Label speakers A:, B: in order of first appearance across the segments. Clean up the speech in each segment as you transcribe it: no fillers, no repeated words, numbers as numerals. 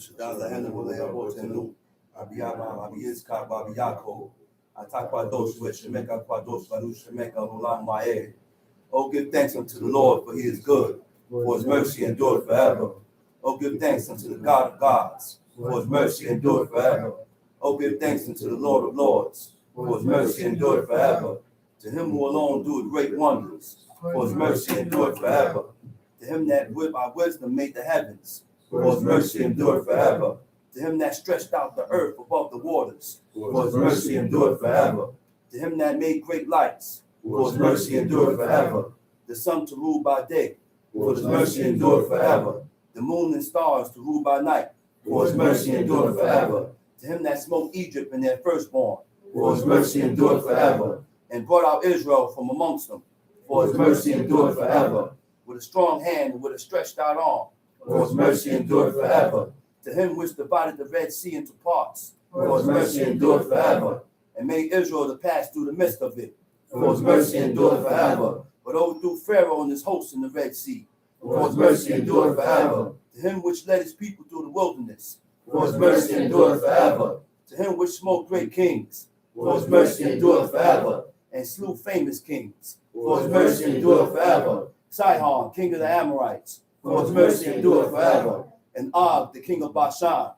A: Shadala Hannibal Abotenu, Abiyama, Abiyizka, Babiyako, Atakwadosh, Shemeka Kwadosh, Baruch Shemeka, Olam Ma'e. Oh, give thanks unto the Lord, for he is good, for his mercy endured forever. Oh, give thanks unto the God of gods, for his mercy endured forever. Oh, give thanks unto the Lord of lords, for his mercy endured forever. To him who alone doeth great wonders, for his mercy endured forever. To him that with our wisdom made the heavens, for his mercy endured forever. To him that stretched out the earth above the waters, for his mercy endured forever. To him that made great lights, for his mercy endured forever. The sun to rule by day, for his mercy endured forever. The moon and stars to rule by night, for his mercy endured forever. To him that smote Egypt and their firstborn, for his mercy endured forever. And brought out Israel from amongst them, for his mercy endured forever. With a strong hand and with a stretched out arm, for his mercy endured forever. To him which divided the Red Sea into parts, for his mercy endured forever. And made Israel to pass through the midst of it, for his mercy endured forever. But overthrew Pharaoh and his hosts in the Red Sea, for his mercy endured forever. To him which led his people through the wilderness, for his mercy endured forever. To him which smote great kings, for his mercy endured forever. And slew famous kings, for his mercy endured forever. Sihon, king of the Amorites, for his mercy endured forever. And Og, the king of Bashan,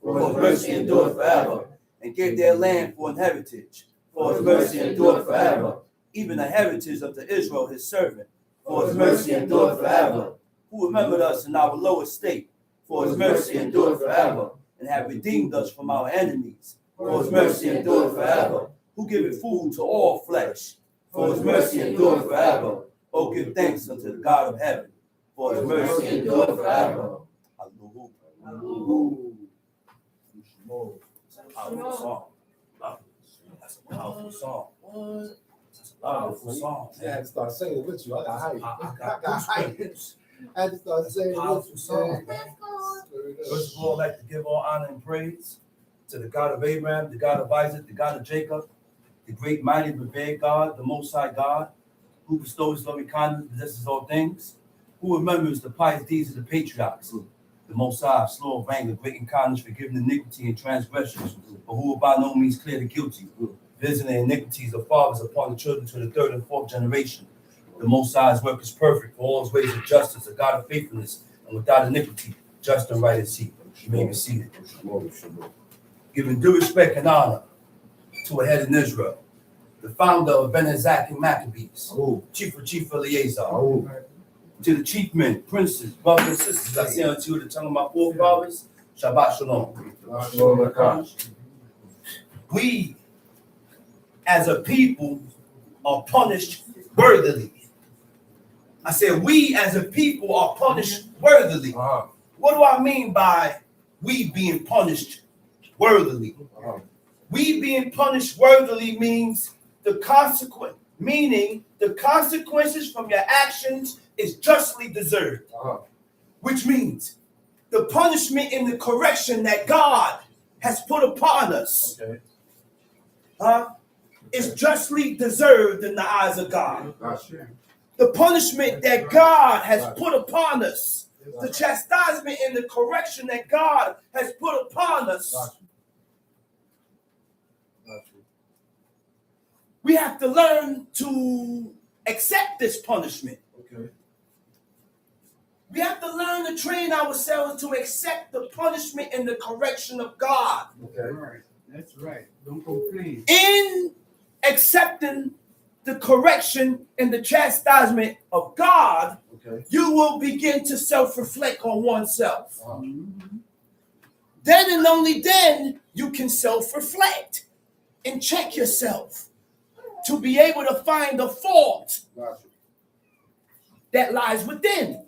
A: for his mercy endured forever. And gave their land for an heritage, for his mercy endured forever. Even the heritage of the Israel, his servant, for his mercy endured forever. Who remembered us in our low estate, for his mercy endured forever. And have redeemed us from our enemies, for his mercy endured forever. Who giveth food to all flesh, for his mercy endured forever. Oh, give thanks unto the God of heaven, for his mercy endured forever. Hallelujah. Powerful song. That's a powerful song. That's a powerful song.
B: I had to start singing with you. I got hype.
A: I got hype.
B: I had to start singing with you.
A: Song. First of all, I'd like to give all honor and praise to the God of Abraham, the God of Isaac, the God of Jacob, the great, mighty, revered God, the Most High God, who bestows loving kindness, possesses all things, who remembers the pious deeds of the patriarchs, the Most High, slow of anger, great in kindness, forgiving iniquity and transgressions, but who will by no means clear the guilty, visiting iniquities of fathers upon the children to the third and fourth generation. The Most High's work is perfect, for all his ways of justice, a God of faithfulness, and without iniquity, just and right is he. You may be seated. Giving due respect and honor to a head in Israel, the founder of Ben Hazak and Maccabees, chief of Eleazar, to the chief men, princes, brothers and sisters, I say unto you the tongue of my forefathers, Shabbat Shalom. We, as a people, are punished worthily. I said, we as a people are punished worthily. What do I mean by we being punished worthily? We being punished worthily means the consequence, meaning the consequences from your actions is justly deserved. Which means the punishment and the correction that God has put upon us is justly deserved in the eyes of God. The punishment that God has put upon us, the chastisement and the correction that God has put upon us, we have to learn to accept this punishment. We have to learn to train ourselves to accept the punishment and the correction of God.
C: Right. That's right. Don't complain.
A: In accepting the correction and the chastisement of God, you will begin to self-reflect on oneself. Then and only then you can self-reflect and check yourself to be able to find the fault that lies within.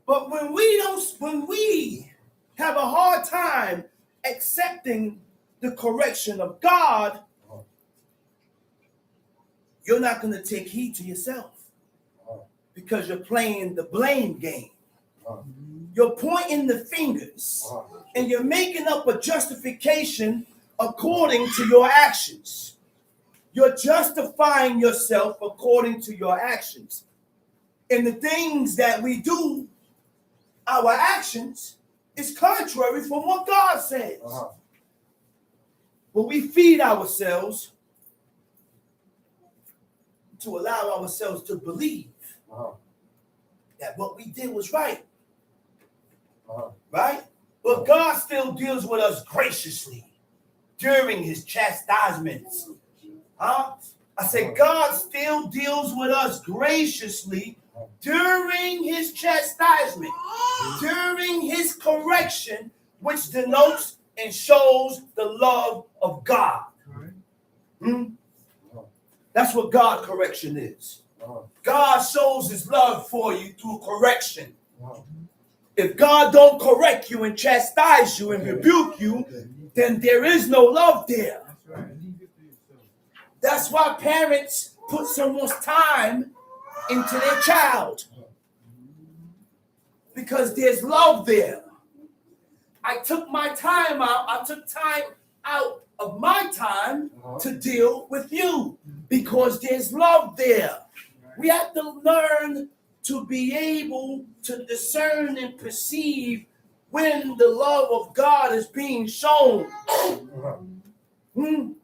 A: But when we have a hard time accepting the correction of God, you're not going to take heed to yourself because you're playing the blame game. You're pointing the fingers and you're making up a justification according to your actions. You're justifying yourself according to your actions. And the things that we do
D: our actions is contrary from what God says. But we feed ourselves to allow ourselves to believe that what we did was right. Right? But God still deals with us graciously during his chastisements. I said, God still deals with us graciously during his chastisement, during his correction, which denotes and shows the love of God. That's what God correction is. God shows his love for you through correction. If God don't correct you and chastise you and rebuke you, then there is no love there. That's why parents put so much time into their child, because there's love there. I took my time out. I took time out of my time to deal with you because there's love there. We have to learn to be able to discern and perceive when the love of God is being shown. When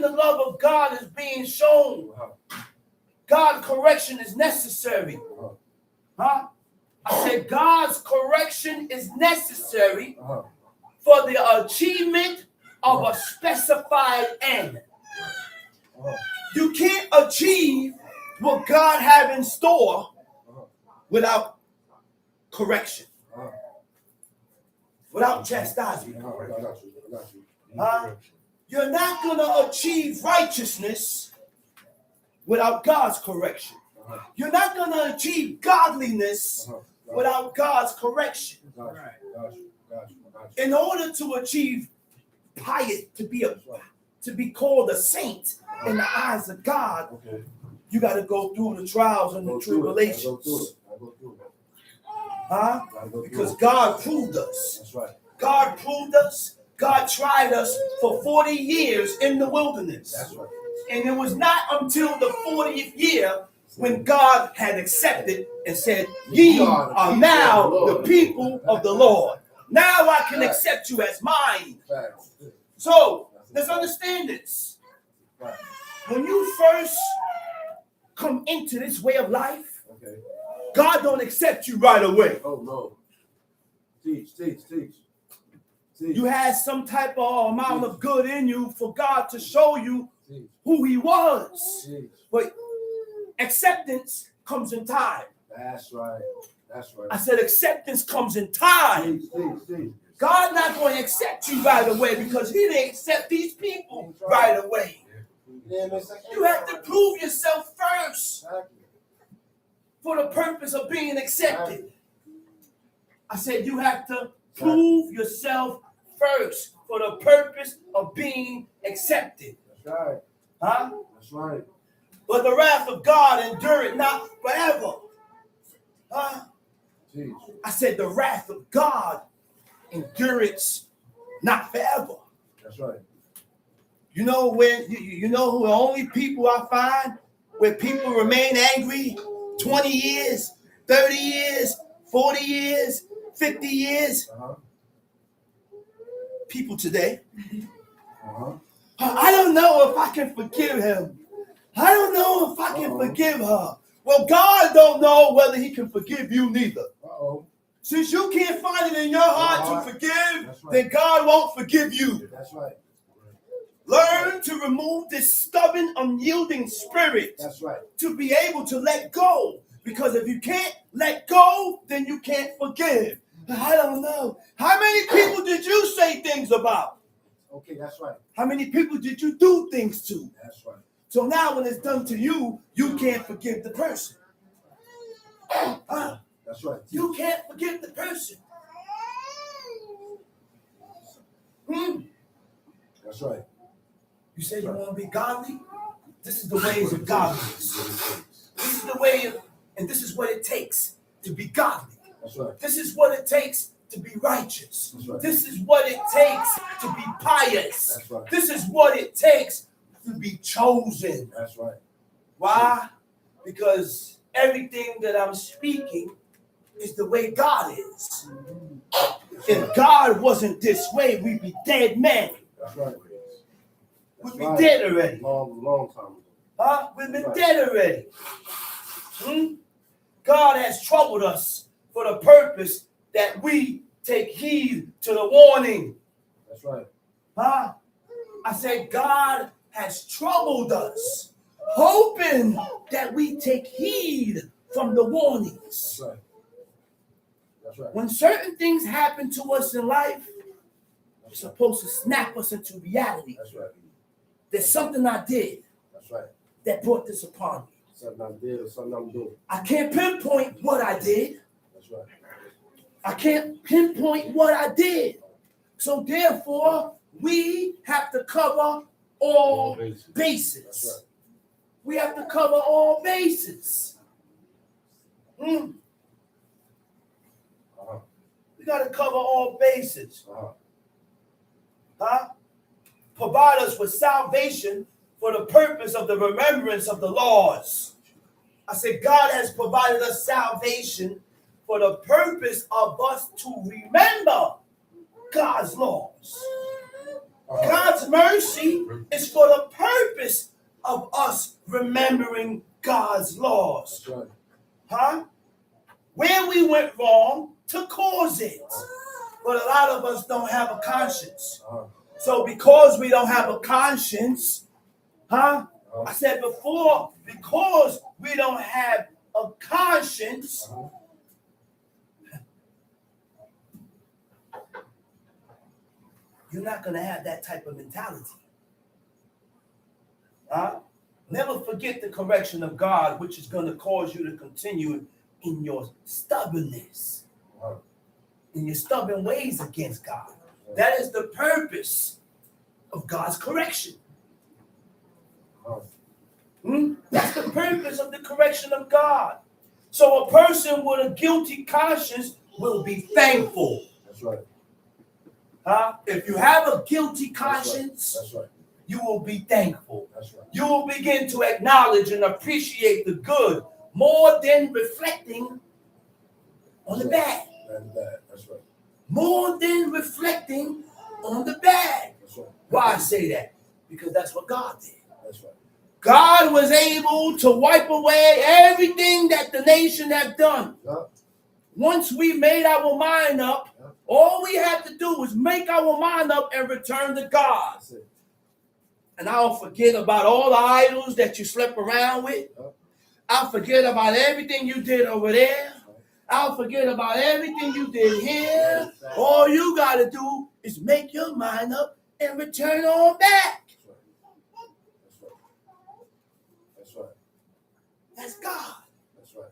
D: the love of God is being shown, God's correction is necessary. I said God's correction is necessary for the achievement of a specified end. You can't achieve what God have in store without correction, without chastisement. You're not going to achieve righteousness without God's correction. You're not going to achieve godliness without God's correction. In order to achieve piety, to be called a saint in the eyes of God, you got to go through the trials and the tribulations. Because God proved us. God proved us. God tried us for 40 years in the wilderness. And it was not until the 40th year when God had accepted and said, ye are now the people of the Lord. Now I can accept you as mine. So let's understand this. When you first come into this way of life, God don't accept you right away.
B: Oh no. Teach.
D: You had some type of amount of good in you for God to show you who he was. But acceptance comes in time.
B: That's right.
D: I said acceptance comes in time. God not going to accept you right away because he didn't accept these people right away. You have to prove yourself first for the purpose of being accepted. I said you have to prove yourself first for the purpose of being accepted.
B: That's right. That's right.
D: But the wrath of God endureth not forever. I said the wrath of God endureth not forever.
B: That's right.
D: You know when you know who the only people I find where people remain angry 20 years, 30 years, 40 years, 50 years? People today. I don't know if I can forgive him. I don't know if I can forgive her. Well, God don't know whether he can forgive you neither. Since you can't find it in your heart to forgive, then God won't forgive you.
B: That's right.
D: Learn to remove this stubborn, unyielding spirit.
B: That's right.
D: To be able to let go. Because if you can't let go, then you can't forgive. I don't know. How many people did you say things about?
B: Okay, that's right.
D: How many people did you do things to?
B: That's right.
D: So now when it's done to you, you can't forgive the person.
B: That's right.
D: You can't forgive the person.
B: That's right.
D: You say you want to be godly? This is the ways of godliness. This is the way of, and this is what it takes to be godly.
B: That's right.
D: This is what it takes to be righteous.
B: That's right.
D: This is what it takes to be pious.
B: That's right.
D: This is what it takes to be chosen.
B: That's right.
D: Why? Because everything that I'm speaking is the way God is. If God wasn't this way, we'd be dead men.
B: That's right.
D: We'd be dead already.
B: Long time ago.
D: Huh? We've been dead already. God has troubled us for the purpose that we take heed to the warning.
B: That's right.
D: Huh? I said God has troubled us, hoping that we take heed from the warnings.
B: That's right. That's right.
D: When certain things happen to us in life, it's supposed to snap us into reality.
B: That's right.
D: There's something I did
B: That's right.
D: that brought this upon me.
B: Something I did or something I'm doing.
D: I can't pinpoint what I did.
B: That's right.
D: I can't pinpoint what I did. So therefore, we have to cover all bases.
B: That's right.
D: We have to cover all bases. We got to cover all bases. Huh? Provide us with salvation for the purpose of the remembrance of the laws. I said God has provided us salvation for the purpose of us to remember God's laws. God's mercy is for the purpose of us remembering God's laws.
B: That's right.
D: Huh? Where we went wrong to cause it. But a lot of us don't have a conscience. So because we don't have a conscience, I said before, because we don't have a conscience, you're not going to have that type of mentality. Never forget the correction of God, which is going to cause you to continue in your stubbornness, in your stubborn ways against God. That is the purpose of God's correction. That's the purpose of the correction of God. So a person with a guilty conscience will be thankful.
B: That's right.
D: If you have a guilty conscience,
B: That's right.
D: you will be thankful.
B: That's right.
D: You will begin to acknowledge and appreciate the good more than reflecting on the bad.
B: That's right.
D: More than reflecting on the bad.
B: That's right.
D: Why I say that? Because that's what God did.
B: That's right.
D: God was able to wipe away everything that the nation had done.
B: Yep.
D: Once we made our mind up, all we had to do was make our mind up and return to God.
B: That's it.
D: And I'll forget about all the idols that you slept around with. I'll forget about everything you did over there. I'll forget about everything you did here. All you got to do is make your mind up and return on back.
B: That's right.
D: That's God.
B: That's right.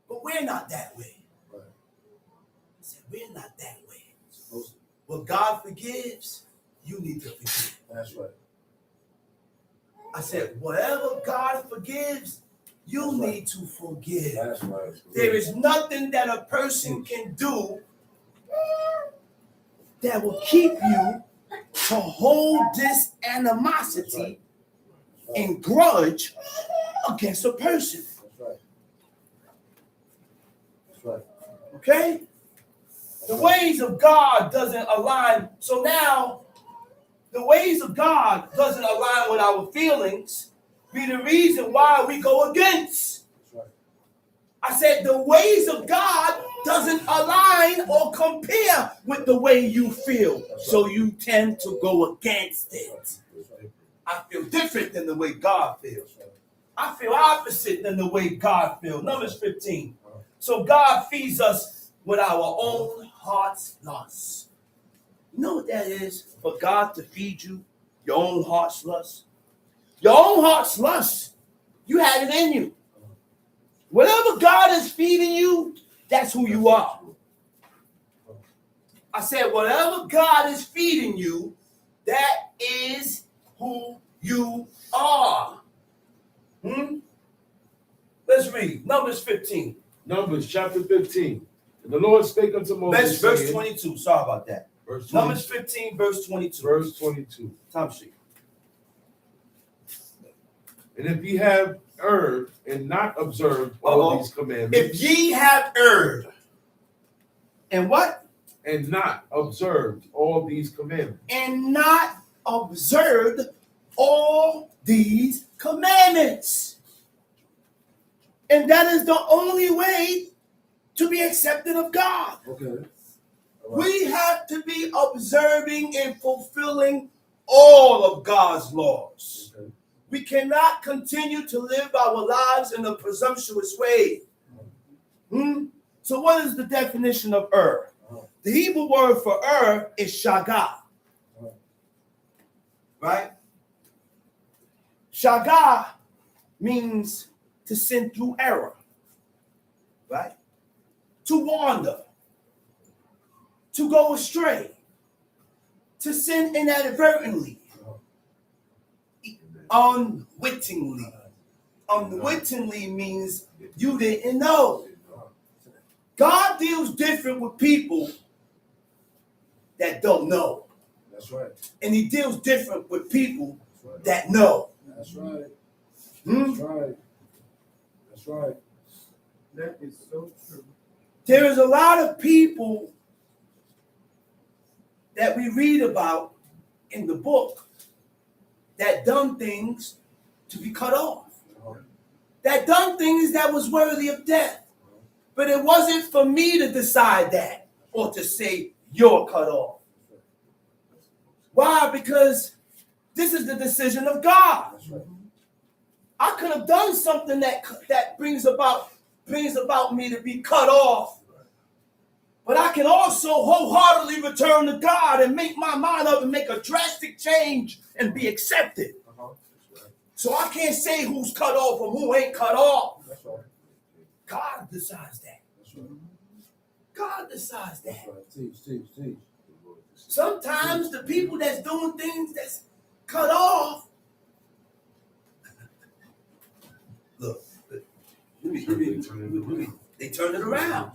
D: But we're not that way.
B: Right.
D: I said, we're not that way.
B: Supposed to.
D: What God forgives, you need to forgive.
B: That's right.
D: I said, whatever God forgives, you need to forgive.
B: That's right.
D: There is nothing that a person can do that will keep you to hold this animosity and grudge against a person.
B: That's right. That's right.
D: Okay? The ways of God doesn't align. So now, the ways of God doesn't align with our feelings, be the reason why we go against.
B: That's right.
D: I said the ways of God doesn't align or compare with the way you feel. So you tend to go against it.
B: That's right.
D: I feel different than the way God feels. I feel opposite than the way God feels. Numbers 15. So God feeds us with our own heart's lust. You know what that is? For God to feed you your own heart's lust. Your own heart's lust. You have it in you. Whatever God is feeding you, that's who you are. I said, whatever God is feeding you, that is who you are. Let's read Numbers 15.
E: Numbers chapter 15. And the Lord spake unto Moses.
D: Verse
E: saying,
D: 22. Sorry about that.
E: Verse 20,
D: Numbers 15, verse 22.
E: verse 22.
D: Time sheet.
E: And if ye have erred and not observed all these commandments,
D: If ye have erred, And what?
E: And not observed all these commandments.
D: And not observed all these commandments. And that is the only way to be accepted of God.
B: Okay.
D: We have to be observing and fulfilling all of God's laws.
B: Okay.
D: We cannot continue to live our lives in a presumptuous way. So what is the definition of The Hebrew word for is shagah. Right? Shagah means to sin through error. Right? To wander. To go astray. To sin inadvertently. Unwittingly. Unwittingly means you didn't know. God deals different with people that don't know.
B: That's right.
D: And he deals different with people that know.
B: That's right.
D: Hmm?
B: That's right. That's right.
C: That is so true.
D: There is a lot of people that we read about in the book that done things to be cut off. That done things that was worthy of death. But it wasn't for me to decide that or to say you're cut off. Why? Because this is the decision of God.
B: That's right.
D: I could have done something that brings about me to be cut off. But I can also wholeheartedly return to God and make my mind up and make a drastic change and be accepted. So I can't say who's cut off or who ain't cut off.
B: That's right.
D: God decides that.
B: That's right.
D: God decides that.
B: That's right. Teach.
D: Sometimes the people that's doing things that's cut off. Look, they turn it around.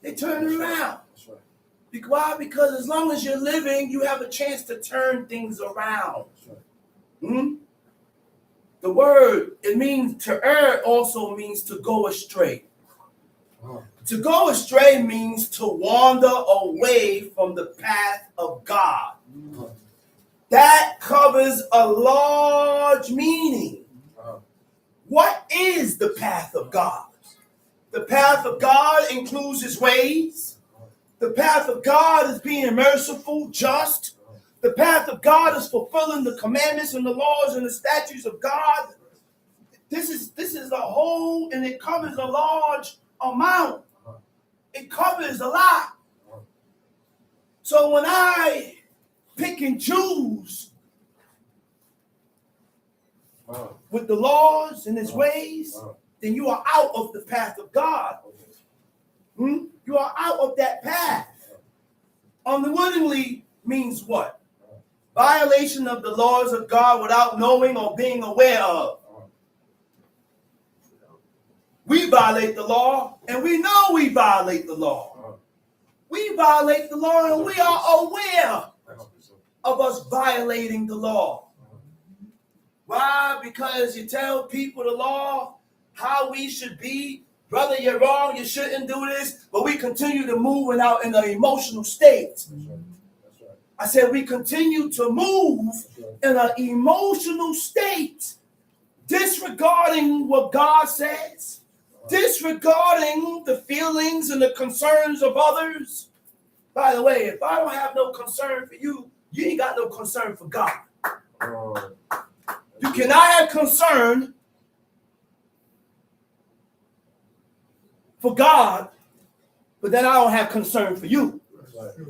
D: They turn it around.
B: That's right.
D: Why? Because as long as you're living, you have a chance to turn things around.
B: That's right.
D: The word, it means to err also means to go astray. To go astray means to wander away from the path of God. That covers a large meaning. What is the path of God? The path of God includes his ways. The path of God is being merciful, just. The path of God is fulfilling the commandments and the laws and the statutes of God. This is a whole, and it covers a large amount. It covers a lot. So when I pick and choose with the laws and his ways, then you are out of the path of God. You are out of that path. Unwittingly means what? Violation of the laws of God without knowing or being aware of. We violate the law, and we know we violate the law. We violate the law, and we are aware of us violating the law. Why? Because you tell people the law, how we should be. Brother, you're wrong, you shouldn't do this, but we continue to move out in an emotional state.
B: That's right. That's right.
D: I said we continue to move in an emotional state, disregarding what God says, disregarding the feelings and the concerns of others. By the way, if I don't have no concern for you, you ain't got no concern for God. You cannot have concern for God, but then I don't have concern for you.
B: That's right.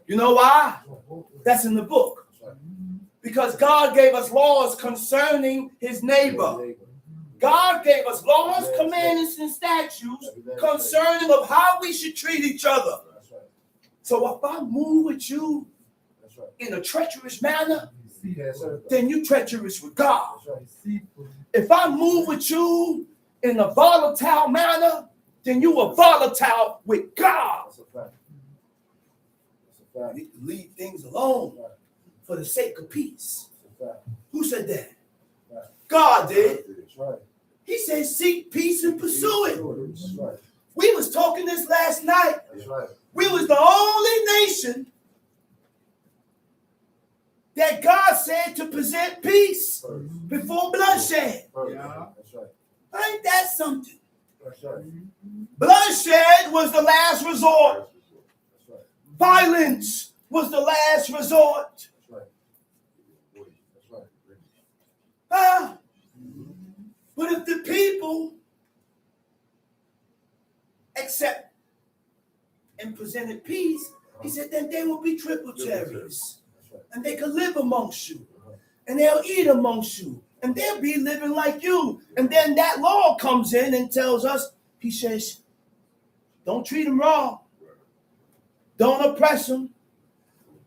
D: You know why? That's in the book. Because God gave us laws concerning his neighbor. God gave us laws, commandments, and statutes concerning of how we should treat each other. So if I move with you in a treacherous manner, then you treacherous with God. If I move with you in a volatile manner, then you are volatile with God.
B: That's a fact.
D: You need to leave things alone for the sake of peace. Who said that? God did.
B: That's right.
D: He said, seek peace and pursue it.
B: That's right.
D: We was talking this last night.
B: That's right.
D: We was the only nation that God said to present peace before bloodshed.
C: Yeah.
B: That's right.
D: Ain't that something?
B: That's right.
D: Bloodshed was the last resort.
B: That's right.
D: Violence was the last resort.
B: That's right. That's right.
D: Huh? But if the people accept and presented peace, he said, then they will be tributaries.
B: That's right.
D: And they could live amongst you. And they'll eat amongst you. And they'll be living like you. And then that law comes in and tells us, he says, don't treat him wrong. Don't oppress him.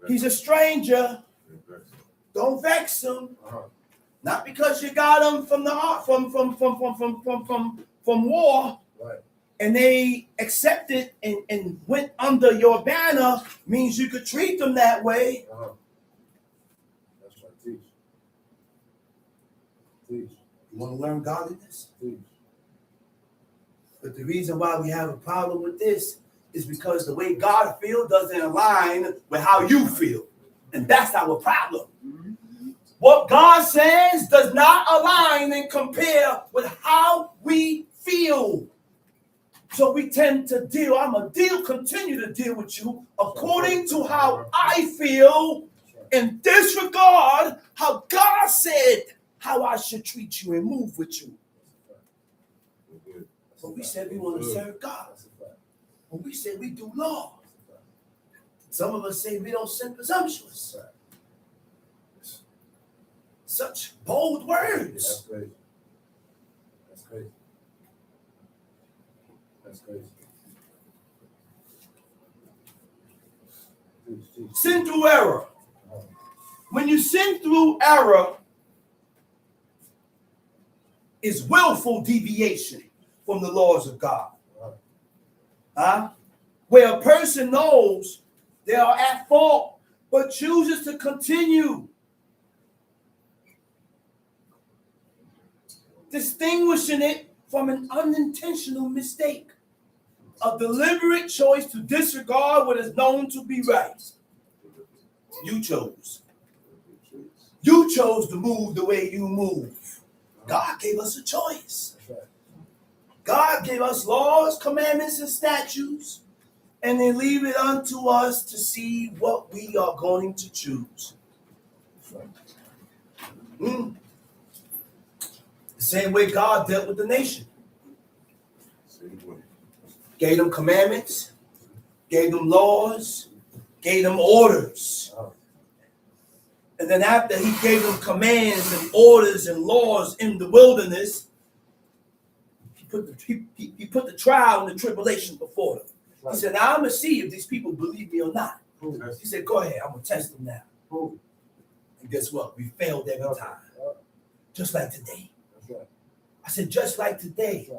D: He's a stranger. Don't vex him. Not because you got him from the from war,
B: Right.
D: and they accepted and went under your banner, means you could treat them that way.
B: That's right. Teach. Teach.
D: You want to learn godliness?
B: Teach.
D: But the reason why we have a problem with this is because the way God feels doesn't align with how you feel. And that's our problem. What God says does not align and compare with how we feel. So we tend to deal, continue to deal with you according to how I feel and disregard how God said how I should treat you and move with you. But we said we want to serve God. But we said we do law. Some of us say we don't sin presumptuous. Such bold words.
B: That's crazy. That's crazy. That's crazy. Teach.
D: Sin through error. When you sin through error, is willful deviation from the laws of God. Where a person knows they are at fault, but chooses to continue. Distinguishing it from an unintentional mistake. A deliberate choice to disregard what is known to be right. You chose. You chose to move the way you move. God gave us a choice. God gave us laws, commandments, and statutes, and then leave it unto us to see what we are going to choose. The same way God dealt with the nation. Gave them commandments, gave them laws, gave them orders. And then after he gave them commands and orders and laws in the wilderness, he put the trial and the tribulation before them. He said, now I'm going to see if these people believe me or not. He said, go ahead, I'm going to test them now. And guess what? We failed every time. Just like today. I said, just like today.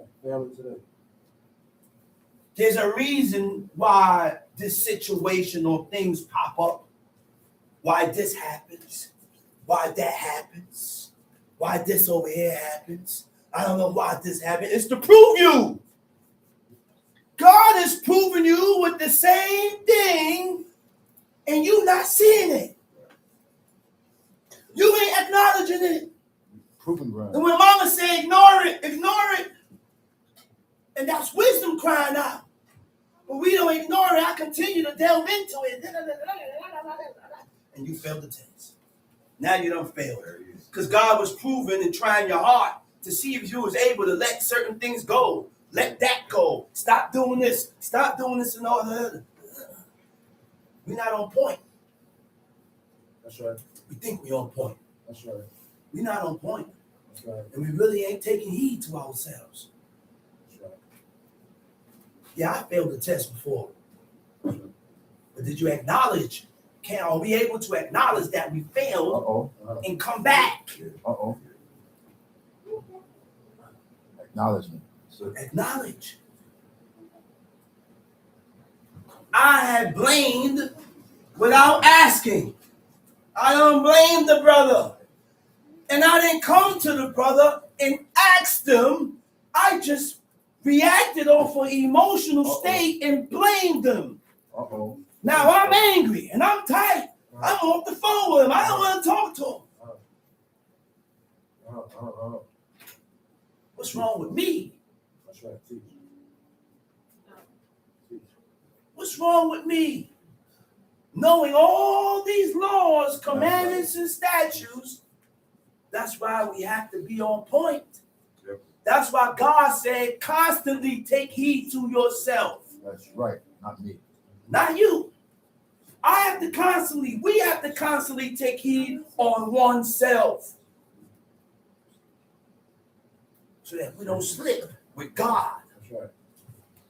D: There's a reason why this situation or things pop up. Why this happens. Why that happens. Why this over here happens. I don't know why this happened. It's to prove you. God is proving you with the same thing and you not seeing it. You ain't acknowledging it.
B: Proving ground.
D: And when mama say ignore it. And that's wisdom crying out. But we don't ignore it. I continue to delve into it. And you failed the test. Now you don't fail. Because God was proving and trying your heart to see if you was able to let certain things go. Let that go. Stop doing this. Stop doing this and all that. We're not on point.
B: That's right.
D: We think we're on point.
B: That's right.
D: We're not on point.
B: That's right.
D: And we really ain't taking heed to ourselves.
B: That's right.
D: Yeah, I failed the test before. But did you acknowledge? Are we able to acknowledge that we failed and come back?
B: Acknowledgement.
D: Acknowledge. I had blamed without asking. I don't blame the brother. And I didn't come to the brother and ask them. I just reacted off an emotional state and blamed them.
B: Uh-oh.
D: Now I'm angry and I'm tight. I'm off the phone with him. I don't want to talk to him. What's wrong with me?
B: That's right. Teach.
D: What's wrong with me? Knowing all these laws, commandments, and statutes, that's why we have to be on point.
E: Yep.
D: That's why God said, constantly take heed to yourself.
B: That's right. Not me.
D: Not you. We have to constantly take heed on oneself. So that we don't slip with God.
B: That's right.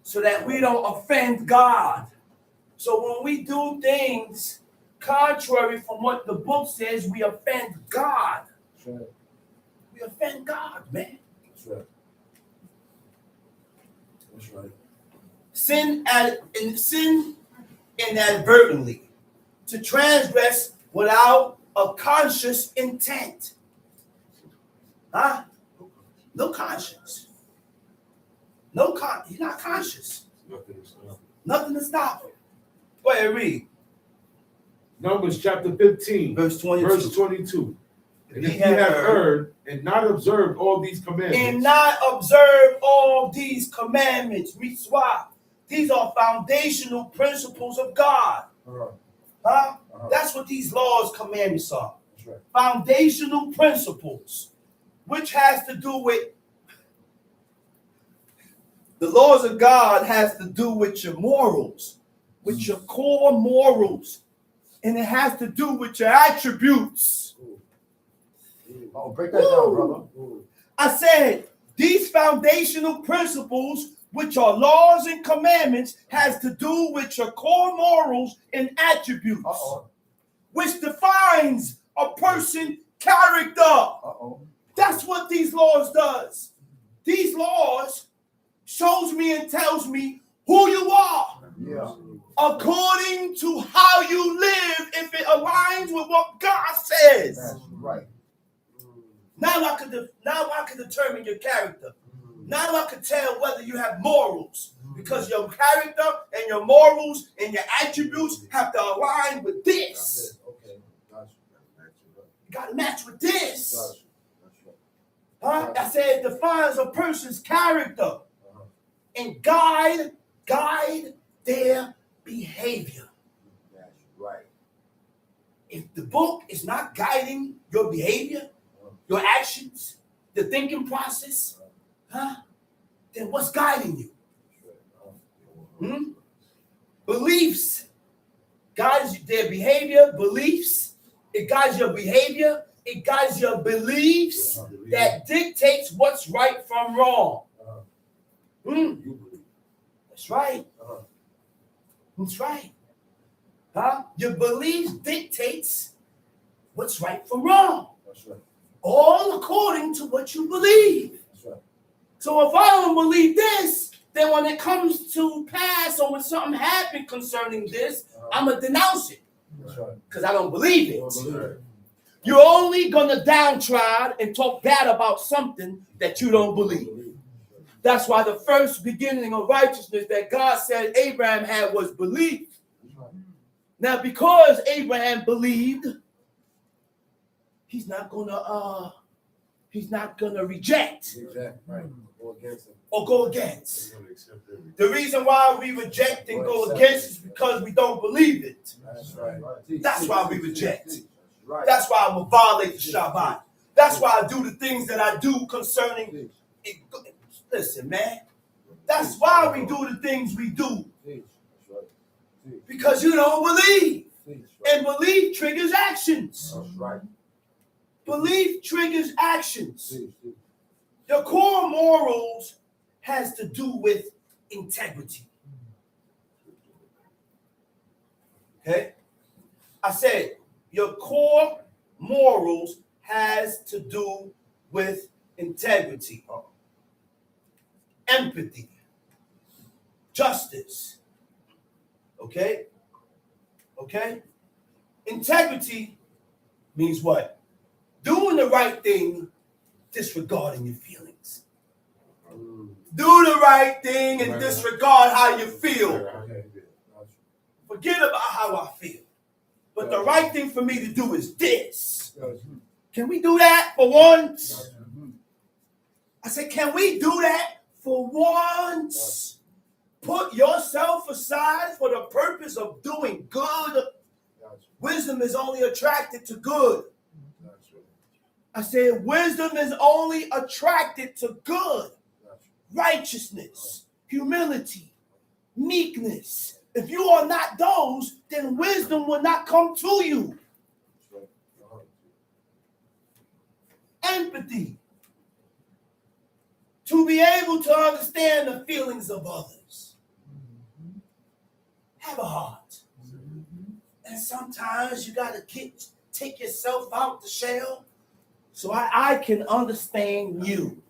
D: So that we don't offend God. So when we do things contrary from what the book says, we offend God.
B: That's right.
D: We offend God, man.
B: That's right. That's right.
D: Sin inadvertently, to transgress without a conscious intent. Huh? No conscience. He's not conscious. Nothing to stop him. Go ahead, read.
E: Numbers chapter 15,
D: Verse 22.
E: verse 22. And if ye have heard and not observed all these commandments,
D: And not observe all these commandments. Mitzvah. These are foundational principles of God.
B: Uh-huh.
D: Huh?
B: Uh-huh.
D: That's what these laws, commandments are.
B: That's right.
D: Foundational principles, which has to do with the laws of God, has to do with your morals, with your core morals, and it has to do with your attributes.
B: Oh, break that down, brother.
D: I said these foundational principles, which are laws and commandments, has to do with your core morals and attributes,
B: Uh-oh.
D: which defines a person's character.
B: Uh-oh.
D: That's what these laws does. These laws shows me and tells me who you are
B: Yeah.
D: according to how you live, if it aligns with what God says.
B: That's right.
D: Now I can determine your character. Now I can tell whether you have morals, because your character and your morals and your attributes have to align with this.
B: Okay. Gotcha.
D: You got to match with this.
B: Gotcha. That's right.
D: Huh? I said it defines a person's character
B: Uh-huh.
D: and guide their behavior.
B: That's right.
D: If the book is not guiding your behavior, your actions, the thinking process, then what's guiding you? Beliefs guides their behavior. Beliefs, it guides your behavior. It guides your beliefs that dictates what's right from wrong. That's right. That's right. Your beliefs dictates what's right from wrong.
B: That's right.
D: All according to what you believe.
B: That's right.
D: So if I don't believe this, then when it comes to pass or when something happened concerning this, I'm going to denounce it.
B: That's right.
D: Because I don't believe it.
B: That's right.
D: You're only going to downtrod and talk bad about something that you don't believe. That's why the first beginning of righteousness that God said Abraham had was belief. Now, because Abraham believed, he's not gonna reject
B: Exactly. Right. Go against him.
D: or go against. The reason why we reject and go against is because we don't believe it.
B: That's right.
D: That's why we reject.
B: That's right.
D: That's why I will violate the Shabbat. That's why I do the things that I do concerning it. Listen, man. That's why we do the things we do.
B: That's right.
D: Because you don't believe.
B: That's right.
D: And belief triggers actions.
B: That's right.
D: Belief triggers actions.
B: See.
D: Your core morals has to do with integrity. Okay? I said your core morals has to do with integrity, empathy, justice. Okay? Okay? Integrity means what? Doing the right thing, disregarding your feelings. Do the right thing and disregard how you feel.
B: Okay.
D: forget about how I feel. But the right thing for me to do is this. Can we do that for once? I said, can we do that for once? Put yourself aside for the purpose of doing good. Wisdom is only attracted to good. I said, wisdom is only attracted to good. Righteousness, humility, meekness. If you are not those, then wisdom will not come to you. Empathy. To be able to understand the feelings of others. Have a heart. And sometimes you got to take yourself out the shell so I can understand you.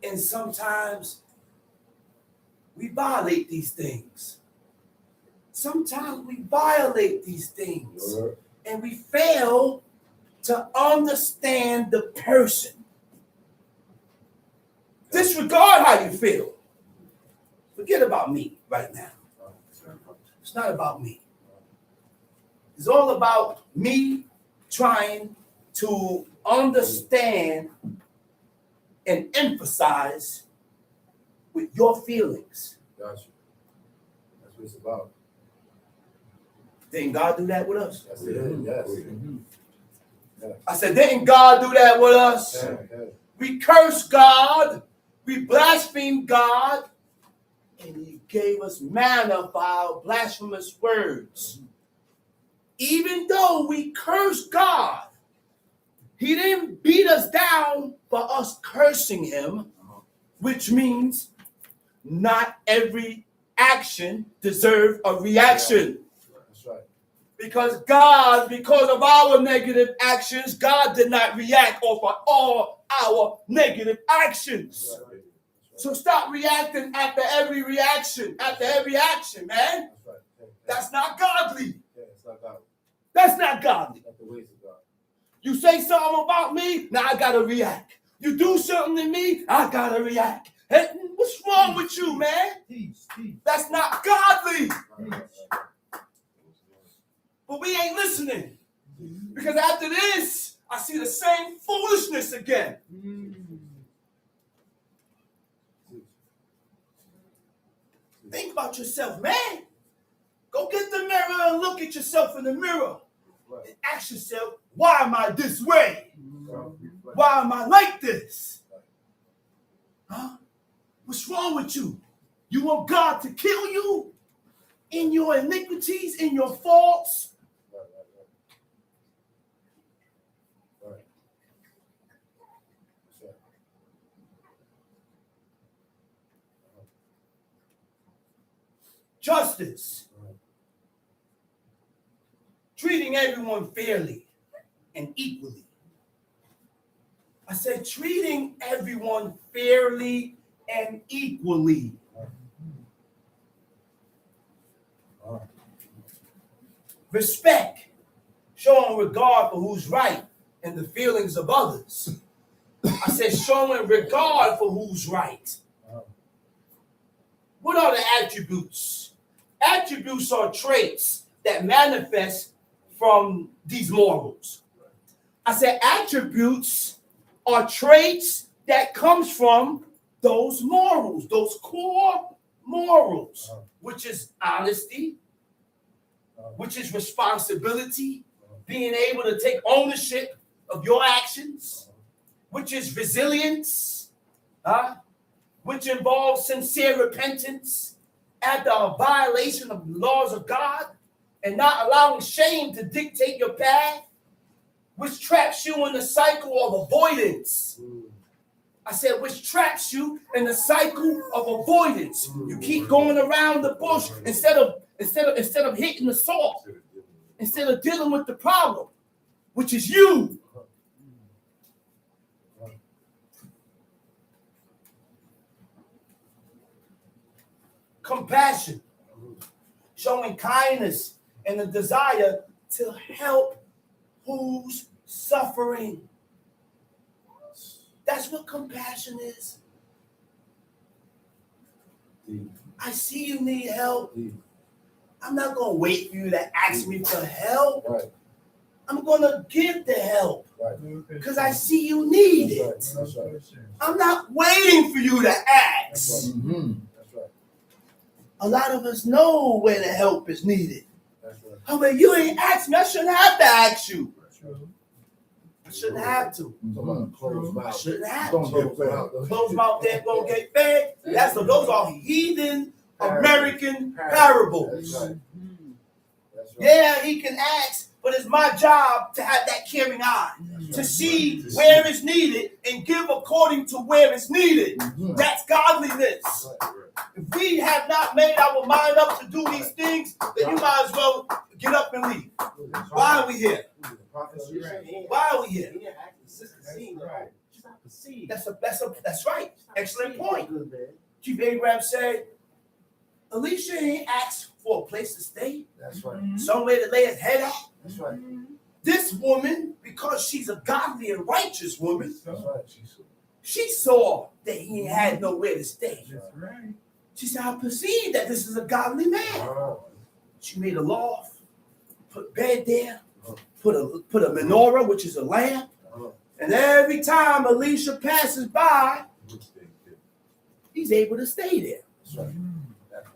D: And sometimes we violate these things. Sometimes we violate these things. And we fail to understand the person. Disregard how you feel. Forget about me right now. It's not about me. It's all about me trying to understand and emphasize with your feelings.
B: Gotcha. That's what it's about.
D: Didn't God do that with us?
B: That's it. Yes.
D: I said, didn't God do that with us?
B: Yeah.
D: We cursed God. We blasphemed God. And he gave us manna for our blasphemous words. Even though we cursed God, he didn't beat us down for us cursing him, which means not every action deserves a reaction.
B: That's right.
D: Because God, because of our negative actions, God did not react off of all our negative actions.
B: That's right.
D: So stop reacting after every reaction, man.
B: That's right.
D: That's not godly.
B: Yeah, it's not godly.
D: That's not godly.
B: Not the ways of God.
D: You say something about me, now I gotta react. You do something to me, I gotta react. Hey, what's wrong with you, man? That's not godly. But we ain't listening. Because after this, I see the same foolishness again. Think about yourself, man. Go get the mirror and look at yourself in the mirror. And ask yourself, why am I this way? Why am I like this? Huh? What's wrong with you? You want God to kill you in your iniquities, in your faults? Justice. Treating everyone fairly and equally. I said treating everyone fairly and equally. Respect. Showing regard for who's right and the feelings of others. I said showing regard for who's right. What are the attributes? Attributes are traits that manifest from these morals. I said attributes are traits that comes from those morals, those core morals, which is honesty, which is responsibility, being able to take ownership of your actions, which is resilience, which involves sincere repentance after a violation of the laws of God and not allowing shame to dictate your path, which traps you in the cycle of avoidance. I said, which traps you in the cycle of avoidance. You keep going around the bush instead of hitting the salt, instead of dealing with the problem, which is you. Compassion, showing kindness and a desire to help who's suffering. That's what compassion is.
B: Deep.
D: I see you need help.
B: Deep.
D: I'm not going to wait for you to ask me for help.
B: Right.
D: I'm going to give the help
B: Right.
D: because I see you need it.
B: That's right. That's right.
D: I'm not waiting for you to ask.
B: Mm-hmm. That's right.
D: A lot of us know where the help is needed.
B: That's right.
D: Oh, but you ain't asked me. I shouldn't have to ask you. I shouldn't have to.
B: Closed
D: I
B: mouth.
D: shouldn't have
B: Don't
D: to.
B: get fed.
D: Close mouth ain't gonna get fed. Those are heathen American parables.
B: That's right. That's right.
D: Yeah, he can ask, but it's my job to have that caring eye, to see where it's needed and give according to where it's needed. That's godliness. If we have not made our mind up to do these things, then you might as well get up and leave. Why are we here? Why are we here? That's right. Excellent point. Chief Abraham said, Alicia ain't asked for a place to stay,
B: That's right.
D: somewhere to lay his head at.
B: That's right.
D: This woman, because she's a godly and righteous woman,
B: That's right.
D: she saw that he had nowhere to stay.
C: That's right.
D: She said, I perceive that this is a godly man.
B: Oh.
D: She made a loft, put bed there, put a menorah, which is a lamp. And every time Alicia passes by, he's able to stay there.
B: That's right. That's right.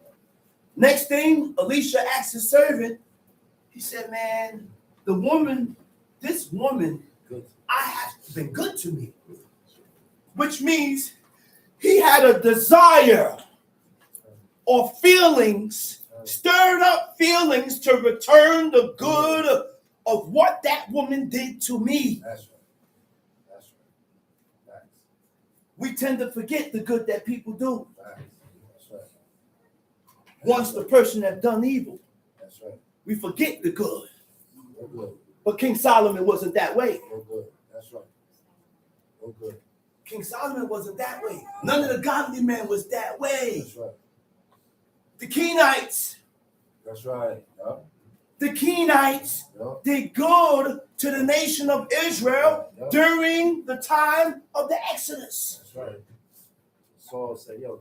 D: Next thing, Alicia asked his servant, he said, man, this woman, I have been good to me. Which means he had a desire or feelings, stirred up feelings to return the good of what that woman did to me.
B: That's right. That's right. Facts.
D: We tend to forget the good that people do
B: Facts. That's right.
D: once the person has done evil.
B: That's right.
D: We forget the good.
B: No good.
D: But King Solomon wasn't that way.
B: No good. That's right. No good.
D: King Solomon wasn't that way. None of the godly men was that way.
B: That's right.
D: The Kenites,
B: That's right. Yeah.
D: the Kenites
B: Yeah.
D: did good to the nation of Israel
B: Yeah.
D: during the time of the Exodus.
B: That's right. Saul said, yo.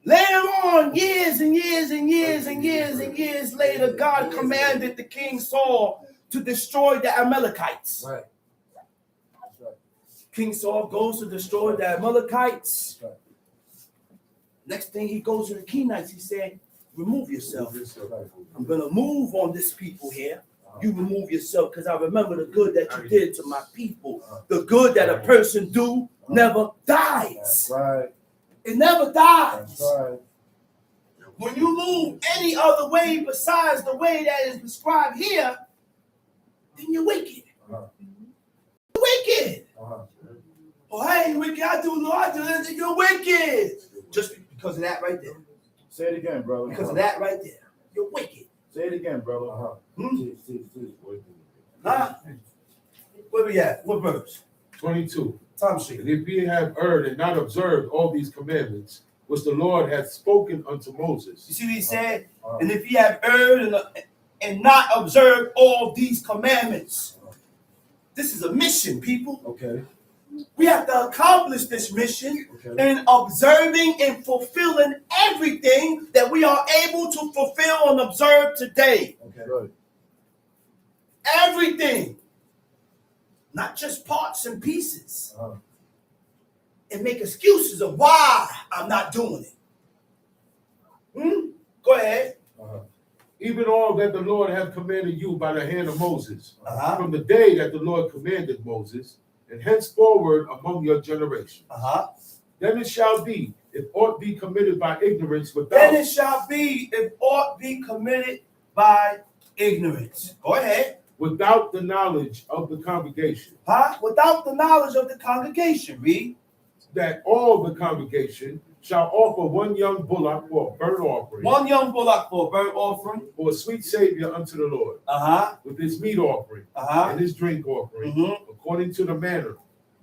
D: Later on, years and years and years and years and years later, God commanded the king Saul to destroy the Amalekites.
B: Right. That's right.
D: King Saul goes to destroy the Amalekites.
B: That's right.
D: Next thing he goes to the Kenites, he said, remove yourself.
B: That's right.
D: I'm going to move on this people here. You remove yourself because I remember the good that you did to my people. The good that a person do never
B: That's
D: dies.
B: right.
D: It never
B: That's
D: dies.
B: right.
D: When you move any other way besides the way that is prescribed here, then you're wicked.
B: Uh-huh.
D: You're wicked.
B: Uh-huh.
D: Oh, I ain't wicked. I do no, I do this. You're wicked. Just because of that right there.
B: Say it again, brother.
D: Because of that right there. You're wicked.
B: Say it again, brother. Uh-huh.
D: Hmm? Huh? Where we at? What verse?
E: 22.
D: Time sheet.
E: And if ye have erred and not observed all these commandments, which the Lord hath spoken unto
D: You
E: Moses.
D: see what he said?
B: Uh-huh.
D: And if ye have erred and not observed all these commandments. This is a mission, people.
B: Okay.
D: We have to accomplish this mission
B: Okay.
D: in observing and fulfilling everything that we are able to fulfill and observe today.
B: Okay. Good.
D: Everything. Not just parts and pieces.
B: Uh-huh.
D: And make excuses of why I'm not doing it. Go ahead.
B: Uh-huh.
E: Even all that the Lord hath commanded you by the hand of Moses,
D: Uh-huh.
E: from the day that the Lord commanded Moses, and henceforward among your generation.
D: Uh-huh.
E: Then it shall be, if aught be committed by ignorance
D: Then
E: without,
D: it shall be if aught be committed by ignorance. Go ahead.
E: without the knowledge of the congregation,
D: Without the knowledge of the congregation. Read.
E: that all the congregation shall offer one young bullock for a burnt offering,
D: One young bullock for a burnt offering.
E: for a sweet savior unto the Lord,
D: Uh-huh.
E: with his meat offering
D: Uh-huh.
E: and his drink offering,
D: Mm-hmm.
E: according to the manner,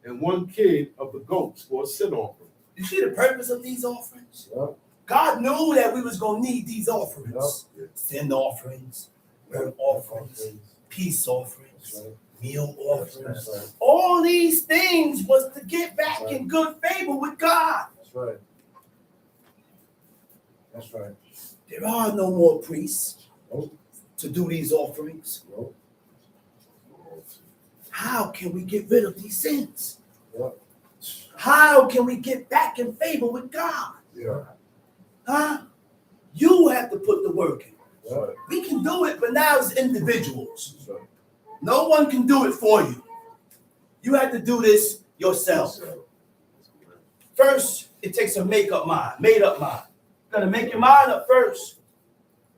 E: and one kid of the goats for a sin offering.
D: You see the purpose of these offerings?
B: Yeah.
D: God knew that we was going to need these offerings.
B: Yeah.
D: Sin offerings, burnt offerings, peace offerings,
B: That's right.
D: meal offerings.
B: That's right.
D: All these things was to get back in good favor with God.
B: That's right. That's right.
D: There are no more priests
B: Nope.
D: to do these offerings.
B: Nope.
D: How can we get rid of these sins?
B: Yep.
D: How can we get back in favor with God?
B: Yeah.
D: Huh? You have to put the work in.
B: That's right.
D: We can do it, but now as individuals.
B: That's right.
D: No one can do it for you. You have to do this yourself. First, it takes a made up mind. You gotta make your mind up first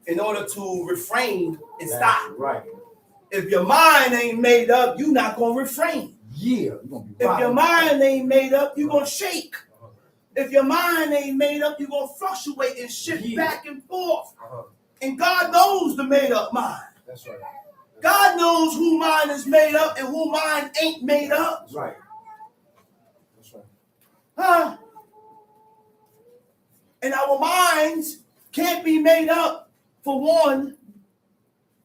D: in order to refrain and stop.
B: Right.
D: If your mind ain't made up, you're not gonna refrain.
B: Yeah. You're gonna be
D: If your mind ain't made up, you're gonna shake. If your mind ain't made up, you're gonna fluctuate and shift back and forth. And God knows the made up mind.
B: That's right.
D: God knows who mind is made up and who mind ain't made up.
B: That's right. That's right.
D: Huh? And our minds can't be made up for one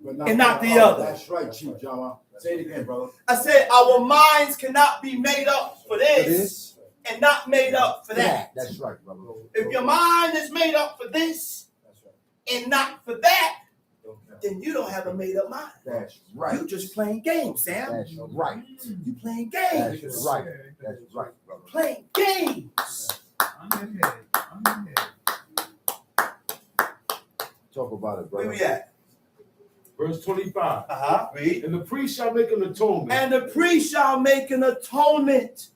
B: But
D: and not the other.
B: That's right, Chief John. Say it again, brother.
D: I said our minds cannot be made up for this and not made up for that.
B: That's right, brother.
D: If your mind is made up for this
B: That's right.
D: and not for that,
B: Okay.
D: then you don't have a made up mind.
B: That's right.
D: You just playing games, Sam.
B: That's right.
D: You playing games.
B: That's right. That's right, brother.
D: Playing games.
C: I'm ahead.
B: Talk about it,
D: Where
B: brother.
D: we at?
E: Verse 25.
D: Read.
E: And the priest shall make an atonement.
D: And the priest shall make an atonement.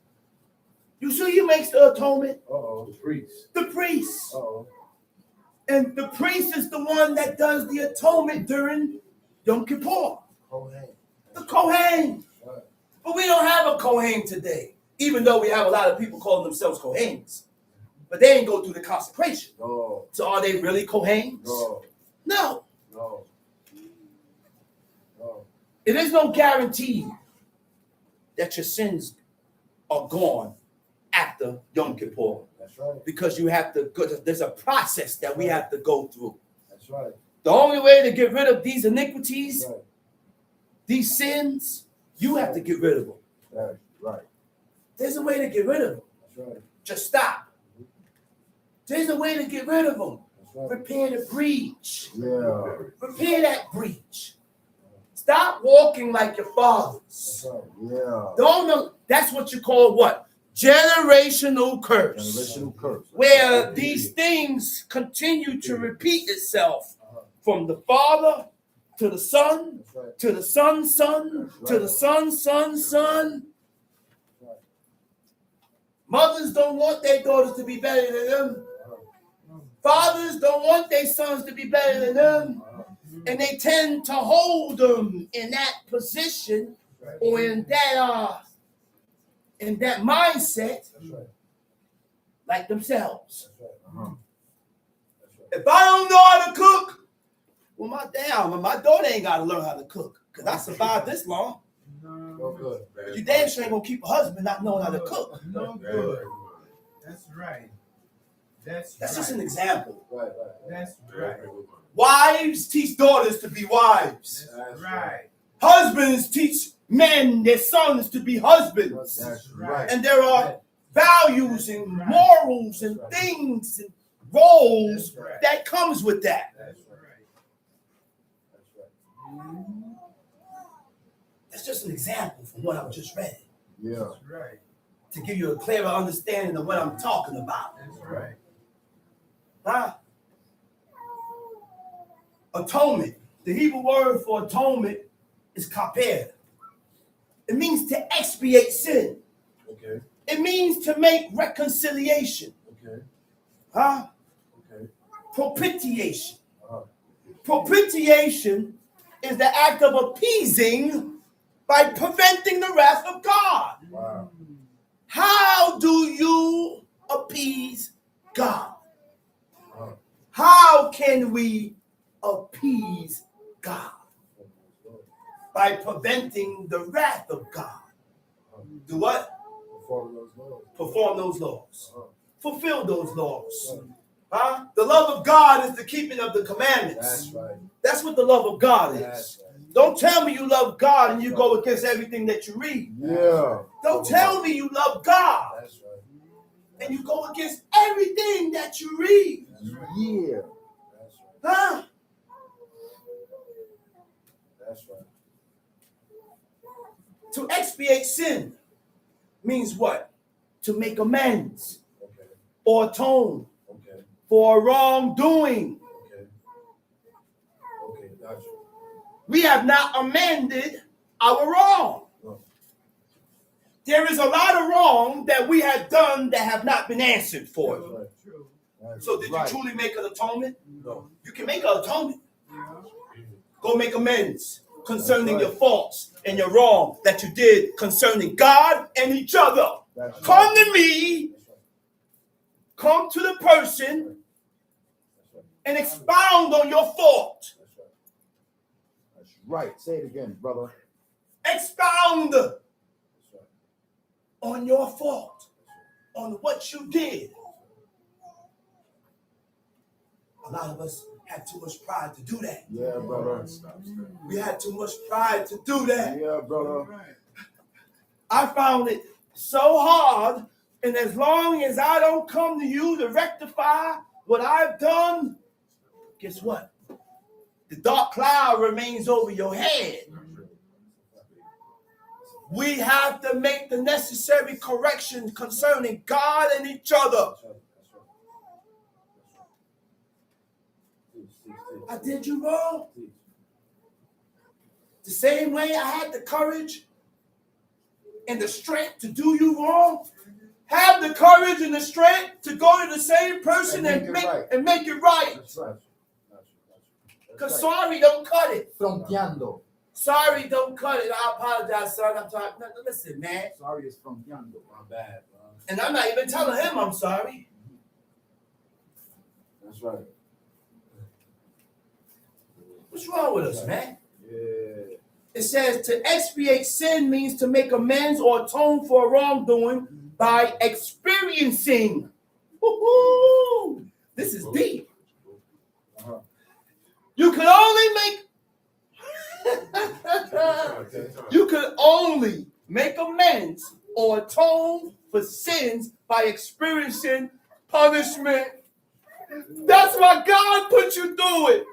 D: You see who makes the atonement?
B: Uh-oh.
E: The priest.
D: The priest.
B: Uh-oh.
D: And the priest is the one that does the atonement during Yom Kippur.
B: Kohen.
D: The Kohen.
B: Right.
D: But we don't have a Kohen today, even though we have a lot of people calling themselves Kohens. But they ain't go through the consecration.
B: No.
D: So are they really Kohens?
B: No.
D: No.
B: No. No.
D: It is no guarantee that your sins are gone after Yom Kippur.
B: That's right.
D: Because you have to go, there's a process that we have to go through.
B: That's right.
D: The only way to get rid of these iniquities,
B: That's right.
D: these sins, you have to get rid of them.
B: That's right.
D: There's a way to get rid of them.
B: That's right.
D: Just stop. There's a way to get rid of them.
B: That's right.
D: Repair the breach.
B: Yeah.
D: Repair that breach. Stop walking like your fathers.
B: That's right. Yeah.
D: Don't know. That's what you call what? Generational curse.
B: Generational curse.
D: Where these things continue to repeat itself from the father to the son,
B: That's right.
D: to the son's son, to the son's son's son. Mothers don't want their daughters to be better than them. Fathers don't want their sons to be better than them. And they tend to hold them in that position or in that mindset
B: That's right.
D: like themselves.
B: That's right. That's right.
D: If I don't know how to cook, well, my daughter ain't got to learn how to cook because I survived this long.
B: No good.
D: You damn sure ain't gonna keep a husband not knowing how to cook.
C: No good. That's right. That's
D: That's
C: right.
D: just an example.
B: Right.
C: That's right.
D: Wives teach daughters to be wives.
C: That's right.
D: Husbands teach men, their sons, to be husbands.
B: That's right.
D: And there are values and morals and things and roles
C: That's right.
D: that comes with that.
C: That's right.
B: That's right.
D: That's just an example from what I've just read
B: Yeah.
C: That's right.
D: to give you a clearer understanding of what I'm talking about.
C: That's right.
D: Huh? Atonement. The Hebrew word for atonement is kaper. It means to expiate sin.
B: Okay.
D: It means to make reconciliation.
B: Okay.
D: Huh?
B: Okay.
D: Propitiation.
B: Uh-huh.
D: Propitiation is the act of appeasing by preventing the wrath of God.
B: Wow.
D: How do you appease God?
B: Uh-huh.
D: How can we appease God? By preventing the wrath of God. Do what?
B: Perform those laws.
D: Perform those laws.
B: Uh-huh.
D: Fulfill those laws. Huh? The love of God is the keeping of the commandments.
B: That's right.
D: That's what the love of God is.
B: That's right.
D: Don't tell me you love God and you go against everything that you read.
B: Yeah.
D: Don't tell me you love God
B: That's right.
D: and you go against everything that you read.
B: Yeah. That's right.
D: Huh?
B: That's right.
D: To expiate sin means what? To make amends
B: Okay.
D: or atone
B: Okay.
D: for wrongdoing.
B: Okay. Okay. Got you.
D: We have not amended our wrong.
B: No.
D: There is a lot of wrong that we have done that have not been answered for.
B: That's right.
C: True.
B: That's
D: So did you
B: right.
D: truly make an atonement?
B: No.
D: You can make an atonement.
C: Yeah.
D: Go make amends concerning
B: That's right.
D: your faults and your wrong that you did concerning God and each other.
B: That's
D: Come
B: right.
D: to me,
B: That's right.
D: come to the person
B: That's right.
D: and expound on your fault.
B: That's right. That's right. Say it again, brother.
D: Expound
B: That's right.
D: on your fault, on what you did. A lot of us had too much pride to do that.
B: Yeah, brother.
D: We had too much pride to do that.
B: Yeah, brother.
C: Right.
D: I found it so hard, and as long as I don't come to you to rectify what I've done, guess what? The dark cloud remains over your head. We have to make the necessary corrections concerning God and each other.
B: That's right. That's right. That's right.
D: I did you wrong.
B: Teach.
D: The same way I had the courage and the strength to do you wrong, have the courage and the strength to go to the same person and make it right.
B: That's right.
D: Because sorry don't cut it.
F: Fronteando.
D: Sorry don't cut it. I apologize, son. I'm talking. No, listen, man.
F: Sorry is fronteando.
B: My bad, bro.
D: And I'm not even telling him I'm sorry.
B: That's right.
D: What's wrong with us, man?
B: Yeah.
D: It says to expiate sin means to make amends or atone for wrongdoing by experiencing. Woo-hoo! This is deep.
B: Uh-huh.
D: You can only make
B: Okay.
D: you can only make amends or atone for sins by experiencing punishment. That's why God put you through it.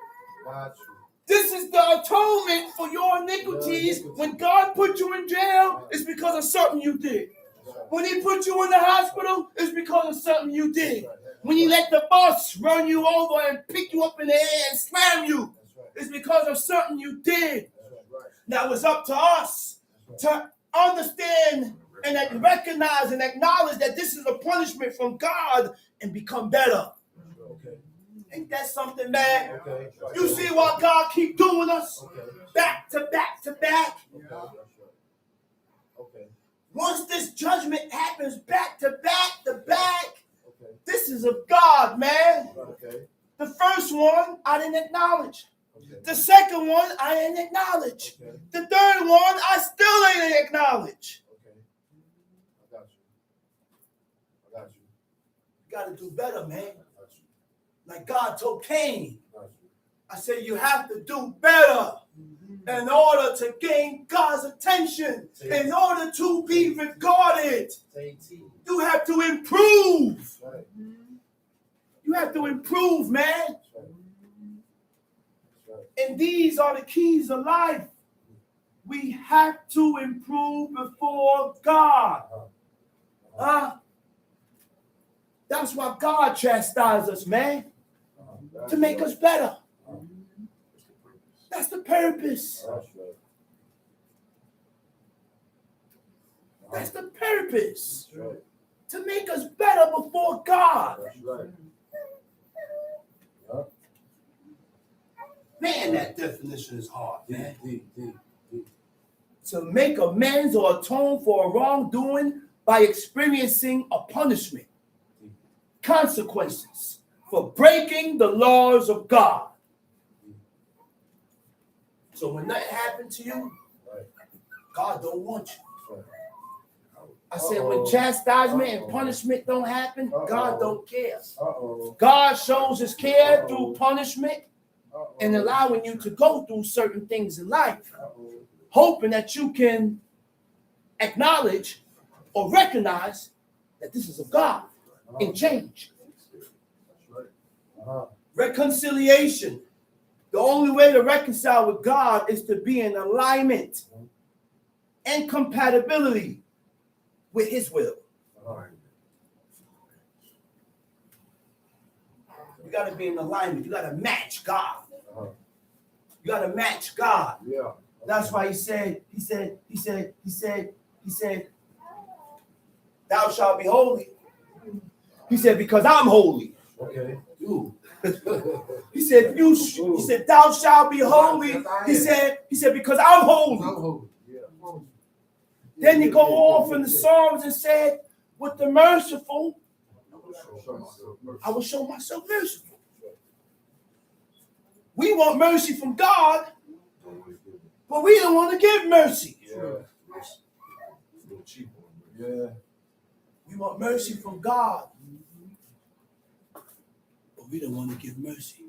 B: Got you.
D: This is the atonement for your iniquities. When God put you in jail, it's because of something you did.
B: That's right.
D: When he put you in the hospital, it's because of something you did.
B: That's right.
D: When he let the bus run you over and pick you up in the air and slam you,
B: That's right.
D: it's because of something you did.
B: That's right.
D: Now it's up to us to understand and recognize and acknowledge that this is a punishment from God and become better.
B: Okay.
D: Ain't that something, man?
B: Okay.
D: You see why God keep doing us
B: Okay.
D: back to back to back?
B: Okay. That's right. Okay.
D: Once this judgment happens back to back to back,
B: Okay.
D: this is of God, man.
B: Okay.
D: The first one, I didn't acknowledge.
B: Okay.
D: The second one, I didn't acknowledge.
B: Okay.
D: The third one, I still ain't acknowledge.
B: Okay. I got you. I got you.
D: You got to do better, man.
B: I got you.
D: Like God told Cain,
B: I got you.
D: I said, you have to do better in order to gain God's attention, in order to be regarded.
F: Say T.
D: You have to improve.
B: That's right.
D: You have to improve, man.
B: That's right. That's right.
D: And these are the keys of life. We have to improve before God. That's why God chastises us, man, to make us better. That's the purpose.
B: That's right.
D: That's the purpose.
B: That's right.
D: To make us better before God.
B: That's right.
D: Man, that definition is hard, man.
B: D.
D: To make amends or atone for a wrongdoing by experiencing a punishment, consequences for breaking the laws of God. So when that happened to you,
B: Right.
D: God don't want you.
B: That's right.
D: I said when chastisement and punishment don't happen, God don't care.
B: Uh-oh.
D: God shows his care through punishment and allowing you to go through certain things in life, hoping that you can acknowledge or recognize that this is of God and change. Reconciliation. The only way to reconcile with God is to be in alignment and compatibility with his will. You got to be in alignment. You got to match God. You got to match God.
B: Yeah.
D: That's why he said, thou shalt be holy. He said, because I'm holy.
B: Okay.
D: Ooh. He said, thou shalt be holy. He said, because I'm holy.
B: Yeah.
D: Then he go off in the Psalms and said, with the merciful, I will show myself merciful. We want mercy from God, but we don't want to give mercy.
B: Yeah.
D: We want mercy from God, but we don't want to give mercy.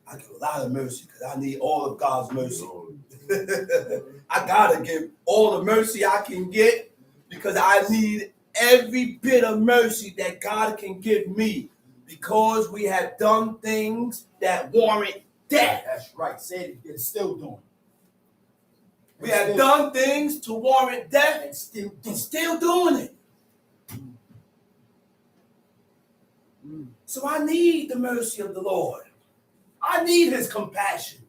D: I give a lot of mercy because I need all of God's mercy. I gotta give all the mercy I can get because I need every bit of mercy that God can give me because we have done things that warrant death.
C: That's right. Said it. It's still doing.
D: We have done things to warrant death
C: And still
D: and still doing it. So I need the mercy of the Lord. I need his compassion.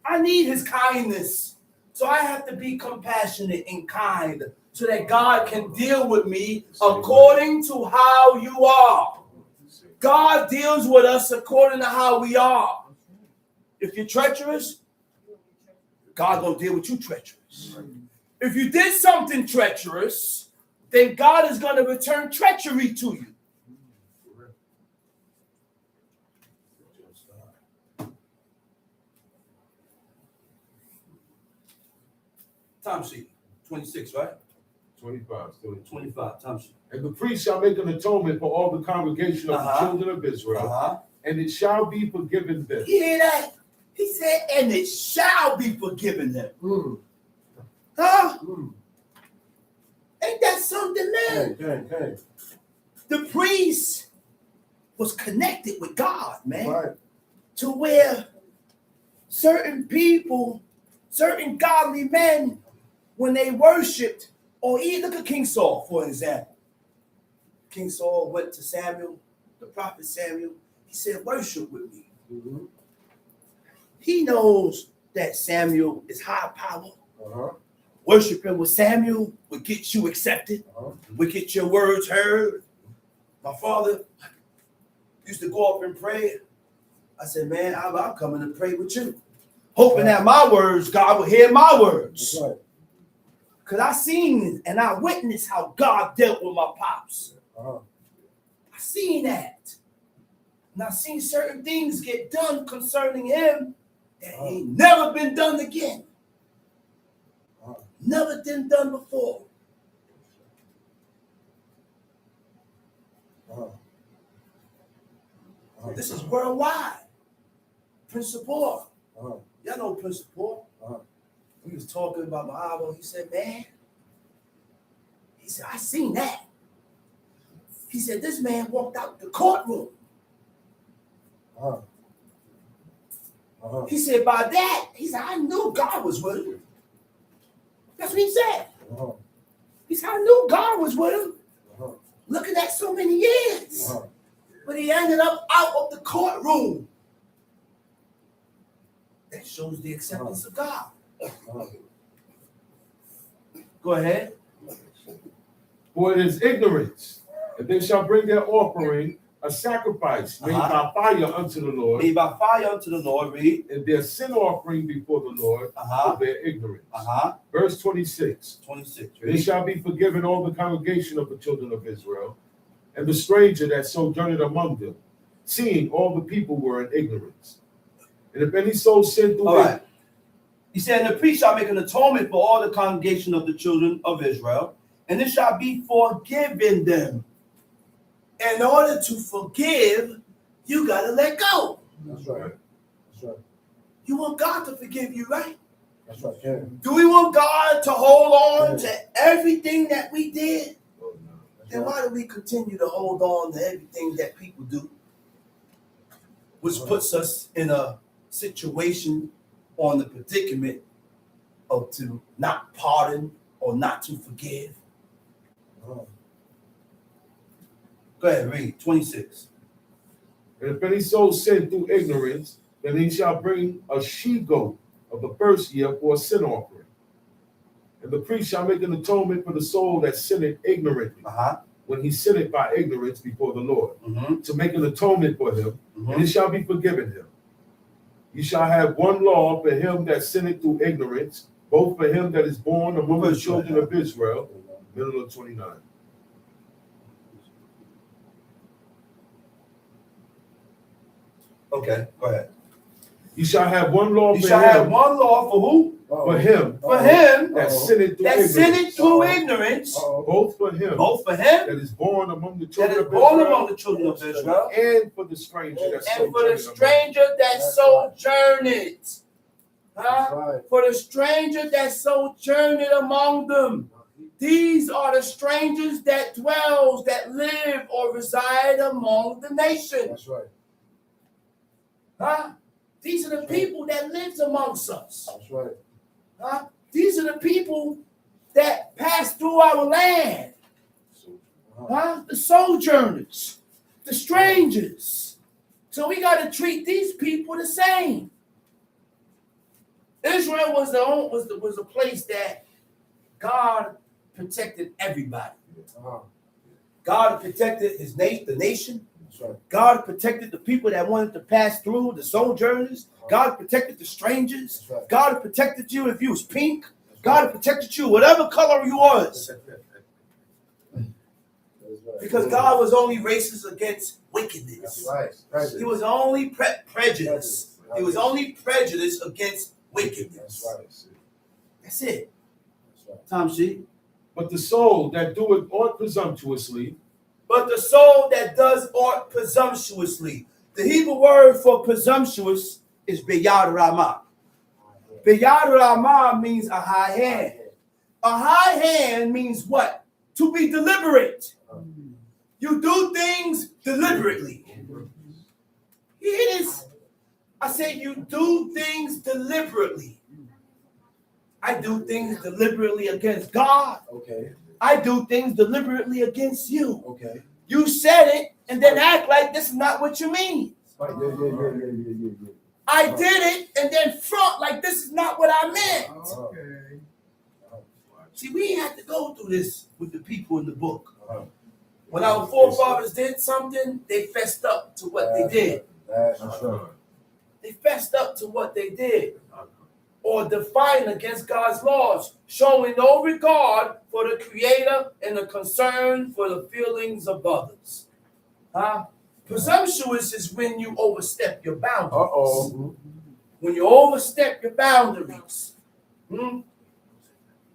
D: I need his kindness. So I have to be compassionate and kind so that God can deal with me according to how you are. God deals with us according to how we are. If you're treacherous, God gonna deal with you treacherous. If you did something treacherous, then God is gonna return treachery to you. Time sheet, 26, right?
E: 25.
D: 25, time sheet.
E: And the priest shall make an atonement for all the congregation of the children of Israel, and it shall be forgiven them.
D: You hear that? He said, and it shall be forgiven them. Huh? Ain't that something, man?
B: Okay.
D: The priest was connected with God, man.
B: Right.
D: To where certain people, certain godly men, when they worshipped, or even look at King Saul, for example. King Saul went to Samuel, the prophet Samuel. He said, worship with me. He knows that Samuel is high power. Worshiping with Samuel would get you accepted, would get your words heard. My father used to go up and pray. I said, man, I'm coming to pray with you. Hoping that my words, God will hear my words.
B: That's right.
D: Because I seen and I witnessed how God dealt with my pops. I seen that. And I seen certain things get done concerning him that ain't never been done again. Never been done before. This is worldwide. Principal. Y'all know Principal. We was talking about my album. He said, man, he said, I seen that. He said, this man walked out the courtroom. He said, by that, he said, I knew God was with him. That's what he said. He said, I knew God was with him. Looking at so many years. But he ended up out of the courtroom. That shows the acceptance of God. Go ahead.
E: For it is ignorance, and they shall bring their offering, a sacrifice made by fire unto the Lord.
D: Made by fire unto the Lord, read.
E: And their sin offering before the Lord for their ignorance. Verse 26.
D: 26.
E: They shall be forgiven all the congregation of the children of Israel, and the stranger that sojourned among them, seeing all the people were in ignorance. And if any soul sin through
D: right. He said, and the priest shall make an atonement for all the congregation of the children of Israel, and it shall be forgiven them. In order to forgive, you gotta let go.
B: That's right. That's right.
D: You want God to forgive you, right?
B: That's right. Karen.
D: Do we want God to hold on to everything that we did? Then why do we continue to hold on to everything that people do? Which puts us in a situation on the predicament of to not pardon or not to forgive. Go ahead, read 26.
E: And if any soul sin through ignorance, then he shall bring a she-goat of the first year for a sin offering. And the priest shall make an atonement for the soul that sinned ignorantly, when he sinned by ignorance before the Lord, to make an atonement for him, and it shall be forgiven him. You shall have one law for him that sinned through ignorance, both for him that is born among the children of Israel. Middle of 29.
A: Okay, go ahead.
E: You shall have one law
A: You
E: for
A: shall
E: him.
A: have one law for who?
E: For him.
D: For him
E: That sinned through
D: that
E: ignorance.
D: sinned through ignorance,
E: Both for him.
D: both for him
E: That is born among the
D: that
E: children
D: is
E: of
D: born
E: Israel.
D: among the children of Israel,
E: And for the stranger that
D: and for the stranger that sojourneth.
B: That's right.
D: For the stranger that sojourneth among them. These are the strangers that dwells, that live or reside among the nations.
B: That's right.
D: These are the people that lives amongst us.
B: That's right.
D: These are the people that pass through our land. The sojourners, the strangers. So we got to treat these people the same. Israel was a place that God protected everybody. God protected his the nation.
B: That's right.
D: God protected the people that wanted to pass through, the sojourners. God protected the strangers.
B: That's right.
D: God protected you if you was pink. God protected you, whatever color you was. Because God was only racist against wickedness.
B: That's right.
D: He was only prejudiced. He was only prejudiced against wickedness.
B: That's right.
D: That's it.
B: That's right.
D: Tom sheet.
E: But the soul that doeth aught presumptuously,
D: But the soul that does aught presumptuously. The Hebrew word for presumptuous is beyad ramah. Beyad ramah means a high hand. A high hand means what? To be deliberate. You do things deliberately. It is. I say you do things deliberately. I do things deliberately against God.
B: Okay.
D: I do things deliberately against you.
B: Okay.
D: You said it and then act like this is not what you mean.
B: Right. Yeah.
D: I did it and then front like this is not what I meant.
B: Okay.
D: See, we had to go through this with the people in the book. When our forefathers did something, they fessed up to what they did.
B: That's right.
D: They fessed up to what they did. Or defiant against God's laws, showing no regard for the Creator and a concern for the feelings of others. Presumptuous is when you overstep your boundaries. When you overstep your boundaries.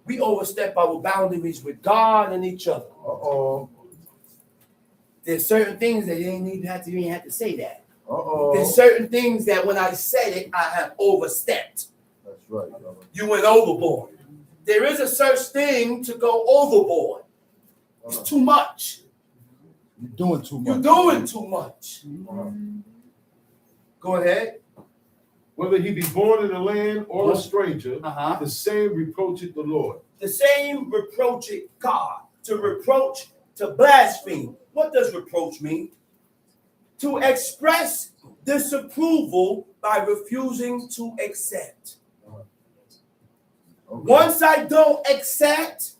D: We overstep our boundaries with God and each other. There's certain things that you ain't even have to say that. There's certain things that when I said it, I have overstepped.
B: That's right.
D: You went overboard. There is a such thing to go overboard. It's too much.
B: You're doing too much.
D: You're doing too much. Go ahead.
E: whether he be born in the land or a stranger, the same reproacheth the Lord.
D: The same reproacheth God. To reproach, to blaspheme. What does reproach mean? To express disapproval by refusing to accept. Once I don't accept,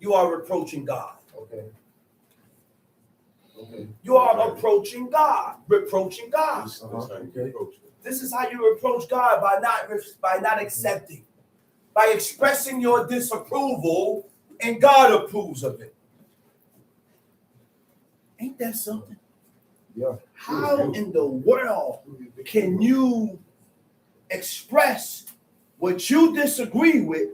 D: you are reproaching God. You are approaching God, reproaching God. This is how you reproach God, by not accepting, by expressing your disapproval, and God approves of it. Ain't that something?
B: Yeah.
D: How in the world can you express what you disagree with?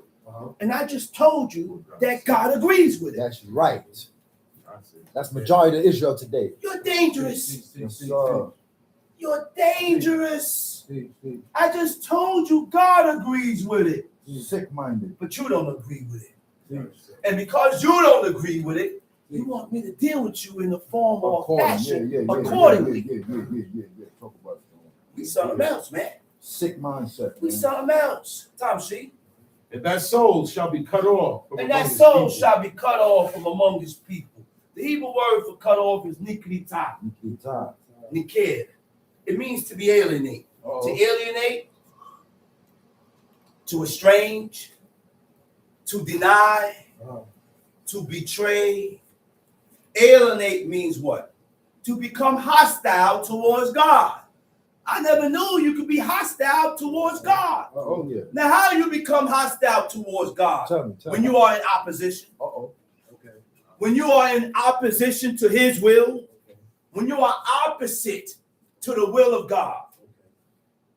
D: And I just told you that God agrees with it.
B: That's right.
F: That's majority of Israel today.
D: You're dangerous.
F: Yes, sir.
D: You're dangerous.
B: Steve.
D: I just told you God agrees with it,
F: Sick-minded.
D: but you don't agree with it.
B: Steve.
D: And because you don't agree with it, you want me to deal with you in the form or fashion accordingly.
F: Yeah. Talk about it.
D: We something else, man.
F: Sick mindset.
D: We
F: man.
D: something else. Tom C.
E: And that soul shall be cut off. From
D: And
E: among
D: that
E: his
D: soul
E: people.
D: shall be cut off from among his people. The Hebrew word for cut off is nikita,
F: You keep tired.
D: niked. It means to be alienate. To alienate, to estrange, to deny, to betray. Alienate means what? To become hostile towards God. I never knew you could be hostile towards God.
F: Oh, yeah.
D: Now, how do you become hostile towards God?
F: Tell me.
D: When you are in opposition.
F: Uh-oh.
B: Okay.
D: When you are in opposition to his will. When you are opposite to the will of God.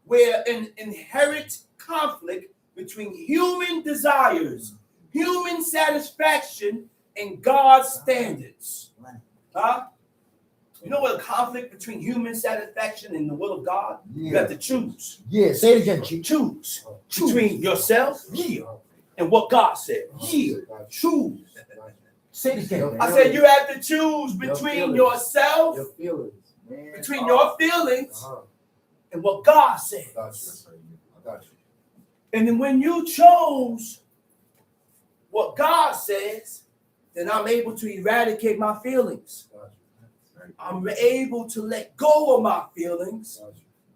D: Where an inherent conflict between human desires, human satisfaction, and God's standards. Huh? You know what a conflict between human satisfaction and the will of God? You have to choose.
F: Yeah, say it again, Chief.
D: Choose between yourself and what God said. Choose.
F: Say it again.
D: I said you have to choose between yourself,
B: Your feelings, man.
D: between your feelings, and what God said.
B: I got you.
D: And then when you chose what God says, then I'm able to eradicate my feelings. I'm able to let go of my feelings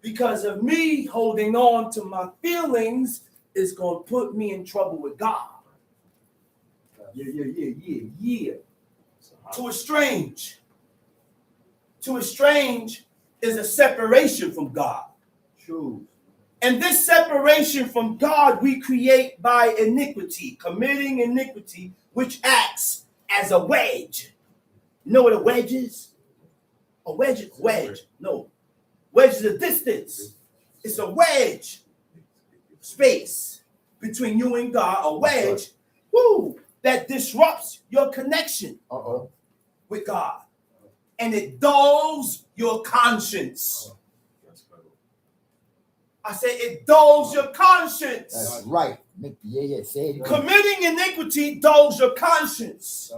D: because of me holding on to my feelings is going to put me in trouble with God.
F: Yeah.
D: To estrange is a separation from God.
F: Choose.
D: And this separation from God we create by iniquity, committing iniquity, which acts as a wedge. You know what a wedge is? A wedge is wedge. No. Wedge is a distance. It's a wedge. Space between you and God. A wedge. Woo, that disrupts your connection with God. And it dulls your conscience. I said it dulls your conscience.
F: That's right. Yeah. Say it again.
D: Committing iniquity dulls your conscience.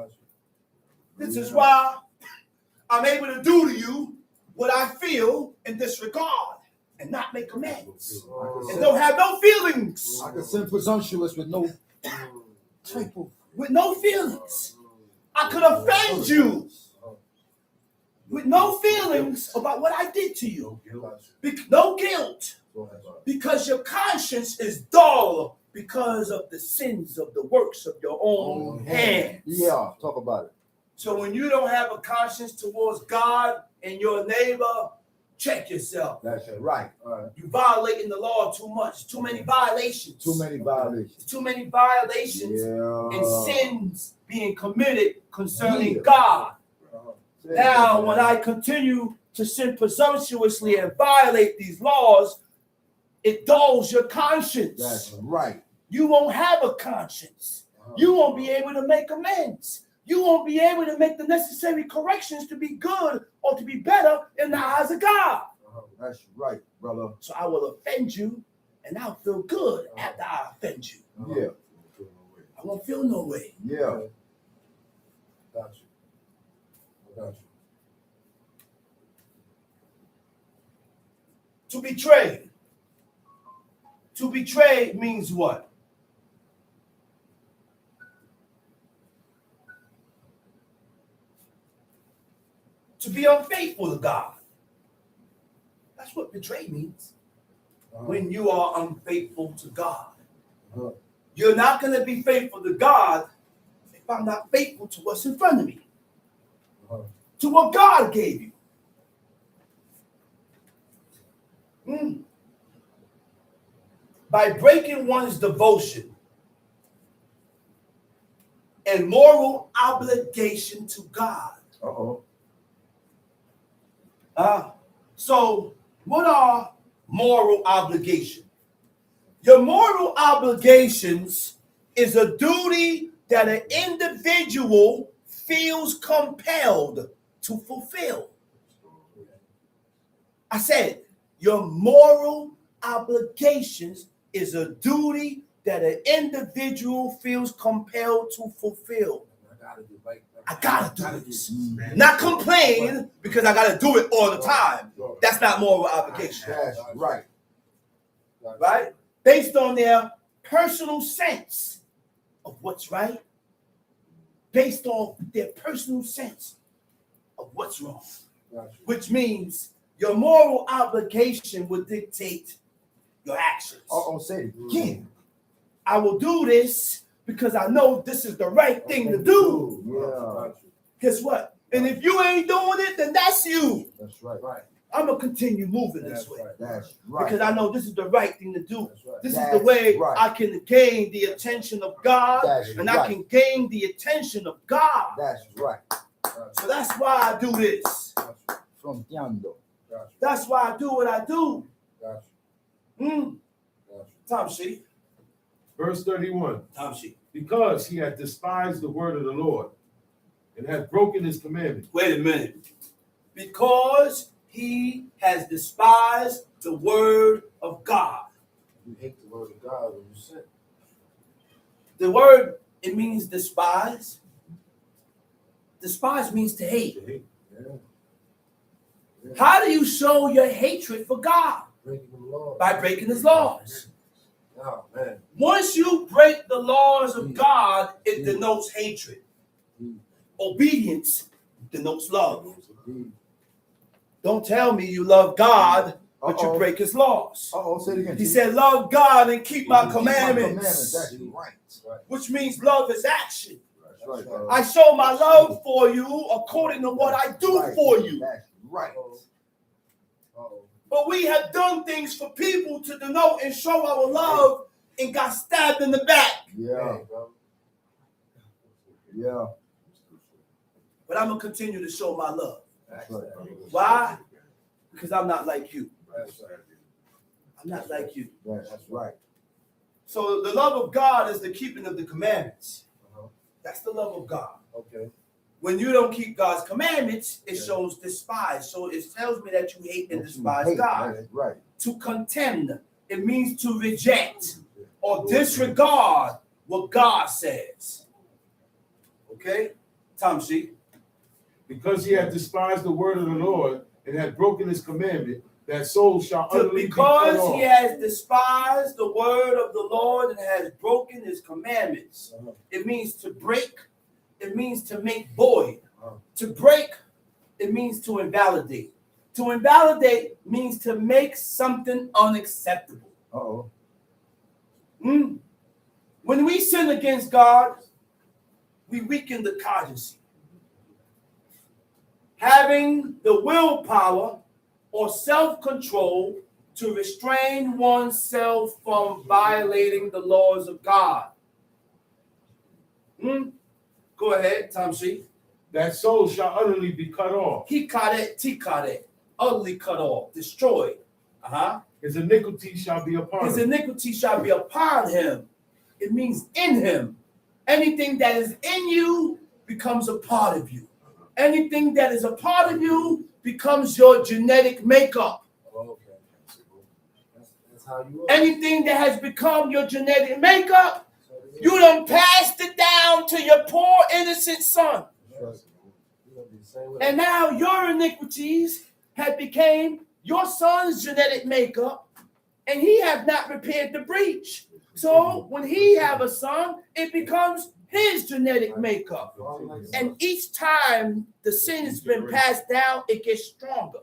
D: This is why I'm able to do to you what I feel in disregard and not make amends. And don't have no feelings.
F: I can sin presumptuous with no type of.
D: With no feelings. I could offend you with no feelings about what I did to you. No guilt. Because your conscience is dull because of the sins of the works of your own hands.
F: Yeah, talk about it.
D: So when you don't have a conscience towards God and your neighbor, check yourself.
F: That's right.
D: You're violating the law too much. Too many violations.
F: Too many violations.
D: Too many violations
F: Yeah.
D: and sins being committed concerning God.
F: Say it
D: Now,
F: again,
D: when
F: man.
D: I continue to sin presumptuously and violate these laws, it dulls your conscience.
F: That's right.
D: You won't have a conscience. You won't be able to make amends. You won't be able to make the necessary corrections to be good or to be better in the eyes of God.
F: That's right, brother.
D: So I will offend you, and I'll feel good after I offend you.
F: Yeah.
D: I won't feel no way.
F: Yeah.
B: Got you. I got you.
D: To betray. To betray means what? To be unfaithful to God. That's what betray means. When you are unfaithful to God. You're not going to be faithful to God if I'm not faithful to what's in front of me. To what God gave you. By breaking one's devotion and moral obligation to God. So what are moral obligations? Your moral obligations is a duty that an individual feels compelled to fulfill. I said, your moral obligations is a duty that an individual feels compelled to fulfill. I gotta do this. Not complain because I gotta do it all the time. That's not moral obligation.
F: That's right.
D: Right? Based on their personal sense of what's right, based on their personal sense of what's wrong, which means your moral obligation will dictate your actions.
F: Say it again.
D: I will do this because I know this is the right thing to do.
F: Yeah.
D: Guess what? And if you ain't doing it, then that's you.
F: That's right.
D: I'm going to continue moving this way.
F: That's right.
D: Because I know this is the right thing to do. This is
F: That's
D: the way
F: right.
D: I can gain the attention of God.
F: That's
D: and
F: right.
D: I can gain the attention of God.
F: That's right.
D: So that's why I do this.
F: From Tiando.
D: That's why I do what I do.
B: Gotcha.
D: Tom sheet.
E: Verse 31.
D: Tom sheet.
E: Because he had despised the word of the Lord and had broken his commandment.
D: Wait a minute. Because he has despised the word of God.
B: You hate the word of God when you sin.
D: The word, it means despise. Despise means to hate.
B: Yeah.
D: How do you show your hatred for God?
B: Breaking the law.
D: By breaking his laws.
B: Oh, man.
D: Once you break the laws of God, it denotes hatred. Obedience denotes love. Don't tell me you love God, but you break his laws.
F: Say it again.
D: He said, love God and keep my commandments.
F: That's right.
D: Which means love is action.
F: That's right.
D: I show my love for you according to what I do for you.
F: That's right.
D: But we have done things for people to denote and show our love and got stabbed in the back.
F: Yeah. Yeah.
D: But I'm going to continue to show my love.
F: That's right.
D: Why? Because I'm not like you.
B: That's right.
D: I'm not like you.
F: That's right.
D: So the love of God is the keeping of the commandments.
B: Uh-huh.
D: That's the love of God.
B: Okay.
D: When you don't keep God's commandments, it shows despise. So it tells me that you hate and despise God.
F: That's right.
D: To contemn, it means to reject or disregard what God says. Okay? Tom sheet.
E: Because he had despised the word of the Lord and had broken his commandment, that soul shall utterly be cut
D: Because
E: off.
D: he has despised the word of the Lord and has broken his commandments. It means to break. It means to make void. To break, it means to invalidate. To invalidate means to make something unacceptable. When we sin against God, we weaken the cogency. Having the willpower or self-control to restrain oneself from violating the laws of God. Go ahead, Tom Sheep.
E: That soul shall utterly be cut off.
D: Tikare, utterly cut off, destroyed.
E: His iniquity shall be upon
D: His
E: him.
D: iniquity shall be upon him. It means in him. Anything that is in you becomes a part of you. Anything that is a part of you becomes your genetic makeup.
B: Okay. That's how you are.
D: Anything that has become your genetic makeup, you done passed it down to your poor innocent son. And now your iniquities have become your son's genetic makeup, and he have not repaired the breach. So when he have a son, it becomes his genetic makeup. And each time the sin has been passed down, it gets stronger.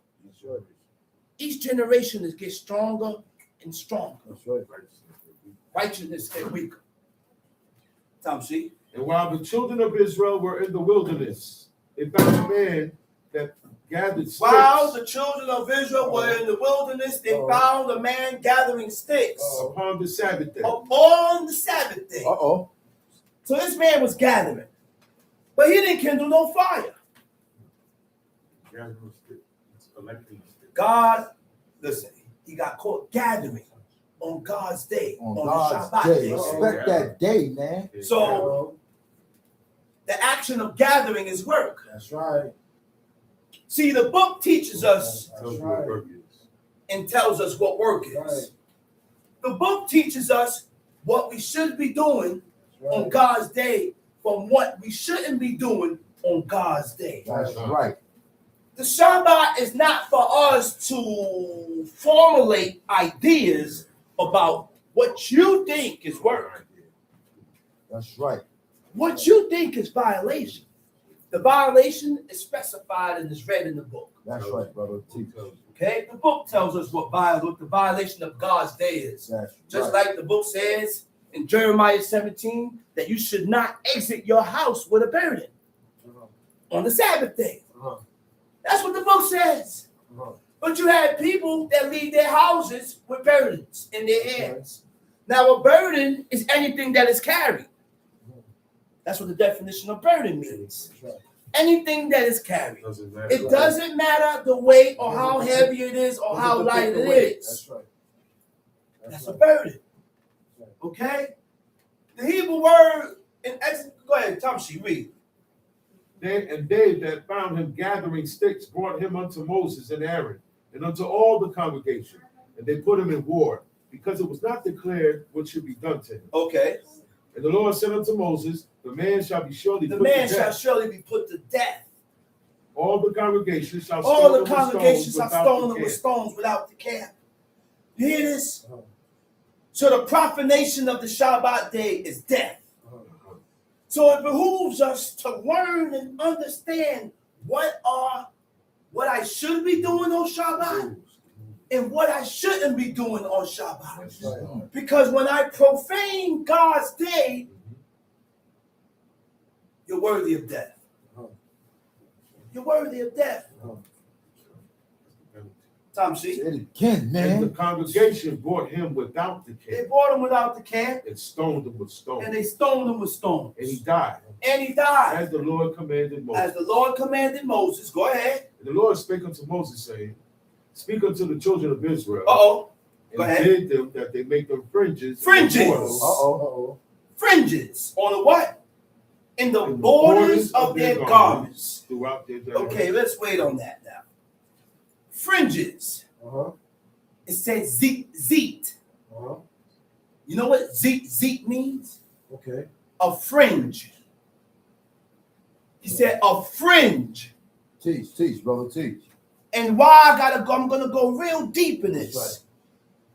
D: Each generation gets stronger and stronger. Righteousness get weaker. Tom C.
E: And while the children of Israel were in the wilderness, they found a man that gathered sticks.
D: While the children of Israel were in the wilderness, they found a man gathering sticks
E: upon the Sabbath day.
D: Upon the Sabbath day. So this man was gathering, but he didn't kindle no fire. God, listen, he got caught gathering on God's day,
F: On
D: on
F: God's
D: the SHABBAT
F: day.
D: day.
F: Respect that day, man.
D: So The action of gathering is work.
B: That's right.
D: See, the book teaches us
E: Tells you what work is.
D: and tells us what work is.
B: Right.
D: The book teaches us what we should be doing
B: That's
D: on
B: right.
D: God's day from what we shouldn't be doing on God's day.
B: That's right.
D: The Shabbat is not for us to formulate ideas about what you think is work,
B: That's right.
D: what you think is violation. The violation is specified and is read in the book.
B: That's right, brother. Teach.
D: Okay, the book tells us what the violation of God's day is.
B: That's
D: Just
B: right.
D: like the book says in Jeremiah 17 that you should not exit your house with a burden on the Sabbath day.
B: Uh-huh.
D: That's what the book says.
B: Uh-huh.
D: But you have people that leave their houses with burdens in their hands. Now, a burden is anything that is carried. That's what the definition of burden means.
B: That's right.
D: Anything that is carried.
E: Doesn't matter.
D: It doesn't matter the weight or how heavy it is or how light it is.
B: That's right.
D: That's a burden. Okay? The Hebrew word in Exodus, go ahead, Tamshi, read.
E: They that found him gathering sticks brought him unto Moses and Aaron and unto all the congregation, and they put him in ward, because it was not declared what should be done to him.
D: Okay.
E: And the Lord said unto Moses, the man shall be surely
D: The
E: put
D: man
E: to
D: shall
E: death.
D: surely be put to death.
E: All the congregation shall
D: All
E: stone
D: the
E: him with
D: congregations
E: stones
D: are
E: without
D: stoned
E: the
D: with
E: camp.
D: stones without the camp. You hear this? So the profanation of the Shabbat day is death. So it behooves us to learn and understand what I should be doing on Shabbat and what I shouldn't be doing on Shabbat.
B: That's right.
D: Because when I profane God's day, you're worthy of death. You're worthy of death. Tom, see?
B: Say it again,
E: And the
B: man.
E: congregation brought him without the
D: They
E: camp
D: brought him without the camp
E: and stoned him with stones.
D: and they stoned him with stones.
E: And he died,
D: And he died.
E: as the Lord commanded Moses.
D: As the Lord commanded Moses. Go ahead.
E: And the Lord spake unto Moses, saying, speak unto the children of Israel,
D: Uh-oh.
E: and
D: Go ahead.
E: bid them that they make them fringes.
D: Fringes.
E: and borders
B: Uh-oh.
D: Fringes. On the what? In the
E: In the
D: borders of their garments.
E: throughout their generation.
D: Okay, let's wait on that now. Fringes.
B: Uh-huh.
D: It says zeet.
B: Uh-huh.
D: You know what zeet means?
B: Okay.
D: A fringe. He said a fringe.
B: Teach, brother. Teach.
D: And why I'm gonna go real deep in this.
B: That's right.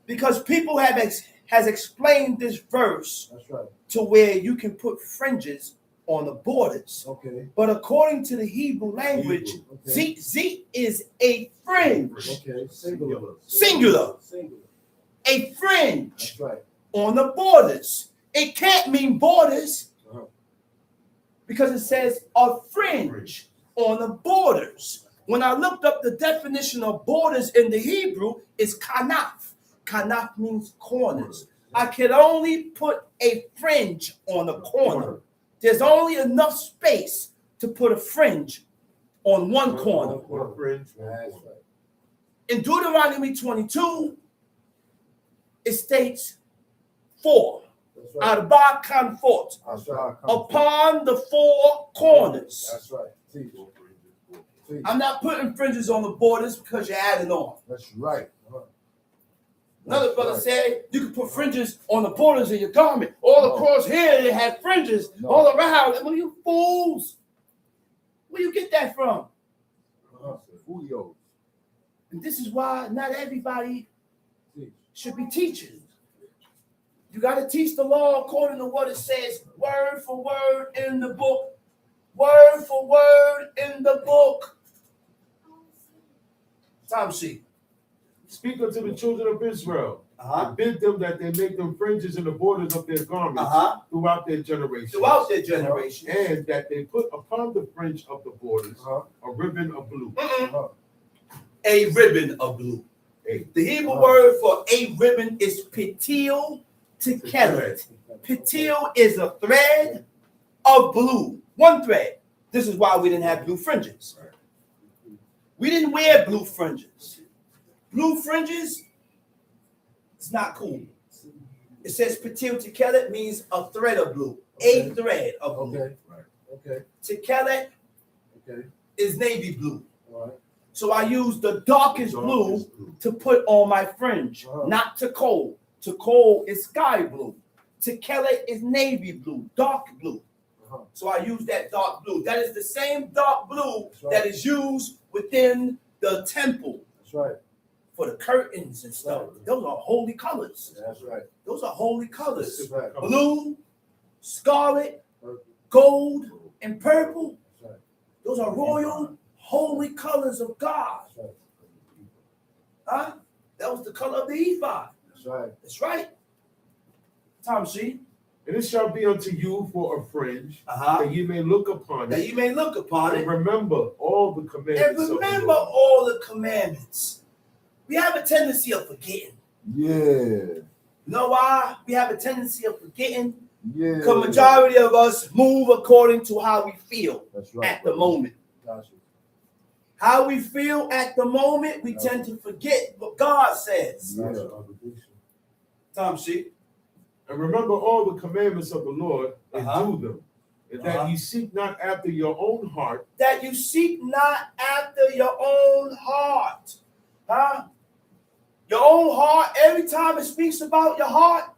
D: Because people has explained this verse
B: That's right.
D: to where you can put fringes on the borders.
B: Okay.
D: But according to the Hebrew language,
B: Okay.
D: zeet is a fringe.
B: Okay. Singular.
D: Singular.
B: Singular.
D: A fringe
B: That's right.
D: on the borders. It can't mean borders
B: Uh-huh.
D: because it says a fringe on the borders. When I looked up the definition of borders in the Hebrew, it's kanaf. Kanaf means corners. I can only put a fringe on a corner. There's only enough space to put a fringe on one corner.
E: One fringe, one
B: That's
E: corner.
B: right.
D: In Deuteronomy 22, it states 4.
B: That's right.
D: Arba kanfot,
B: That's right.
D: upon the 4 corners.
B: That's right. Teach. Teach.
D: I'm not putting fringes on the borders because you're adding on.
B: That's right. Uh-huh.
D: Another
B: That's
D: brother
B: right.
D: said you can put fringes on the borders of your garment. All
B: No.
D: across here, they had fringes
B: No.
D: all around. What are you fools? Where you get that from?
B: Uh-huh. Fools.
D: And this is why not everybody
B: Teach.
D: should be teaching. You got to teach the law according to what it says, word for word in the book. Word for word in the book. Time sheet.
E: Speak unto the children of Israel,
D: Uh-huh.
E: and bid them that they make them fringes in the borders of their garments
D: Uh-huh.
E: throughout their generations.
D: Throughout their generation.
E: And that they put upon the fringe of the borders
B: Uh-huh.
E: a ribbon of blue.
B: Uh-huh.
D: A ribbon of blue. The Hebrew word for a ribbon is pitil tikelet. Pitil is a thread of blue. One thread. This is why we didn't have blue fringes. We didn't wear blue fringes. Blue fringes, it's not cool. It says pitil tikelet means a thread of blue. A
B: Okay.
D: thread of blue.
B: Okay. Okay.
D: Tekele
B: Okay.
D: is navy blue.
B: All right.
D: So I use the darkest blue to put on my fringe, not Tekol. Tekol is sky blue. Tekele is navy blue, dark blue. So I use that dark blue. That is the same dark blue that is used within the temple.
B: That's right.
D: For the curtains and stuff. Those are holy colors.
B: That's right.
D: Those are holy colors.
B: That's right.
D: Blue, scarlet, gold, and purple.
B: That's right.
D: Those are royal, holy colors of God.
B: That's right.
D: Huh? That was the color of the ephod.
B: That's right.
D: That's right. Tom C.
E: And it shall be unto you for a fringe,
D: Uh-huh.
E: that you may look upon
D: That
E: it,
D: you may look upon
E: and
D: it.
E: remember all the
D: And
E: commandments of the
D: remember
E: Lord.
D: all the commandments. We have a tendency of forgetting.
F: Yeah.
D: You know why? We have a tendency of forgetting.
F: Yeah.
D: Because majority of us move according to how we feel
F: That's right.
D: at the moment.
B: Gotcha.
D: How we feel at the moment, we tend to forget what God says.
F: Yeah.
D: Tom C.
E: And remember all the commandments of the Lord, and
D: Uh-huh.
E: do them, and that ye seek not after your own heart,
D: That you seek not after your own heart. Huh? Your own heart, every time it speaks about your heart,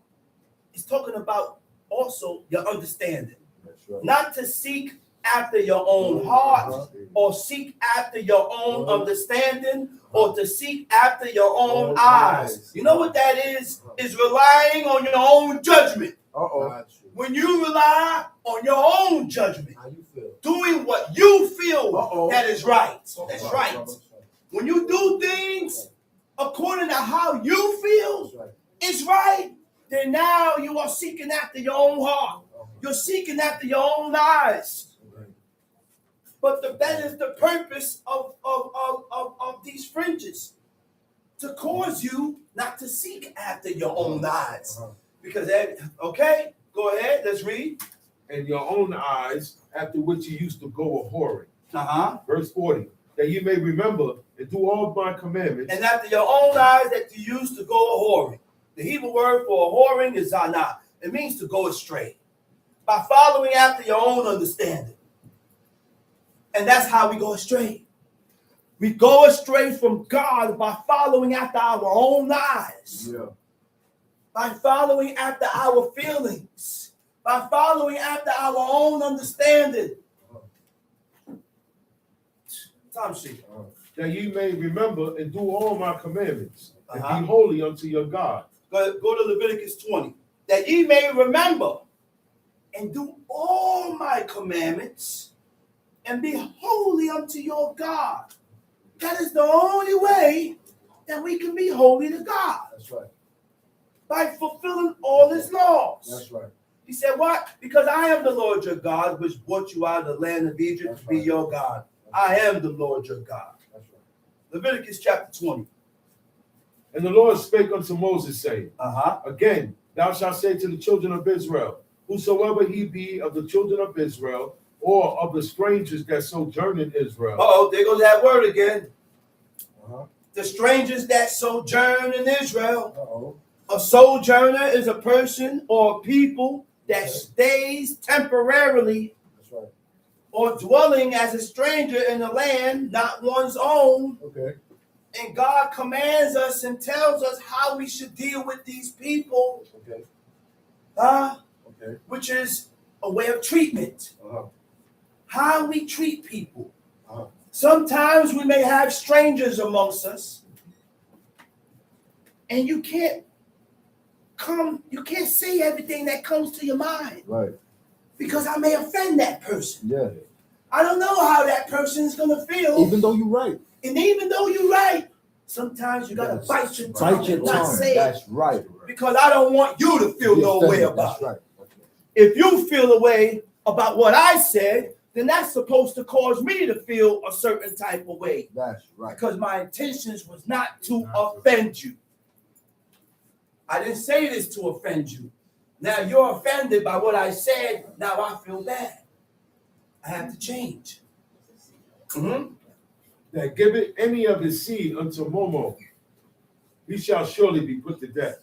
D: it's talking about also your understanding.
F: That's right.
D: Not to seek after your own heart or seek after your own understanding or to seek after your own eyes. You know what that is? Is relying on your own judgment.
F: Uh-oh.
B: Gotcha.
D: When you rely on your own judgment,
B: How you feel?
D: doing what you feel
F: Uh-oh.
D: that is right. That's
B: That's
D: right. When you do things according to how you feel
B: That's right.
D: it's right, then now you are seeking after your own heart. You're seeking after your own eyes. But that is the purpose of these fringes, to cause you not to seek after your own eyes. Because, okay, go ahead, let's read.
E: and your own eyes, after which you used to go a whoring.
D: Uh-huh.
E: Verse 40, that you may remember and do all my commandments.
D: And after your own eyes that you used to go a whoring. The Hebrew word for a whoring is zanah. It means to go astray. By following after your own understanding. And that's how we go astray. We go astray from God by following after our own eyes.
F: Yeah.
D: By following after our feelings. By following after our own understanding. Time sheet.
E: That you may remember and do all my commandments, and
D: Uh-huh.
E: be holy unto your God.
D: Go to Leviticus 20. That ye may remember and do all my commandments and be holy unto your God. That is the only way that we can be holy to God.
B: That's right.
D: By fulfilling all his laws.
B: That's right.
D: He said, what? Because I am the Lord your God, which brought you out of the land of Egypt
B: That's
D: to be
B: right.
D: your God. I am the Lord your God.
B: That's right.
D: Leviticus chapter 20.
E: And the Lord spake unto Moses, saying,
D: Uh-huh.
E: Again, thou shalt say to the children of Israel, whosoever he be of the children of Israel, or of the strangers that sojourn in Israel.
D: Uh-oh, there goes that word again.
B: Uh-huh.
D: The strangers that sojourn in Israel.
B: Uh-oh.
D: A sojourner is a person or a people that stays temporarily
B: That's right.
D: or dwelling as a stranger in the land, not one's own.
B: Okay.
D: And God commands us and tells us how we should deal with these people,
B: Okay. Okay.
D: which is a way of treatment.
B: Uh-huh.
D: How we treat people.
B: Uh-huh.
D: Sometimes we may have strangers amongst us, and you can't say everything that comes to your mind
F: Right.
D: because I may offend that person.
F: Yeah.
D: I don't know how that person is gonna feel,
F: Even though you're right.
D: and even though you're right, sometimes you gotta bite your tongue
F: Bite your
D: and not
F: tongue.
D: say it
F: That's right.
D: because I don't want you to feel
F: Be
D: no way
F: offended.
D: about
F: That's
D: it.
F: right.
D: If you feel a way about what I said, then that's supposed to cause me to feel a certain type of way
F: That's right.
D: because my intentions was not to offend you. I didn't say this to offend you. Now you're offended by what I said. Now I feel bad. I have to change.
E: That giveth any of his seed unto Momo, he shall surely be put to death.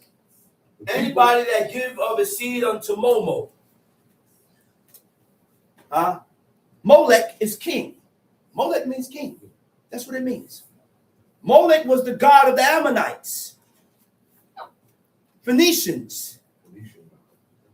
D: Anybody that give of his seed unto Momo, Molech is king. Molech means king. That's what it means. Molech was the god of the Ammonites, Phoenicians,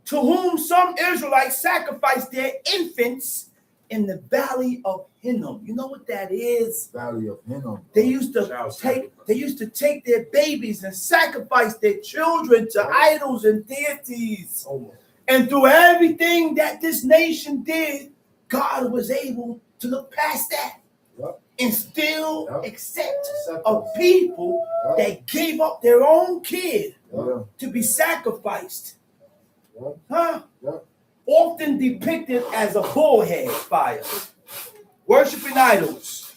D: to whom some Israelites sacrificed their infants in the valley of Hinnom. You know what that is?
B: Valley of Hinnom.
D: They used to take their babies and sacrifice their children to idols and deities.
B: Oh,
D: And through everything that this nation did, God was able to look past that.
B: Yep.
D: And still
B: Yep.
D: accept
B: Accept
D: a
B: us.
D: people
B: Yep.
D: that gave up their own kid
B: Yeah.
D: to be sacrificed.
B: Yep.
D: Huh?
B: Yep.
D: Often depicted as a bullhead fire. Worshipping idols.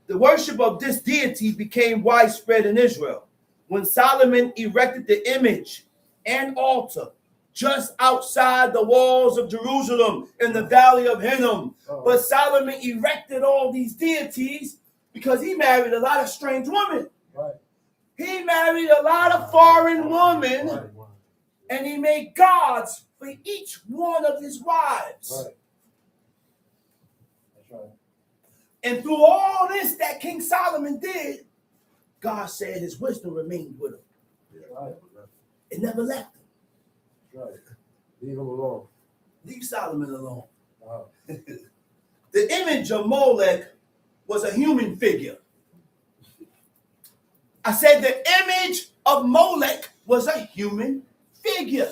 D: The worship of this deity became widespread in Israel when Solomon erected the image and altar just outside the walls of Jerusalem in the valley of Hinnom. But Solomon erected all these deities because he married a lot of strange women.
B: Right.
D: He married a lot of foreign women,
B: Right.
D: and he made gods for each one of his wives.
B: Right. That's right.
D: And through all this that King Solomon did, God said his wisdom remained with him.
B: Right.
D: It never left him.
B: Right. Leave him alone.
D: Leave Solomon alone.
B: Wow.
D: The image of Molech was a human figure. I said the image of Molech was a human figure.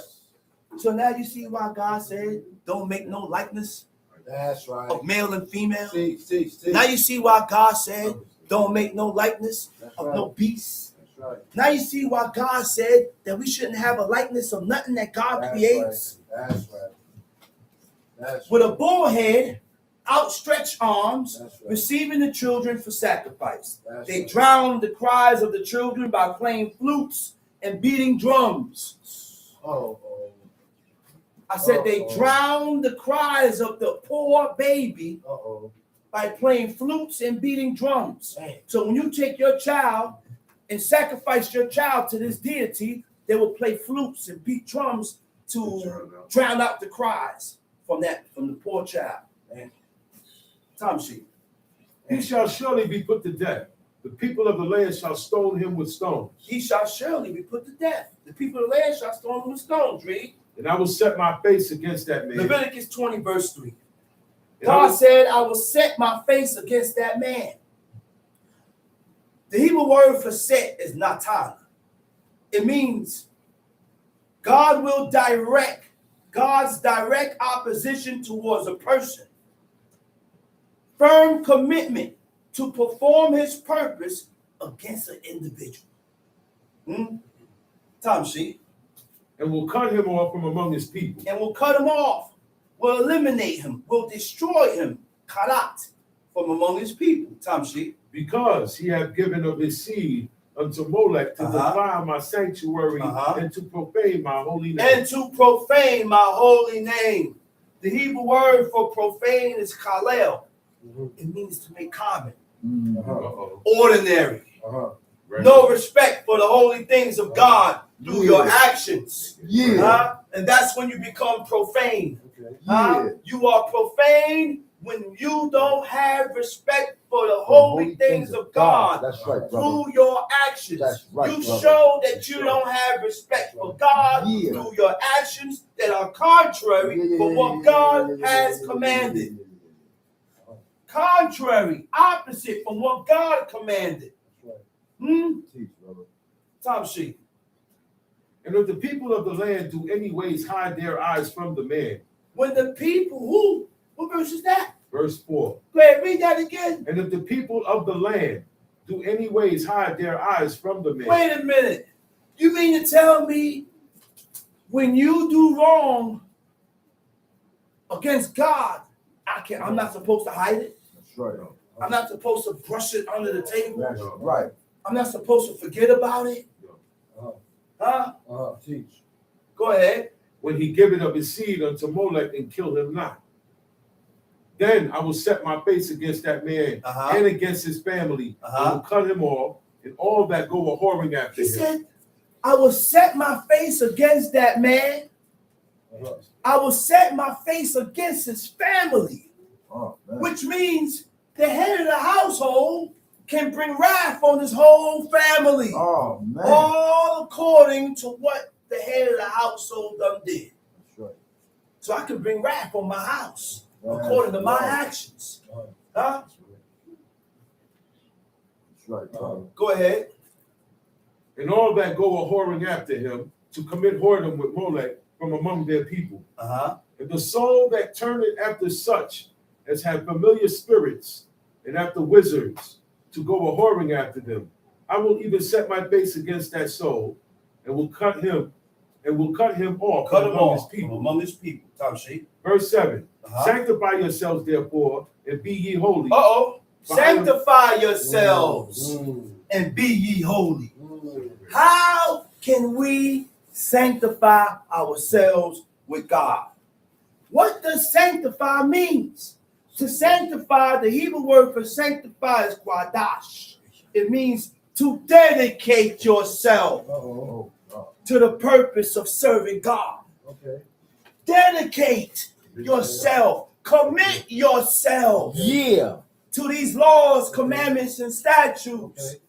D: So now you see why God said, don't make no likeness
B: That's right.
D: of male and female.
B: See.
D: Now you see why God said, don't make no likeness
B: That's
D: of
B: right.
D: no beasts.
B: That's right.
D: Now you see why God said that we shouldn't have a likeness of nothing that God
B: That's
D: creates.
B: right. That's right. That's
D: With
B: right.
D: a bullhead, outstretched arms,
B: That's right.
D: receiving the children for sacrifice.
B: That's
D: They
B: right.
D: drowned the cries of the children by playing flutes and beating drums.
B: Oh.
D: I said they
B: Uh-oh.
D: drowned the cries of the poor baby
B: Uh-oh.
D: by playing flutes and beating drums.
B: Dang.
D: So when you take your child and sacrifice your child to this deity, they will play flutes and beat drums to drown out the cries from the poor child. Tom sheet.
E: He shall surely be put to death. The people of the land shall stone him with stones.
D: He shall surely be put to death. The people of the land shall stone him with stones. Read.
E: And I will set my face against that man.
D: Leviticus 20, verse 3.
E: And I
D: God
E: will-
D: said, I will set my face against that man. The Hebrew word for set is natana. It means God's direct opposition towards a person. Firm commitment to perform his purpose against an individual. Tom sheet.
E: and will cut him off from among his people.
D: And will cut him off, will eliminate him, will destroy him, karat, from among his people. Tom sheet.
E: Because he hath given of his seed unto Molech to defile my sanctuary and to profane my holy name.
D: And to profane my holy name. The Hebrew word for profane is kalel. It means to make common, ordinary. No respect for the holy things of God through your actions. And that's when you become profane. You are profane when you don't have respect for the holy things of God.
B: That's right, brother.
D: Through your actions.
B: That's right,
D: You
B: brother.
D: show that you don't have respect for God through your actions that are contrary for what God has commanded. Contrary, opposite from what God commanded.
B: Teach, brother.
D: Tom sheet.
E: And if the people of the land do any ways hide their eyes from the man.
D: When the people, what verse is that?
E: Verse 4.
D: Go ahead, read that again.
E: And if the people of the land do any ways hide their eyes from the man.
D: Wait a minute. You mean to tell me when you do wrong against God, I'm not supposed to hide it?
B: That's right.
D: I'm not supposed to brush it under the table?
B: That's right.
D: I'm not supposed to forget about it? Huh?
B: Teach.
D: Go ahead.
E: When he giveth of his seed unto Molech and kill him not. Then I will set my face against that man and against his family, and will cut him off, and all that go a whoring after
D: He
E: him.
D: said, I will set my face against that man. I will set my face against his family.
F: Oh, man.
D: which means the head of the household can bring wrath on his whole family.
F: Oh, man.
D: All according to what the head of the household done did.
F: That's right.
D: So I can bring wrath on my house
F: That's
D: according to my
F: right.
D: actions. Huh?
F: That's right, brother.
D: Go ahead.
E: And all that go a whoring after him to commit whoredom with Molech from among their people.
D: Uh-huh.
E: And the soul that turneth after such as have familiar spirits and after wizards to go a whoring after them, I will even set my face against that soul and will cut him off
D: Cut
E: from
D: him
E: among his
D: off
E: people.
D: among his people. Tom Sheep.
E: Verse 7.
D: Uh-huh.
E: Sanctify yourselves therefore and be ye holy.
D: Uh-oh.
E: For I am-
D: Sanctify yourselves and be ye holy. How can we sanctify ourselves with God? What does sanctify means? To sanctify, the Hebrew word for sanctify is quadash. It means to dedicate yourself
F: Oh,
D: to the purpose of serving God.
F: okay.
D: Dedicate yourself. Commit yourself
F: Yeah.
D: to these laws, commandments, and statutes.
F: Okay.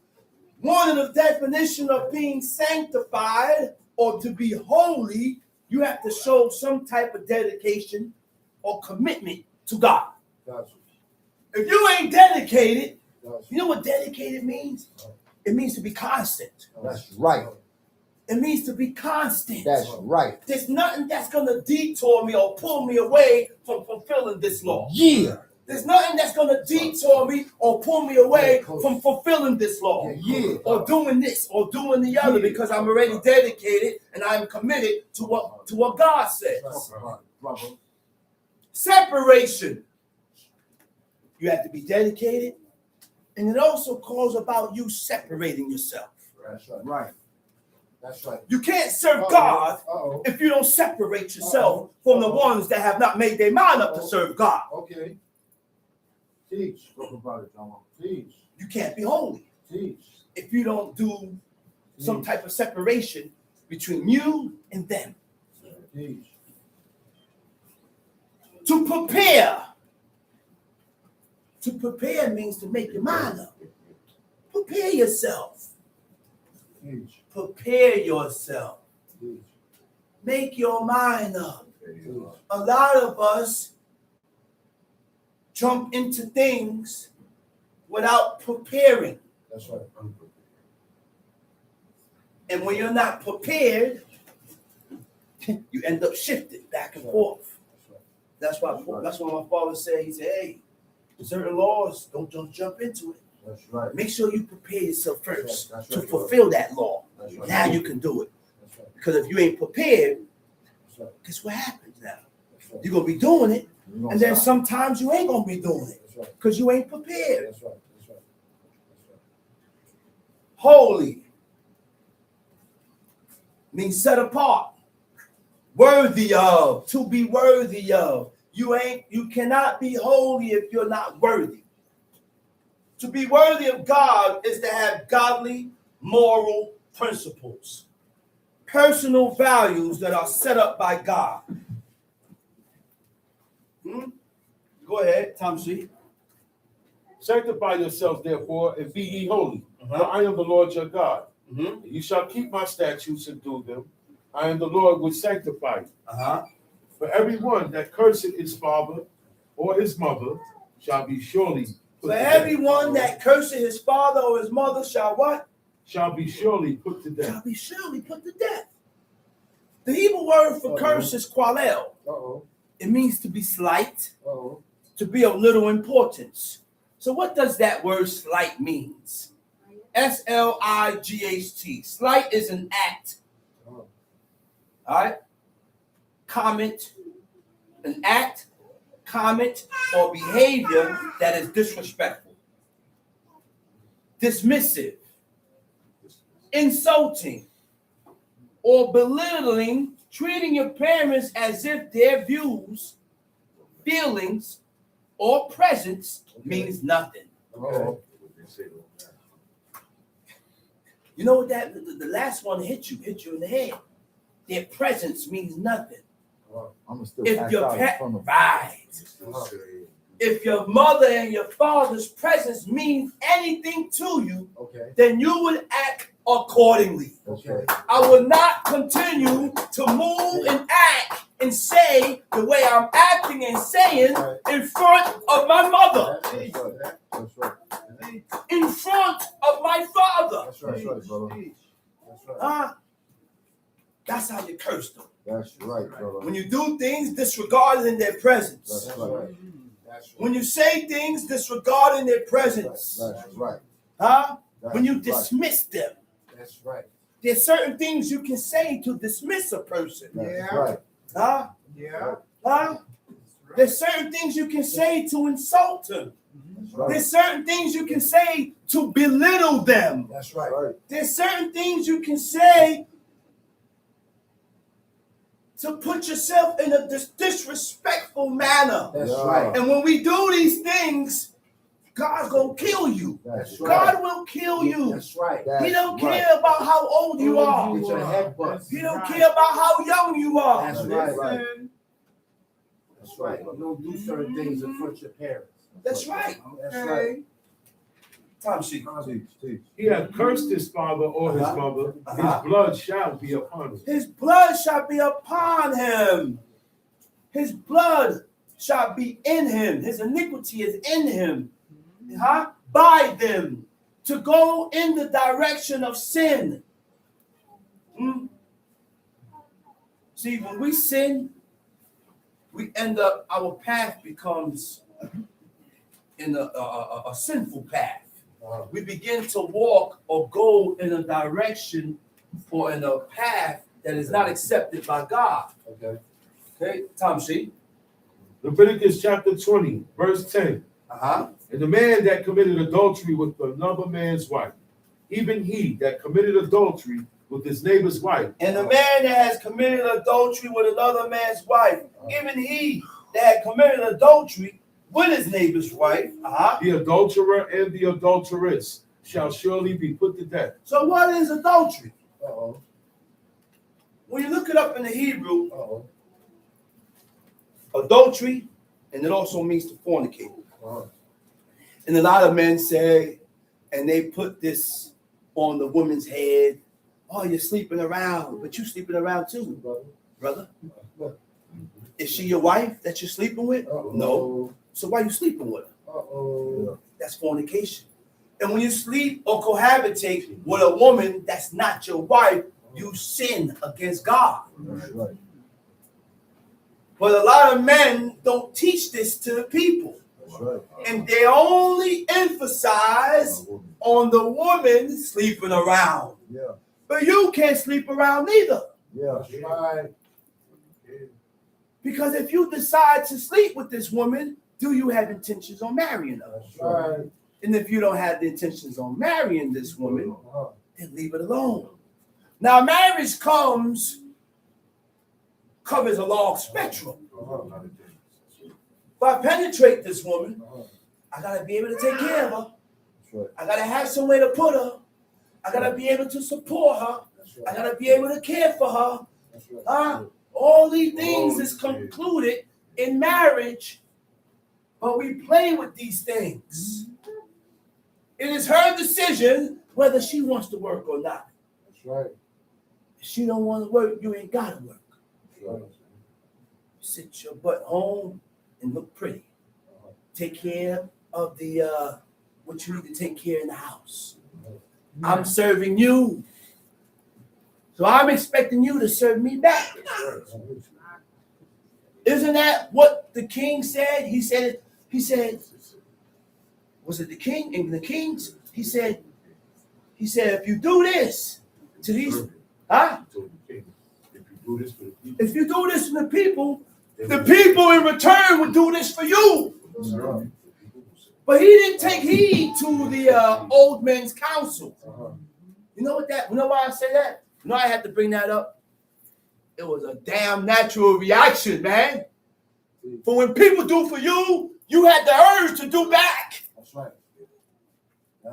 D: One of the definition of being sanctified or to be holy, you have to show some type of dedication or commitment to God.
F: Gotcha.
D: If you ain't dedicated,
F: Gotcha.
D: you know what dedicated means? It means to be constant.
F: That's right.
D: It means to be constant.
F: That's right.
D: There's nothing that's going to detour me or pull me away from fulfilling this law.
F: Yeah.
D: There's nothing that's going to detour me or pull me away from fulfilling this law.
F: Yeah.
D: Or doing this or doing the other, because I'm already dedicated and I'm committed to what God says.
F: Brother.
D: Separation. You have to be dedicated, and it also calls about you separating yourself.
F: That's right. Right. That's right.
D: You can't serve God
F: Uh-oh.
D: if you don't separate yourself from the ones that have not made their mind up to serve God.
F: Okay. Teach. Talk about it, John. Teach.
D: You can't be holy
F: Teach.
D: if you don't do some type of separation between you and them.
F: Teach.
D: To prepare. To prepare means to make your mind up. Prepare yourself.
F: Teach.
D: Prepare yourself.
F: Teach.
D: Make your mind up.
F: Teach.
D: A lot of us jump into things without preparing.
F: That's right.
D: And when you're not prepared, you end up shifting back and forth. That's why my father said, he said, hey, certain laws, don't just jump into it.
F: That's right.
D: Make sure you prepare yourself first
F: That's
D: to
F: right.
D: fulfill that law.
F: That's right.
D: Now you can do it.
F: That's right.
D: Because if you ain't prepared,
F: That's right.
D: guess what happens now?
F: That's right.
D: You're going to be doing it,
F: You're gonna
D: and then
F: stop.
D: sometimes you ain't going to be doing it
F: That's right.
D: because you ain't prepared.
F: That's right. That's right. That's right.
D: Holy means set apart, worthy of, to be worthy of. You cannot be holy if you're not worthy. To be worthy of God is to have godly moral principles, personal values that are set up by God. Go ahead, Tom C.
E: Sanctify yourselves therefore and be ye holy. For I am the Lord your God. You shall keep my statutes and do them. I am the Lord which sanctify you. For everyone that curseth his father or his mother shall be surely put
D: For
E: to death.
D: everyone that curses his father or his mother shall what?
E: Shall be surely put to death.
D: Shall be surely put to death. The Hebrew word for curse is qualel.
F: Uh-oh.
D: It means to be slight,
F: Uh-oh.
D: to be of little importance. So what does that word slight means? S-L-I-G-H-T. Slight is an act.
F: Oh.
D: All right? Comment, an act, comment, or behavior that is disrespectful, dismissive, insulting, or belittling, treating your parents as if their views, feelings, or presence means nothing.
F: Uh-oh.
D: You know what the last one hit you in the head. Their presence means nothing.
F: I'm gonna still
D: If
F: act
D: your
F: out in front of
D: right. if your mother and your father's presence means anything to you,
B: Okay.
D: then you would act accordingly.
B: That's right.
D: I will not continue to move and act and say the way I'm acting and saying in front of my mother,
B: That's right. That's right.
D: in front of my father.
B: That's right, brother. That's right.
D: That's how you curse them.
B: That's right, brother.
D: When you do things disregarding their presence.
B: That's right. That's right.
D: When you say things disregarding their presence.
B: That's right.
D: When you dismiss them.
B: That's right.
D: There's certain things you can say to dismiss a person.
B: That's right.
D: There's certain things you can say to insult them.
B: That's right.
D: There's certain things you can say to belittle them.
B: That's right.
D: There's certain things you can say to put yourself in a disrespectful manner.
B: That's right.
D: And when we do these things, God's gonna kill you.
B: That's right.
D: God will kill you.
B: That's right.
D: He don't care about how old you are.
B: Get your head bust.
D: He don't care about how young you are.
B: That's right. That's right. You don't do certain things in front of your parents.
D: That's right.
B: That's right.
D: Time sheet.
E: He hath cursed his father or his mother, his blood shall be upon him.
D: His blood shall be upon him. His blood shall be in him. His iniquity is in him. By them to go in the direction of sin. See, when we sin, we end up, our path becomes in a sinful path. We begin to walk or go in a direction or in a path that is not accepted by God. Okay, Tom sheet.
E: Leviticus chapter 20, verse 10.
D: Uh-huh.
E: And the man that committed adultery with another man's wife, even he that committed adultery with his neighbor's wife.
D: And the man that has committed adultery with another man's wife, even he that had committed adultery with his neighbor's wife,
E: the adulterer and the adulteress shall surely be put to death.
D: So what is adultery? When you look it up in the Hebrew, adultery, and it also means to fornicate. And a lot of men say, and they put this on the woman's head, oh, you're sleeping around, but you sleeping around too, brother. Is she your wife that you're sleeping with? No. So why are you sleeping with her? That's fornication. And when you sleep or cohabitate with a woman that's not your wife, you sin against God.
B: That's right.
D: But a lot of men don't teach this to the people.
B: That's right.
D: And they only emphasize on the woman sleeping around.
B: Yeah.
D: But you can't sleep around neither.
B: Yeah. That's right.
D: Because if you decide to sleep with this woman, do you have intentions on marrying her?
B: That's right.
D: And if you don't have the intentions on marrying this woman, then leave it alone. Now, marriage covers a long spectrum. If I penetrate this woman, I gotta be able to take care of her.
B: Right.
D: I gotta have somewhere to put her. I gotta be able to support her.
B: Right.
D: I gotta be able to care for her.
B: Right.
D: All these things is concluded in marriage, but we play with these things. It is her decision whether she wants to work or not.
B: That's right.
D: If she don't want to work, you ain't gotta work.
B: That's right.
D: Sit your butt home and look pretty. Take care of the what you need to take care in the house. I'm serving you, so I'm expecting you to serve me back. Isn't that what the king said? He said, was it the king and the kings? He said, if you do this to these, if you do this to the people in return would do this for you. But he didn't take heed to the old men's counsel. You know why I say that? You know I had to bring that up? It was a damn natural reaction, man. For when people do for you, you had the urge to do back.
B: That's right.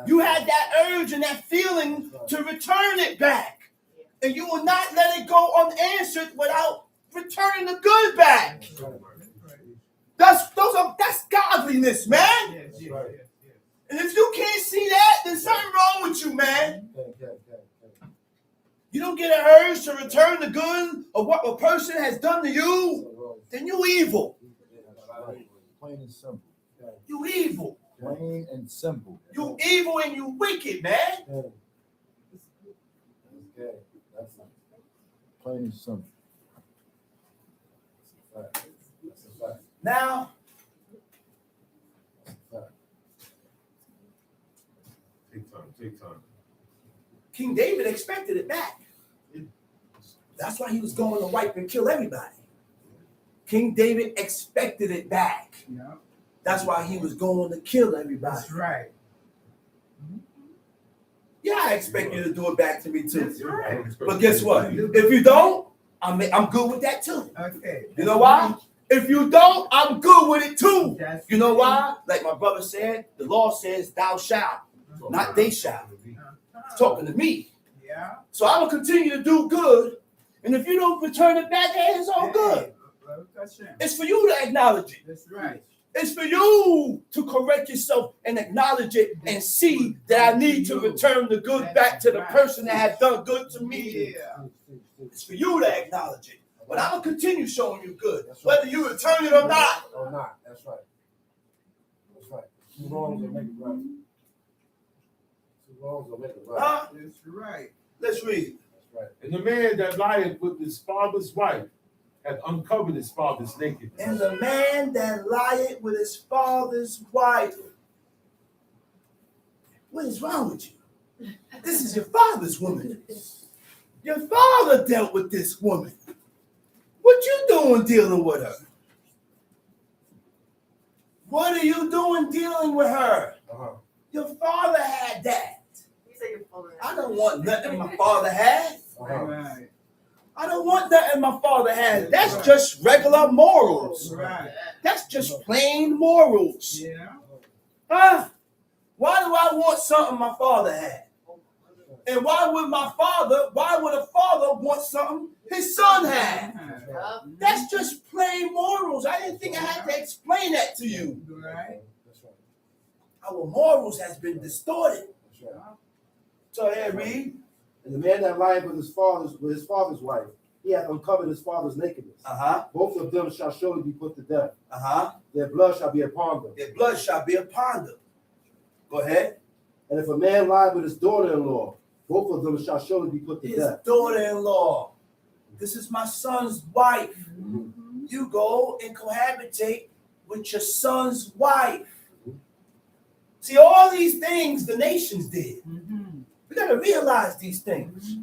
D: You had that urge and that feeling to return it back. And you will not let it go unanswered without returning the good back. That's godliness, man.
C: Yes, yes,
B: Right.
C: yes, yes.
D: And if you can't see that, then something wrong with you, man.
B: Okay.
D: You don't get an urge to return the good of what a person has done to you, then you evil.
F: Plain and simple.
D: You evil.
F: Plain and simple.
D: You evil and you wicked, man.
B: Okay. That's it.
F: Plain and simple.
B: That's a fact.
D: Now,
E: Take time.
D: King David expected it back. That's why he was going to wipe and kill everybody. King David expected it back.
C: Yeah,
D: That's why he was going to kill everybody.
C: that's right.
D: Yeah, I expect you to do it back to me too.
C: That's right.
D: But guess what? If you don't, I'm good with that too.
C: Okay.
D: You know why? If you don't, I'm good with it too.
C: That's
D: You know why? Like my brother said, the law says thou shalt, not they shall. It's talking to me.
C: Yeah.
D: So I will continue to do good. And if you don't return it back, hey, it's all good.
C: That's right.
D: It's for you to acknowledge it.
C: That's right.
D: It's for you to correct yourself and acknowledge it and see that I need to return the good back to the person that has done good to me.
C: Yeah.
D: It's for you to acknowledge it. But I'm going to continue showing you good, whether you return it or not.
B: Or not. That's right. That's right. Two wrongs will make it right. Two wrongs will make it right.
D: Huh?
C: That's right.
D: Let's read.
B: That's right.
E: And the man that lieth with his father's wife hath uncovered his father's nakedness.
D: And the man that lieth with his father's wife. What is wrong with you? This is your father's woman. Your father dealt with this woman. What you doing dealing with her? What are you doing dealing with her? Your father had that. I don't want nothing my father had.
C: Right.
D: I don't want nothing my father had. That's just regular morals.
C: Right.
D: That's just plain morals.
C: Yeah.
D: Huh? Why do I want something my father had? And why would a father want something his son had? That's just plain morals. I didn't think I had to explain that to you.
C: Right.
B: That's right.
D: Our morals has been distorted.
B: That's right.
D: So here, read.
B: And the man that lieth with his father's wife, he hath uncovered his father's nakedness.
D: Uh-huh.
B: Both of them shall surely be put to death.
D: Uh-huh.
B: Their blood shall be upon them.
D: Their blood shall be upon them. Go ahead.
B: And if a man lie with his daughter-in-law, both of them shall surely be put to
D: His
B: death.
D: daughter-in-law. This is my son's wife. You go and cohabitate with your son's wife. See, all these things the nations did. We got to realize these things.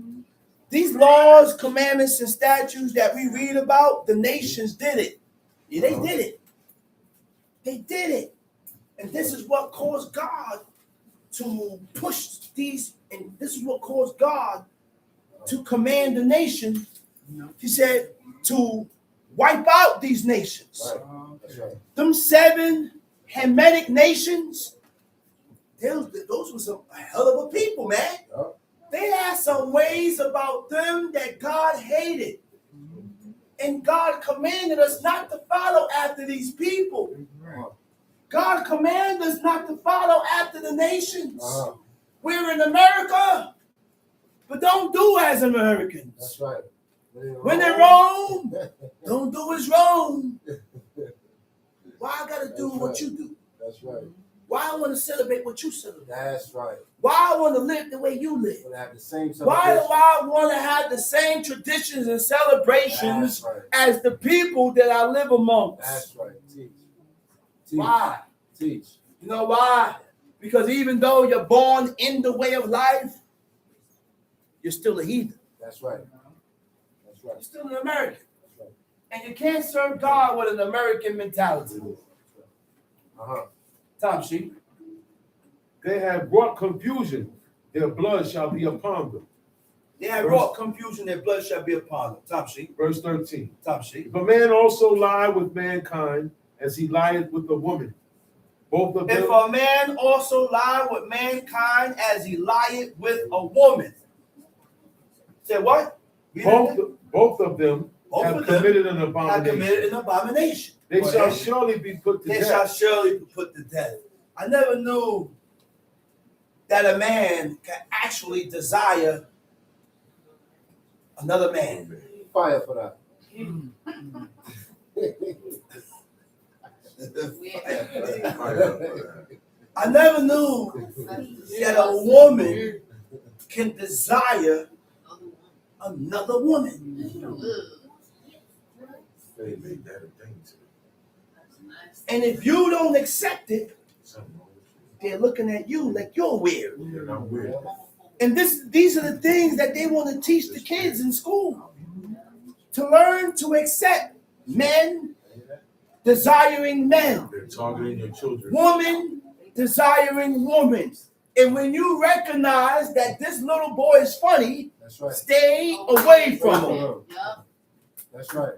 D: These laws, commandments, and statutes that we read about, the nations did it. Yeah, they did it. They did it. And this is what caused God to push these, and this is what caused God to command the nation. He said to wipe out these nations.
B: Right. That's right.
D: Them 7 Hamitic nations, those were some hell of a people, man.
B: Yep.
D: They had some ways about them that God hated. And God commanded us not to follow after these people. God commanded us not to follow after the nations. We're in America, but don't do as Americans.
B: That's right.
D: When in Rome, don't do as Rome. Why I gotta do what you do?
B: That's right.
D: Why I want to celebrate what you celebrate?
B: That's right.
D: Why I want to live the way you live?
B: We're gonna have the same
D: Why do
B: celebration.
D: I want to have the same traditions and celebrations
B: That's right.
D: as the people that I live amongst?
B: That's right. Teach.
D: Why?
B: Teach.
D: You know why? Because even though you're born in the way of life, you're still a heathen.
B: That's right. That's right.
D: You're still an American.
B: That's right.
D: And you can't serve God with an American mentality. Tom Sheep.
E: They have brought confusion, their blood shall be upon them.
D: They have wrought confusion, their blood shall be upon them. Tom Sheep.
E: Verse 13.
D: Tom Sheep.
E: If a man also lie with mankind as he lieth with a woman, both of them.
D: If a man also lie with mankind as he lieth with a woman. Say what?
E: Both of them
D: both
E: have
D: of them
E: committed an
D: have
E: abomination.
D: committed an abomination.
E: They
D: Go
E: shall
D: ahead.
E: surely be put to
D: They
E: death.
D: shall surely be put to death. I never knew that a man can actually desire another man.
B: Fire for that.
D: I never knew that a woman can desire another woman.
E: They made that a thing to
D: And if you don't accept it,
E: something wrong with
D: they're looking at you like you're weird.
E: you. They're not weird.
D: And these are the things that they want to teach the kids in school. To learn to accept men desiring men,
E: They're targeting your children.
D: woman desiring woman. And when you recognize that this little boy is funny,
B: That's right.
D: stay away from him.
B: That's right.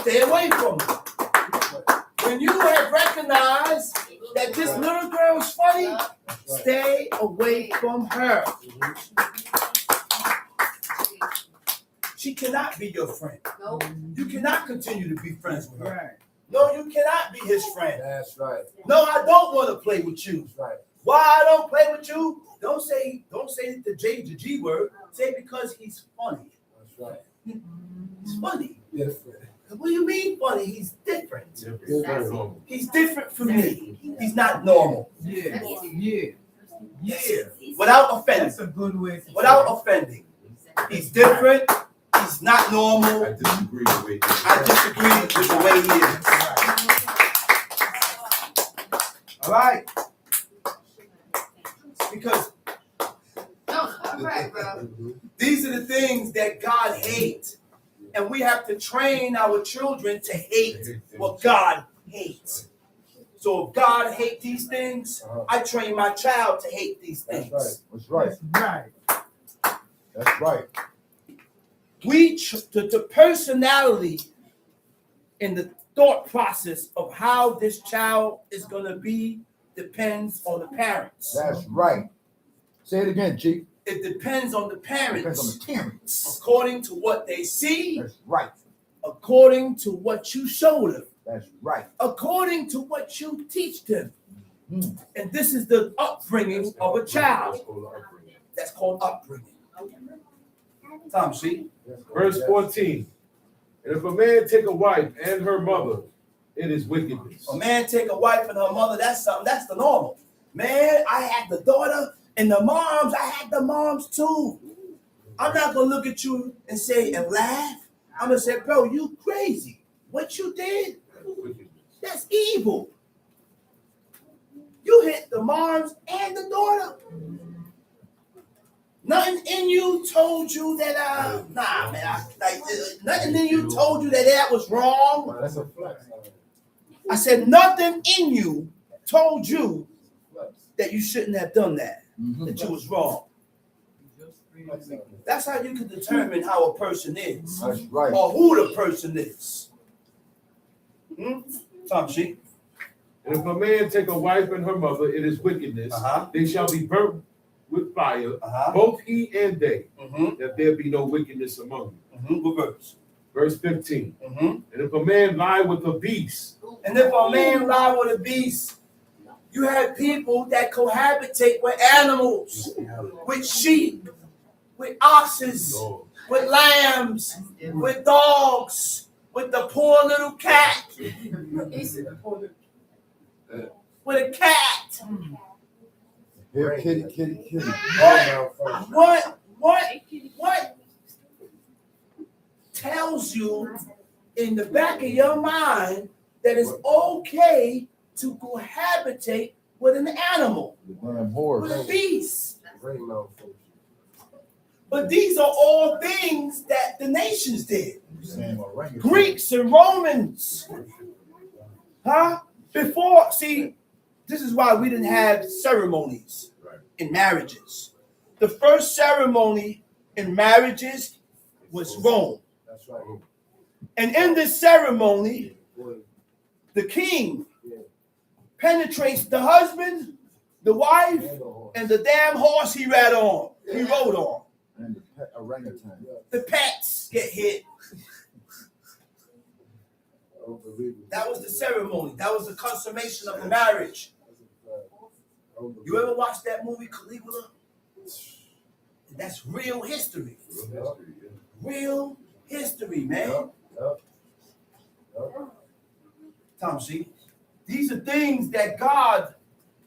D: Stay away from him. When you have recognized that this little girl is funny,
B: That's right.
D: stay away from her. She cannot be your friend. You cannot continue to be friends with her.
C: Right.
D: No, you cannot be his friend.
B: That's right.
D: No, I don't want to play with you.
B: That's right.
D: Why I don't play with you? Don't say the G word. Say because he's funny.
B: That's right.
D: He's funny.
B: Different.
D: What do you mean funny? He's different.
E: Different. Very normal.
D: He's different from me. He's not normal.
C: Yeah. Yeah.
D: Yeah. Without offending.
C: That's a good way to
D: Without offending. He's different. He's not normal.
E: I disagree with the way
D: I disagree with the way he is. All right? Because these are the things that God hates. And we have to train our children to hate what God hates. So if God hates these things, I train my child to hate these
B: That's
D: things.
B: right. That's right.
C: Right.
B: That's right.
D: The personality and the thought process of how this child is going to be depends on the parents.
B: That's right. Say it again, Chief.
D: It depends on the
B: Depends on
D: parents.
B: the parents.
D: According to what they see,
B: That's right.
D: according to what you show them,
B: That's right.
D: according to what you teach them.
B: Mm.
D: And this is the upbringing of a child. That's called upbringing. Tom, see?
E: Verse 14. And if a man take a wife and her mother, it is wickedness.
D: A man take a wife and her mother, that's something, that's the normal. Man, I had the daughter and the moms, I had the moms too. I'm not gonna look at you and say and laugh. I'm gonna say, bro, you crazy. What you did, that's evil. You hit the moms and the daughter. Nothing in you told you that nothing in you told you that was wrong.
B: That's a flex.
D: I said nothing in you told you that you shouldn't have done that, that you was wrong. That's how you can determine how a person is
B: That's right.
D: or who the person is. Tom Sheep.
E: And if a man take a wife and her mother, it is wickedness. They shall be burnt with fire, both he and they, that there be no wickedness among you.
D: What verse?
E: Verse 15. And if a man lie with a beast,
D: And if a man lie with a beast, you have people that cohabitate with animals, with sheep, with oxes, with lambs, with dogs, with the poor little cat, with a cat.
B: Here, kitty.
D: What tells you in the back of your mind that it's okay to cohabitate with an animal,
B: Damn
D: with a
B: horse.
D: beast? But these are all things that the nations did. Greeks and Romans. Before, see, this is why we didn't have ceremonies in marriages. The first ceremony in marriages was Rome.
B: That's right.
D: And in this ceremony, the king penetrates the husband, the wife, and the damn horse he rode on.
B: And the pet orangutan.
D: The pets get hit. That was the ceremony. That was the consummation of the marriage. You ever watch that movie Caligula? That's real history. Real history, man. Tom, see, these are things that God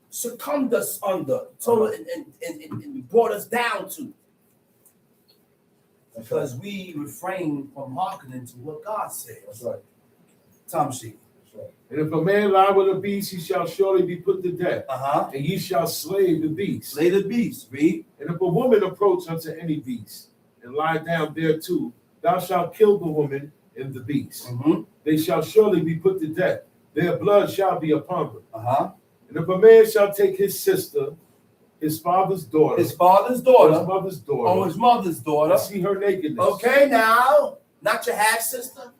D: succumbed us under, so and brought us down to, because we refrain from hearkening to what God says.
B: That's right.
D: Tom, see.
E: And if a man lie with a beast, he shall surely be put to death. And ye shall slay the beast.
D: Slay the beast. Read.
E: And if a woman approach unto any beast and lie down thereto, thou shalt kill the woman and the beast. They shall surely be put to death. Their blood shall be upon them. And if a man shall take his sister, his father's daughter,
D: his father's daughter,
E: his mother's daughter,
D: or his mother's daughter,
E: and see her nakedness.
D: Okay, now, not your half sister.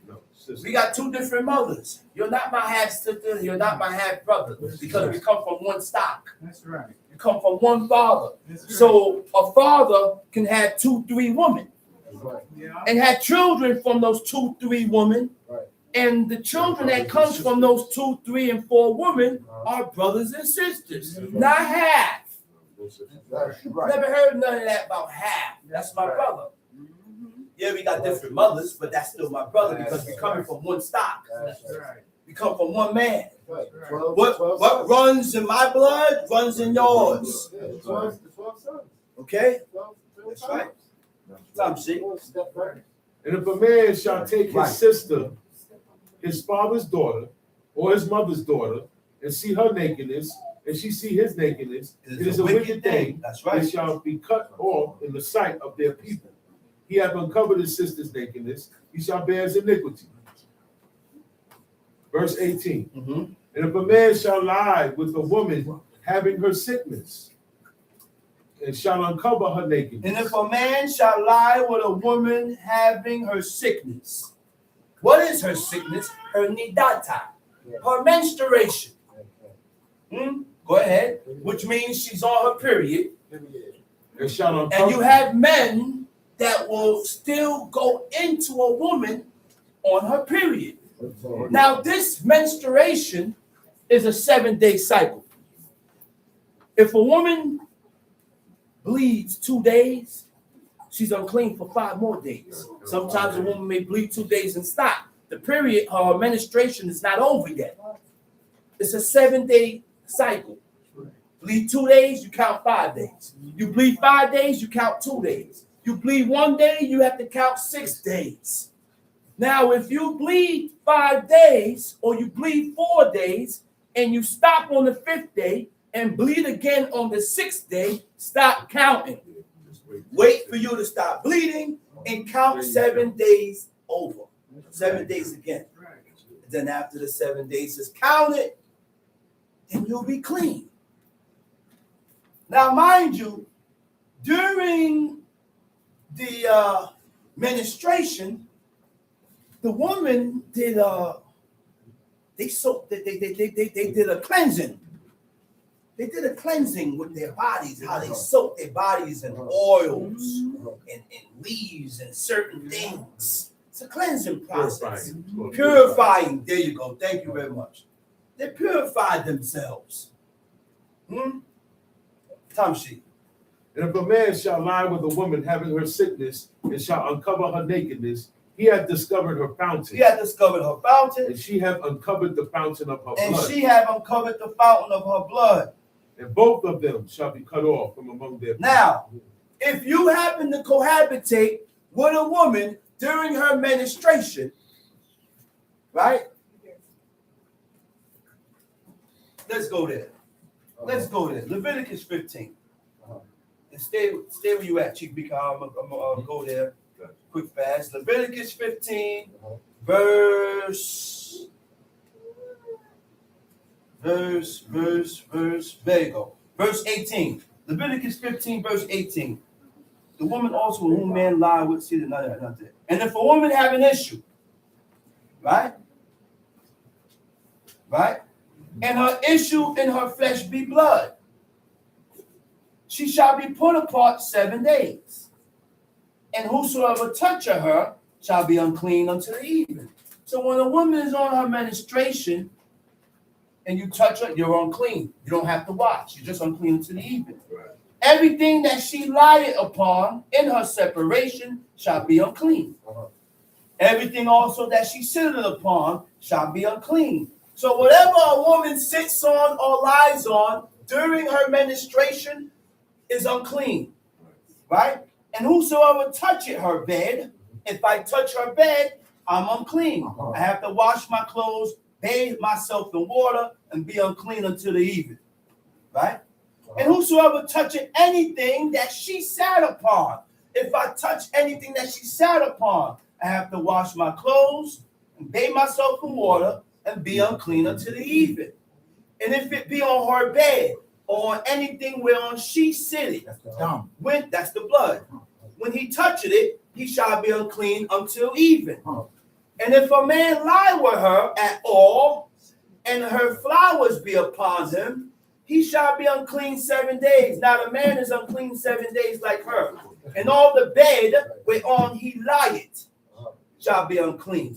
E: No, sister.
D: We got two different mothers. You're not my half sister. You're not my half brother, because we come from one stock.
C: That's right.
D: We come from one father.
C: That's right.
D: So a father can have 2, 3 women,
B: Right.
C: Yeah.
D: and have children from those 2, 3 women.
B: Right.
D: And the children that comes from those 2, 3, and 4 women are brothers and sisters, not half.
B: That's right.
D: Never heard none of that about half. That's my brother. Yeah, we got different mothers, but that's still my brother, because we coming from one stock.
B: That's
C: That's right.
D: We come from one man.
B: right.
D: What runs in my blood runs in yours.
B: Yeah, 12 sons.
D: Okay?
B: 12
D: That's right. Tom, see?
B: Step back.
E: And if a man shall take
B: Right.
E: his sister, his father's daughter, or his mother's daughter, and see her nakedness, and she see his nakedness, it is a wicked thing.
D: That's
E: They
D: right.
E: shall be cut off in the sight of their people. He hath uncovered his sister's nakedness, he shall bear his iniquity. Verse 18. And if a man shall lie with a woman having her sickness, and shall uncover her nakedness.
D: And if a man shall lie with a woman having her sickness, what is her sickness? Her nidata, her menstruation. Go ahead. Which means she's on her period.
E: And shall uncover.
D: And you have men that will still go into a woman on her period. Now, this menstruation is a 7-day cycle. If a woman bleeds 2 days, she's unclean for 5 more days. Sometimes a woman may bleed 2 days and stop. The period, her menstruation is not over yet. It's a 7-day cycle. Bleed 2 days, you count 5 days. You bleed 5 days, you count 2 days. You bleed 1 day, you have to count 6 days. Now, if you bleed 5 days or you bleed 4 days and you stop on the 5th day and bleed again on the 6th day, stop counting. Wait for you to stop bleeding and count 7 days over. 7 days again. Then after the 7 days is counted, then you'll be clean. Now, mind you, during the menstruation, the woman did they did a cleansing. They did a cleansing with their bodies, how they soak their bodies in oils and leaves and certain things. It's a cleansing process. Purifying. There you go. Thank you very much. They purified themselves. Time sheet.
E: And if a man shall lie with a woman having her sickness, and shall uncover her nakedness, he hath discovered her fountain.
D: He hath discovered her fountain.
E: And she hath uncovered the fountain of her
D: And
E: blood.
D: she have uncovered the fountain of her blood.
E: And both of them shall be cut off from among their people.
D: Now, if you happen to cohabitate with a woman during her menstruation, right? Let's go there. Let's go there. Leviticus 15. And stay where you at, Chief Bika. I'm gonna go there quick fast. Leviticus 15, verse. There you go. Verse 18. Leviticus 15, verse 18. The woman also with whom man lie with, see, not there. And if a woman have an issue, right? And her issue in her flesh be blood, she shall be put apart 7 days. And whosoever toucheth her shall be unclean unto the evening. So when a woman is on her menstruation and you touch her, you're unclean. You don't have to wash. You're just unclean until the evening.
E: Right.
D: Everything that she lieth upon in her separation shall be unclean. Everything also that she sitteth upon shall be unclean. So whatever a woman sits on or lies on during her menstruation is unclean, right? And whosoever toucheth her bed, if I touch her bed, I'm unclean. I have to wash my clothes, bathe myself in water, and be unclean until the evening, right? And whosoever toucheth anything that she sat upon, if I touch anything that she sat upon, I have to wash my clothes and bathe myself in water and be unclean until the evening. And if it be on her bed or on anything whereon she sitteth, that's the blood. When he toucheth it, he shall be unclean until even. And if a man lie with her at all, and her flowers be upon him, he shall be unclean 7 days. Now the man is unclean 7 days like her. And all the bed whereon he lieth shall be unclean.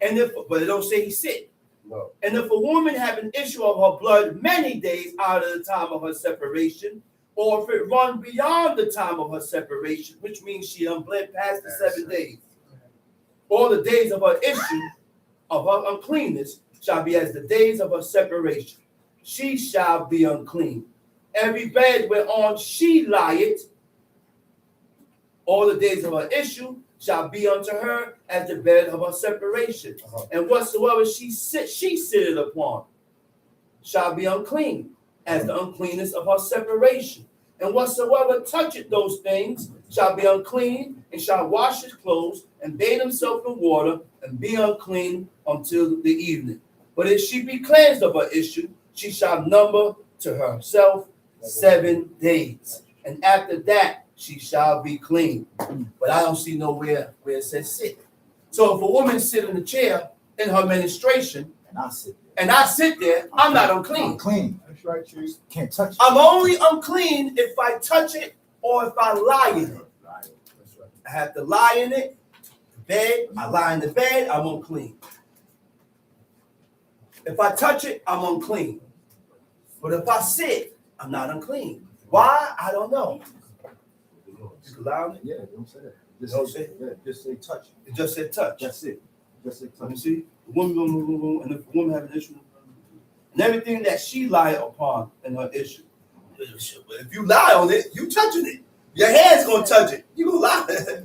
D: And but it don't say he sick.
B: No.
D: And if a woman have an issue of her blood many days out of the time of her separation, or if it run beyond the time of her separation, which means she bled past the 7 days, all the days of her issue of her uncleanness shall be as the days of her separation. She shall be unclean. Every bed whereon she lieth, all the days of her issue shall be unto her as the bed of her separation. And whatsoever she sitteth upon shall be unclean, as the uncleanness of her separation. And whatsoever toucheth those things shall be unclean, and shall wash his clothes, and bathe himself in water, and be unclean until the evening. But if she be cleansed of her issue, she shall number to herself 7 days. And after that, she shall be clean. But I don't see nowhere where it says sit. So if a woman sit in a chair in her menstruation, and I sit there, I'm not unclean.
F: Unclean.
B: That's right, Chief.
F: Can't touch it.
D: I'm only unclean if I touch it or if I lie in it.
B: That's right.
D: I have to lie in it. Bed, I lie in the bed, I'm unclean. If I touch it, I'm unclean. But if I sit, I'm not unclean. Why? I don't know. You can lie on it?
F: Yeah, don't say that. Just
D: Don't
F: say,
D: say it?
F: yeah, just say touch.
D: It just said touch.
F: That's it. Just say
D: Let me
F: touch.
D: see. The woman, and if a woman have an issue, and everything that she lie upon in her issue. But if you lie on it, you touching it. Your hand's gonna touch it. You gonna lie.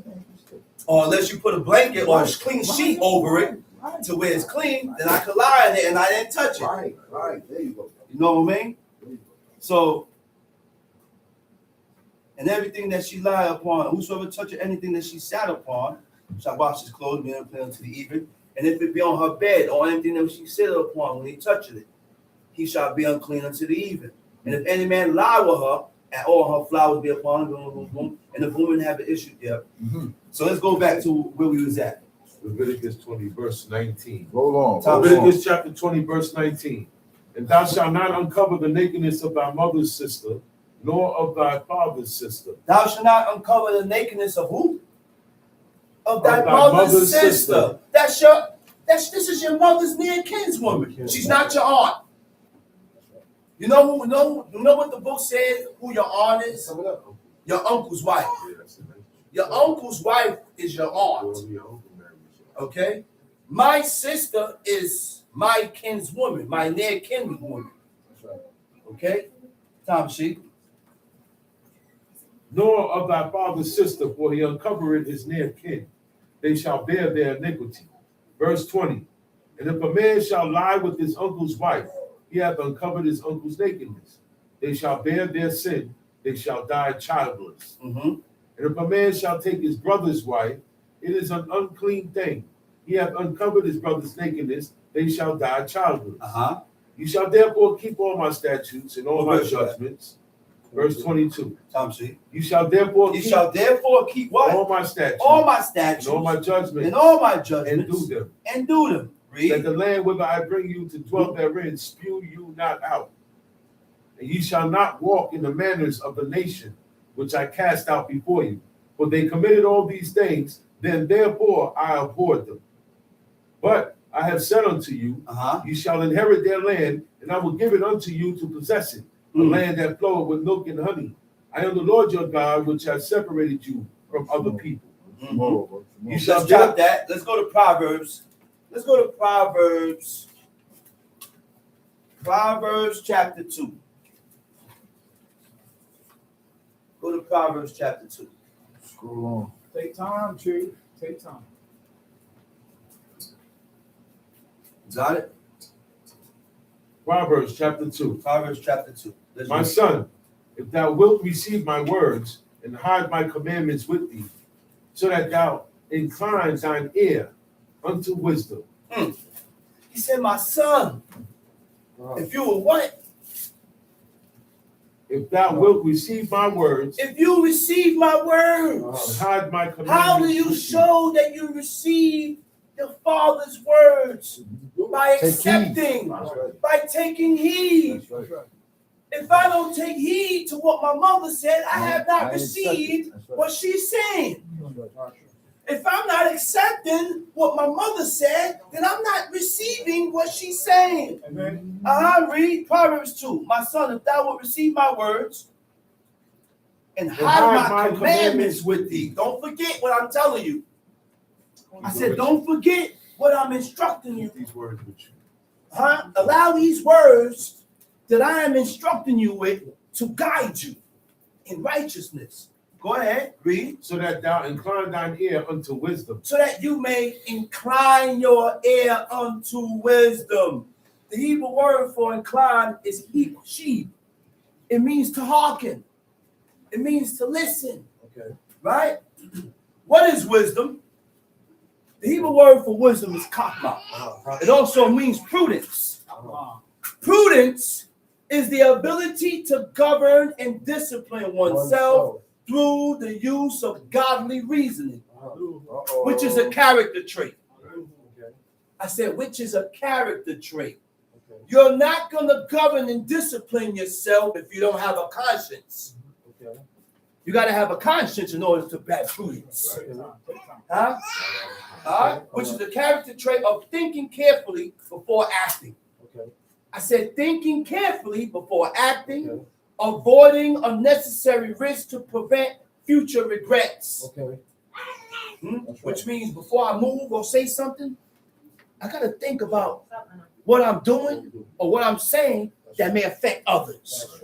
D: Or unless you put a blanket or a clean sheet over it to where it's clean, then I could lie on it and I didn't touch it.
F: Right. There you go.
D: You know what I mean? So, and everything that she lie upon, whosoever toucheth anything that she sat upon, shall wash his clothes, be unclean unto the evening. And if it be on her bed or anything that she sitteth upon, when he toucheth it, he shall be unclean unto the evening. And if any man lie with her, and all her flowers be upon him, and if woman have an issue there. So let's go back to where we was at.
E: Leviticus 20, verse 19.
F: Roll on.
D: Top
F: roll on.
E: Leviticus chapter 20, verse 19. And thou shalt not uncover the nakedness of thy mother's sister, nor of thy father's sister.
D: Thou shalt not uncover the nakedness of who? Of thy mother's sister. This is your mother's near kinswoman. She's not your aunt. You know what the book says, who your aunt is?
B: Sum it up.
D: Your uncle's wife. Your uncle's wife is your aunt. Okay? My sister is my kinswoman, my near kinswoman.
B: That's right.
D: Okay? Tom Sheep.
E: Nor of thy father's sister, for he uncovereth his near kin. They shall bear their iniquity. Verse 20. And if a man shall lie with his uncle's wife, he hath uncovered his uncle's nakedness. They shall bear their sin. They shall die childless. And if a man shall take his brother's wife, it is an unclean thing. He hath uncovered his brother's nakedness. They shall die childless. You shall therefore keep all my statutes and all my judgments. Verse 22.
D: Tom Sheep.
E: You shall therefore
D: keep what?
E: all my statutes,
D: All my statutes.
E: and all my judgments,
D: And all my
E: and
D: judgments.
E: do them.
D: And do them.
E: That
D: Read.
E: the land whither I bring you to dwell therein spew you not out. And ye shall not walk in the manners of the nation which I cast out before you. For they committed all these things, then therefore I abhorred them. But I have said unto you, you shall inherit their land, and I will give it unto you to possess it, a land that floweth with milk and honey. I am the Lord your God, which has separated you from other people.
D: You shall drop that. Let's go to Proverbs. Let's go to Proverbs. Proverbs chapter 2. Go to Proverbs chapter 2.
F: Scroll on.
B: Take time, Chief. Take time.
D: Got it?
E: Proverbs chapter 2.
D: Proverbs chapter 2.
E: My son, if thou wilt receive my words and hide my commandments with thee, so that thou incline thine ear unto wisdom.
D: He said, my son, if you will what?
E: If thou wilt receive my words,
D: If you receive my words,
E: and hide my commandments.
D: how do you
E: with thee.
D: show that you receive your Father's words? By
F: Take heed.
D: accepting,
F: That's right.
D: by taking heed.
F: That's right.
D: If I don't take heed to what my mother said, I have
F: I
D: not
F: ain't
D: received
F: accepted. That's right.
D: what she's saying.
F: That's right.
D: If I'm not accepting what my mother said, then I'm not receiving what she's saying.
B: Amen.
D: Read Proverbs 2. My son, if thou wilt receive my words and hide my commandments with thee. Don't forget what I'm telling you. I said, don't forget what I'm instructing you.
E: These words with you.
D: Allow these words that I am instructing you with to guide you in righteousness. Go ahead, read.
E: So that thou incline thine ear unto wisdom.
D: So that you may incline your ear unto wisdom. The Hebrew word for incline is sheep. It means to hearken. It means to listen.
F: Okay.
D: Right? What is wisdom? The Hebrew word for wisdom is chokmah. It also means prudence. Prudence is the ability to govern and discipline oneself through the use of godly reasoning, which is a character trait. I said, which is a character trait. You're not going to govern and discipline yourself if you don't have a conscience. You got to have a conscience in order to have prudence. Which is the character trait of thinking carefully before acting. I said thinking carefully before acting, avoiding unnecessary risks to prevent future regrets. Which means before I move or say something, I got to think about what I'm doing or what I'm saying that may affect others.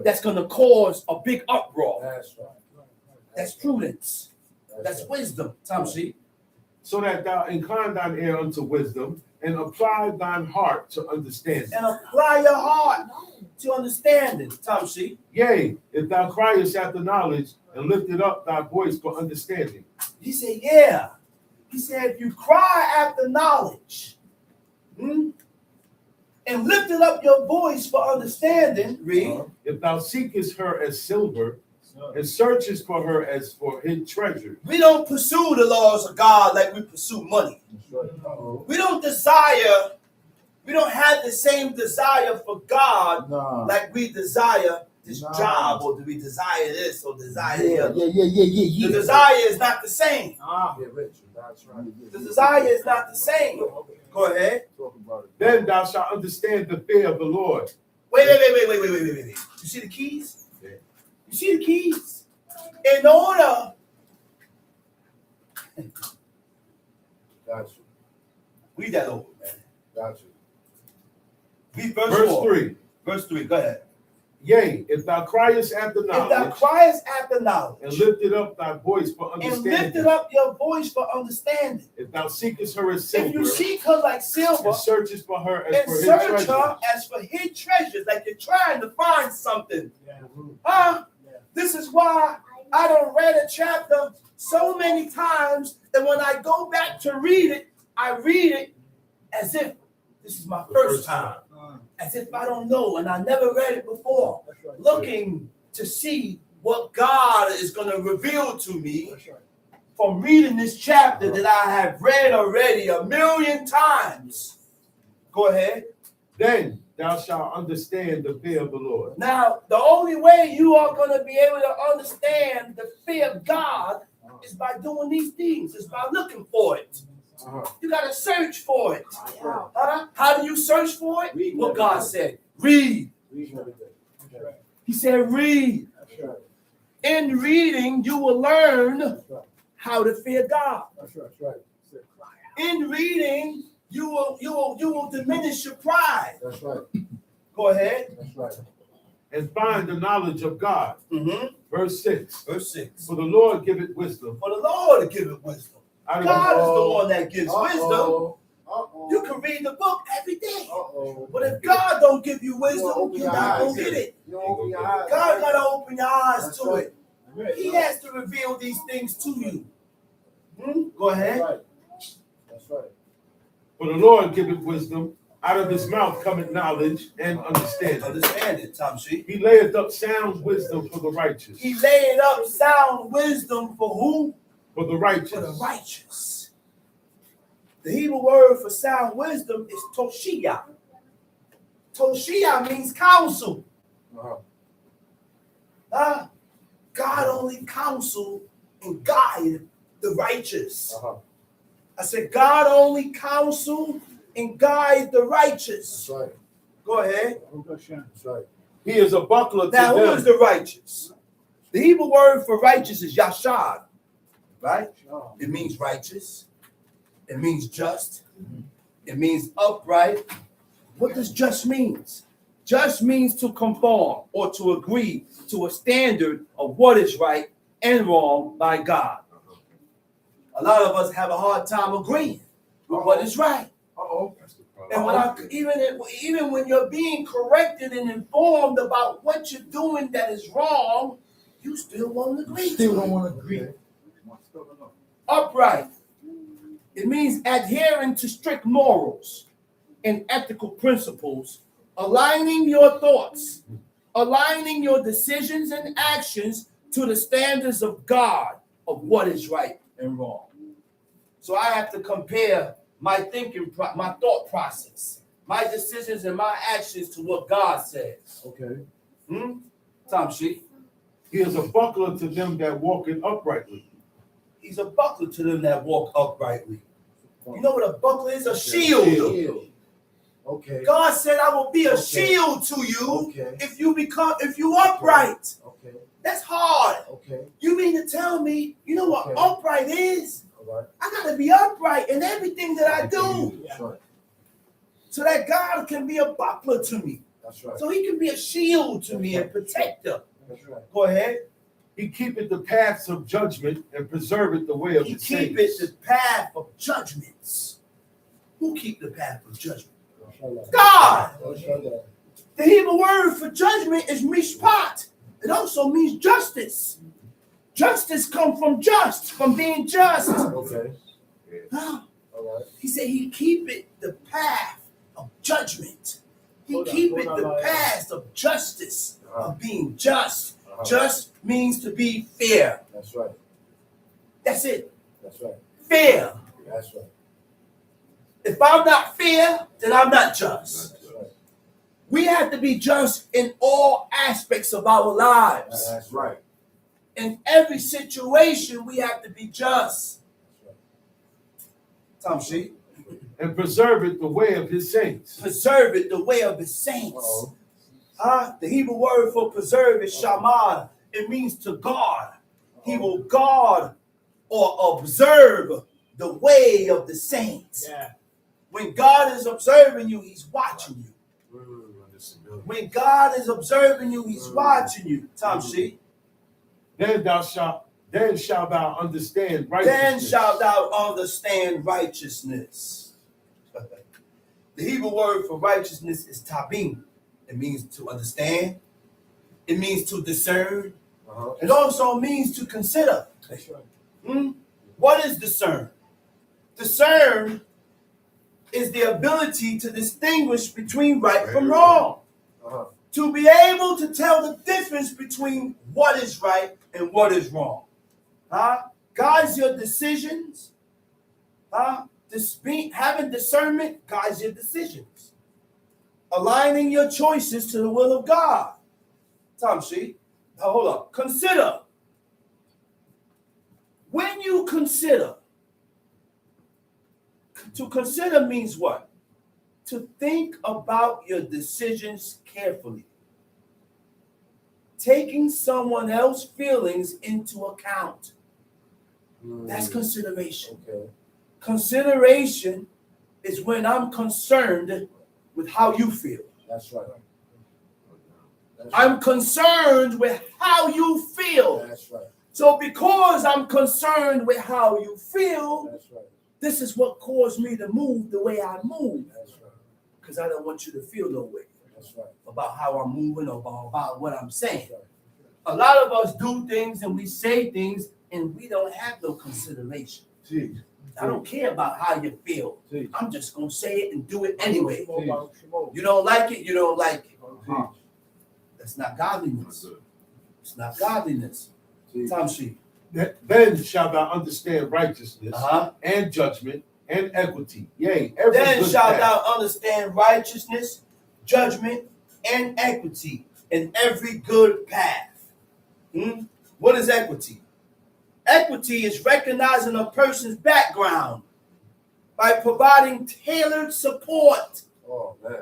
D: That's going to cause a big uproar. That's prudence. That's wisdom, Tamshi.
E: So that thou incline thine ear unto wisdom, and apply thine heart to understanding.
D: And apply your heart to understanding, Tamshi.
E: Yea, if thou criest after knowledge, and lifted up thy voice for understanding.
D: He said, yeah. He said, if you cry after knowledge, and lifted up your voice for understanding, read.
E: If thou seekest her as silver, and searchest for her as for hid treasure.
D: We don't pursue the laws of God like we pursue money. We don't have the same desire for God like we desire this job, or do we desire this or desire the other. The desire is not the same. The desire is not the same. Go ahead.
E: Then thou shalt understand the fear of the Lord.
D: Wait. You see the keys? You see the keys? In order.
F: Got you.
D: Read that over, man.
F: Got you.
D: Read
E: Verse
D: 4.
E: 3.
D: Verse 3. Go ahead.
E: Yea, if thou criest after
D: If thou
E: knowledge,
D: criest after knowledge,
E: and lifted up thy voice for
D: and
E: understanding.
D: lifted up your voice for understanding.
E: If thou seekest her as
D: If
E: silver,
D: you seek her like silver,
E: and searchest for her as
D: and
E: for hid
D: search
E: treasure.
D: her as for hid treasures, like you're trying to find something. This is why I done read a chapter so many times that when I go back to read it, I read it as if this is my first time. As if I don't know and I never read it before. Looking to see what God is going to reveal to me from reading this chapter that I have read already 1,000,000 times. Go ahead.
E: Then thou shalt understand the fear of the Lord.
D: Now, the only way you are going to be able to understand the fear of God It's by doing these things. It's by looking for it. You got to search for it. How do you search for it?
B: Read
D: What God said. Read. He said, read. In reading, you will learn how to fear God.
B: That's right.
D: In reading, you will diminish your pride.
B: That's right.
D: Go ahead.
B: That's right.
E: And find the knowledge of God. Verse 6.
D: Verse 6.
E: For the Lord giveth wisdom.
D: For the Lord to give it wisdom. God is the one that gives wisdom. You can read the book every day. But if God don't give you wisdom, you're not going to get it. God got to open your eyes to it. He has to reveal these things to you. Go ahead.
B: That's right.
E: For the Lord giveth wisdom. Out of his mouth cometh knowledge and understanding.
D: Understand it, Tom Sheep.
E: He layeth up sound wisdom for the righteous.
D: He laid up sound wisdom for who?
E: For the righteous.
D: For the righteous. The Hebrew word for sound wisdom is Toshia. Toshia means counsel. God only counsel and guide the righteous. I said, God only counsel and guide the righteous.
B: That's right.
D: Go ahead.
B: That's right.
E: He is a buckler to
D: Now, who
E: them.
D: is the righteous? The Hebrew word for righteous is yashad, right? It means righteous. It means just. It means upright. What does just means? Just means to conform or to agree to a standard of what is right and wrong by God. A lot of us have a hard time agreeing with what is right. And even when you're being corrected and informed about what you're doing that is wrong, you still won't agree.
F: Still don't want to agree.
D: Upright. It means adhering to strict morals and ethical principles, aligning your thoughts, aligning your decisions and actions to the standards of God of what is right and wrong. So I have to compare my thinking, my thought process, my decisions and my actions to what God says.
B: Okay.
D: Tom Sheep.
E: He is a buckler to them that walk uprightly.
D: He's a buckler to them that walk uprightly. You know what a buckler is? A shield.
B: Okay.
D: God said, I will be a shield to you if you upright.
B: Okay.
D: That's hard.
B: Okay.
D: You mean to tell me, you know what upright is?
B: All right.
D: I gotta be upright in everything that I do.
B: That's right.
D: So that God can be a buckler to me.
B: That's right.
D: So he can be a shield to me and protector.
B: That's right.
D: Go ahead.
E: He keepeth the paths of judgment and preserveth the way of
D: He
E: the
D: keepeth
E: saints.
D: the path of judgments. Who keep the path of judgment? God. The Hebrew word for judgment is mishpat. It also means justice. Justice comes from just, from being just.
B: Okay.
D: Huh?
B: All right.
D: He said he keepeth the path of judgment. He keepeth the path of justice, of being just. Just means to be fair.
B: That's right.
D: That's it.
B: That's right.
D: Fair.
B: That's right.
D: If I'm not fair, then I'm not just.
B: That's right.
D: We have to be just in all aspects of our lives.
B: That's right.
D: In every situation, we have to be just. Tom Sheep.
E: And preserveth the way of his saints.
D: Preserve it the way of his saints. The Hebrew word for preserve is shamad. It means to guard. He will guard or observe the way of the saints. When God is observing you, he's watching you. When God is observing you, he's watching you. Tom Sheep.
E: Then shalt thou understand righteousness.
D: Then shalt thou understand righteousness. The Hebrew word for righteousness is tabim. It means to understand. It means to discern. It also means to consider.
B: That's right.
D: What is discern? Discern is the ability to distinguish between right from wrong. To be able to tell the difference between what is right and what is wrong. Guides your decisions. Having discernment guides your decisions. Aligning your choices to the will of God. Tom Sheep, hold up. Consider. When consider. To consider means what? To think about your decisions carefully. Taking someone else's feelings into account. That's consideration.
B: Okay.
D: Consideration is when I'm concerned with how you feel.
B: That's right.
D: I'm concerned with how you feel.
B: That's right.
D: So because I'm concerned with how you feel,
B: That's right.
D: this is what caused me to move the way I move.
B: That's right.
D: Because I don't want you to feel no way
B: That's right.
D: about how I'm moving or about what I'm saying.
B: That's right.
D: A lot of us do things and we say things and we don't have no consideration.
E: Jeez.
D: I don't care about how you feel.
E: Jeez.
D: I'm just going to say it and do it anyway.
B: Shimon.
D: You don't like it, you don't like it.
E: Jeez.
D: That's not godliness. It's not godliness.
B: Jeez.
D: Tom Sheep.
E: Then shalt thou understand righteousness
D: Uh-huh.
E: and judgment and equity. Yea, every
D: Then
E: good
D: shalt
E: path.
D: thou understand righteousness, judgment, and equity in every good path. What is equity? Equity is recognizing a person's background by providing tailored support
B: Oh, man.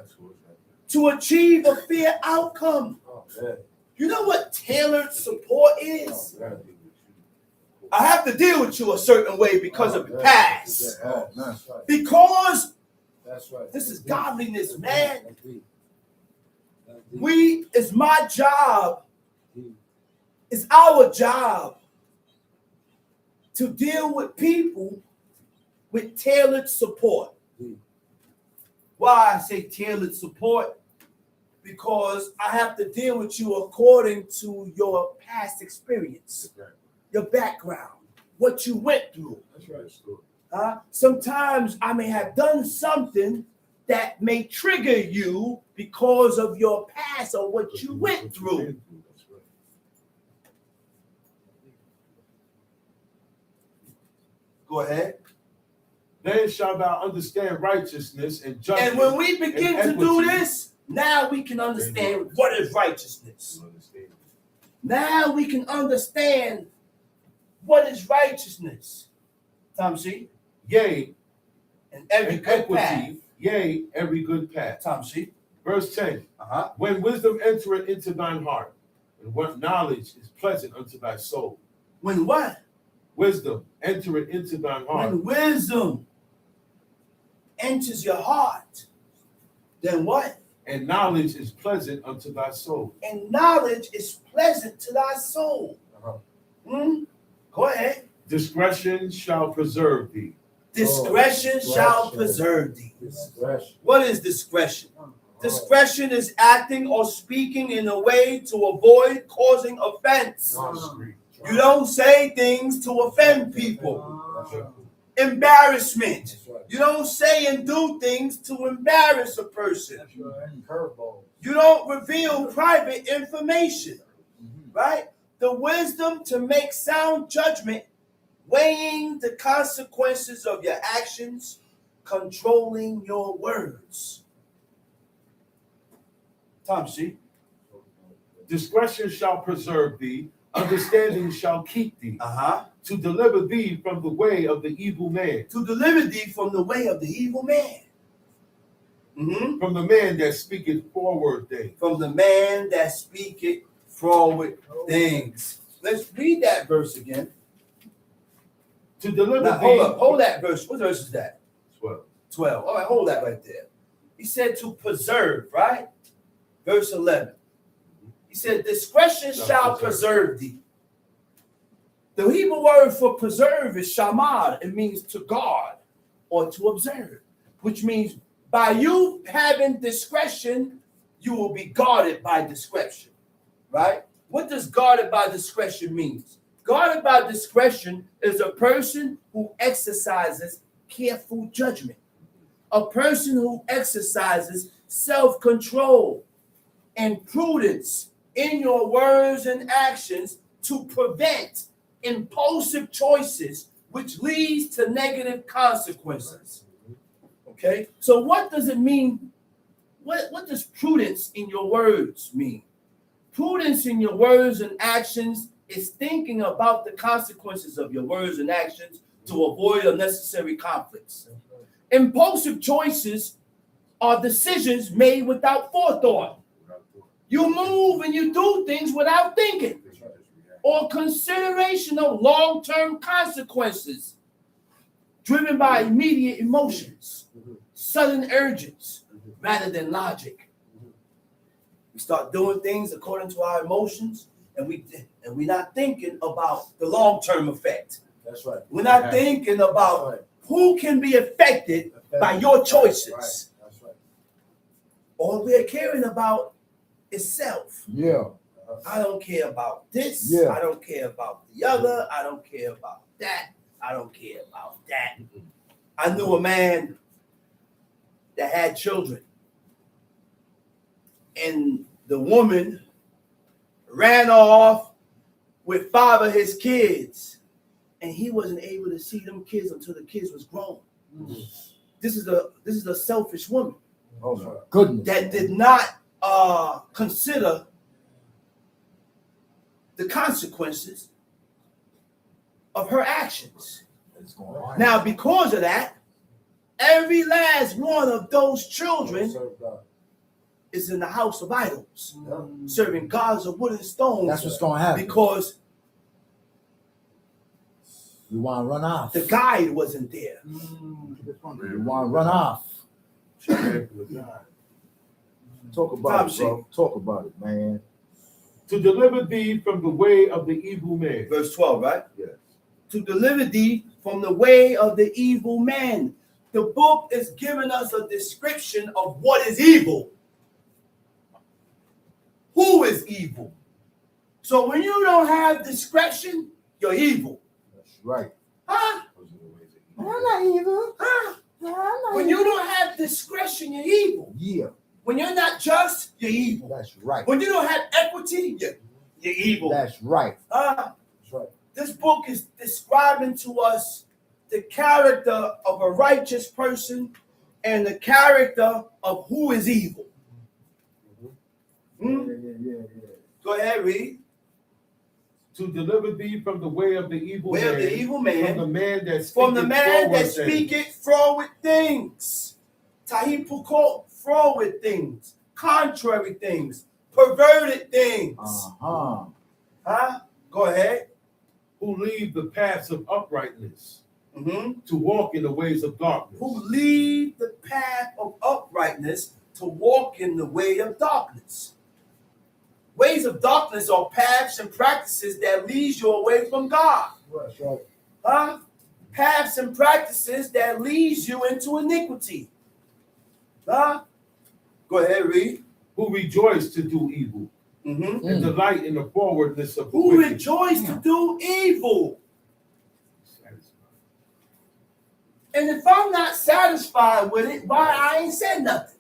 D: to achieve a fair outcome.
B: Oh, man.
D: You know what tailored support is?
B: Oh, man.
D: I have to deal with you a certain way because of the past.
B: Oh, that's right.
D: Because
B: That's right.
D: this is godliness, man.
B: That's deep. That's deep.
D: It's my job,
B: Deep.
D: it's our job to deal with people with tailored support. Why I say tailored support? Because I have to deal with you according to your past experience, your background, what you went through.
B: That's right.
D: Sometimes I may have done something that may trigger you because of your past or what you went through. Go ahead.
E: Then shalt thou understand righteousness and judgment.
D: And when we begin
E: and
D: to do
E: equity.
D: this, now we can understand what is righteousness. Now we can understand what is righteousness. Tom C.
E: Yea,
D: And every
E: and
D: good path.
E: equity. Yea, every good path.
D: Tom C.
E: Verse 10.
D: Uh-huh.
E: When wisdom entereth into thine heart, and what knowledge is pleasant unto thy soul.
D: When what?
E: Wisdom entereth into thine heart.
D: When wisdom enters your heart, then what?
E: And knowledge is pleasant unto thy soul.
D: And knowledge is pleasant to thy soul.
B: Uh-huh.
D: Go ahead.
E: Discretion shall preserve thee.
D: Discretion shall
B: discretion.
D: preserve thee.
B: Discretion.
D: What is discretion? Discretion is acting or speaking in a way to avoid causing offense. You don't say things to offend people.
B: That's right.
D: Embarrassment.
B: That's right.
D: You don't say and do things to embarrass a person.
B: That's right. Curveball.
D: You don't reveal private information, right? The wisdom to make sound judgment, weighing the consequences of your actions, controlling your words. Tom C.
E: Discretion shall preserve thee. Understanding shall keep thee.
D: Uh-huh.
E: To deliver thee from the way of the evil man.
D: To deliver thee from the way of the evil man.
E: From the man that speaketh forward things.
D: From the man that speaketh forward things. Let's read that verse again.
E: To deliver
D: Now,
E: thee.
D: hold that verse. What verse is that?
E: 12.
D: 12. All right, hold that right there. He said to preserve, right? Verse 11. He said, discretion shall preserve thee. The Hebrew word for preserve is shamad. It means to guard or to observe, which means by you having discretion, you will be guarded by discretion, right? What does guarded by discretion mean? Guarded by discretion is a person who exercises careful judgment, a person who exercises self-control and prudence in your words and actions to prevent impulsive choices which leads to negative consequences. Okay, so what does it mean? What does prudence in your words mean? Prudence in your words and actions is thinking about the consequences of your words and actions to avoid unnecessary conflicts. Impulsive choices are decisions made without forethought. You move and you do things without thinking or consideration of long-term consequences, driven by immediate emotions, sudden urges, rather than logic. We start doing things according to our emotions, and we're not thinking about the long-term effect.
B: That's right.
D: We're not thinking about who can be affected by your choices.
B: That's right.
D: All we're caring about is self.
F: Yeah.
D: I don't care about this.
F: Yeah.
D: I don't care about the other. I don't care about that. I don't care about that. I knew a man that had children, and the woman ran off with 5 of his kids, and he wasn't able to see them kids until the kids was grown. This is a selfish woman
F: Oh my goodness.
D: that did not consider the consequences of her actions.
F: It's going on.
D: Now, because of that, every last one of those children
B: Serve God.
D: is in the house of idols, serving gods of wood and stone.
F: That's what's going to happen.
D: Because
F: You want to run off.
D: the guide wasn't there.
F: You want to run off. Talk about it, bro. Talk about it, man.
E: To deliver thee from the way of the evil man.
D: Verse 12, right?
E: Yes.
D: To deliver thee from the way of the evil man. The book is giving us a description of what is evil. Who is evil? So when you don't have discretion, you're evil.
F: That's right.
D: Huh?
F: I'm not evil.
D: Huh?
F: I'm not
D: When you don't have discretion, you're evil.
F: Yeah,
D: When you're not just, you're evil.
F: that's right.
D: When you don't have equity, you're evil.
F: That's right.
B: That's right.
D: This book is describing to us the character of a righteous person and the character of who is evil. Hmm?
B: Yeah.
D: Go ahead, read.
E: To deliver thee from the way of the evil
D: Way
E: man.
D: of the evil man.
E: From the man that
D: From the man
E: forward
D: that
E: things.
D: speaketh froward things. Tahipukot, froward things, contrary things, perverted things.
F: Uh-huh.
D: Huh? Go ahead.
E: Who leave the paths of uprightness
D: Mm-hmm.
E: to walk in the ways of darkness.
D: Who leave the path of uprightness to walk in the way of darkness. Ways of darkness are paths and practices that lead you away from God.
B: That's right.
D: Huh? Paths and practices that leads you into iniquity. Huh? Go ahead, read.
E: Who rejoice to do evil
D: Mm-hmm.
E: and delight in the forwardness of the
D: Who
E: wicked.
D: rejoice to do evil. And if I'm not satisfied with it, why I ain't said nothing?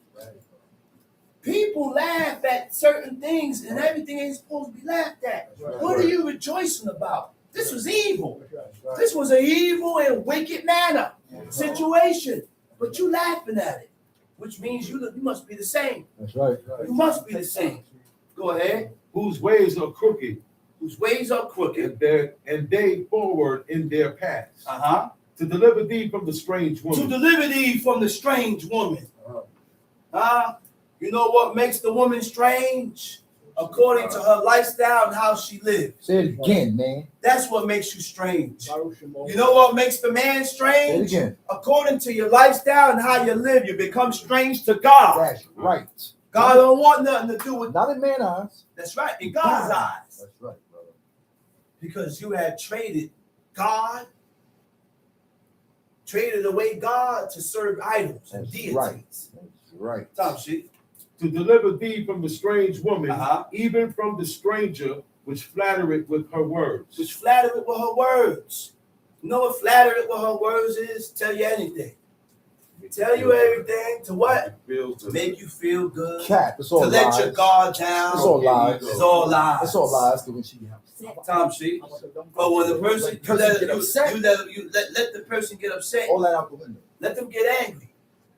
D: People laugh at certain things and everything ain't supposed to be laughed at. What are you rejoicing about? This was evil.
B: That's right.
D: This was an evil and wicked manner situation. But you laughing at it, which means you must be the same.
F: That's right.
D: You must be the same. Go ahead.
E: Whose ways are crooked,
D: Whose ways are crooked.
E: and they forward in their paths.
D: Uh-huh.
E: To deliver thee from the strange
D: To
E: woman.
D: deliver thee from the strange woman. You know what makes the woman strange? According to her lifestyle and how she lives.
F: Say it again, man.
D: That's what makes you strange.
B: You
D: You know what makes the man
F: Say it
D: strange?
F: again.
D: According to your lifestyle and how you live, you become strange to God.
F: That's right.
D: God don't want nothing to do with
F: Not in man's eyes.
D: that's right, in God's eyes.
F: That's right, brother.
D: Because you have traded God, traded away God to serve idols and
F: That's
D: deities.
F: right. That's right.
D: Top shit.
E: To deliver thee from the strange woman,
D: Uh-huh.
E: even from the stranger which flattereth with her words.
D: Which flatter it with her words. You know what flatter it with her words is? Tell you anything. Tell you everything to what? To make you feel good.
F: Cap. It's all
D: To let your
F: lies.
D: guard down.
F: It's all lies.
D: It's all lies.
F: It's all lies. When she
D: Tom sheet. But when the person
F: When the person get upset.
D: let the person get upset,
F: all that out the window.
D: let them get angry.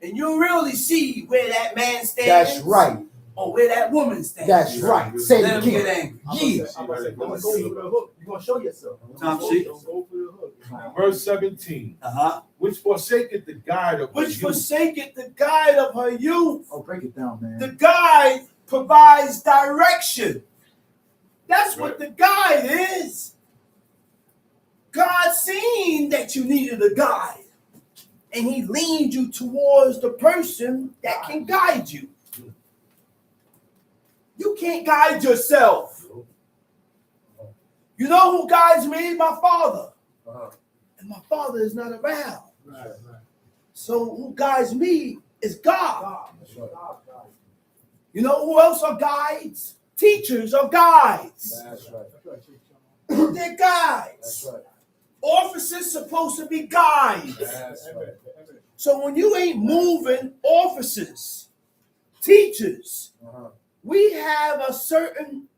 D: And you really see where that man stands.
F: That's right.
D: or where that woman stands.
F: That's right. Say
D: Let
F: it
D: him get
F: again.
D: angry.
F: Yeah.
B: I'm about to say, don't go for the hook. You're gonna show yourself.
D: Tom, see?
B: Don't go for the hook.
E: Verse 17. Which forsaketh the guide of her
D: Which
E: youth.
D: forsaketh the guide of her youth.
F: Oh, break it down, man.
D: The guide provides direction. That's what the guide is. God seen that you needed a guide, and he leaned you towards the person that can guide you. You can't guide yourself. You know who guides me? My father. And my father is not around.
B: Right.
D: So who guides me is God.
B: That's right.
D: You know who else are guides? Teachers are guides.
B: That's right.
D: They're guides.
B: That's right.
D: Officers supposed to be guides.
B: That's right.
D: So when you ain't moving officers, teachers, we have a certain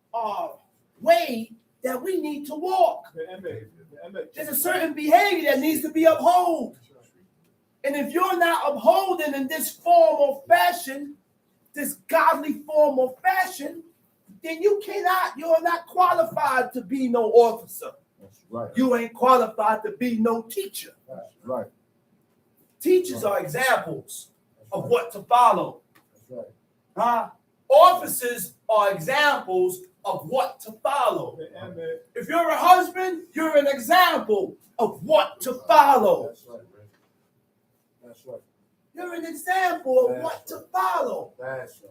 D: way that we need to walk. There's a certain behavior that needs to be upheld. And if you're not upholding in this form or fashion, this godly form or fashion, then you're not qualified to be no officer.
F: That's right.
D: You ain't qualified to be no teacher.
F: That's right.
D: Teachers are examples of what to follow.
F: That's right.
D: Officers are examples of what to follow. If you're a husband, you're an example of what to follow.
B: That's right. That's right.
D: You're an example of what to follow.
B: That's right.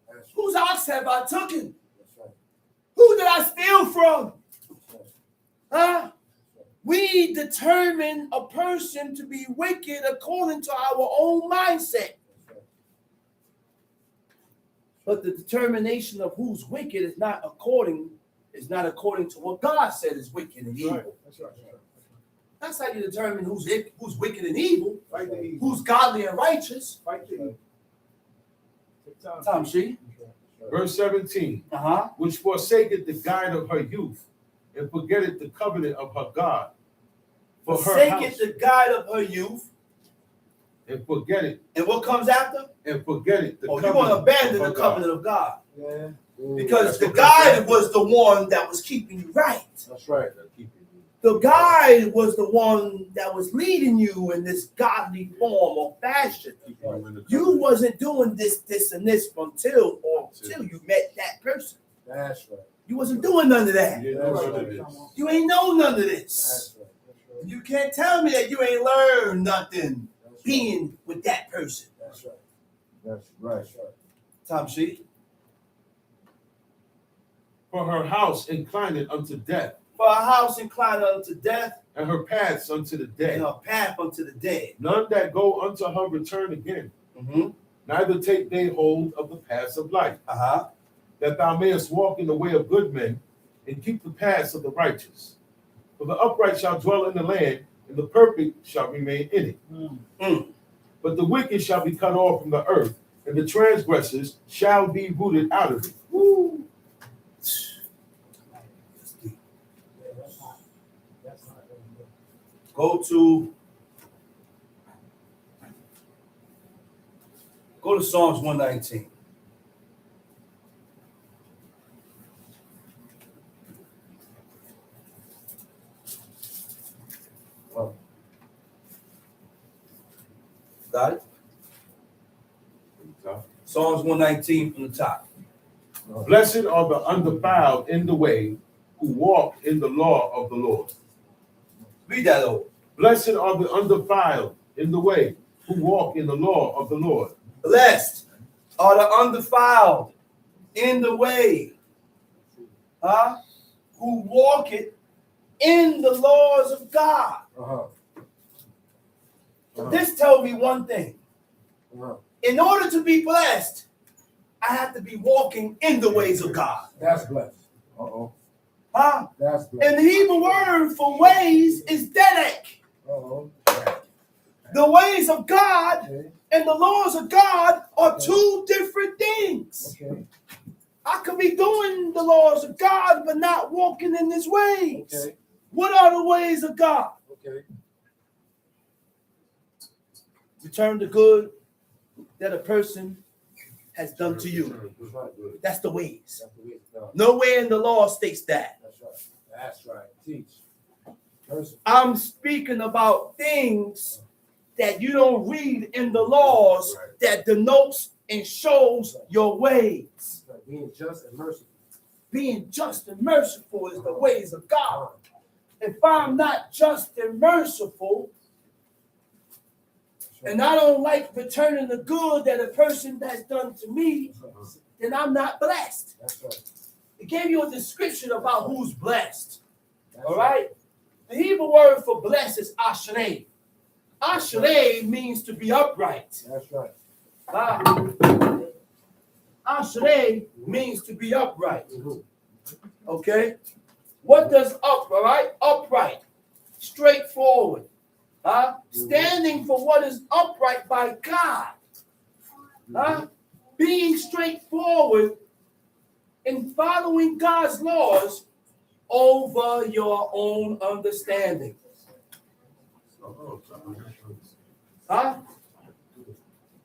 B: That's right.
D: Whose ox have I taken?
B: That's right.
D: Who did I steal from?
B: That's right.
D: We determine a person to be wicked according to our own mindset. But the determination of who's wicked is not according to what God said is wicked and evil.
B: That's right.
D: That's how you determine who's wicked and evil,
B: Fight the evil.
D: who's godly and righteous.
B: Fight the evil.
D: Tom, she.
E: Verse 17. Which forsaketh the guide of her youth, and forgetteth the covenant of her God. For her
D: Forsaketh
E: house,
D: the guide of her youth.
E: and forget it,
D: And what comes after?
E: and forget it. The
D: Oh, you want to abandon
E: of
D: the
E: her
D: covenant of God.
B: Yeah.
D: Because the guide was the one that was keeping you right.
B: That's right.
D: The guide was the one that was leading you in this godly form or fashion. You wasn't doing this, and this until you met that person.
B: That's right.
D: You wasn't doing none of that.
E: You didn't know none of this.
D: You ain't know none of this.
B: That's right. That's right.
D: You can't tell me that you ain't learned nothing being with that person.
B: That's right.
F: That's right.
B: That's right.
D: Tom She.
E: For her house inclined unto death,
D: For a house inclined unto death,
E: and her paths unto the
D: and
E: dead.
D: a path unto the dead.
E: None that go unto her return again, neither take they hold of the paths of life, that thou mayest walk in the way of good men, and keep the paths of the righteous. For the upright shall dwell in the land, and the perfect shall remain in it. But the wicked shall be cut off from the earth, and the transgressors shall be rooted out of it.
D: Woo. Go to Psalms 119. Got it? Psalms 119 from the top.
E: Blessed are the undefiled in the way, who walk in the law of the Lord.
D: Read that over.
E: Blessed are the undefiled in the way, who walk in the law of the Lord.
D: Blessed are the undefiled in the way, who walk it in the laws of God. This tells me one thing. In order to be blessed, I have to be walking in the ways of God.
B: That's blessed. That's blessed.
D: And the Hebrew word for ways is dedek. The ways of God and the laws of God are two different things.
B: Okay.
D: I could be doing the laws of God, but not walking in His ways.
B: Okay.
D: What are the ways of God?
B: Okay.
D: Return the good that a person has done to you.
B: That's right.
D: That's the ways.
B: That's the way it's done.
D: Nowhere in the law states that.
B: That's right. That's right. Teach. Mercy.
D: I'm speaking about things that you don't read in the laws that denotes and shows your ways.
B: Right. Being just and merciful.
D: Being just and merciful is the ways of God. If I'm not just and merciful, and I don't like returning the good that a person has done to me, then I'm not blessed.
B: That's right.
D: It gave you a description about who's blessed.
B: That's
D: All right? The Hebrew word for blessed is ashrei. Ashrei means to be upright.
B: That's right.
D: Ashrei means to be upright.
B: Mm-hmm.
D: Okay? What does upright? Upright. Straightforward. Standing for what is upright by God. Being straightforward and following God's laws over your own understanding.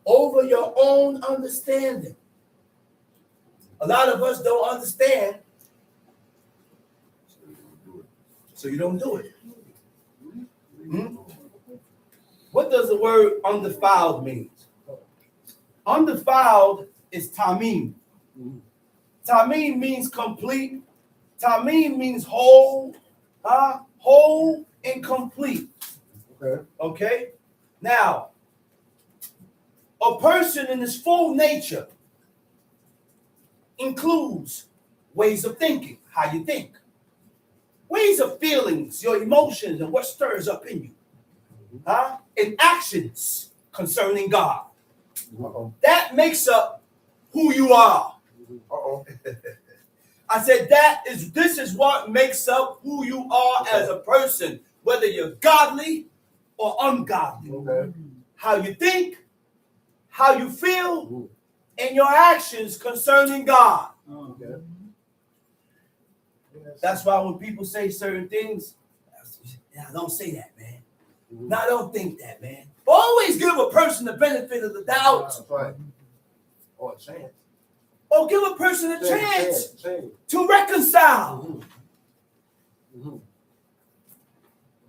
D: Over your own understanding. A lot of us don't understand, so you don't do it. What does the word undefiled mean? Undefiled is tamim. Tamim means complete. Tamim means whole, whole and complete.
B: Okay.
D: Okay? Now, a person in his full nature includes ways of thinking, how you think, ways of feelings, your emotions, and what stirs up in you, and actions concerning God.
B: Uh-oh.
D: That makes up who you are.
B: Uh-oh.
D: I said this is what makes up who you are as a person, whether you're godly or ungodly.
B: Okay.
D: How you think, how you feel, and your actions concerning God.
B: Okay.
D: That's why when people say certain things, don't say that, man. No, don't think that, man. Always give a person the benefit of the doubt.
B: That's right. Or a chance.
D: Or give a person a chance
B: Chance.
D: to reconcile.
B: That's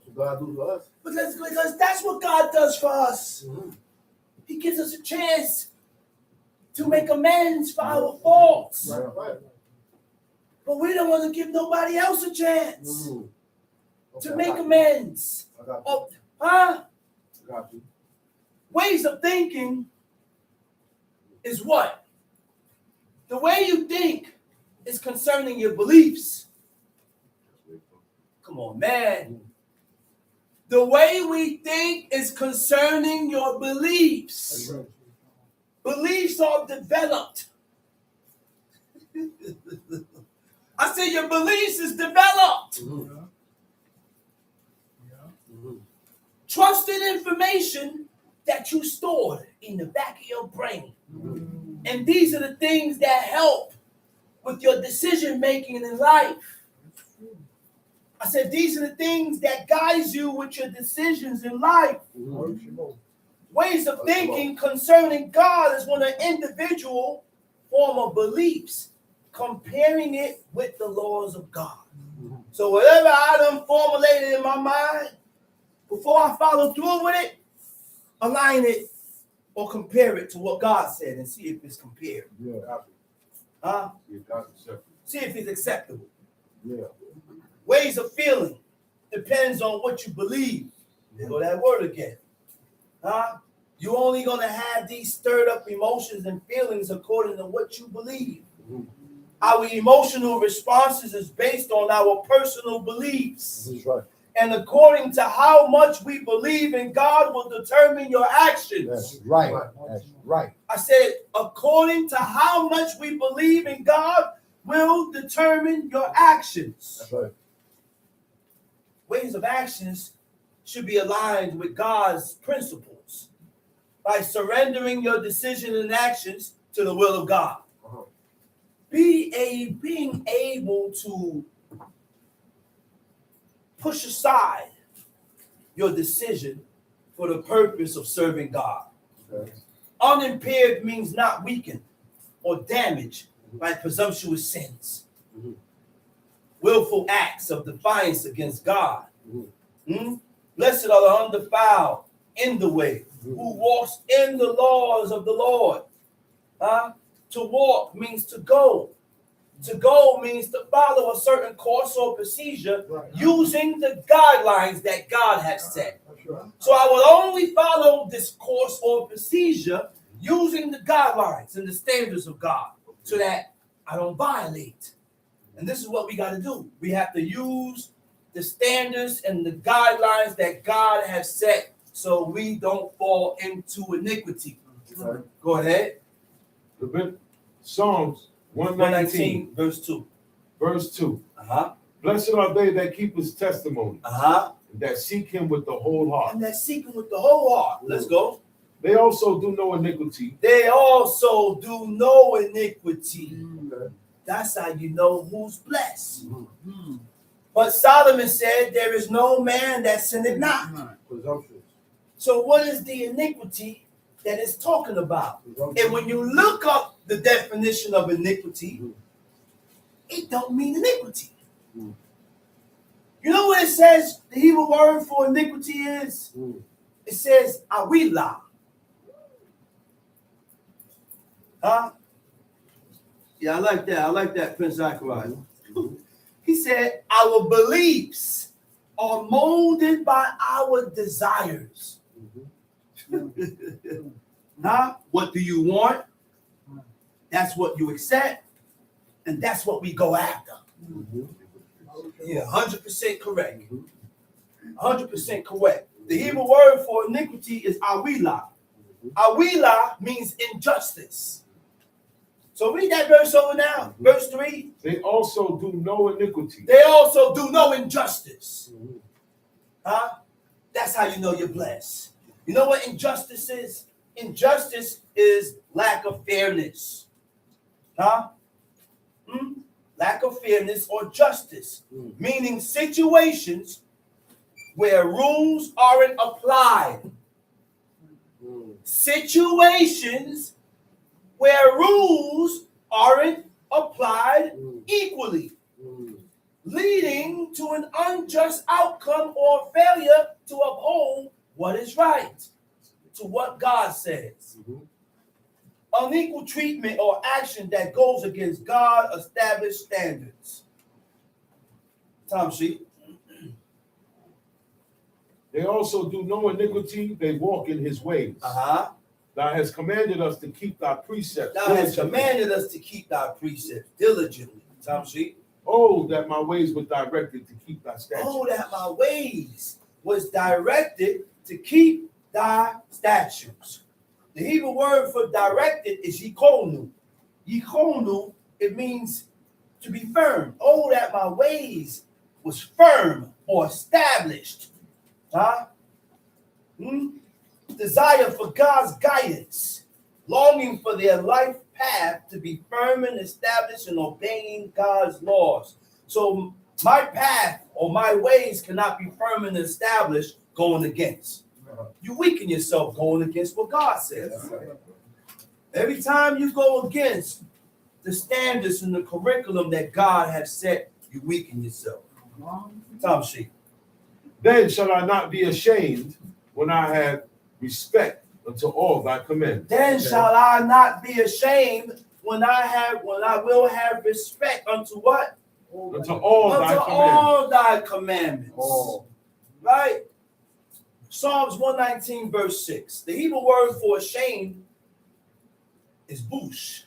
B: what God do to us.
D: Because that's what God does for us. He gives us a chance to make amends for our faults.
B: Right.
D: But we don't want to give nobody else a chance
B: Okay,
D: to make amends.
B: I got you.
D: Oh,
B: I got you.
D: ways of thinking is what? The way you think is concerning your beliefs. Come on, man. The way we think is concerning your beliefs.
B: That's right.
D: Beliefs are developed. I said your beliefs is developed. Trusted information that you stored in the back of your brain. And these are the things that help with your decision making in life. I said these are the things that guide you with your decisions in life. Ways of thinking concerning God is when an individual form of beliefs, comparing it with the laws of God. So whatever I done formulated in my mind, before I follow through with it, align it or compare it to what God said and see if it's compared.
B: Yeah.
D: See if it's acceptable.
B: Yeah.
D: Ways of feeling depends on what you believe. There go that word again. You're only going to have these stirred up emotions and feelings according to what you believe. Our emotional responses is based on our personal beliefs.
B: That's right.
D: And according to how much we believe in God will determine your actions.
B: That's right. That's right.
D: I said, according to how much we believe in God will determine your actions.
B: That's right.
D: Ways of actions should be aligned with God's principles by surrendering your decision and actions to the will of God. Being able to push aside your decision for the purpose of serving God.
B: Okay.
D: Unimpaired means not weakened. or damaged by presumptuous sins, willful acts of defiance against God. Blessed are the undefiled in the way, who walks in the laws of the Lord. To walk means to go. To go means to follow a certain course or procedure using the guidelines that God has set. So I will only follow this course or procedure using the guidelines and the standards of God so that I don't violate. And this is what we got to do. We have to use the standards and the guidelines that God has set so we don't fall into iniquity. Go ahead.
E: Psalms 119,
D: verse 2.
E: verse 2. Blessed are they that keep his testimony, and that seek him with the whole heart.
D: And that seek him with the whole heart. Let's go.
E: They also do no iniquity.
D: They also do no iniquity. That's how you know who's blessed. But Solomon said, there is no man that sinneth not. So what is the iniquity that it's talking about? And when you look up the definition of iniquity, it don't mean iniquity. You know what it says the Hebrew word for iniquity is? It says awila. Yeah, I like that. I like that, Prince Zachariah. He said, our beliefs are molded by our desires. What do you want? That's what you accept, and that's what we go after. Yeah, 100% correct. 100% correct. The Hebrew word for iniquity is awila. Awila means injustice. So read that verse over now. Verse 3.
E: They also do no iniquity.
D: They also do no injustice. That's how you know you're blessed. You know what injustice is? Injustice is lack of fairness. Lack of fairness or justice. Meaning situations where rules aren't applied. Situations where rules aren't applied equally, leading to an unjust outcome or failure to uphold what is right, to what God says. Unequal treatment or action that goes against God-established standards. Tom sheet.
E: They also do no iniquity. They walk in his ways. Thou hast commanded us to keep thy precepts.
D: Thou hast commanded us to keep thy precepts diligently. Tom sheet.
E: Oh, that my ways were directed to keep thy statutes.
D: Oh, that my ways was directed to keep thy statutes. The Hebrew word for directed is yikonu. Yikonu, it means to be firm. Oh, that my ways was firm or established. Desire for God's guidance, longing for their life path to be firm and established in obeying God's laws. So my path or my ways cannot be firm and established going against. You weaken yourself going against what God says. Every time you go against the standards and the curriculum that God has set, you weaken yourself. Tom sheet.
E: Then shall I not be ashamed when I have respect unto all thy commandments.
D: Then shall I not be ashamed when I will have respect unto what?
E: Unto all
D: thy commandments. Right? Psalms 119, verse 6. The Hebrew word for ashamed is bush.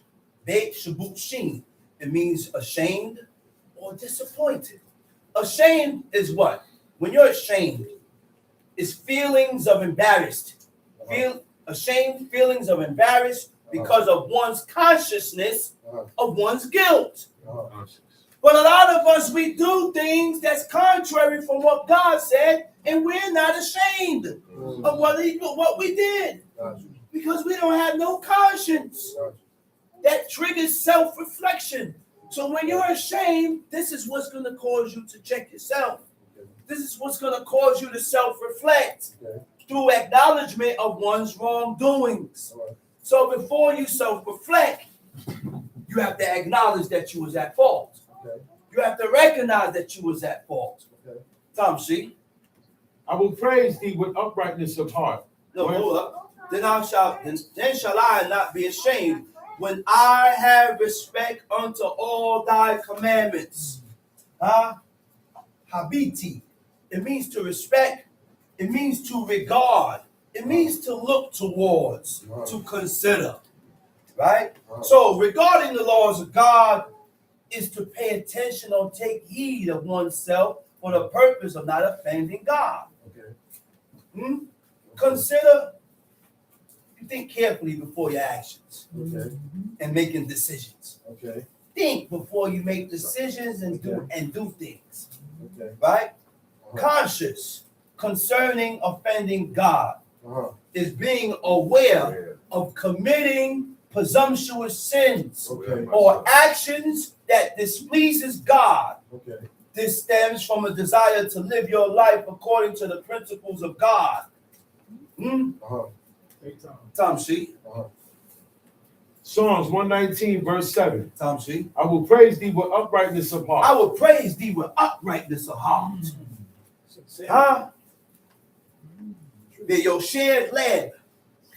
D: Beit shabut shin. It means ashamed or disappointed. Ashamed is what? When you're ashamed, it's feelings of embarrassed. Ashamed feelings of embarrassed because of one's consciousness of one's guilt. But a lot of us, we do things that's contrary from what God said, and we're not ashamed of what we did because we don't have no conscience. That triggers self-reflection. So when you're ashamed, this is what's going to cause you to check yourself. This is what's going to cause you to self-reflect through acknowledgement of one's wrongdoings. So before you self-reflect, You have to acknowledge that you was at fault.
B: Okay.
D: You have to recognize that you was at fault.
B: Okay.
D: Tom, see?
E: I will praise thee with uprightness of heart.
D: No, hold up. Then shall I not be ashamed when I have respect unto all thy commandments. Huh? Habiti. It means to respect. It means to regard. It means to look towards, to consider. Right? So regarding the laws of God is to pay attention or take heed of oneself for the purpose of not offending God.
B: Okay.
D: Consider, you think carefully before your actions
B: Okay.
D: and making decisions.
B: Okay.
D: Think before you make decisions and do things.
B: Okay.
D: Right? Conscious concerning offending God is being aware of committing presumptuous sins
B: Okay.
D: or actions that displeases God.
B: Okay.
D: This stems from a desire to live your life according to the principles of God. Tom C.
E: Psalms 119, verse 7.
D: Tom C.
E: I will praise thee with uprightness of heart.
D: I will praise thee with uprightness of heart. Huh? They're your shared lead.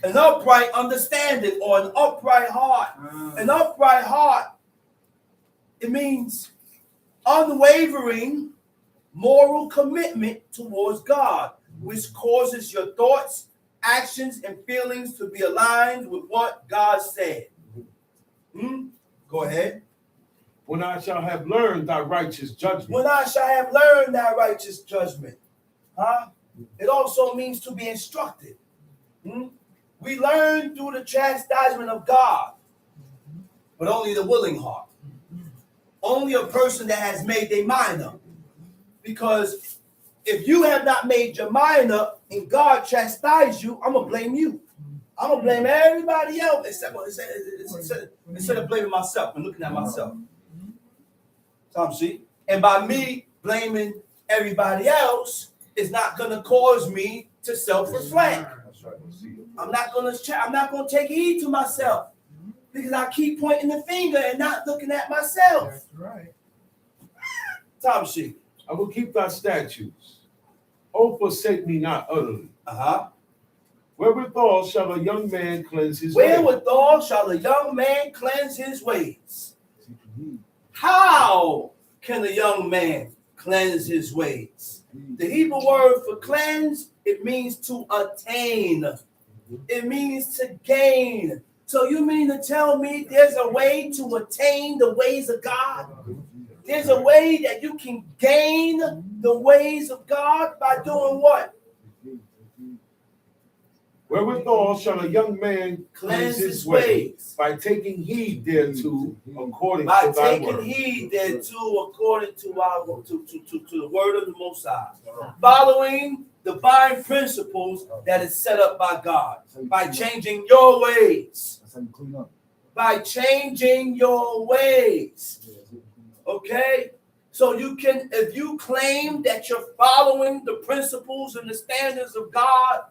D: An upright understanding or an upright heart. An upright heart, it means unwavering moral commitment towards God, which causes your thoughts, actions, and feelings to be aligned with what God said. Go ahead.
E: When I shall have learned thy righteous judgment.
D: When I shall have learned thy righteous judgment. Huh? It also means to be instructed. We learn through the chastisement of God, but only the willing heart. Only a person that has made their mind up. Because if you have not made your mind up and God chastised you, I'm going to blame you. I'm going to blame everybody else instead of blaming myself and looking at myself. Tom, see? And by me blaming everybody else, it's not going to cause me to self-reflect. I'm not going to take heed to myself because I keep pointing the finger and not looking at myself.
C: That's right.
D: Tom C.
E: I will keep thy statutes. Oh, forsake me not utterly. Wherewithal shall a young man cleanse his way?
D: Wherewithal shall a young man cleanse his ways? How can a young man cleanse his ways? The Hebrew word for cleanse, it means to attain. It means to gain. So you mean to tell me there's a way to attain the ways of God? There's a way that you can gain the ways of God by doing what?
E: Wherewithal shall a young man cleanse his ways? By taking heed thereto according to thy word.
D: By taking heed thereto according to the word of the Most High. Following divine principles that is set up by God. By changing your ways. By changing your ways. Okay? So you can, if you claim that you're following the principles and the standards of God,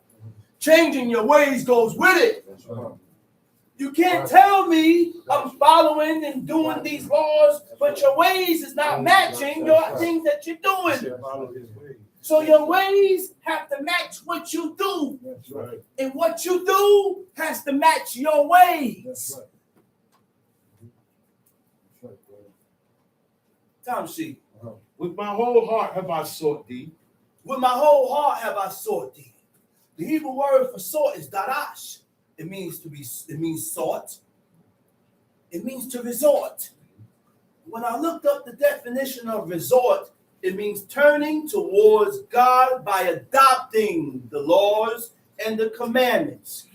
D: changing your ways goes with it. You can't tell me I'm following and doing these laws, but your ways is not matching your things that you're doing. So your ways have to match what you do. And what you do has to match your ways. Tom C.
E: With my whole heart have I sought thee.
D: With my whole heart have I sought thee. The Hebrew word for sought is darash. It means sought. It means to resort. When I looked up the definition of resort, it means turning towards God by adopting the laws and the commandments.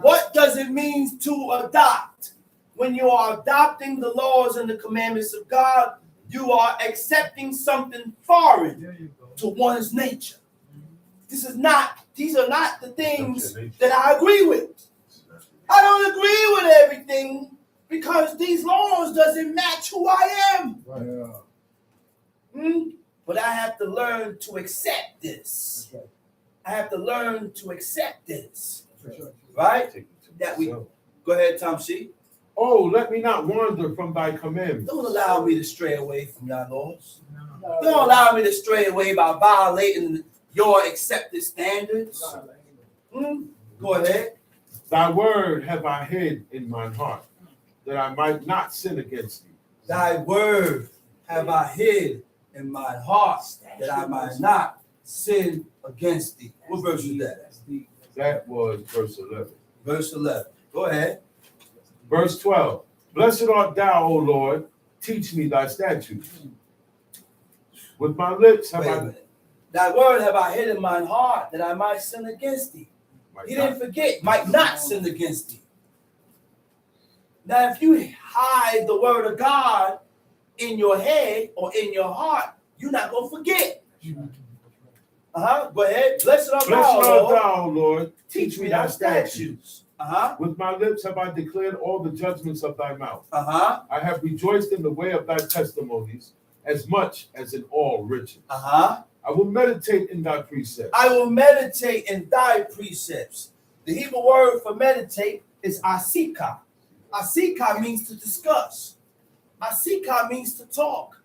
D: What does it mean to adopt? When you are adopting the laws and the commandments of God, you are accepting something foreign to one's nature. These are not the things that I agree with. I don't agree with everything because these laws doesn't match who I am. But I have to learn to accept this. I have to learn to accept this. Right? That we go ahead, Tom C.
E: Oh, let me not wander from thy commandments.
D: Don't allow me to stray away from your laws. Don't allow me to stray away by violating your accepted standards. Go ahead.
E: Thy word have I hid in mine heart, that I might not sin against thee.
D: Thy word have I hid in my heart, that I might not sin against thee. What verse is that?
E: That was verse 11.
D: Verse 11. Go ahead.
E: Verse 12. Blessed art thou, O Lord, teach me thy statutes. With my lips have
D: Wait a
E: I...
D: minute. Thy word have I hid in mine heart, that I might sin against thee. He didn't forget, might not sin against thee. Now, if you hide the word of God in your head or in your heart, you're not going to forget. Go ahead. Blessed art
E: thou, Lord.
D: Teach me thy statutes.
E: With my lips have I declared all the judgments of thy mouth.
D: I
E: have rejoiced in the way of thy testimonies as much as in all riches. I will meditate in thy precepts.
D: I will meditate in thy precepts. The Hebrew word for meditate is asika. Asika means to discuss. Asika means to talk.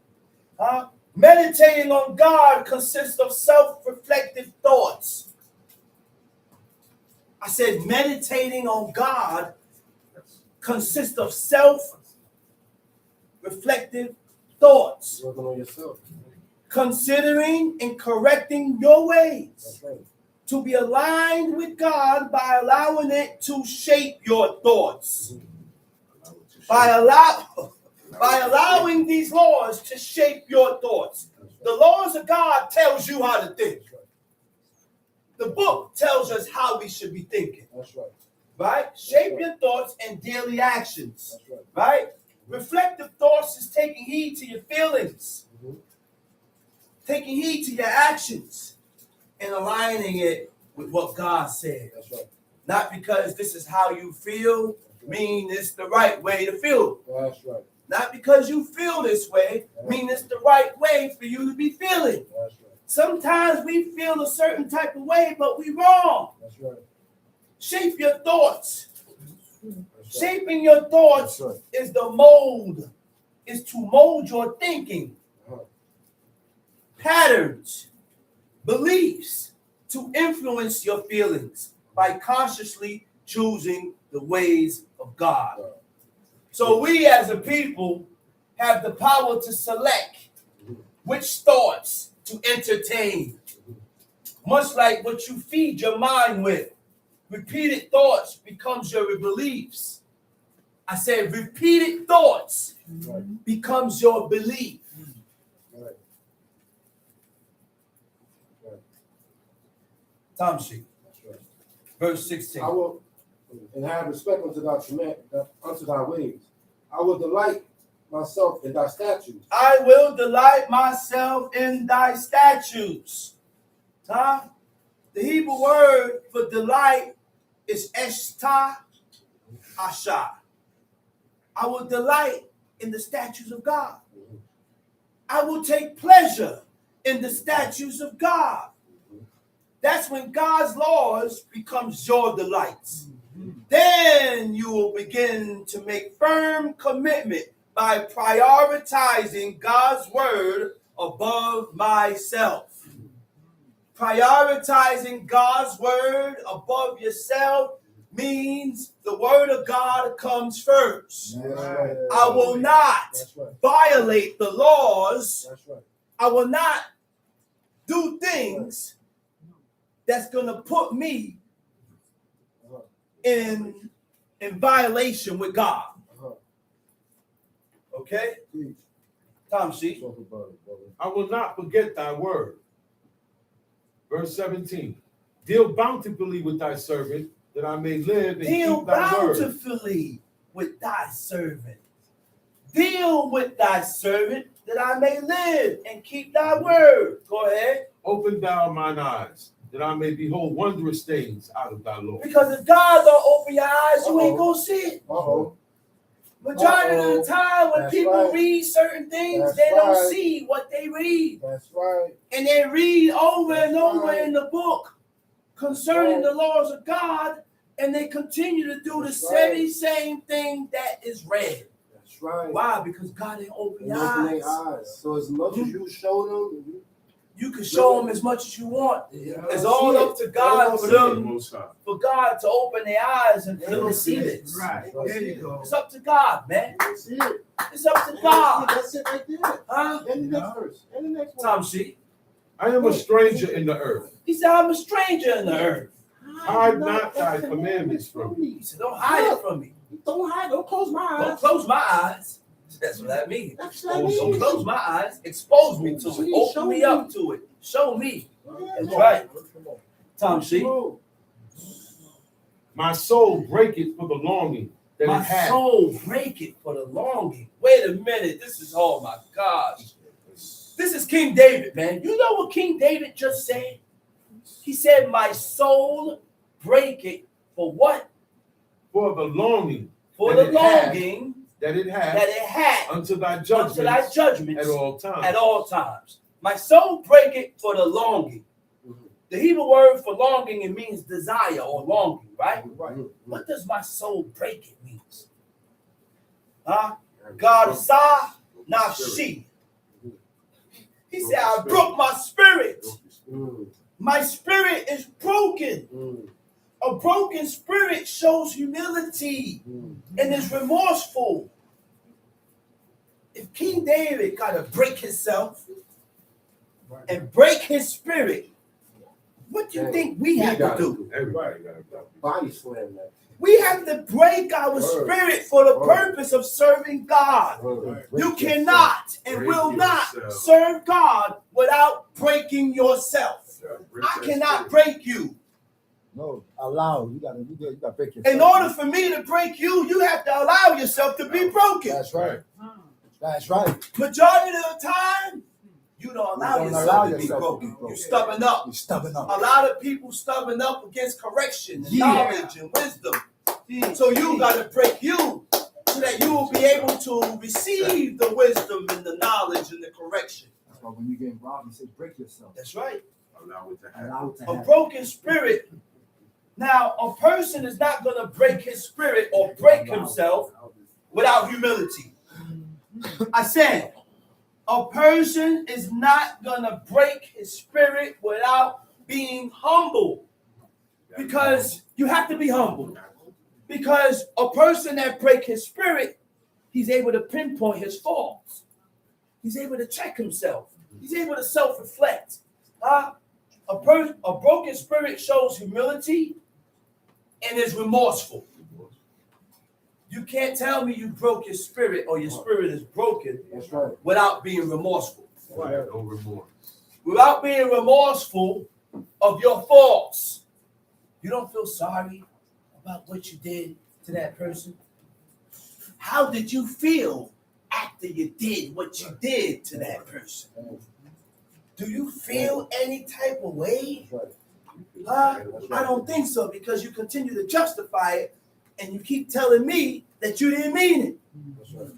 D: Meditating on God consists of self-reflective thoughts. I said meditating on God consists of self-reflective thoughts.
B: Working on yourself.
D: Considering and correcting your ways.
B: That's right.
D: To be aligned with God by allowing it to shape your thoughts. By allowing these laws to shape your thoughts. The laws of God tells you how to think. The book tells us how we should be thinking.
B: That's right.
D: Right? Shape your thoughts and daily actions.
B: That's right.
D: Right? Reflective thoughts is taking heed to your feelings. Taking heed to your actions. And aligning it with what God said.
B: That's right.
D: Not because this is how you feel, mean it's the right way to feel.
B: That's right.
D: Not because you feel this way, mean it's the right way for you to be feeling.
B: That's right.
D: Sometimes we feel a certain type of way, but we wrong.
B: That's right.
D: Shape your thoughts.
B: That's right.
D: Shaping your thoughts
B: That's right.
D: is the mold, is to mold your thinking. Patterns, beliefs, to influence your feelings by consciously choosing the ways of God. So we as a people have the power to select which thoughts to entertain. Much like what you feed your mind with. Repeated thoughts becomes your beliefs. I said repeated thoughts becomes your belief.
B: Right.
D: Tom sheet.
B: That's right.
D: Verse 16.
B: I will, and have respect unto thy ways. I will delight myself in thy statutes.
D: I will delight myself in thy statutes. The Hebrew word for delight is eshta asha. I will delight in the statutes of God. I will take pleasure in the statutes of God. That's when God's laws becomes your delights. Then you will begin to make firm commitment by prioritizing God's word above myself. Prioritizing God's word above yourself means the word of God comes first.
B: Right.
D: I will not violate the laws.
B: That's right.
D: I will not do things that's going to put me in violation with God. Okay?
B: Please.
D: Tom sheet.
B: Talk about it, brother.
E: I will not forget thy word. Verse 17. Deal bountifully with thy servant, that I may live and
D: Deal
E: keep thy word.
D: bountifully with thy servant. Deal with thy servant, that I may live and keep thy word. Go ahead.
E: Open thou mine eyes, that I may behold wondrous things out of thy law.
D: Because if God don't open your eyes, you ain't going to see it.
B: Uh-oh.
D: Majority of the time when
B: That's
D: people
B: right.
D: read certain things,
B: That's
D: they don't
B: right.
D: see what they read.
B: That's right.
D: And they read over and
B: That's
D: over
B: right.
D: in the book concerning the laws of God, And they continue to do the
B: That's
D: very
B: right.
D: same thing that is read.
B: That's right.
D: Why? Because God didn't open
B: And
D: your
B: open their
D: eyes.
B: eyes. So as much as you show them,
D: You can show them as much as you want.
B: yeah,
D: It's all up to God for
E: The
D: them,
E: Most High.
D: for God to open their eyes and for them to see this.
C: Right. There you go.
D: It's up to God, man.
B: That's it.
D: It's up to God.
B: That's it right there.
D: Huh?
B: And the next verse. And the next one.
D: Tom C.
E: I am a stranger in the earth.
D: He said, I'm a stranger in the earth.
E: Hide not thy commandments from me.
D: He said, don't hide it from me.
B: Don't hide. Don't close my eyes.
D: Don't close my eyes. That's what that means.
B: That's what I
D: Don't
B: mean.
D: close my eyes. Expose me to it.
B: See,
D: Open
B: show
D: me
B: me.
D: up to it. Show me.
B: Yeah.
D: That's right. Tom C.
E: My soul breaketh for the longing that
D: My
E: it hath.
D: soul breaketh for the longing. Wait a minute. This is, oh my gosh. This is King David, man. You know what King David just said? He said, my soul breaketh for what?
E: For the longing
D: For
E: that
D: the
E: it hath,
D: longing
E: that it
D: that
E: hath
D: it had
E: unto thy
D: unto thy
E: judgments
D: judgments
E: at all times.
D: at all times. My soul breaketh for the longing. The Hebrew word for longing, it means desire or longing, right?
B: Right.
D: What does my soul breaketh means? Huh? God sa nafshi. He said, I broke my spirit. My spirit is broken. A broken spirit shows humility and is remorseful. If King David got to break himself and break his spirit, what do you think we have to do?
E: Everybody got to go.
B: Body slam that.
D: We have to break our spirit for the purpose of serving God. You cannot and
E: Break
D: will not
E: yourself.
D: serve God without breaking yourself. I cannot break you.
F: No, allow. You gotta break yourself.
D: In order for me to break you, you have to allow yourself to be broken.
F: That's right. That's right.
D: Majority of the time, you don't allow
F: don't
D: yourself
F: allow
D: to be
F: yourself to
D: broken.
F: be broken.
D: You're stubborn up.
F: You're stubborn
D: A
F: up.
D: lot of people stubborn up against correction and
F: Yeah.
D: knowledge and wisdom. So you got to break you so that you will be able to receive the wisdom and the knowledge and the correction.
F: That's why when you get involved, he says break yourself.
D: That's right.
E: Allow it to happen.
F: Allow it to
D: A
F: happen.
D: broken spirit. Now, a person is not going to break his spirit or break himself without humility. I said, a person is not going to break his spirit without being humble. Because you have to be humble. Because a person that breaks his spirit, he's able to pinpoint his faults. He's able to check himself. He's able to self-reflect. A broken spirit shows humility and is remorseful. You can't tell me you broke your spirit or your spirit is broken
B: That's right.
D: without being remorseful.
E: Right. No remorse.
D: Without being remorseful of your faults. You don't feel sorry about what you did to that person? How did you feel after you did what you did to that person? Do you feel any type of way? I don't think so, because you continue to justify it and you keep telling me that you didn't mean it.
B: That's right.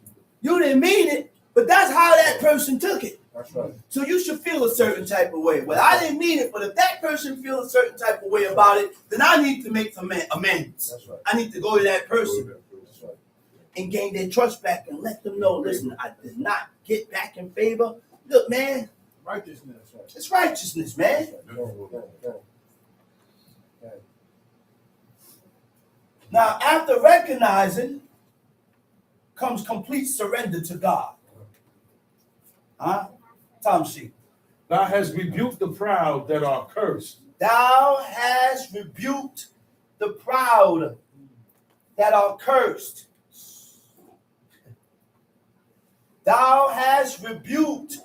D: You didn't mean it, but that's how that person took it.
B: That's right.
D: So you should feel a certain type of way. Well, I didn't mean it, but if that person feels a certain type of way about it, then I need to make some amends.
B: That's right.
D: I need to go to that person
B: That's right.
D: and gain their trust back and let them know, listen, I did not get back in favor. Look, man,
C: Righteousness.
D: it's righteousness, man. Now, after recognizing comes complete surrender to God. Huh? Tom Sheep.
E: Thou hast rebuked the proud that are cursed.
D: Thou hast rebuked the proud that are cursed. Thou hast rebuked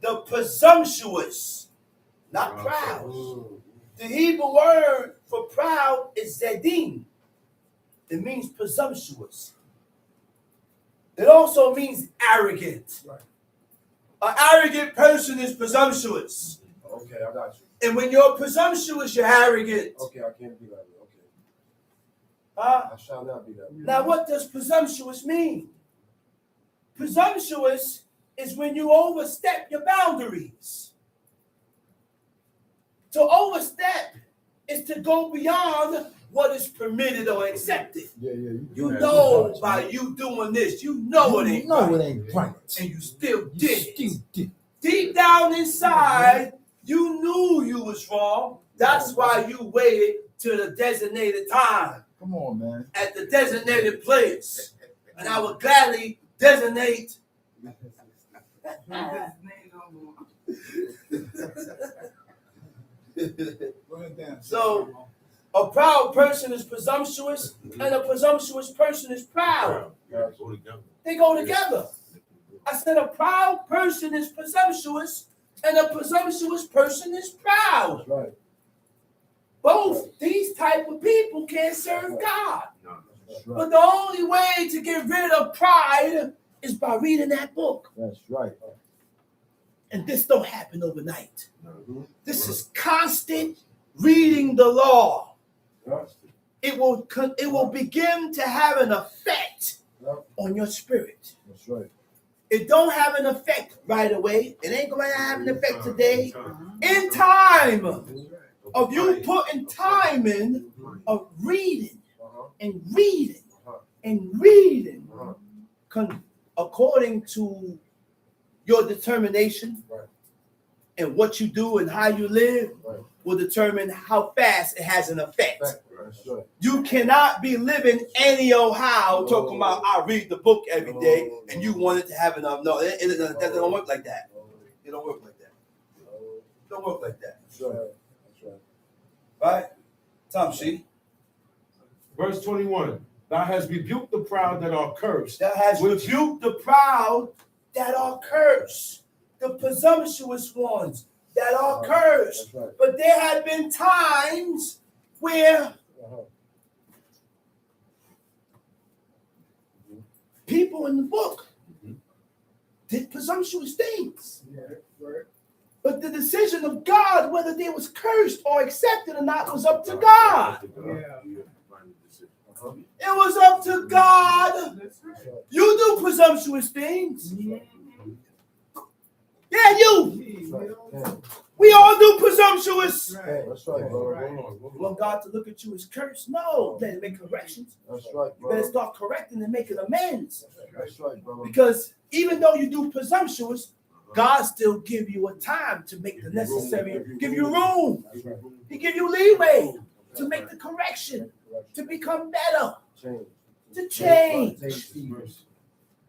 D: the presumptuous, not proud. The Hebrew word for proud is zedim. It means presumptuous. It also means arrogant.
B: Right.
D: An arrogant person is presumptuous.
B: Okay, I got you.
D: And when you're presumptuous, you're arrogant.
B: Okay, I can't be like that. Okay.
D: Huh?
B: I shall not be that.
D: Now, what does presumptuous mean? Presumptuous is when you overstep your boundaries. To overstep is to go beyond what is permitted or accepted.
F: Yeah.
D: You know by you doing this, you know it ain't right.
F: It ain't right.
D: And you still did it.
F: Still did.
D: Deep down inside, you knew you was wrong. That's why you waited till the designated time
F: Come on, man.
D: at the designated place. And I would gladly designate. So, a proud person is presumptuous, and a presumptuous person is proud. They go together. I said a proud person is presumptuous, and a presumptuous person is proud.
B: That's right.
D: Both these type of people can't serve God.
B: That's right.
D: But the only way to get rid of pride is by reading that book.
B: That's right.
D: And this don't happen overnight. This is constant reading the law. It will begin to have an effect on your spirit.
B: That's right.
D: It don't have an effect right away. It ain't going to have an effect today. In time of you putting time in of reading and reading and reading according to your determination and what you do and how you live will determine how fast it has an effect.
B: That's right.
D: You cannot be living any old how talking about I read the book every day and you want it to have enough. No, it don't work like that. It don't work like that. It don't work like that.
B: That's right. That's
D: Right? Tom She.
E: Verse 21. Thou hast rebuked the proud that are cursed.
D: That has rebuked the proud that are cursed. The presumptuous ones that are cursed.
B: That's right.
D: But there have been times where people in the book did presumptuous things. But the decision of God, whether they was cursed or accepted or not, was up to God. It was up to God. You do presumptuous things. Yeah, you. We all do presumptuous.
B: That's right, brother.
D: You want God to look at you as cursed? No. You better make corrections.
B: That's right,
D: You better
B: brother.
D: start correcting and making amends.
B: That's right, brother.
D: Because even though you do presumptuous, God still give you a time to make the necessary, give you room. He give you leeway to make the correction, to become better,
B: Change.
D: to change.
B: Change.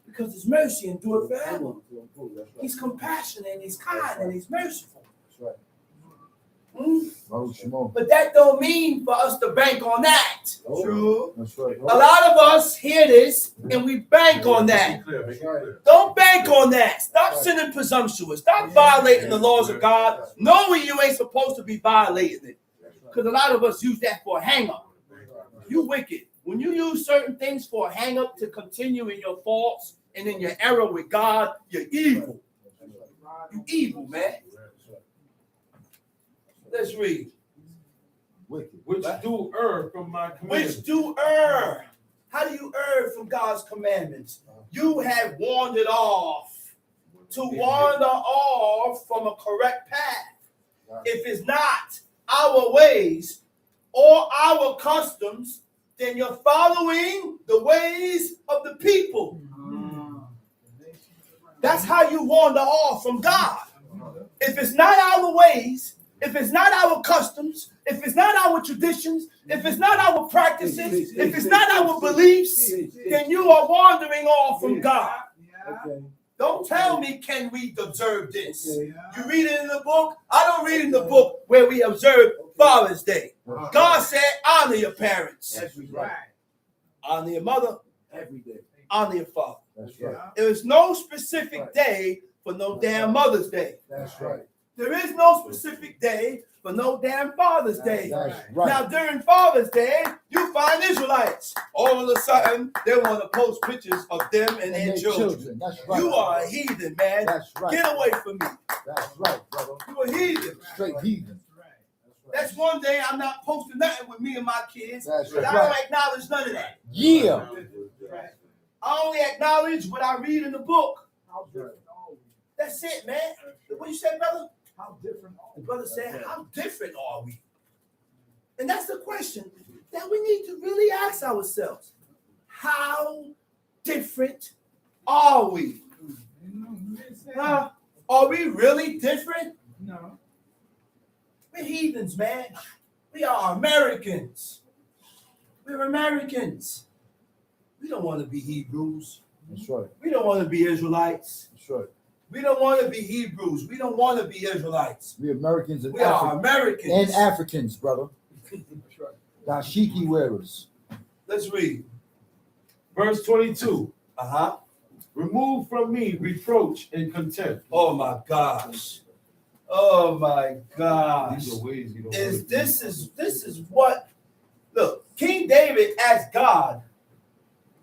D: Because his mercy endure forever.
B: That's right.
D: He's compassionate, and he's kind, and he's merciful.
B: That's right.
F: Baruch Shemo.
D: But that don't mean for us to bank on that.
B: True. That's right.
D: A lot of us hear this and we bank on that.
B: That's right.
D: Don't bank on that. Stop sinning presumptuous. Stop violating the laws of God, knowing you ain't supposed to be violating it. Because a lot of us use that for a hang-up. You wicked. When you use certain things for a hang-up to continue in your faults and in your error with God, you're evil. You evil, man. Let's read.
B: Wicked.
E: Which do err from my commandments.
D: Which do err. How do you err from God's commandments? You have wandered off. To wander off from a correct path. If it's not our ways or our customs, then you're following the ways of the people. That's how you wander off from God. If it's not our ways, if it's not our customs, if it's not our traditions, if it's not our practices, if it's not our beliefs, then you are wandering off from God.
B: Okay.
D: Don't tell me, can we observe this? You read it in the book? I don't read in the book where we observe Father's Day. God said, honor your parents.
B: That's right.
D: Honor your mother.
B: Every day.
D: Honor your father.
B: That's right.
D: There is no specific day for no damn Mother's Day.
B: That's right.
D: There is no specific day for no damn Father's Day.
B: That's right.
D: Now, during Father's Day, you find Israelites. All of a sudden, they want to post pictures of them and their children.
F: That's right.
D: You are a heathen, man.
F: That's right.
D: Get away from me.
F: That's right, brother.
D: You a heathen.
F: Straight heathen.
D: That's one day I'm not posting nothing with me and my kids.
F: That's
D: But I
F: right.
D: don't acknowledge none of that.
F: Yeah.
D: I only acknowledge what I read in the book. That's it, man. What you said, brother?
B: How different are
D: The brother said, how different are we? And that's the question that we need to really ask ourselves. How different are we? Huh? Are we really different?
C: No.
D: We're heathens, man. We are Americans. We're Americans. We don't want to be Hebrews.
F: That's right.
D: We don't want to be Israelites.
F: That's right.
D: We don't want to be Hebrews. We don't want to be Israelites.
F: We Americans and
D: We are Americans.
F: and Africans, brother.
C: That's right.
F: Dashiki wearers.
D: Let's read.
E: Verse 22.
D: Uh-huh.
E: Remove from me reproach and contempt.
D: Oh my gosh. Oh my gosh.
E: These are ways you don't
D: This is what, look, King David asked God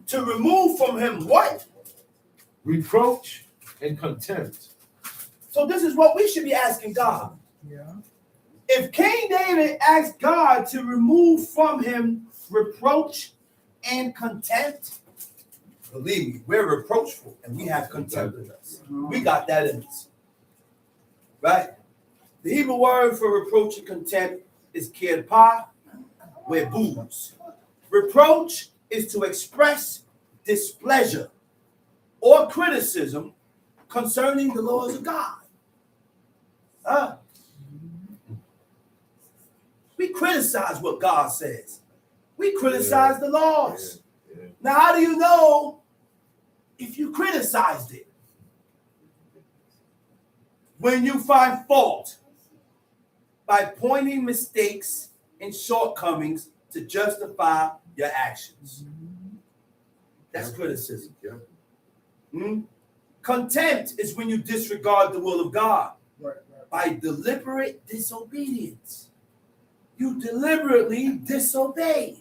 D: to remove from him what?
E: reproach and contempt.
D: So this is what we should be asking God.
C: Yeah.
D: If King David asked God to remove from him reproach and contempt, believe me, we're reproachful and we have contempt in us. We got that in us. Right? The Hebrew word for reproach and contempt is kirpa, where booze. Reproach is to express displeasure or criticism concerning the laws of God. We criticize what God says. We criticize the laws.
E: Yeah.
D: Now, how do you know if you criticized it? When you find fault by pointing mistakes and shortcomings to justify your actions. That's criticism. Contempt is when you disregard the will of God by deliberate disobedience. You deliberately disobey.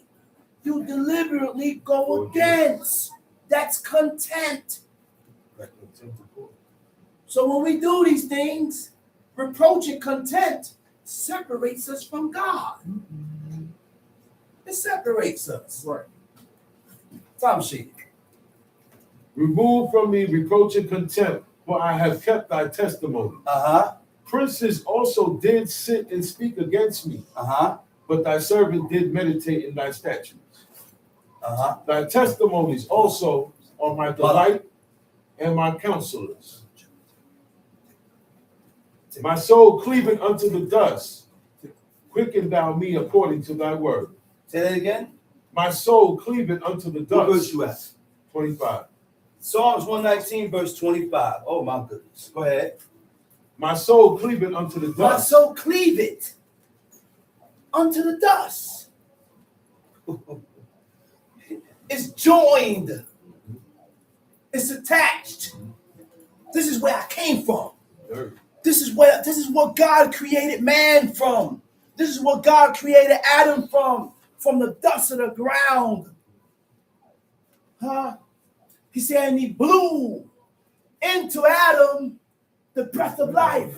D: You deliberately go against. That's contempt. So when we do these things, reproach and contempt separates us from God. It separates us.
C: Right.
D: Tom Sheik.
E: Remove from me reproach and contempt, for I have kept thy testimony. Princes also did sit and speak against me, but thy servant did meditate in thy statutes. Thy testimonies also are my delight and my counselors. My soul cleaveth unto the dust. Quicken thou me according to thy word.
D: Say that again.
E: My soul cleaveth unto the
D: What verse
E: dust.
D: you at?
E: 25.
D: Psalms 119, verse 25. Oh my goodness. Go ahead.
E: My soul cleaveth unto the
D: My
E: dust.
D: soul cleaveth unto the dust. It's joined. It's attached. This is where I came from. This is what God created man from. This is what God created Adam from the dust of the ground. He said, and he blew into Adam the breath of life.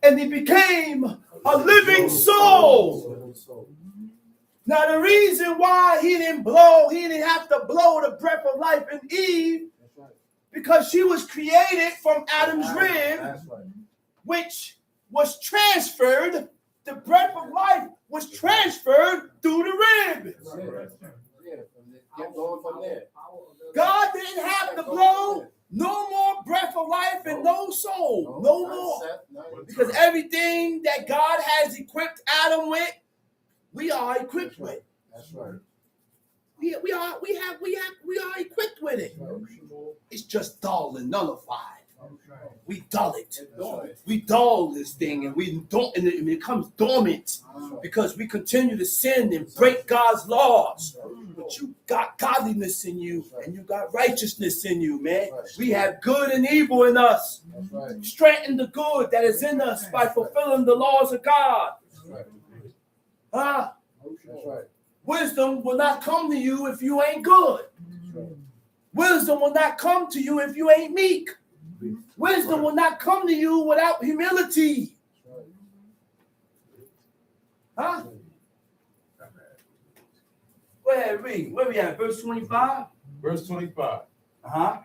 D: And he became a living soul. Now, the reason why he didn't have to blow the breath of life in Eve, because she was created from Adam's rib, which was transferred, the breath of life was transferred through the rib. God didn't have to blow no more breath of life and no soul, no more. Because everything that God has equipped Adam with, we are equipped with.
F: That's right.
D: We are equipped with it. It's just dull and nullified. We dull it. We dull this thing, and and it becomes dormant because we continue to sin and break God's laws. But you got godliness in you, and you got righteousness in you, man. We have good and evil in us. Strengthen the good that is in us by fulfilling the laws of God. Wisdom will not come to you if you ain't good. Wisdom will not come to you if you ain't meek. Wisdom will not come to you without humility. Go ahead, read. Where we at? Verse 25?
E: Verse 25.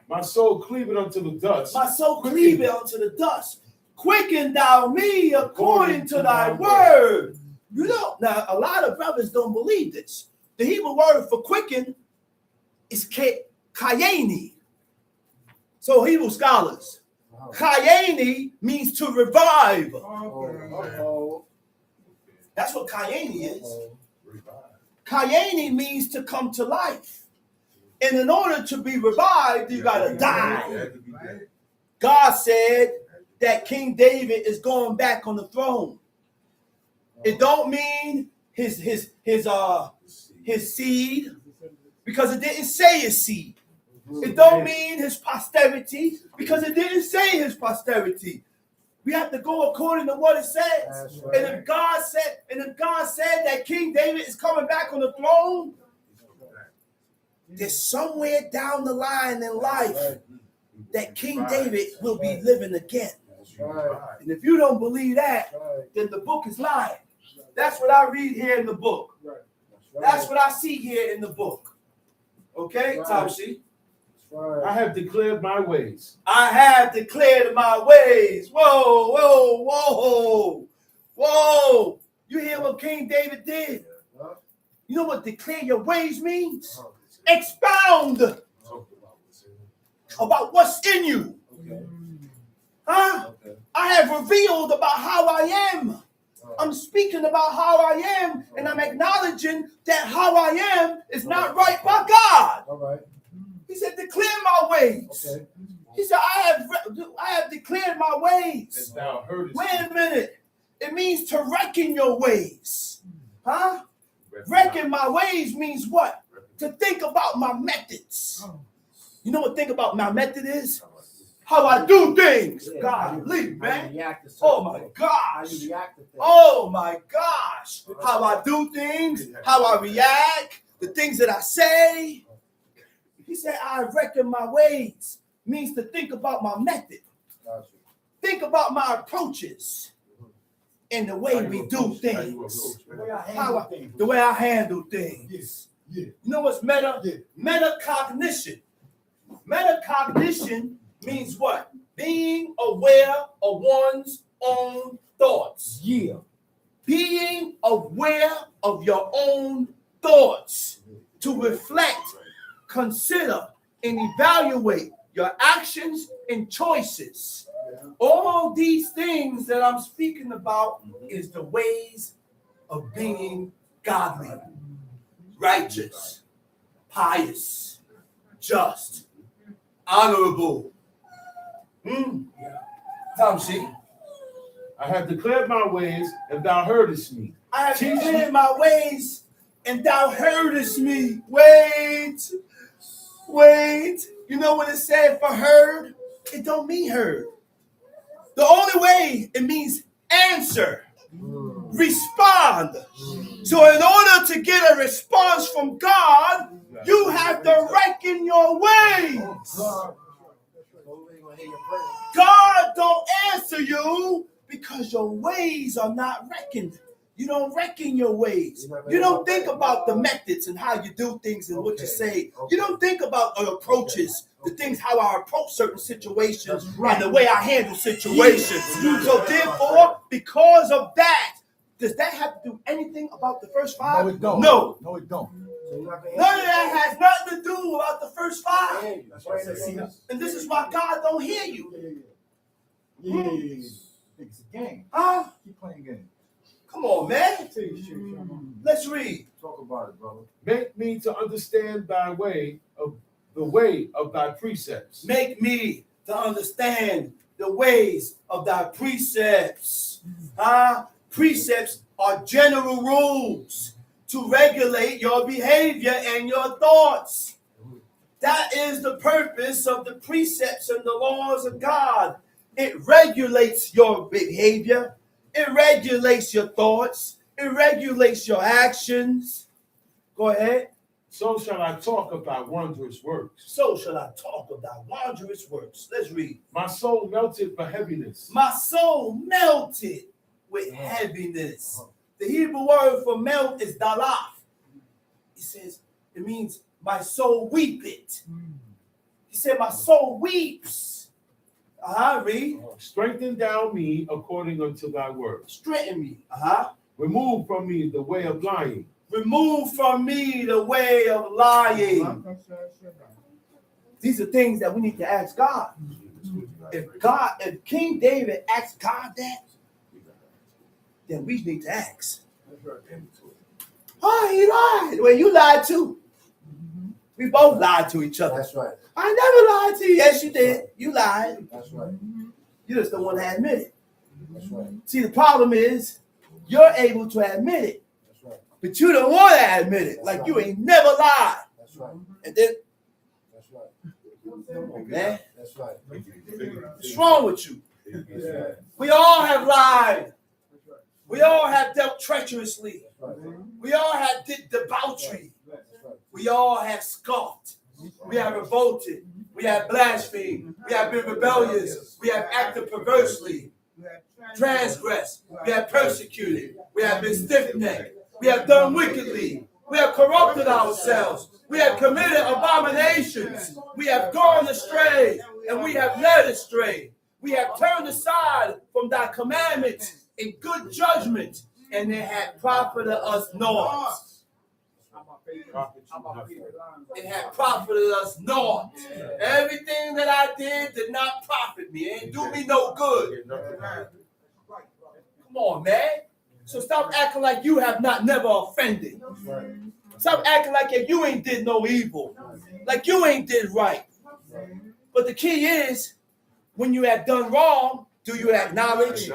E: My soul cleaveth unto the dust.
D: My soul cleaveth unto the dust. Quicken thou me according to thy word. You know, now a lot of brothers don't believe this. The Hebrew word for quicken is kayeni. So Hebrew scholars, kayeni means to revive. That's what kayeni is. Kayeni means to come to life. And in order to be revived, you gotta die. God said that King David is going back on the throne. It don't mean his seed, because it didn't say his seed. It don't mean his posterity, because it didn't say his posterity. We have to go according to what it says. Right. And if God said that King David is coming back on the throne, there's somewhere down the line in life that King David will be living again. And if you don't believe that, then the book is lying. That's what I read here in the book. That's what I see here in the book. Okay, Taushi?
E: I have declared my ways.
D: I have declared my ways. Whoa, whoa, whoa, whoa. You hear what King David did? You know what declare your ways means? Expound about what's in you. Huh? I have revealed about how I am. I'm speaking about how I am, and I'm acknowledging that how I am is not right by God.
B: All right.
D: He said, declare my ways. Okay. He said, I have declared my ways. Wait a minute. It means to reckon your ways. Huh? Reckon my ways means what? To think about my methods. You know what think about my method is? How I do things. God, leave, man. Oh my gosh. Oh my gosh. How I do things, how I react, the things that I say. He said, I reckon my ways means to think about my method. Think about my approaches and the way we do things. The way I handle things. You know what's meta? Metacognition. Metacognition means what? Being aware of one's own thoughts. Yeah. Being aware of your own thoughts. To reflect, consider, and evaluate your actions and choices. All these things that I'm speaking about is the ways of being godly, righteous, pious, just, honorable. Tamshi.
E: I have declared my ways, and thou heardest me.
D: I have declared my ways, and thou heardest me. Wait. You know what it said for heard? It don't mean heard. The only way it means answer, respond. So in order to get a response from God, you have to reckon your ways. God don't answer you because your ways are not reckoned. You don't reckon your ways. You don't think about the methods and how you do things and what you say. You don't think about approaches, the things, how I approach certain situations and the way I handle situations. So therefore, because of that, does that have to do anything about the first five?
F: No, it don't.
D: No.
F: No, it don't.
D: None of that has nothing to do about the first five. And this is why God don't hear you.
F: Yeah. It's a game.
D: Huh?
F: Keep playing game.
D: Come on, man. Let's read.
F: Talk about it, brother.
E: Make me to understand thy way of the way of thy precepts.
D: Make me to understand the ways of thy precepts. Precepts are general rules to regulate your behavior and your thoughts. That is the purpose of the precepts and the laws of God. It regulates your behavior. It regulates your thoughts. It regulates your actions. Go ahead.
E: So shall I talk of thy wondrous works.
D: So shall I talk of thy wondrous works. Let's read.
E: My soul melted for heaviness.
D: My soul melted with heaviness. The Hebrew word for melt is dalaf. He says, it means my soul weepeth. He said, my soul weeps. Read.
E: Strengthen thou me according unto thy word.
D: Strengthen me.
E: Remove from me the way of lying.
D: Remove from me the way of lying. These are things that we need to ask God. If King David asked God that, then we need to ask. Oh, he lied. Well, you lied too. We both lied to each other.
B: That's right.
D: I never lied to you. Yes, you did. You lied.
B: That's right.
D: You just don't want to admit it.
B: That's right.
D: See, the problem is you're able to admit it,
B: That's right.
D: but you don't want to admit it. Like you ain't never lied.
B: That's right.
D: And then,
B: That's right.
D: oh, man,
B: That's right.
D: what's wrong with you?
B: That's right.
D: We all have lied. We all have dealt treacherously.
B: That's right.
D: We all have did debauchery.
B: That's right.
D: We all have scoffed. We have revolted. We have blasphemed. We have been rebellious. We have acted perversely, transgressed. We have persecuted. We have been stiff-necked. We have done wickedly. We have corrupted ourselves. We have committed abominations. We have gone astray, and we have led astray. We have turned aside from thy commandments in good judgment, and it had profited us naught. It had profited us naught. Everything that I did not profit me. It ain't do me no good. Come on, man. So stop acting like you have not never offended. Stop acting like you ain't did no evil. Like you ain't did right. But the key is, when you have done wrong, do you acknowledge?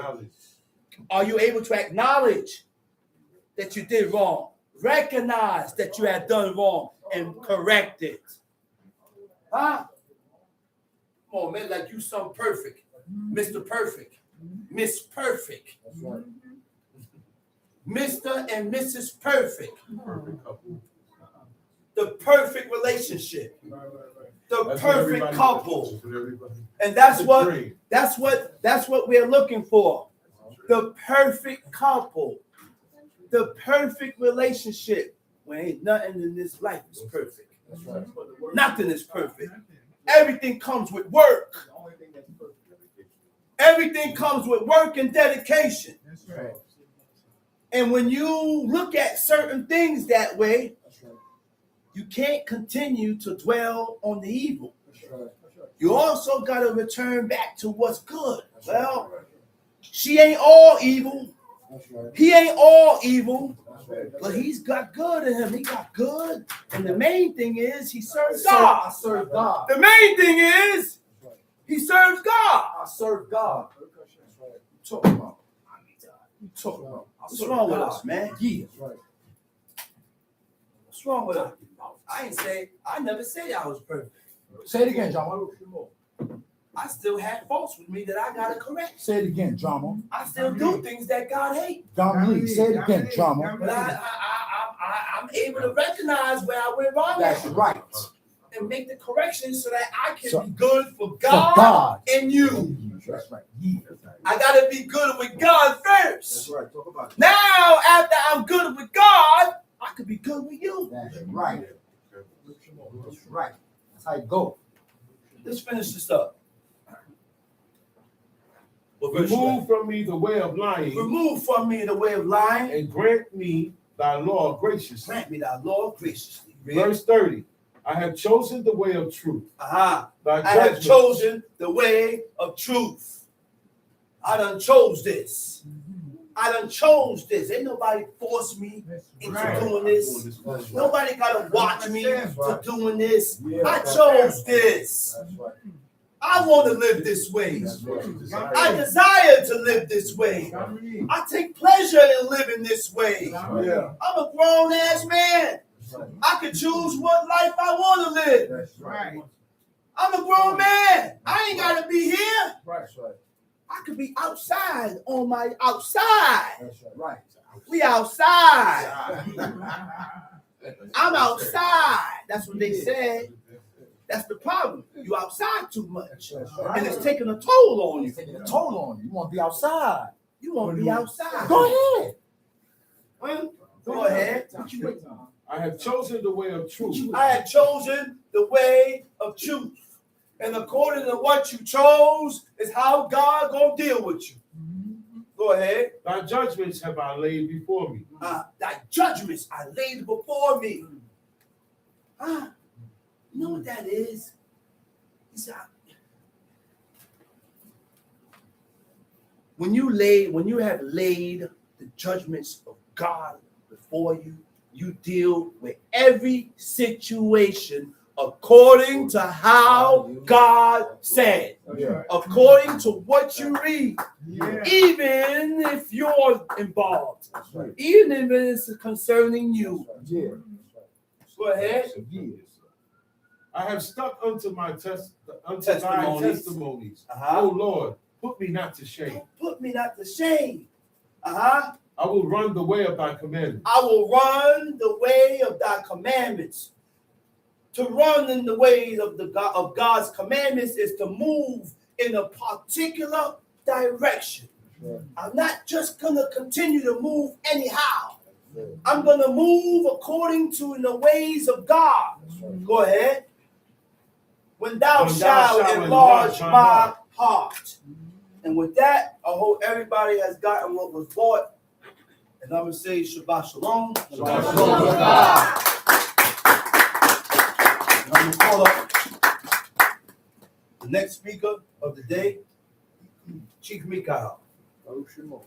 D: Are you able to acknowledge that you did wrong? Recognize that you had done wrong and correct it. Huh? Come on, man, like you some perfect. Mr. Perfect. Miss Perfect.
B: That's right.
D: Mr. and Mrs. Perfect. The perfect relationship. The perfect couple. And that's what we're looking for. The perfect couple. The perfect relationship. Well, ain't nothing in this life is perfect.
B: That's right.
D: Nothing is perfect. Everything comes with work. Everything comes with work and dedication.
B: That's right.
D: And when you look at certain things that way,
B: That's right.
D: you can't continue to dwell on the evil.
B: That's right.
D: You also got to return back to what's good. Well, she ain't all evil.
B: That's right.
D: He ain't all evil.
B: That's right.
D: But he's got good in him. He got good. And the main thing is he serves
F: I
D: God.
F: serve God.
D: The main thing is he serves God.
F: I serve God.
B: That's right.
F: Talk about.
D: You talking about? What's wrong with us, man?
F: Yeah.
B: That's right.
D: What's wrong with us? I never said I was perfect.
F: Say it again, John.
D: I still had faults with me that I gotta correct.
F: Say it again, drama.
D: I still do things that God hates.
F: John Lee, say it again, drama.
D: But I'm able to recognize where I went wrong
F: That's right.
D: and make the corrections so that I can
F: So-
D: be good for God and you.
F: That's right. Yeah.
D: I gotta be good with God first.
B: That's right. Talk about it.
D: Now, after I'm good with God, I could be good with you.
F: That's right. That's right. That's how it go.
D: Let's finish this up. What verse you
E: Remove
D: at?
E: from me the way of lying,
D: Remove from me the way of lying.
E: and grant me thy law graciously.
D: Grant me thy Lord graciously.
E: Verse 30. I have chosen the way of truth.
D: Aha.
E: Thy
D: I have
E: judgments
D: chosen the way of truth. I done chose this. I done chose this. Ain't nobody forced me into doing this. Nobody gotta watch me for doing this. I chose this.
B: That's right.
D: I want to live this way.
B: That's right.
D: I desire to live this way. I take pleasure in living this way.
E: Yeah.
D: I'm a grown ass man.
B: That's right.
D: I can choose what life I want to live.
B: That's right.
D: I'm a grown man. I ain't gotta be here.
B: That's right.
D: I could be outside on my outside.
B: That's right.
D: We outside. I'm outside. That's what they said. That's the problem. You outside too much. And it's taking a toll on you.
F: It's taking a toll on you. You want to be outside.
D: You want to be outside.
F: Go ahead.
D: Well, go ahead.
F: What you waiting on?
E: I have chosen the way of truth.
D: I have chosen the way of truth. And according to what you chose is how God gonna deal with you. Go ahead.
E: Thy judgments have I laid before me.
D: Thy judgments I laid before me. You know what that is? He said, when you have laid the judgments of God before you, you deal with every situation according to how God said, according to what you read, even if you're involved, even if it's concerning you. Go ahead.
E: I have stuck unto my thy testimonies.
D: Uh-huh.
E: O Lord, put me not to shame.
D: Don't put me not to shame.
E: I will run the way of thy commandments.
D: I will run the way of thy commandments. To run in the ways of God's commandments is to move in a particular direction. I'm not just going to continue to move anyhow. I'm going to move according to the ways of God. Go ahead. When thou shalt enlarge my heart. And with that, I hope everybody has gotten what was bought. And I'm going to say Shabbat Shalom.
E: Shabbat Shalom.
D: And I'm going to call up the next speaker of the day, Chief Mikhail,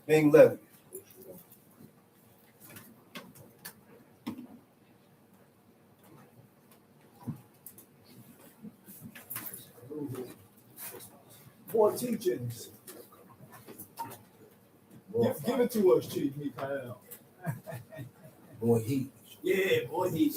D: being Levy.
C: More teachings. Give it to us, Chief Mikhail.
F: Boy, heat.
D: Yeah, boy, he.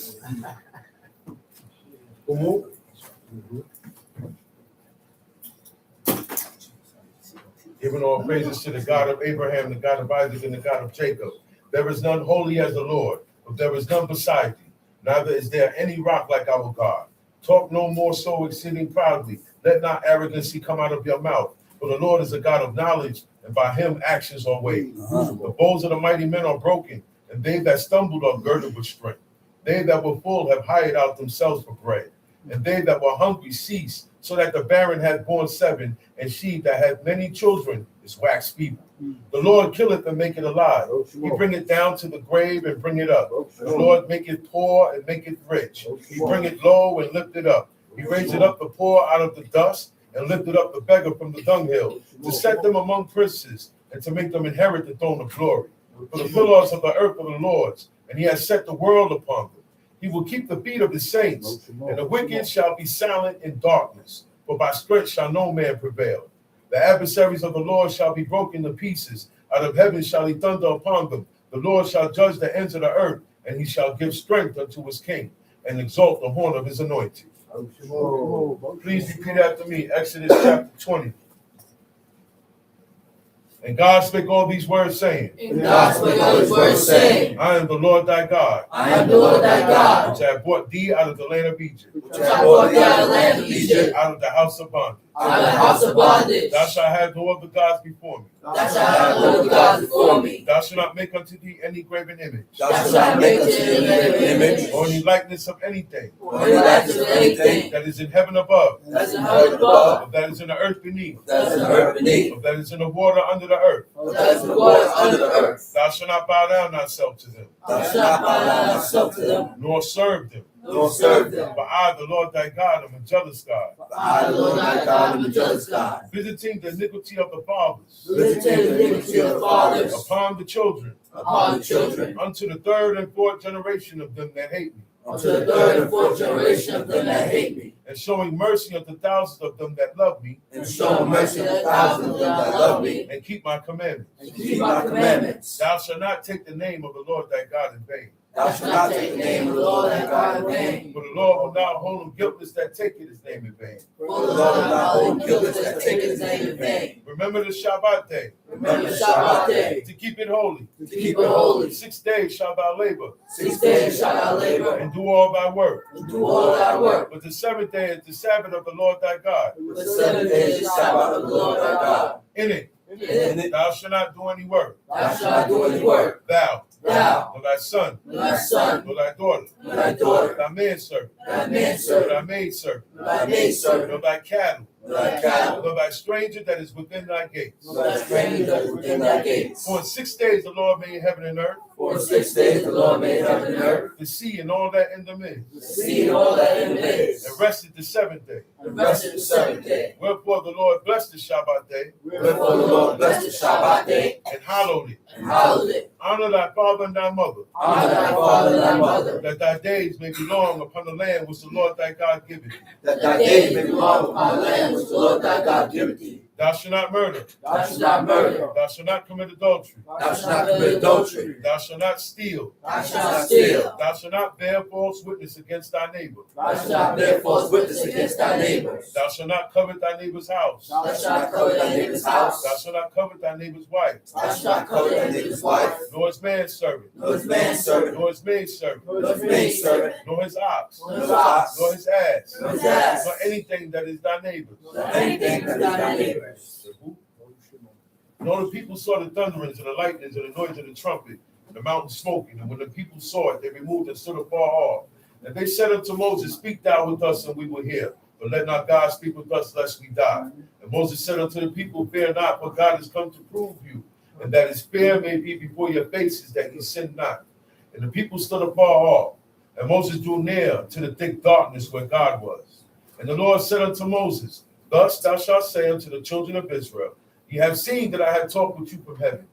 E: Giving all praises to the God of Abraham, the God of Isaac, and the God of Jacob. There is none holy as the Lord, but there is none beside thee. Neither is there any rock like our God. Talk no more so exceeding proudly. Let not arrogancy come out of your mouth. For the Lord is a God of knowledge, and by him actions are weighed. The bows of the mighty men are broken, and they that stumbled are girded with strength. They that were full have hired out themselves for bread, and they that were hungry ceased, so that the barren had borne 7, and she that had many children is waxed feeble. The Lord killeth and maketh alive. He bringeth down to the grave and bring it up. The Lord maketh poor and maketh rich. He bringeth low and lifteth up. He raiseth up the poor out of the dust and lifted up the beggar from the dunghill, to set them among princes and to make them inherit the throne of glory. For the pillars of the earth are the Lord's, and he has set the world upon them. He will keep the feet of his saints, and the wicked shall be silent in darkness, for by strength shall no man prevail. The adversaries of the Lord shall be broken to pieces. Out of heaven shall he thunder upon them. The Lord shall judge the ends of the earth, and he shall give strength unto his king, and exalt the horn of his anointing. Please repeat after me. Exodus chapter 20. And God spake all these words, saying, I am the Lord thy God.
G: I am the Lord thy God,
E: which I have brought thee out of the land of Egypt, out of the house of bondage. Thou shalt have no other gods before me. Thou shalt not make unto thee any graven image, or any likeness of anything that is in heaven above, or that is in the earth beneath, or that is in the water under the earth. Thou shalt not bow down thyself to them, nor serve them. For I, the Lord thy God, am a jealous God, visiting the iniquity of the fathers upon the children, unto the third and fourth generation of them that hate me, and showing mercy unto thousands of them that love me, and keep my commandments. Thou shalt not take the name of the Lord thy God in vain.
G: Thou shalt not take the name of the Lord thy God in vain.
E: For the Lord will not hold him guiltless that taketh his name in vain. Remember the Shabbat day. To keep it holy. 6 days shalt thou labor. And do all thy work. But the 7th day is the Sabbath of the Lord thy God. In it thou shalt not do any work. Thou, nor thy son, nor thy daughter, nor thy manservant, nor thy maidservant, nor thy cattle,
G: nor thy cattle,
E: nor thy stranger that is within thy gates.
G: nor thy stranger that is within thy gates.
E: For in 6 days the Lord made heaven and earth,
G: For in 6 days the Lord made heaven and earth,
E: the sea and all that in them is,
G: the sea and all that in it is,
E: and rested the 7th day.
G: and rested the 7th day.
E: Wherefore the Lord blessed the Shabbat day
G: Wherefore the Lord blessed the Shabbat day,
E: and hallowed it.
G: and hallowed it.
E: Honor thy father and thy mother,
G: Honor thy father and thy mother,
E: that thy days may be long upon the land which the Lord thy God giveth thee.
G: that thy days may be long upon the land which the Lord thy God giveth thee.
E: Thou shalt not murder.
G: Thou shalt not murder.
E: Thou shalt not commit adultery.
G: Thou shalt not commit adultery.
E: Thou shalt not steal.
G: Thou shalt not steal.
E: Thou shalt not bear false witness against thy neighbor.
G: Thou shalt not bear false witness against thy neighbor.
E: Thou shalt not covet thy neighbor's house.
G: Thou shalt not covet thy neighbor's house.
E: Thou shalt not covet thy neighbor's wife,
G: Thou shalt not covet thy neighbor's wife,
E: nor his manservant,
G: nor his manservant,
E: nor his maidservant,
G: nor his maidservant,
E: nor his ox,
G: nor his ox,
E: nor his ass,
G: nor his ass,
E: nor anything that is thy neighbor's.
G: nor anything that is thy neighbor's.
E: And all the people saw the thunderings and the lightnings and the noise of the trumpet and the mountain smoking. And when the people saw it, they removed and stood afar off. And they said unto Moses, Speak thou with us, and we will hear. But let not God speak with us, lest we die. And Moses said unto the people, Fear not, for God is come to prove you, and that his fear may be before your faces, that ye sin not. And the people stood afar off. And Moses drew near to the thick darkness where God was. And the Lord said unto Moses, Thus thou shalt say unto the children of Israel, Ye have seen that I have talked with you from heaven.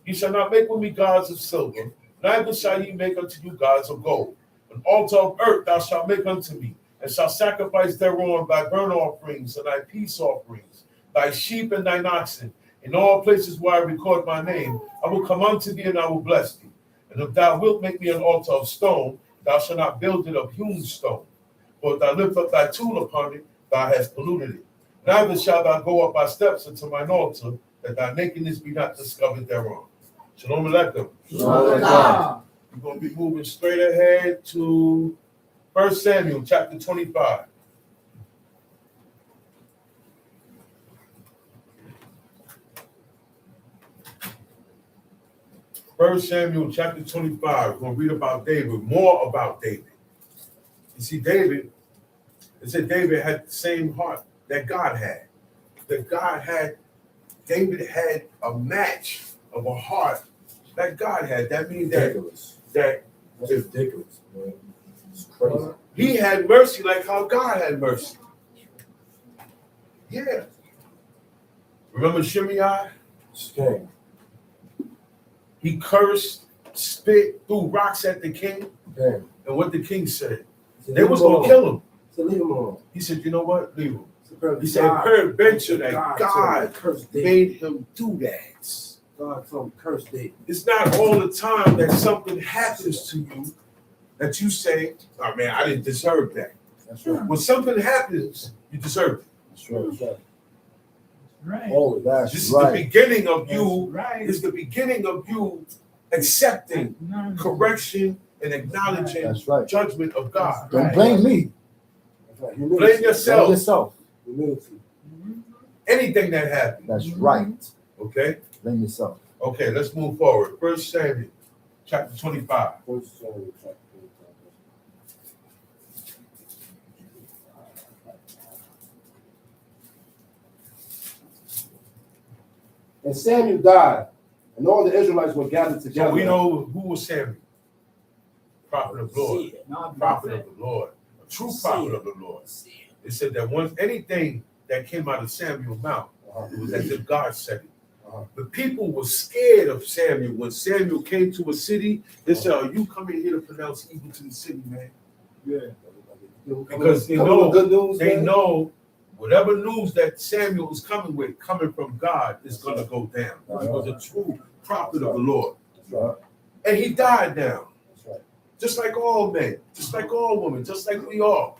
E: Ye shall not make with me gods of silver, neither shall ye make unto you gods of gold. An altar of earth thou shalt make unto me, and shalt sacrifice thereon thy burnt offerings and thy peace offerings, thy sheep and thine oxen. In all places where I record my name, I will come unto thee and I will bless thee. And if thou wilt make me an altar of stone, thou shalt not build it of hewn stone. For if thou lift up thy tool upon it, thou hast polluted it. Neither shalt thou go up by steps unto mine altar, that thy nakedness be not discovered thereon. Shalom Aleichem.
G: Shalom Aleichem.
E: We're going to be moving straight ahead to 1 Samuel chapter 25. First Samuel chapter 25. We're going to read about David, more about David. You see, David, it said David had the same heart that God had. David had a match of a heart that God had. That means that
B: That's ridiculous, man. It's crazy.
E: he had mercy like how God had mercy. Yeah. Remember Shimei?
B: Scam.
E: He cursed, spit, threw rocks at the king.
B: Damn.
E: And what the king said?
B: So
E: They was going to kill him.
B: So leave him alone.
E: He said, you know what? Leave him.
B: So
E: He said, peradventure that God
B: cursed David.
E: made him do that.
B: God told him curse David.
E: It's not all the time that something happens to you that you say, oh man, I didn't deserve that.
B: That's right.
E: When something happens, you deserve it.
B: That's right. That's right.
F: Right.
B: Oh, that's
E: This is
B: right.
E: the beginning of you.
F: Right.
E: This is the beginning of you accepting correction and acknowledging
B: That's right.
E: judgment of God.
B: Don't blame me. That's right. Humility.
E: Blame yourself.
B: Blame yourself. Humility.
E: Anything that happens.
B: That's right.
E: Okay?
B: Blame yourself.
E: Okay, let's move forward. 1 Samuel chapter 25.
B: First Samuel chapter 25. And Samuel died, and all the Israelites were gathered together.
E: So we know who was Samuel. Prophet of the Lord. Prophet of the Lord. A true prophet of the Lord. It said that once anything that came out of Samuel's mouth, it was as if God said it. The people were scared of Samuel. When Samuel came to a city, they said, are you coming here to pronounce evil to the city, man?
B: Yeah.
E: Because they
B: Coming with
E: know,
B: good news,
E: they
B: man.
E: know whatever news that Samuel is coming with, coming from God, is going to go down. He was a true prophet of the Lord.
B: That's right.
E: And he died now.
B: That's right.
E: Just like all men, just like all women, just like we are.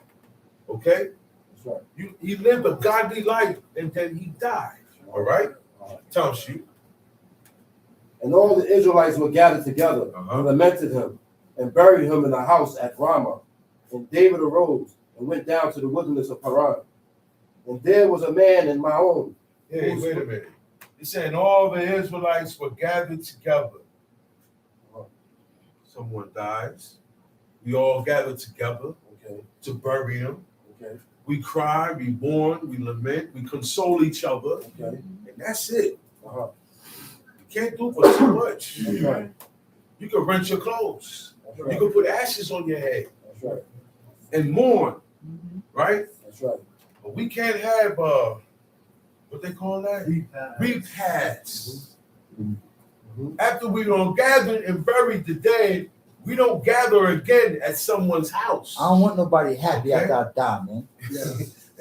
E: Okay?
B: That's right.
E: He lived a godly life and then he died. All right? Tell you.
B: And all the Israelites were gathered together and lamented him and buried him in a house at Ramah. And David arose and went down to the wilderness of Paran. And there was a man in my own.
E: Hey, wait a minute. He's saying all the Israelites were gathered together. Someone dies. We all gather together
B: Okay.
E: to bury him.
B: Okay.
E: We cry, we mourn, we lament, we console each other,
B: Okay.
E: and that's it.
B: Uh-huh.
E: You can't do but too much.
B: That's right.
E: You can rent your clothes.
B: That's
E: You
B: right.
E: can put ashes on your head
B: That's right.
E: and mourn, right?
B: That's right.
E: But we can't have what they call that? Repasts.
B: Mhm.
E: After we don't gather and bury the dead, we don't gather again at someone's house.
F: I don't want nobody happy
E: Okay.
F: after I die, man.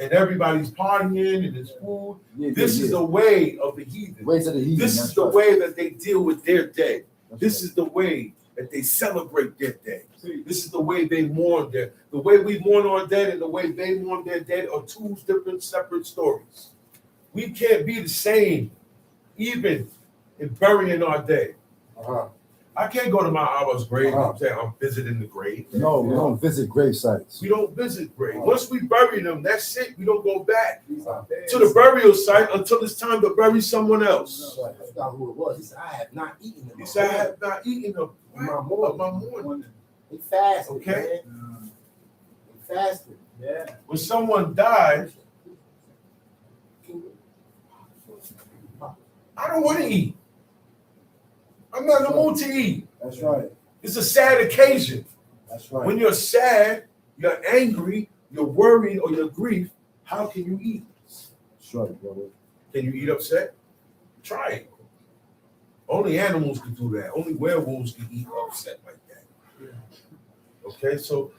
E: And everybody's partying and it's food.
F: Yeah,
E: This is the way of the heathen.
F: ways of the heathen.
E: This is
F: that's
E: the
F: right.
E: way that they deal with their dead.
F: That's
E: This is the way that they celebrate their dead. This is the way they mourn their. The way we mourn our dead and the way they mourn their dead are two different separate stories. We can't be the same, even in burying our dead.
B: Uh-huh.
E: I can't go to my Abba's grave
B: Uh-huh.
E: and say I'm visiting the grave.
F: No, we don't visit grave sites.
E: We don't visit grave. Once we bury them, that's it. We don't go back
B: Uh-huh.
E: to the burial site until it's time to bury someone else.
B: That's right. I forgot who it was. He said, I have not eaten them.
E: He said, I have not eaten of
B: My
E: my morning.
B: He fasted.
E: Okay.
B: Man. He fasted.
C: Yeah.
E: When someone dies, I don't want to eat. I'm not in the mood to eat.
B: That's right.
E: It's a sad occasion.
B: That's right.
E: When you're sad, you're angry, you're worried, or you're grief, how can you eat?
B: That's right, brother.
E: Can you eat upset? Try it. Only animals can do that. Only werewolves can eat upset like that. Okay, so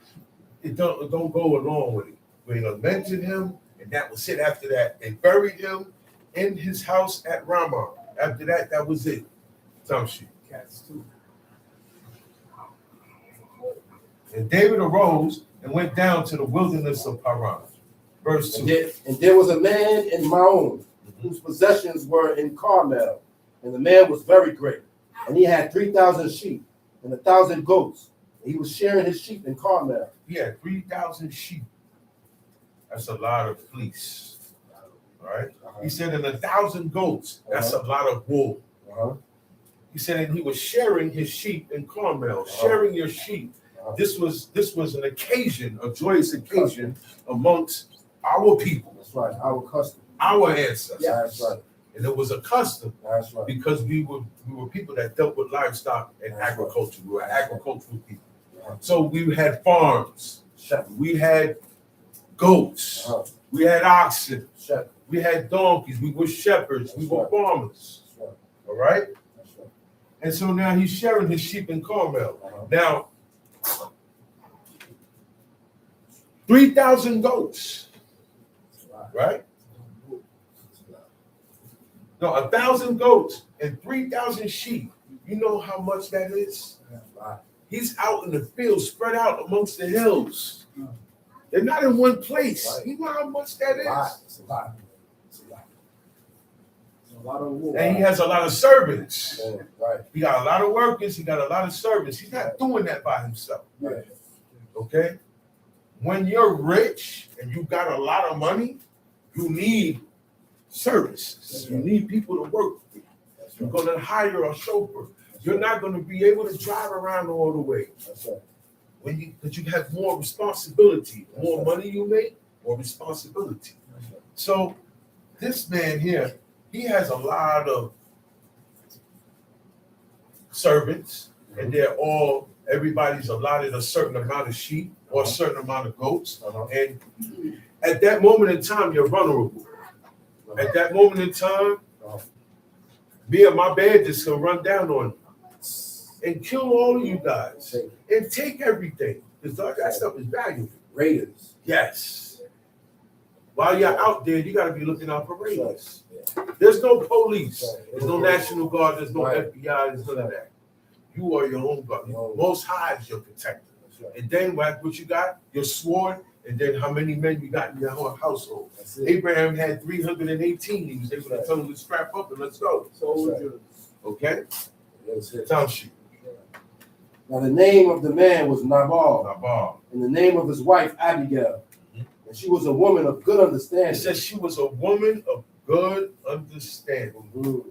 E: it don't go along with it. We lamented him, and that was it. After that, they buried him in his house at Ramah. After that, that was it. Tamshi.
C: Cats too.
E: And David arose and went down to the wilderness of Paran. Verse 2.
B: And there was a man in Maon whose possessions were in Carmel, and the man was very great. And he had 3,000 sheep and 1,000 goats. And he was sharing his sheep in Carmel.
E: He had 3,000 sheep. That's a lot of fleece. All right. He said, and 1,000 goats. That's a lot of wool.
B: Uh-huh.
E: He said, and he was sharing his sheep in Carmel. Sharing your sheep. This was an occasion, a joyous occasion amongst our people,
B: That's right. Our custom.
E: our ancestors.
B: That's right.
E: And it was a custom
B: That's right.
E: because we were people that dealt with livestock and
B: That's right.
E: agriculture. We were agricultural people.
B: Uh-huh.
E: So we had farms.
B: Shepherd.
E: We had goats.
B: Uh-huh.
E: We had oxen.
B: Shepherd.
E: We had donkeys. We were shepherds. We
B: That's
E: were
B: right.
E: farmers.
B: That's right.
E: All right.
B: That's right.
E: And so now he's sharing his sheep in Carmel.
B: Uh-huh.
E: Now, 3,000 goats, right? No, 1,000 goats and 3,000 sheep. You know how much that is? He's out in the field, spread out amongst the hills. They're not in one place.
B: Right.
E: You know how much that
B: It's a lot.
E: is?
B: It's a lot. It's a lot.
C: A lot of wool.
E: And he has a lot of servants.
B: Man, right.
E: He got a lot of workers. He got a lot of servants. He's not doing that by himself.
B: Right.
E: Okay? When you're rich and you got a lot of money, you need services. You need people to work with you.
B: That's
E: You're
B: right.
E: going to hire a chauffeur. You're not going to be able to drive around all the way.
B: That's right.
E: Because you have more responsibility.
B: That's
E: More
B: right.
E: money you make, more responsibility.
B: That's right.
E: So this man here, he has a lot of servants, and everybody's allotted a certain amount of sheep or a certain amount of goats.
B: Uh-huh.
E: And at that moment in time, you're vulnerable. At that moment in time, me and my bandits can run down on you and kill all of you guys and take everything. Because that stuff is valuable.
B: Raiders.
E: Yes. While you're out there, you got to be looking out for raiders.
B: Yeah.
E: There's no police.
B: Right.
E: There's no National Guard. There's no
B: Right.
E: FBI. There's none of that. You are your own guard.
B: Right.
E: Most High is your protector.
B: That's right.
E: And then what you got? Your sword. And then how many men you got in your own household.
B: That's it.
E: Abraham had 318. He was able to tell them to strap up and let's go.
C: Soldiers.
E: Okay?
B: That's it.
E: Time sheet.
B: Now the name of the man was Nabal,
E: Nabal.
B: and the name of his wife Abigail, and she was a woman of good
E: It
B: understanding.
E: says she was a woman of good understanding.
B: Mhm.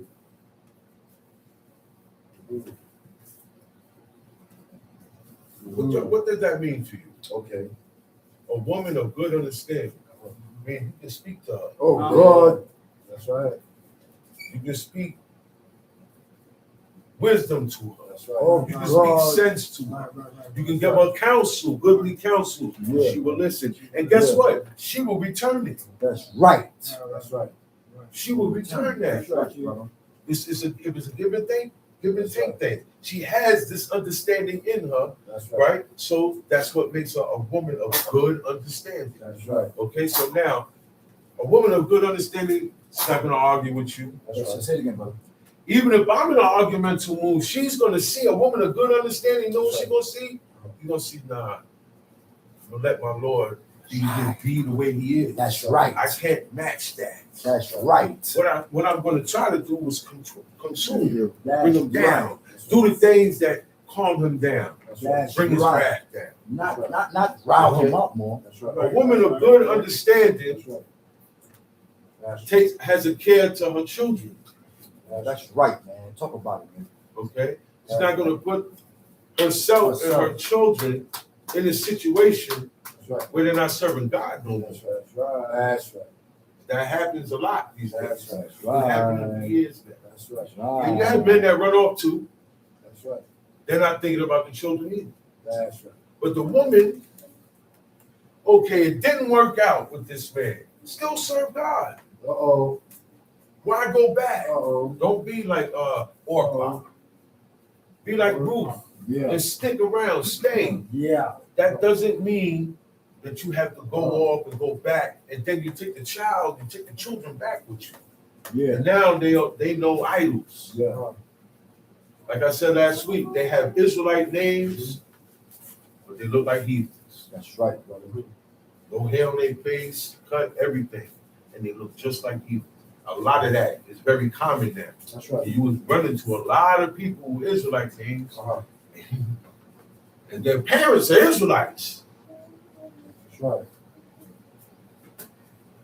B: Mhm.
E: What does that mean to you?
B: Okay.
E: A woman of good understanding. man, you can speak to her.
B: Oh, God. That's right.
E: You can speak wisdom to her.
B: That's right.
F: Oh,
E: You can
F: God.
E: speak sense to her.
C: Right.
E: You can give her counsel, goodly counsel.
F: Yeah.
E: She will listen. And guess
F: Yeah.
E: what? She will return it.
F: That's right.
B: That's right.
E: She will return that.
F: That's right, brother.
E: It's a give and take, give and take thing. She has this understanding in her,
B: That's right.
E: right? So that's what makes her a woman of good understanding.
B: That's right.
E: Okay, so now a woman of good understanding is not going to argue with you.
B: That's right.
F: Say it again, brother.
E: Even if I'm in an argumental mood, she's going to see a woman of good understanding. You know what she's going to see? You're going to see, nah, I'm going to let my Lord be the way he is.
F: That's right.
E: I can't match that.
F: That's right.
E: What I'm going to try to do is consume him,
F: That's
E: bring him down, do the things that calm him down,
F: That's
E: bring his
F: right.
E: wrath down.
F: Not rile him up more.
B: That's right.
E: A woman of good understanding
B: That's right. That's right.
E: has a care to her children.
F: That's right, man. Talk about it, man.
E: Okay, she's not going to put herself and her children in a situation
B: That's right.
E: where they're not serving God no more.
B: That's right. That's right. That's right.
E: That happens a lot these
B: That's
E: days.
B: right.
E: It happened in the years now.
B: That's right.
E: And you have men that run off too.
B: That's right.
E: They're not thinking about the children either.
B: That's right.
E: But the woman, okay, it didn't work out with this man. Still serve God.
B: Uh-oh.
E: Why go back?
B: Uh-oh.
E: Don't be like Orpah. Be like Ruth
F: Yeah.
E: and stick around, stay.
F: Yeah.
E: That doesn't mean that you have to go off and go back, and then you take the children back with you.
F: Yeah.
E: And now they know idols.
B: Yeah.
E: Like I said last week, they have Israelite names, but they look like heathens.
F: That's right, brother.
E: No hair on their face, cut everything, and they look just like heathens. A lot of that is very common now.
B: That's right.
E: You would run into a lot of people with Israelite names,
B: Uh-huh.
E: and their parents are Israelites.
B: That's right.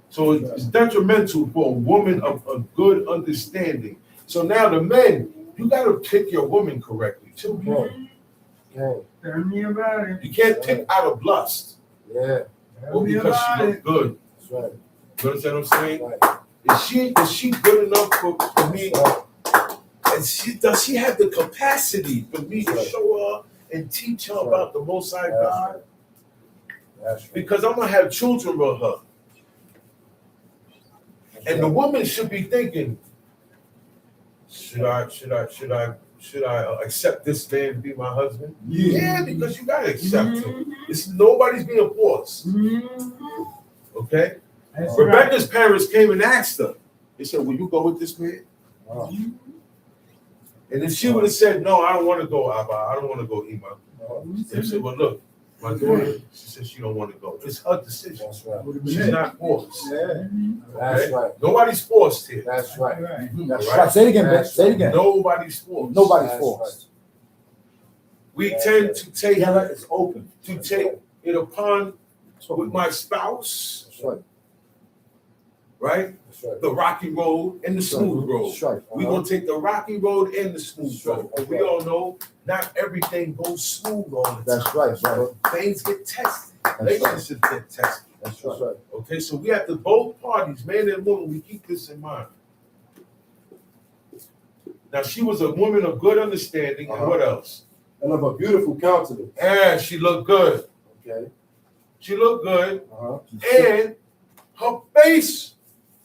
E: So it's detrimental for a woman of a good understanding. So now the men, you got to pick your woman correctly too.
B: Okay. Okay.
C: Tell me about it.
E: You can't pick out of lust
B: Yeah.
C: Tell
E: or
C: me
E: because
C: about
E: she looks
C: it.
E: good.
B: That's right.
E: You understand what I'm saying?
B: Right.
E: Is she good enough for me?
B: Right.
E: And does she have the capacity for me to
B: Right.
E: show her and teach her
B: Right.
E: about the Most High
B: That's
E: God?
B: right. That's right.
E: Because I'm gonna have children with her, and the woman should be thinking, should I accept this man to be my husband? Yeah, because you gotta accept him. It's nobody's being forced. Okay.
C: That's right.
E: Rebecca's parents came and asked her. They said, "Will you go with this man?"
B: Oh.
E: And if she would have said, "No, I don't want to go, Abba. I don't want to go, Ima," they said, "Well, look, my daughter, she said she don't want to go. It's her decision.
B: That's right.
E: She's not forced.
B: That's
E: Okay?
B: right.
E: Nobody's forced here.
B: That's right.
F: That's
E: Right.
F: right. Say it again, man.
B: That's
F: Say it again.
E: Nobody's forced.
F: Nobody's
B: That's
F: forced.
E: We tend to take
F: Taylor is open.
E: it upon with my spouse,
B: That's right.
E: right?
B: That's right.
E: The rocky road and the smooth road.
F: That's right.
E: We're gonna take the rocky road and the smooth
B: That's right.
E: road. And we all know not everything goes smooth all the time.
F: That's right, brother.
E: Things get tested.
F: That's right.
E: Relationships get tested.
F: That's
B: That's
F: right.
B: right.
E: Okay, so we have to, both parties, man and woman, we keep this in mind. Now, she was a woman of good understanding, and what else?
B: And of a beautiful countenance.
E: And she looked good.
B: Okay.
E: She looked good,
B: Uh-huh.
E: and her face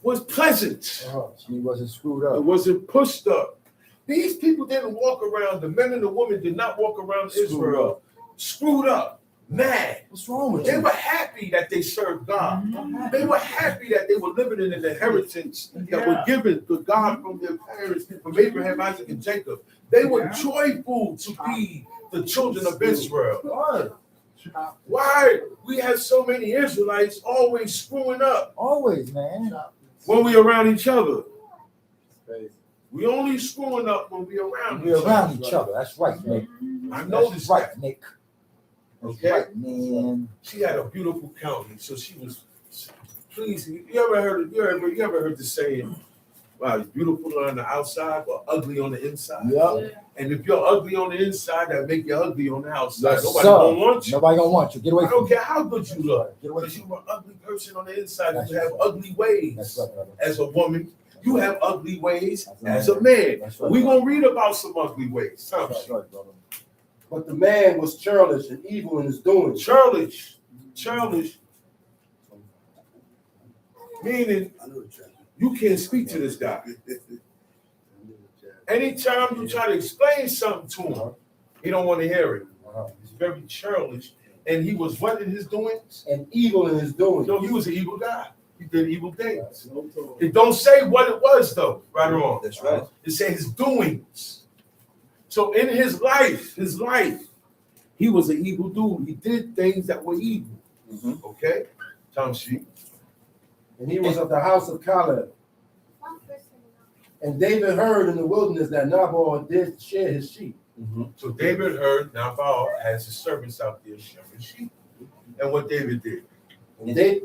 E: was pleasant.
B: Uh-huh.
F: She wasn't screwed
E: It
F: up.
E: wasn't pushed up. These people didn't walk around, the men and the women did not walk around
B: Screwed
E: Israel screwed up, mad.
F: What's wrong with
E: They
F: you?
E: were happy that they served God. They were happy that they were living in an inheritance that was given to God from their parents, from Abraham, Isaac, and Jacob. They were joyful to be the children of Israel. Why we have so many Israelites always screwing up
F: Always, man.
E: when we around each other?
B: Crazy.
E: We only screwing up when we around
F: We're
E: each other.
F: around each other. That's right, Nick.
E: I noticed
F: That's right,
E: that.
F: Nick. That's
E: Okay.
F: right, man.
E: She had a beautiful countenance, so she was pleasing. You ever heard the saying, wow, he's beautiful on the outside, but ugly on the inside.
F: Yep.
E: And if you're ugly on the inside, that make you ugly on the outside.
F: Yes,
E: Nobody
F: sir.
E: gonna want you.
F: Nobody gonna want you. Get away
E: I
F: from
E: don't
F: me.
E: care how good you look.
F: Get away
E: Because
F: from
E: you're an ugly person on the inside.
F: That's
E: You have
F: right.
E: ugly ways.
F: That's right, brother.
E: As a woman, you have ugly ways
F: That's
E: as a man.
F: That's right.
E: We're gonna read about some ugly ways.
F: That's right, brother.
B: But the man was churlish and evil in his doings.
E: Churlish, meaning you can't speak to this guy. Anytime you try to explain something to him, he don't want to hear it. He's very churlish, and he was what in his doings?
B: And evil in his doings.
E: No, he was an evil guy. He did evil things. It don't say what it was though, right or wrong.
A: That's right.
E: It says his doings. So in his life, he was an evil dude. He did things that were evil. Okay, Tom Sheep.
B: And he was of the house of Caleb. And David heard in the wilderness that Nabal did share his sheep.
E: So David heard Nabal has his servants out there shearing sheep, and what David did.
B: And they,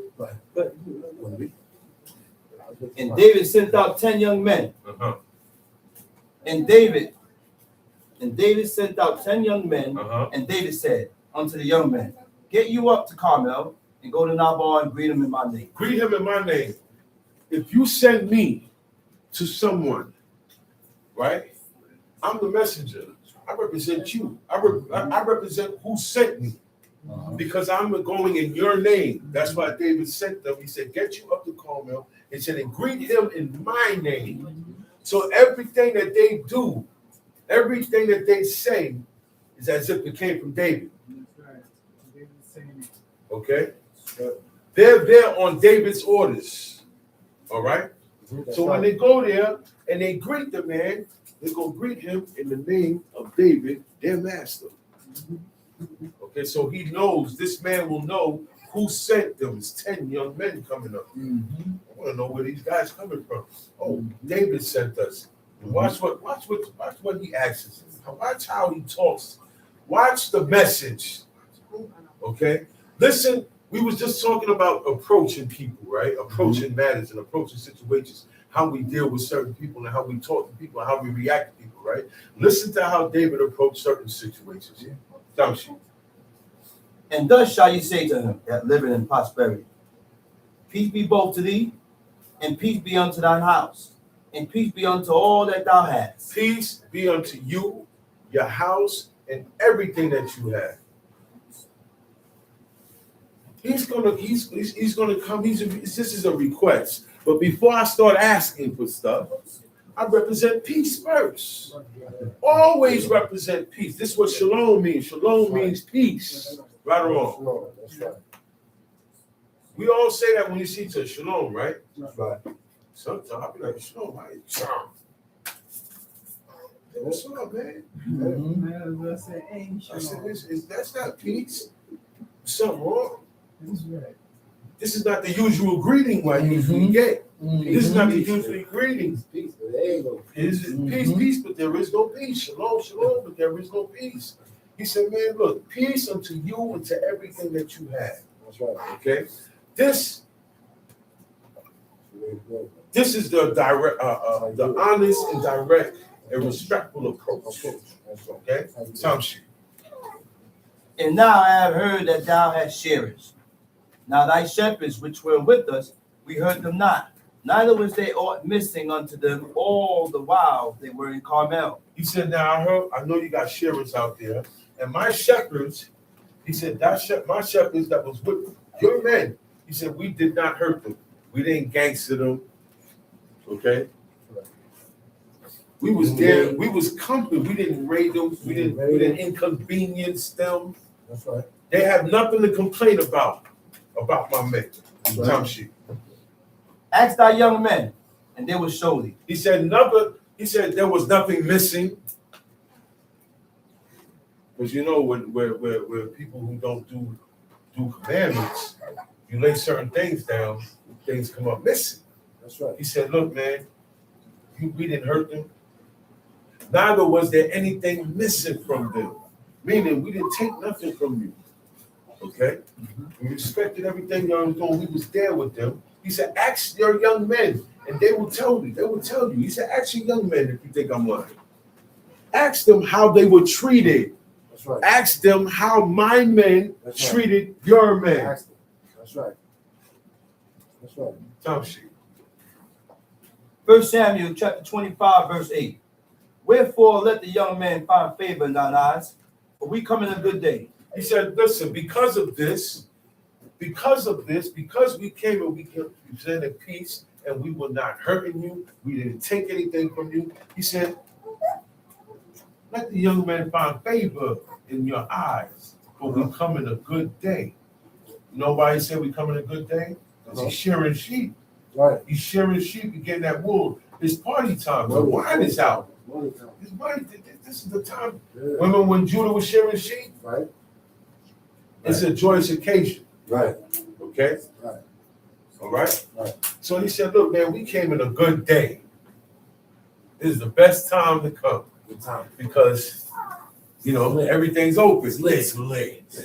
A: And David sent out 10 young men.
E: Uh-huh.
A: And David sent out 10 young men.
E: Uh-huh.
A: And David said unto the young men, get you up to Carmel and go to Nabal and greet him in my name.
E: Greet him in my name. If you send me to someone, right? I'm the messenger. I represent you. I represent who sent me. Because I'm going in your name. That's why David sent them. He said, get you up to Carmel. He said, and greet him in my name. So everything that they do, everything that they say is as if it came from David. Okay? They're there on David's orders. All right? So when they go there and they greet the man, they're going to greet him in the name of David, their master. Okay, so he knows, this man will know who sent them. It's 10 young men coming up. I want to know where these guys coming from. Oh, David sent us. Watch what he asks. Watch how he talks. Watch the message. Okay? Listen, we was just talking about approaching people, right? Approaching matters and approaching situations. How we deal with certain people and how we talk to people and how we react to people, right? Listen to how David approached certain situations. Don't you?
A: And thus shall you say to him that liveth in prosperity, peace be both to thee, and peace be unto thine house, and peace be unto all that thou hast.
E: Peace be unto you, your house, and everything that you have. He's gonna come. This is a request. But before I start asking for stuff, I represent peace first. Always represent peace. This is what shalom means. Shalom means peace. Right or wrong?
B: That's right.
E: We all say that when you see each other, shalom, right?
B: Right.
E: Sometimes I'll be like, shalom, right? Shalom. Hey, what's up, man? I said, that's not peace. Something wrong. This is not the usual greeting I usually get. This is not the usual greeting.
B: Peace, but there ain't no
E: Peace, peace, but there is no peace. Shalom, shalom, but there is no peace. He said, man, look, peace unto you and to everything that you have.
B: That's right.
E: Okay? This is the direct, the honest and direct and respectful approach. Okay? Tom Sheep.
A: And now I have heard that thou hast sharers. Now thy shepherds which were with us, we heard them not. Neither was they aught missing unto them all the while they were in Carmel.
E: He said, now I know you got sharers out there. And my shepherds, he said, my shepherds that was with your men, he said, we did not hurt them. We didn't gangster them. Okay? We was there. We was comfortable. We didn't raid them. We didn't inconvenience them.
B: That's right.
E: They have nothing to complain about my men.
B: Right.
E: Tom Sheep.
A: Ask thy young men, and they will show thee.
E: He said there was nothing missing. Because you know where people who don't do commandments, you lay certain things down, things come up missing.
B: That's right.
E: He said, look, man, we didn't hurt them. Neither was there anything missing from them. Meaning we didn't take nothing from you. Okay? We respected everything y'all was doing. We was there with them. He said, ask your young men And they will tell you. He said, ask your young men if you think I'm lying. Ask them how they were treated.
B: That's right.
E: Ask them how my men treated your men.
B: Ask them. That's right. That's right.
E: Time sheet.
F: 1 Samuel chapter 25, verse 8. Wherefore let the young man find favor in thine eyes, for we come in a good day.
E: He said, listen, because we came and we presented peace and we were not hurting you, we didn't take anything from you. He said, let the young man find favor in your eyes, for we come in a good day. You know why he said we come in a good day? Because he's shearing sheep.
B: Right.
E: He's shearing sheep and getting that wool. It's party time. The wine is out. This is the time. Remember when Judah was shearing sheep?
B: Right.
E: It's a joyous occasion.
B: Right.
E: Okay?
B: Right.
E: All right?
B: Right.
E: So he said, look, man, we came in a good day. This is the best time to come.
B: Good time.
E: Because, you know, everything's open.
B: It's
E: lit.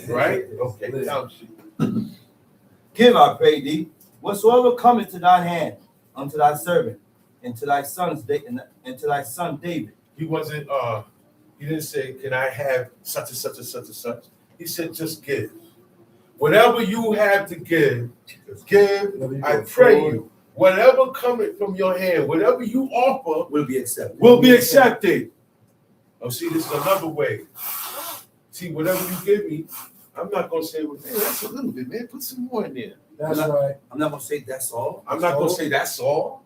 E: Right? Okay.
B: Lit.
E: Time sheet.
F: Give, I pray thee, whatsoever cometh to thine hand unto thy servant, and to thy son David.
E: He wasn't, he didn't say, can I have such and such and such and such? He said, just give. Whatever you have to give, I pray you. Whatever coming from your hand, whatever you offer
D: Will be accepted.
E: will be accepted. Oh, see, this is another way. See, whatever you give me, I'm not going to say, well, man, that's a little bit, man. Put some more in there.
B: That's right.
D: I'm not gonna say that's all.
E: I'm not going to say that's all.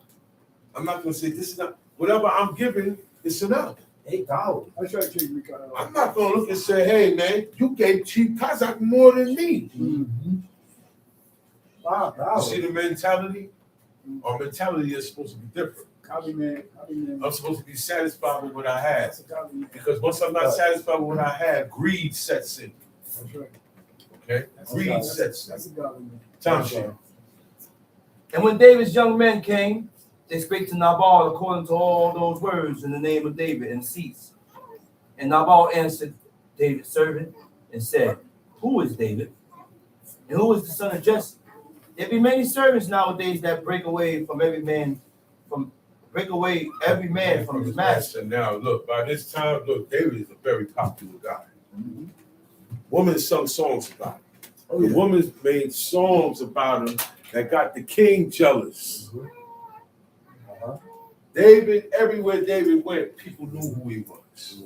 E: I'm not going to say this is not. Whatever I'm giving, it's enough.
B: $8.
C: I try to take Ricardo.
E: I'm not going to look and say, hey, man, you gave Chief Kazakh more than me. You see the mentality? Our mentality is supposed to be different.
C: Copy man.
E: I'm supposed to be satisfied with what I have.
C: That's a copy man.
E: Because once I'm not satisfied with what I have, greed sets in.
C: That's right.
E: Okay? Greed sets in.
C: That's a godly man.
E: Time sheet.
F: And when David's young men came, they spake to Nabal according to all those words in the name of David, and ceased. And Nabal answered David's servant and said, who is David? And who is the son of Jesse? There be many servants nowadays that break away every man from his master.
E: And now, look, by this time, look, David is a very popular guy. Women sung songs about him. The women made songs about him that got the king jealous. David, everywhere David went, people knew who he was.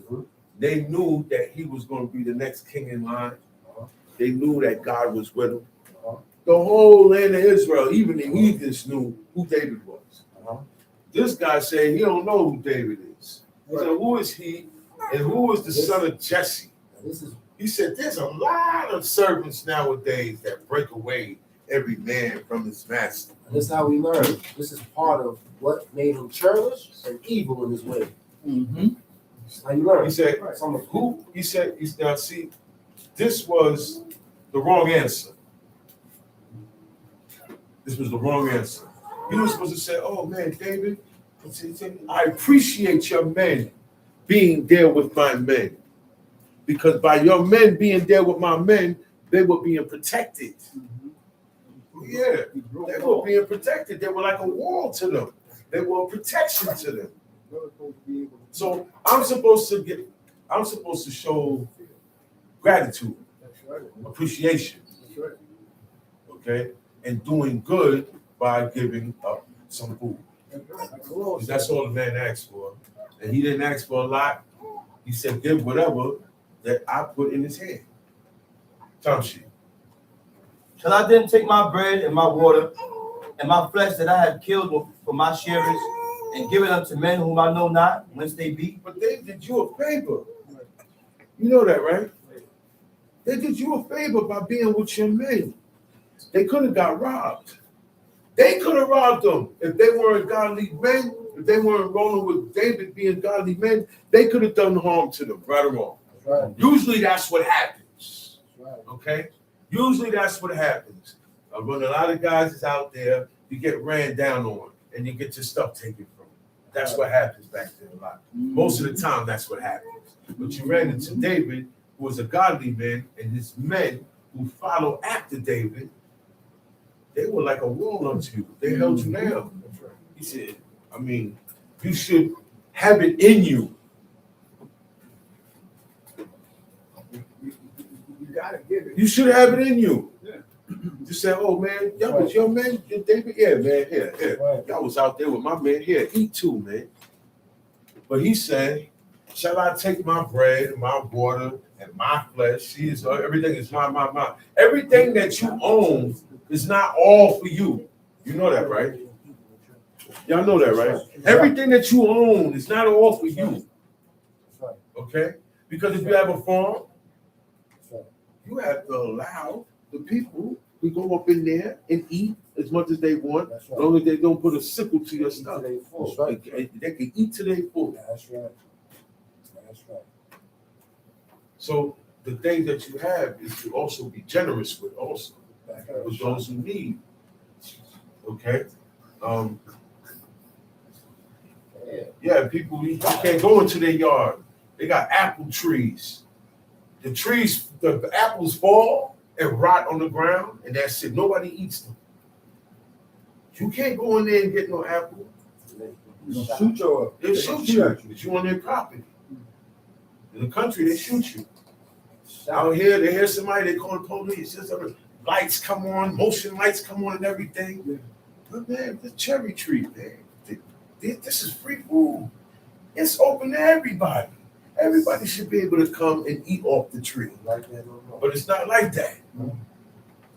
E: They knew that he was going to be the next king in line. They knew that God was with him. The whole land of Israel, even the heathens, knew who David was. This guy said he don't know who David is. He said, who is he and who is the son of Jesse? He said, there's a lot of servants nowadays that break away every man from his master.
B: And this is how we learn. This is part of what made him churlish and evil in his way. How you learn.
E: He said, who? He said, now see, this was the wrong answer. This was the wrong answer. He was supposed to say, oh man, David, I appreciate your men being there with my men. Because by your men being there with my men, they were being protected. Yeah, they were being protected. They were like a wall to them. They were a protection to them. So I'm supposed to show gratitude, appreciation, okay, and doing good by giving up some food. That's all the man asked for. And he didn't ask for a lot. He said, give whatever that I put in his hand. Time sheet.
F: Shall I then take my bread and my water and my flesh that I have killed for my sharers and give it unto men whom I know not whence they be?
E: But they did you a favor. You know that, right? They did you a favor by being with your men. They could have got robbed. They could have robbed them if they weren't godly men. If they weren't rolling with David being godly men, they could have done harm to them, right or wrong.
B: Right.
E: Usually that's what happens.
B: Right.
E: Okay? Usually that's what happens. When a lot of guys is out there, you get ran down on and you get your stuff taken from you. That's what happens back then a lot. Most of the time, that's what happens. But you ran into David, who was a godly man, and his men who followed after David, they were like a wall unto you. They held you down. He said, I mean, you should have it in you.
C: You gotta give it.
E: You should have it in you.
C: Yeah.
E: You say, oh man, y'all was your man, David. Yeah, man, here. Y'all was out there with my man. Here, eat too, man. But he said, shall I take my bread and my water and my flesh? Everything is my. Everything that you own is not all for you. You know that, right? Y'all know that, right? Everything that you own is not all for you. Okay? Because if you have a farm, you have to allow the people to go up in there and eat as much as they want, as long as they don't put a sickle to your stuff.
B: That's right.
E: They can eat till they full.
B: That's right. That's right.
E: So the thing that you have is to also be generous with also with those who need. Okay? Yeah, people, you can't go into their yard. They got apple trees. The trees, the apples fall and rot on the ground, and that's it. Nobody eats them. You can't go in there and get no apple.
B: They'll shoot you.
E: They'll shoot you. If you on their property. In the country, they shoot you. Out here, they hear somebody, they call the police. Just lights come on, motion lights come on and everything. But man, the cherry tree, man, this is free food. It's open to everybody. Everybody should be able to come and eat off the tree. But it's not like that.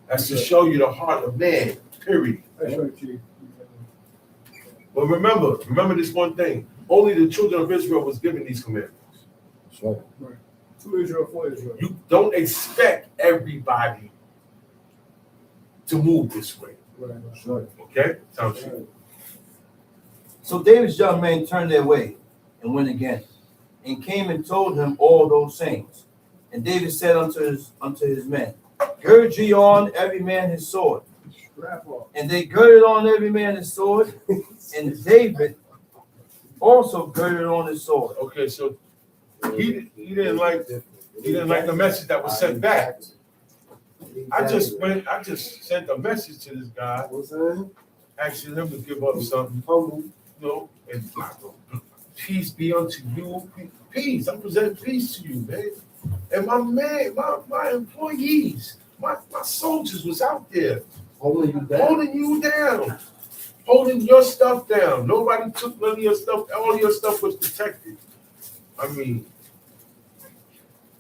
E: That's to show you the heart of man, period.
C: That's right, Chief.
E: But remember this one thing. Only the children of Israel was given these commandments.
B: That's right.
C: Right. To Israel, for Israel.
E: You don't expect everybody to move this way.
C: Right.
B: That's right.
E: Okay? Sounds good.
F: So David's young men turned their way and went again, and came and told him all those things. And David said unto his men, gird ye on every man his sword.
C: Strap off.
F: And they girded on every man his sword, and David also girded on his sword.
E: Okay, so he didn't like the message that was sent back. I just sent a message to this guy, asking him to give up something, and peace be unto you. Peace. I'm presenting peace to you, man. And my man, my employees, my soldiers was out there
B: Holding
E: you down, holding your stuff down. Nobody took none of your stuff. All your stuff was protected. I mean,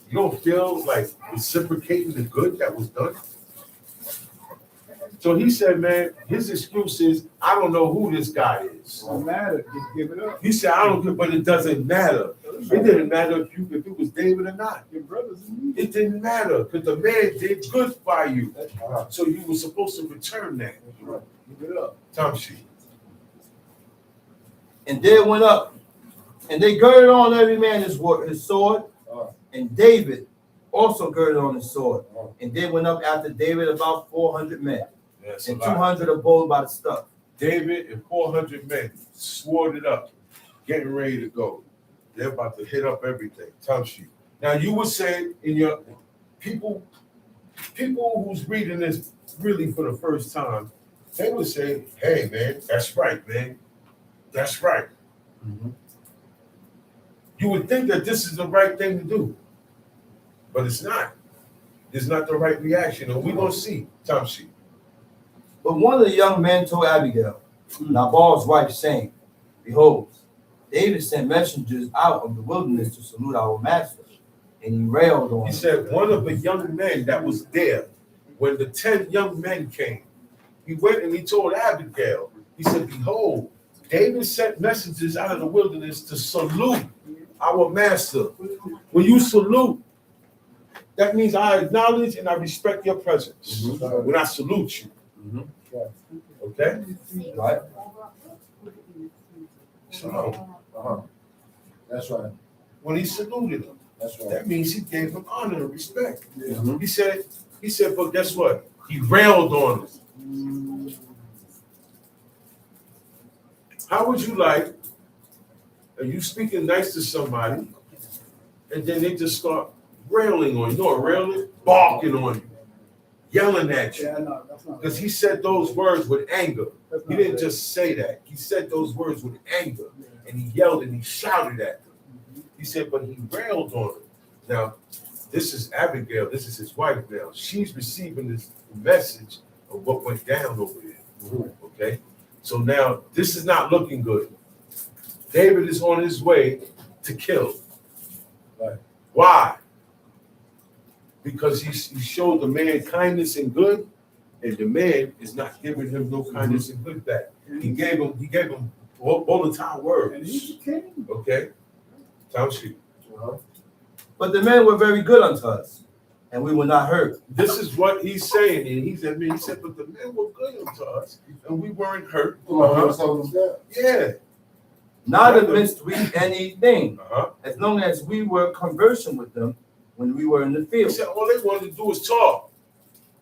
E: you don't feel like reciprocating the good that was done? So he said, man, his excuse is, I don't know who this guy is.
C: Don't matter. Just give it up.
E: He said, I don't care, but it doesn't matter. It didn't matter if it was David or not.
C: Your brothers and me.
E: It didn't matter because the man did good by you. So you were supposed to return that.
C: Give it up.
E: Time sheet.
F: And they went up, and they girded on every man his sword, and David also girded on his sword. And they went up after David about 400 men,
E: Yes,
F: and 200 of bold by the stuff.
E: David and 400 men swore it up, getting ready to go. They're about to hit up everything. Time sheet. Now you would say in your people who's reading this really for the first time, they would say, hey man, that's right, man. That's right.
B: Mm-hmm.
E: You would think that this is the right thing to do, but it's not. It's not the right reaction, and we're gonna see. Time sheet.
F: But one of the young men told Abigail, Nabal's wife, saying, behold, David sent messengers out of the wilderness to salute our master, and he railed on him.
E: He said one of the young men that was there when the 10 young men came, he went and he told Abigail, he said, behold, David sent messengers out of the wilderness to salute our master. When you salute, that means I acknowledge and I respect your presence.
B: Mm-hmm.
E: When I salute you.
B: Mm-hmm.
E: Okay?
F: Right?
E: So
B: That's right.
E: when he saluted him,
B: That's right.
E: that means he gave him honor and respect.
B: Mm-hmm.
E: He said, but guess what? He railed on him. How would you like, are you speaking nice to somebody, and then they just start railing on you? You know what railing? Barking on you. yelling at you.
C: Yeah, no, that's not.
E: Because he said those words with anger.
C: That's
E: He
C: not
E: didn't
C: right.
E: just say that. He said those words with anger.
C: Yeah.
E: And he yelled and he shouted at them. He said, but he railed on them. Now, this is Abigail. This is his wife now. She's receiving this message of what went down over there. Okay? So now, this is not looking good. David is on his way to kill.
B: Right.
E: Why? Because he showed the man kindness and good, and the man is not giving him no kindness and good back. He gave him volatile
C: And
E: words.
C: he's the king.
E: Okay? Township.
F: But the men were very good unto us, and we were not hurt.
E: This is what he's saying. And he said, but the men were good unto us, and we weren't hurt. Yeah.
F: Neither missed we anything,
E: Uh-huh.
F: as long as we were conversing with them when we were in the
E: He
F: field.
E: said all they wanted to do was talk.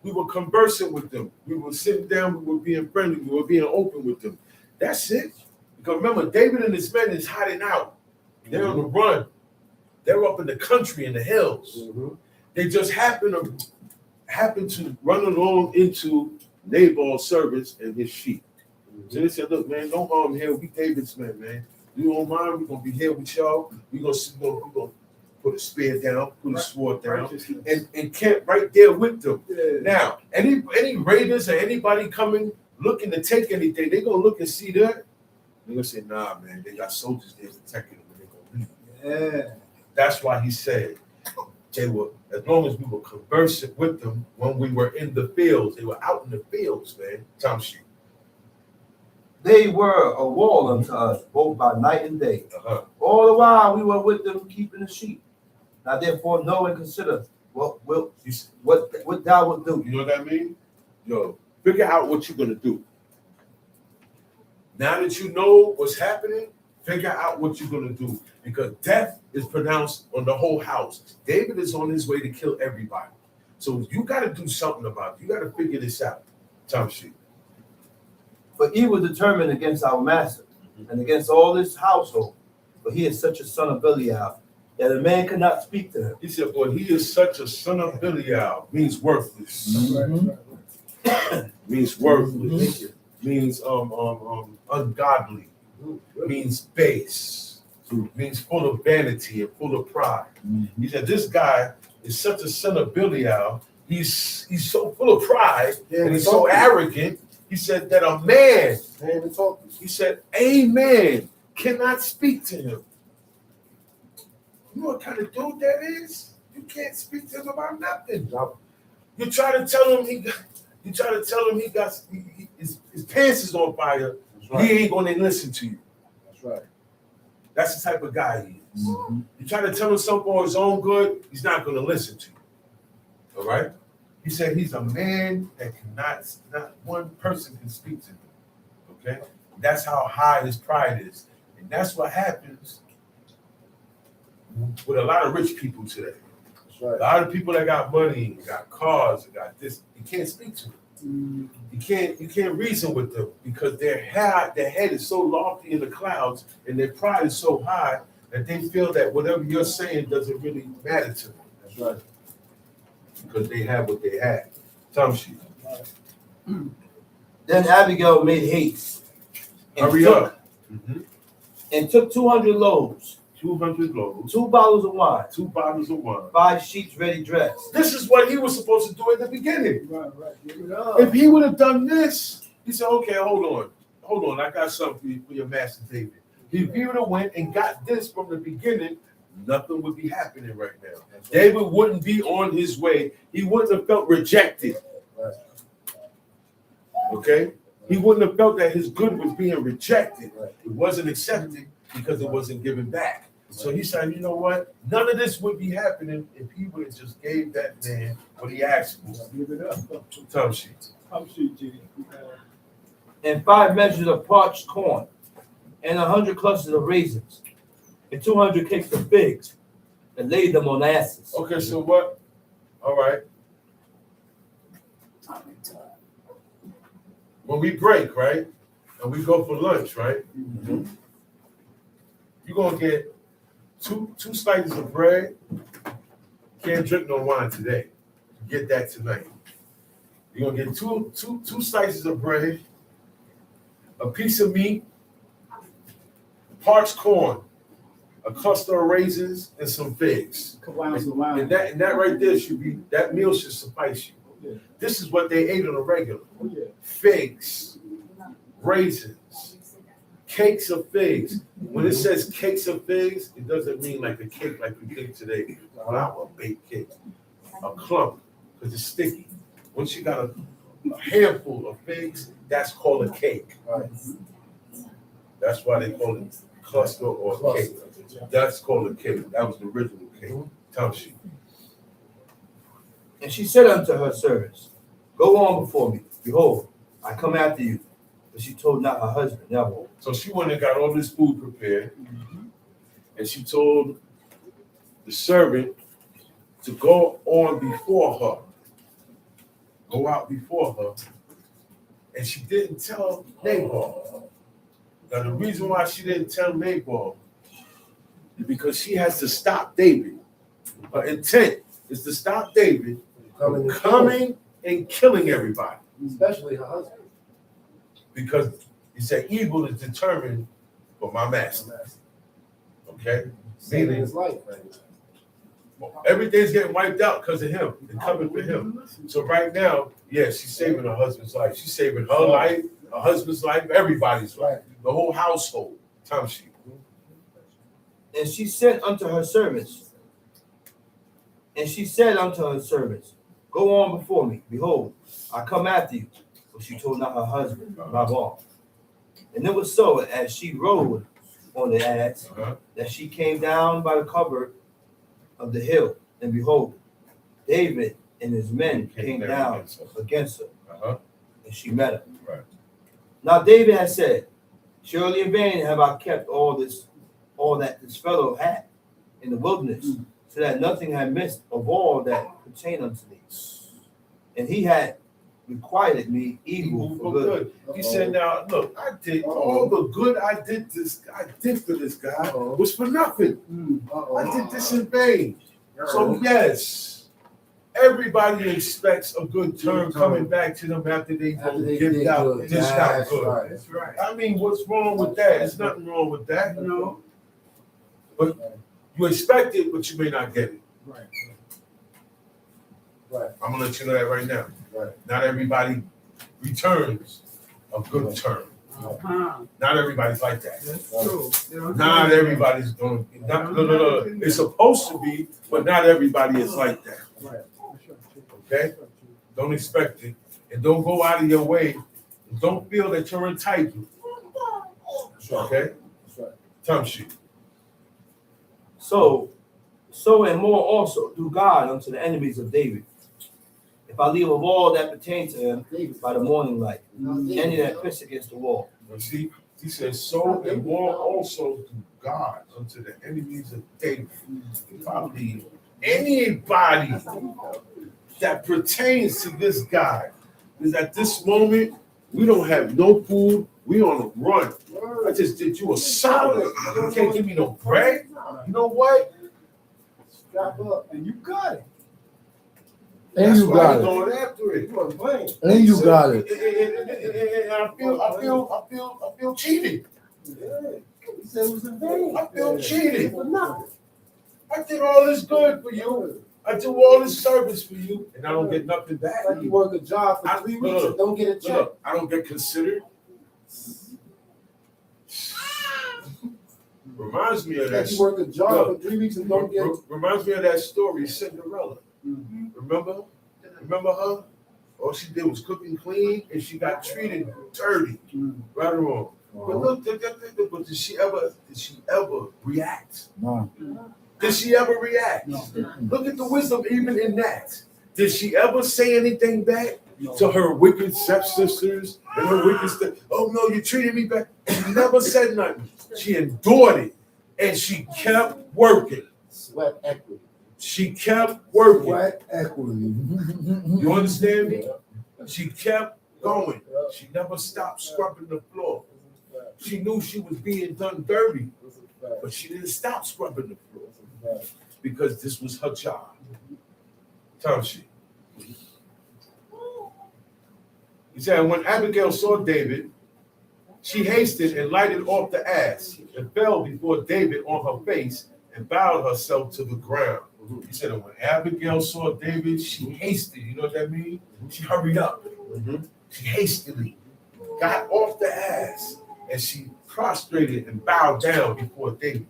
E: We were conversing with them. We were sitting down. We were being friendly. We were being open with them. That's it. Because remember, David and his men is hiding out. They're on the run. They're up in the country in the hills. They just happen to run along into Nabal's servants and his sheep. So they said, look, man, don't harm here. We David's men, man. You don't mind, we're gonna be here with y'all. We're gonna put a spear down, put a sword down, and camp right there with them.
C: Yeah.
E: Now, any raiders or anybody coming looking to take anything, they're gonna look and see that. They're gonna say, nah, man, they got soldiers there protecting them, and they're gonna leave.
C: Yeah.
E: That's why he said they were, as long as we were conversing with them when we were in the fields, they were out in the fields, man. Township.
F: They were a wall unto us, both by night and day.
E: Uh-huh.
F: All the while we were with them keeping the sheep. Now therefore know and consider what thou wilt do.
E: You know what I mean? Yo, figure out what you're gonna do. Now that you know what's happening, figure out what you're gonna do. Because death is pronounced on the whole house. David is on his way to kill everybody. So you gotta do something about it. You gotta figure this out. Township.
F: For evil determined against our master and against all his household. For he is such a son of Belial that a man cannot speak to him.
E: He said, boy, he is such a son of Belial. Means worthless. Means worthless. Means ungodly. Means base. Means full of vanity and full of pride. He said, this guy is such a son of Belial. He's so full of pride and he's so arrogant. He said that a man, he said, a man cannot speak to him. You know what kind of dude that is? You can't speak to him about nothing. You try to tell him his pants is on fire. Right. He ain't gonna listen to you.
B: That's right.
E: That's the type of guy he is. You try to tell him something for his own good, he's not gonna listen to you. All right? He said he's a man that not one person can speak to him. Okay? That's how high his pride is. And that's what happens with a lot of rich people today.
B: That's right.
E: A lot of people that got money, got cars, got this, you can't speak to them. You can't reason with them because their head is so lofty in the clouds and their pride is so high that they feel that whatever you're saying doesn't really matter to them.
B: That's right.
E: Because they have what they have. Township.
F: Then Abigail made haste and
E: Hurry
F: took,
E: up.
F: and took 200 loaves,
E: 200 loaves,
F: 2 bottles of wine,
E: 2 bottles of wine.
F: 5 sheets ready dressed.
E: This is what he was supposed to do at the beginning.
C: Right. Give it up.
E: If he would have done this, he said, okay, hold on, I got something for your master David. If he would have went and got this from the beginning, nothing would be happening right now. David wouldn't be on his way. He wouldn't have felt rejected. Okay? He wouldn't have felt that his good was being rejected. It wasn't accepted because it wasn't given back. So he said, you know what? None of this would be happening if he would have just gave that man what he asked for.
C: Give it up.
E: Time sheets.
C: Come shoot, G.
F: And 5 measures of parched corn, and 100 clusters of raisins, and 200 cakes of figs, and laid them on asses.
E: Okay, so what? All right. When we break, right, and we go for lunch, right, you're going to get two slices of bread. Can't drink no wine today. Get that tonight. You're gonna get two slices of bread, a piece of meat, parched corn, a cluster of raisins, and some figs. And that right there that meal should suffice you.
C: Yeah.
E: This is what they ate on a regular.
C: Oh, yeah.
E: Figs, raisins, cakes of figs. When it says cakes of figs, it doesn't mean like a cake like we think today. Flour baked cake. A clump, because it's sticky. Once you got a handful of figs, that's called a cake.
B: Right.
E: That's why they call it cluster or cake. That's called a cake. That was the original cake. Tamshi.
F: And she said unto her servants, Go on before me. Behold, I come after you. But she told not her husband, Nabal.
E: So she went and got all this food prepared, and she told the servant to go on before her, go out before her, and she didn't tell Nabal. Now the reason why she didn't tell Nabal is because she has to stop David. Her intent is to stop David from coming and killing everybody.
B: Especially her husband.
E: Because he said evil is determined for my master. Okay?
B: Saving his life, right?
E: Everything's getting wiped out because of him. They're coming for him. So right now, yeah, she's saving her husband's life. She's saving her life, her husband's life, everybody's life. The whole household. Tamshi.
F: And she said unto her servants, Go on before me. Behold, I come after you. But she told not her husband, Nabal. And it was so, as she rode on the ass, that she came down by the cover of the hill. And behold, David and his men came down against her. And she met him.
E: Right.
F: Now David had said, Surely in vain have I kept all that this fellow had in the wilderness, so that nothing had missed of all that pertained unto me. And he had requited me evil for good.
E: He said, now look, I did all the good I did for this guy was for nothing. I did this in vain. So yes, everybody expects a good turn coming back to them after they give out. This got good.
C: That's right.
E: I mean, what's wrong with that? There's nothing wrong with that.
C: No.
E: But you expect it, but you may not get it.
C: Right.
B: Right.
E: I'm gonna let you know that right now.
B: Right.
E: Not everybody returns a good turn.
C: Uh-huh.
E: Not everybody's like that.
C: That's true.
E: Not everybody's going. No. It's supposed to be, but not everybody is like that.
C: Right.
E: Okay? Don't expect it, and don't go out of your way. And don't feel that you're entitled. Okay?
B: That's right.
E: Tamshi.
F: So and more also do God unto the enemies of David. If I leave of all that pertain to him by the morning light, any that piss against the wall.
E: You see, he says, so and more also to God unto the enemies of David. If I leave anybody that pertains to this guy, is at this moment, we don't have no food, we on the run. I just did you a solid. You can't give me no bread. You know what?
B: Strap up.
C: And you got it.
H: And
E: That's
H: you
E: why
H: got
E: I'm
H: it.
E: going after it.
B: You wasn't playing.
H: And you got it.
E: And I feel cheated.
B: Yeah. He said it was in vain.
E: I feel cheated.
B: For nothing.
E: I did all this good for you. I do all this service for you, and I don't get nothing back.
B: Like you work a job for 3 weeks and don't get a check.
E: Look, I don't get considered. Reminds me of
B: Like
E: that.
B: you work a job for 3 weeks and don't get.
E: Reminds me of that story, Cinderella. Remember her? All she did was cook and clean, and she got treated dirty. Right or wrong? But look, but did she ever react?
H: No.
E: Did she ever react?
C: No.
E: Look at the wisdom even in that. Did she ever say anything back to her wicked stepsisters and her wicked oh no, you treated me bad. She never said nothing. She endured it, and she kept working.
B: Sweat equity.
E: She kept working.
H: Sweat equity.
E: You understand me? She kept going. She never stopped scrubbing the floor. She knew she was being done dirty, but she didn't stop scrubbing the floor because this was her job. Tamshi. He said, when Abigail saw David, she hasted and lighted off the ass and fell before David on her face and bowed herself to the ground. He said, when Abigail saw David, she hasted. You know what that means? She hurried up. She hastily got off the ass and she prostrated and bowed down before David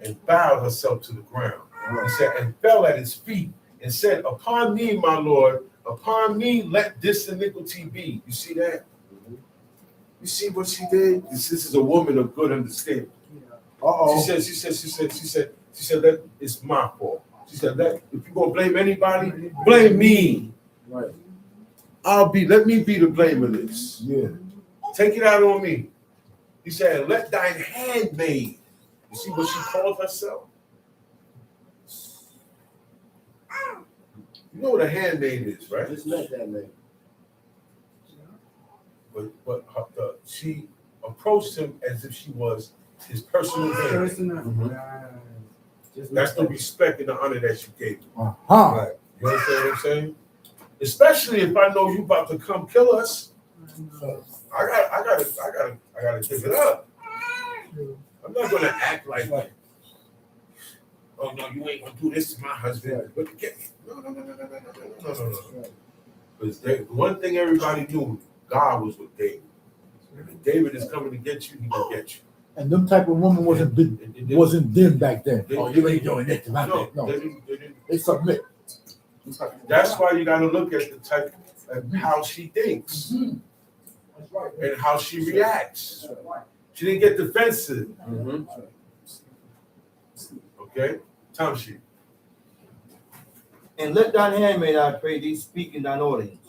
E: and bowed herself to the ground. He said, and fell at his feet and said, upon me, my Lord, upon me let this iniquity be. You see that? You see what she did? This is a woman of good understanding. She said that it's my fault. She said that if you're gonna blame anybody, blame me.
B: Right.
E: Let me be the blame of this.
B: Yeah.
E: Take it out on me. He said, let thine handmaid. You see what she called herself? You know what a handmaid is, right?
B: Just met that man.
E: But she approached him as if she was his personal handmaid. That's the respect and the honor that you gave him.
H: Right.
E: You understand what I'm saying? Especially if I know you about to come kill us. I gotta give it up. I'm not gonna act like, oh no, you ain't gonna do this to my husband. But no. Because one thing everybody knew, God was with David. And if David is coming to get you, he will get you.
H: And them type of woman wasn't them back then.
E: They-
H: Oh, you ain't doing that to my
E: No,
H: no.
E: they didn't.
H: They submit.
E: That's why you got to look at the type of how she thinks and how she reacts. She didn't get defensive. Okay, Tom sheet.
F: And let thine handmaid, I pray thee, speak in thine audience,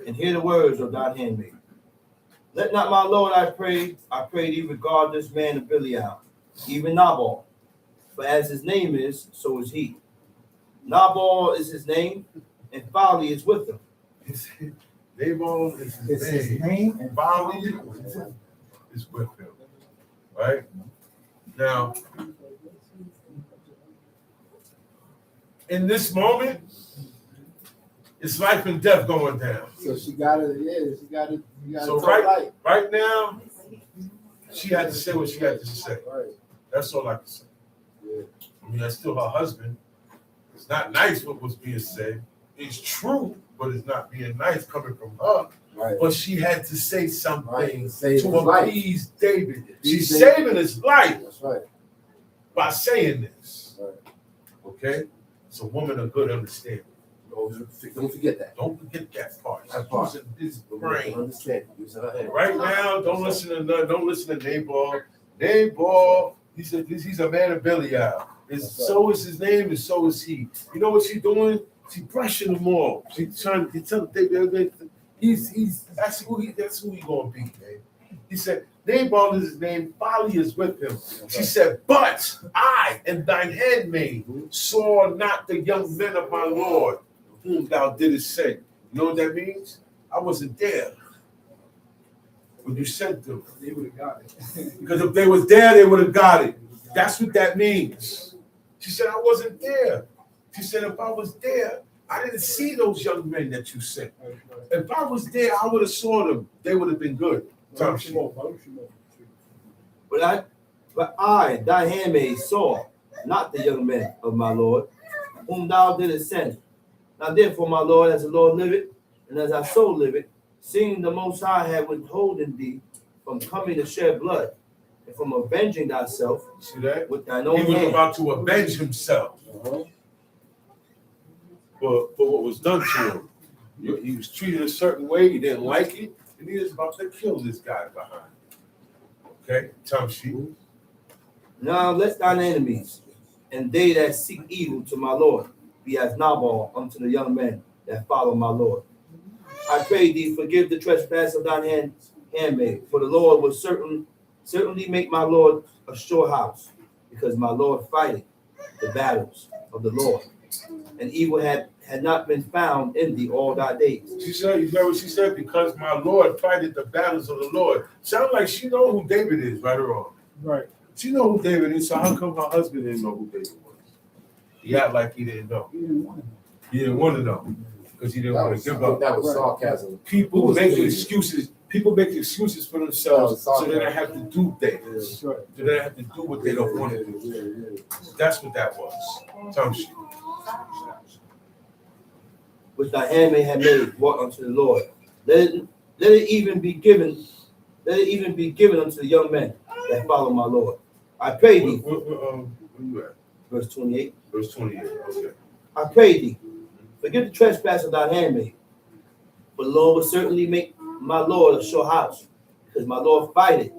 F: and hear the words of thine handmaid. Let not my Lord, I pray thee, regard this man of Belial, even Nabal. For as his name is, so is he. Nabal is his name, and folly is with him.
E: Nabal is his name, and folly is with him. Right? Now, in this moment, it's life and death going down.
B: So she got it. Yeah, she got it.
E: So right now, she had to say what she had to say.
B: Right.
E: That's all I can say.
B: Yeah.
E: I mean, that's still her husband. It's not nice what was being said. It's true, but it's not being nice coming from her.
B: Right.
E: But she had to say something
B: Save
E: to
B: his life.
E: appease David. She's
B: David.
E: saving his life
B: That's right.
E: by saying this.
B: Right.
E: Okay? It's a woman of good understanding.
B: Don't forget that.
E: Don't forget that part.
B: That part.
E: Using his brain.
B: Understand. Using her hand.
E: Right now, don't listen to Nabal. Nabal, he's a man of Belial. So is his name, and so is he. You know what she's doing? She's brushing them off. She's trying to tell David, that's who he gonna be, man. He said, Nabal is his name, folly is with him. She said, but I and thine handmaid saw not the young men of my Lord, whom thou didst send. You know what that means? I wasn't there when you sent them.
C: They would have got it.
E: Because if they was there, they would have got it. That's what that means. She said, I wasn't there. She said, if I was there, I didn't see those young men that you sent. If I was there, I would have saw them. They would have been good.
F: But I, thy handmaid, saw not the young men of my Lord, whom thou didst send. Now therefore, my Lord, as the Lord liveth, and as I so liveth, seeing the Most High have withholden thee from coming to shed blood, and from avenging thyself
E: See that?
F: with thine own
E: He was
F: hand.
E: about to avenge himself for what was done to him. He was treated a certain way. He didn't like it. And he was about to kill this guy behind. Okay? Tom sheet.
F: Now let thine enemies, and they that seek evil to my Lord, be as Nabal unto the young men that follow my Lord. I pray thee, forgive the trespass of thine handmaid, for the Lord will certainly make my Lord a sure house, because my Lord fighteth the battles of the Lord, and evil had not been found in thee all thy days.
E: She said, you know what she said? Because my Lord fighteth the battles of the Lord. Sound like she know who David is, right or wrong?
C: Right.
E: She know who David is, so how come her husband didn't know who David was? He acted like he didn't know.
C: He didn't want it.
E: He didn't want to know. because he didn't want to give up.
B: That was sarcasm.
E: People
B: was
E: make
B: pleading?
E: excuses. People make excuses for themselves
B: That was
E: so they don't have to do things.
C: Right.
E: So they don't have to do what they don't want to do. That's what that was. Tongue sheet.
F: which thy handmaid had made, brought unto the Lord. Let it even be given unto the young men that follow my Lord. I pray thee.
E: Where you at?
F: Verse 28.
E: Verse 28. Okay.
F: I pray thee, forgive the trespass of thy handmaid. For the Lord will certainly make my Lord a sure house, because my Lord fighteth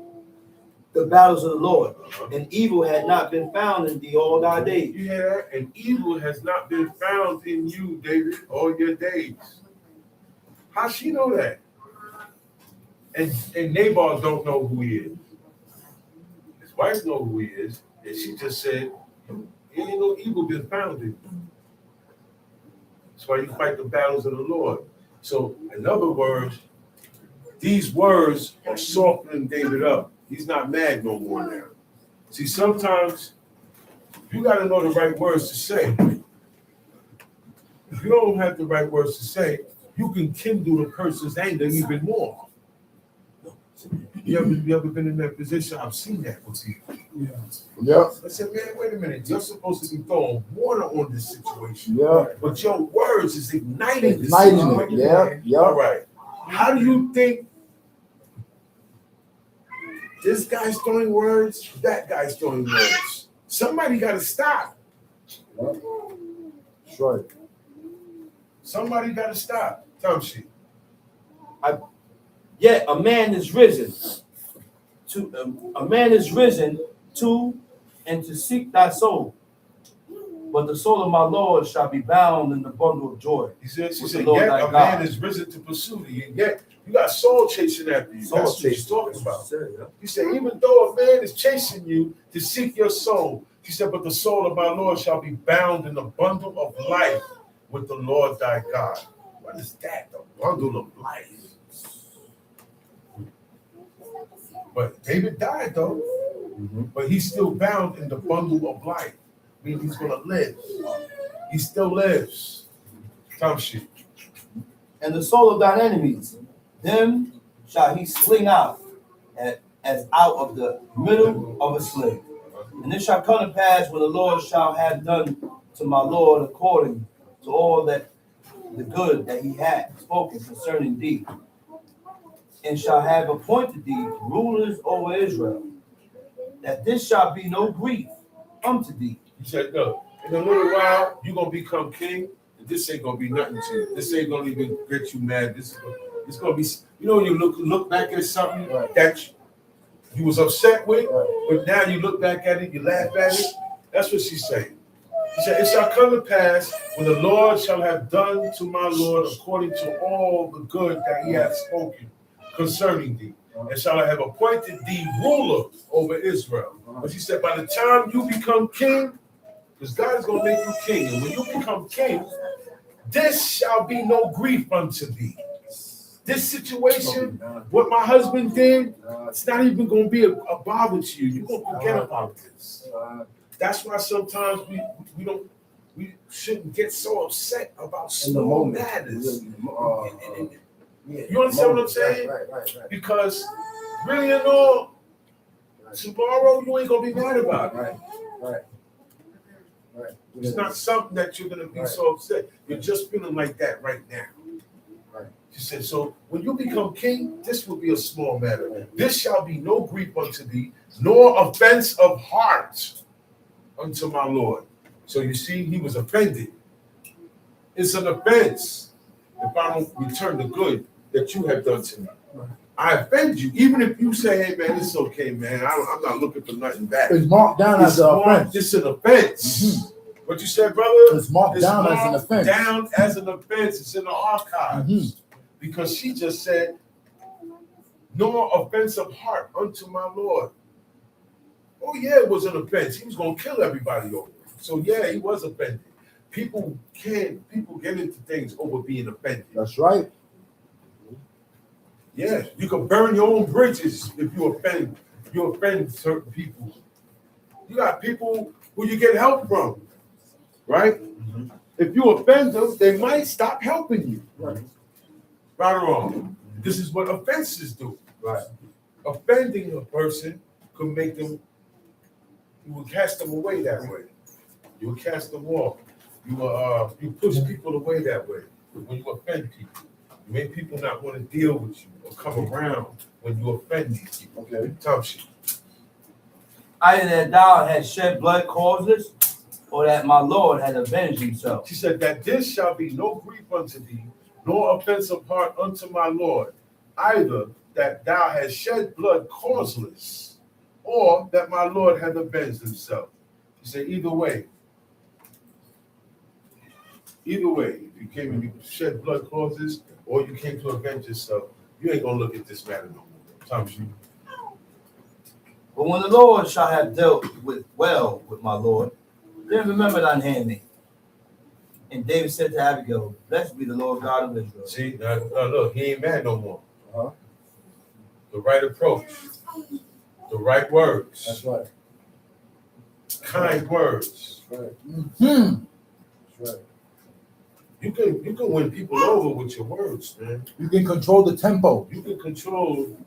F: the battles of the Lord, and evil had not been found in thee all thy days.
E: You hear that? And evil has not been found in you, David, all your days. How she know that? And Nabal don't know who he is. His wife know who he is, and she just said, ain't no evil been found in you. That's why you fight the battles of the Lord. So, in other words, these words are softening David up. He's not mad no more now. See, sometimes you got to know the right words to say. If you don't have the right words to say, you can kindle the person's anger even more. You ever been in that position? I've seen that with people.
B: Yeah.
E: I said, man, wait a minute. You're supposed to be throwing water on this situation.
B: Yeah.
E: But your words is igniting this
B: Igniting it.
E: situation.
B: Yeah. Yeah.
E: All right. How do you think this guy's throwing words, that guy's throwing words? Somebody got to stop.
B: That's right.
E: Somebody got to stop. Tongue sheet.
F: Yet a man is risen to and to seek thy soul. But the soul of my Lord shall be bound in the bundle of joy.
E: He said,
F: with
E: yet
F: the Lord thy
E: a
F: God.
E: man is risen to pursue thee, and yet you got soul chasing after you.
F: Soul
E: That's what he's
F: chasing.
E: talking about. He said, even though a man is chasing you to seek your soul, he said, but the soul of my Lord shall be bound in the bundle of life with the Lord thy God. What is that? The bundle of life. But David died though, but he's still bound in the bundle of life. I mean, he's going to live. He still lives. Tongue sheet.
F: And the soul of thine enemies, them shall he sling out as out of the middle of a sling. And it shall come to pass when the Lord shall have done to my Lord according to all that the good that he had spoken concerning thee, and shall have appointed thee rulers over Israel, that this shall be no grief unto thee.
E: He said, no, in a little while, you're going to become king, and this ain't going to be nothing to you. This ain't going to even get you mad. It's going to be, you know, you look back at something that you was upset with, but now you look back at it, you laugh at it. That's what she's saying. He said, it shall come to pass when the Lord shall have done to my Lord according to all the good that he hath spoken concerning thee, and shall I have appointed thee ruler over Israel. But he said, by the time you become king, because God is going to make you king, and when you become king, this shall be no grief unto thee. This situation, what my husband did, it's not even going to be a bother to you. You're going to forget about this. That's why sometimes we shouldn't get so upset about small matters. You understand what I'm saying?
B: Right.
E: Because really and all, tomorrow you ain't gonna be mad about it.
B: Right.
E: It's not something that you're gonna be so upset. You're just feeling like that right now.
B: Right.
E: She said, so when you become king, this will be a small matter. This shall be no grief unto thee, nor offense of heart unto my Lord. So you see, he was offended. It's an offense if I don't return the good that you have done to me. I offend you, even if you say, hey man, it's okay, man. I'm not looking for nothing back.
H: It's marked down as an offense.
E: It's an offense. What you said, brother?
H: It's marked down as an offense.
E: Down as an offense. It's in the archives. Because she just said, nor offense of heart unto my Lord. Oh yeah, it was an offense. He was gonna kill everybody over it. So yeah, he was offended. People get into things over being offended.
H: That's right.
E: Yeah, you can burn your own bridges if you offend certain people. You got people who you get help from, right? if you offend them, they might stop helping you.
B: Right.
E: Right or wrong? This is what offenses do.
B: Right.
E: Offending a person could make them, you will cast them away that way. You will cast them off. You push people away that way when you offend people. You make people not want to deal with you or come around when you offend these people.
B: Okay.
E: Tough shit.
F: Either that thou had shed blood causeless, or that my Lord had avenged himself.
E: She said that this shall be no grief unto thee, nor offense of heart unto my Lord, either that thou hast shed blood causeless, or that my Lord hath avenged himself. She said, either way, if you came and you shed blood causeless, or you came to avenge yourself, you ain't gonna look at this matter no more. Time she.
F: But when the Lord shall have dealt well with my Lord, then remember thine handmaid. And David said to Abigail, blessed be the Lord God of Israel.
E: See, now look, he ain't mad no more.
B: Uh-huh.
E: The right approach, the right words,
B: That's right.
E: kind words.
B: That's right.
H: Hmm.
B: That's right.
E: You can win people over with your words, man.
H: You can control the tempo.
E: You can control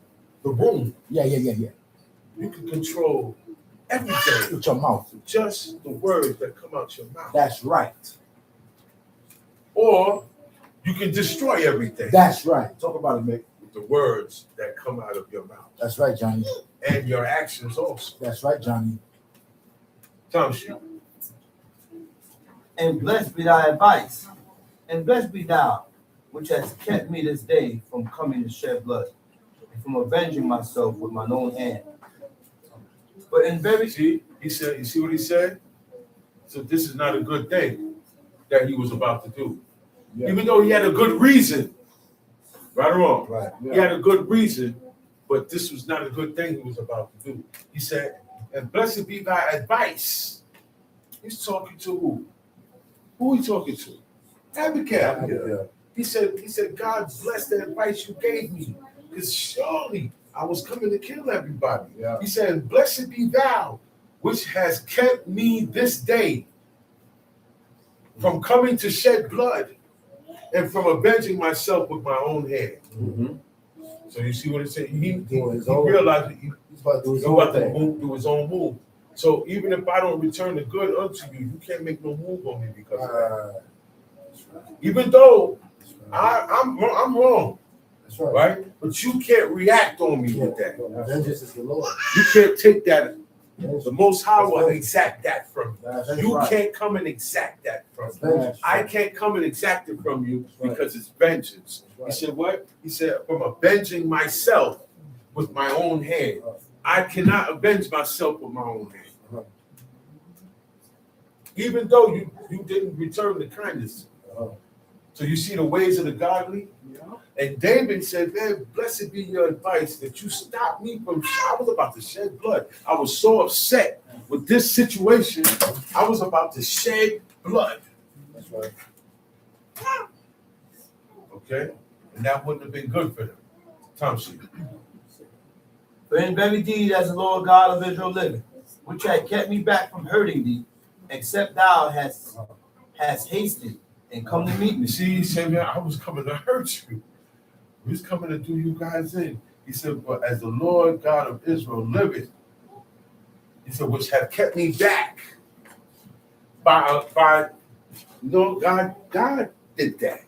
E: the room.
H: Yeah.
E: You can control everything.
H: With your mouth.
E: Just the words that come out your mouth.
H: That's right.
E: Or you can destroy everything
H: That's right.
B: Talk about it, Mick.
E: with the words that come out of your mouth.
H: That's right, Johnny.
E: And your actions also.
H: That's right, Johnny.
E: Tom Shoe.
F: And blessed be thy advice, and blessed be thou, which has kept me this day from coming to shed blood, and from avenging myself with mine own hand. But in very
E: See, he said, you see what he said? So this is not a good thing that he was about to do.
B: Yeah.
E: Even though he had a good reason. Right or wrong?
B: Right.
E: He
B: Yeah.
E: had a good reason, but this was not a good thing he was about to do. He said, and blessed be thy advice. He's talking to who? Who he talking to? Abigail.
B: Yeah.
E: He said, God bless the advice you gave me. Because surely I was coming to kill everybody.
B: Yeah.
E: He said, blessed be thou, which has kept me this day from coming to shed blood and from avenging myself with my own hand.
B: Mm-hmm.
E: So you see what it said? He
B: Doing his own-
E: realized that
B: He's about to do his
E: he's about
B: own
E: to
B: thing.
E: move, do his own move. So even if I don't return the good unto you, you can't make no move on me because of that.
B: That's right.
E: Even though
B: That's right.
E: I'm wrong,
B: That's right.
E: right? But you can't react on me with that.
B: Vengeance is the Lord.
E: You can't take that.
B: That's
E: The Most High will exact that from you.
B: right.
E: You can't come and exact that from me.
B: Vengeance.
E: I can't come and exact it from you
B: That's right.
E: because it's vengeance.
B: That's right.
E: He said, what? He said, from avenging myself with my own hand. I cannot avenge myself with my own hand.
B: Uh-huh.
E: Even though you didn't return the kindness.
B: Uh-huh.
E: So you see the ways of the godly? And David said, man, blessed be your advice that you stopped me from, I was about to shed blood. I was so upset with this situation. I was about to shed blood.
B: That's right.
E: Okay? And that wouldn't have been good for them. Tom Sheep.
F: For in very deed as the Lord God of Israel liveth, which had kept me back from hurting thee, except thou hast hasted and come to meet me.
E: You see, he said, man, I was coming to hurt you. He was coming to do you guys in. He said, but as the Lord God of Israel liveth, he said, which have kept me back by no, God did that.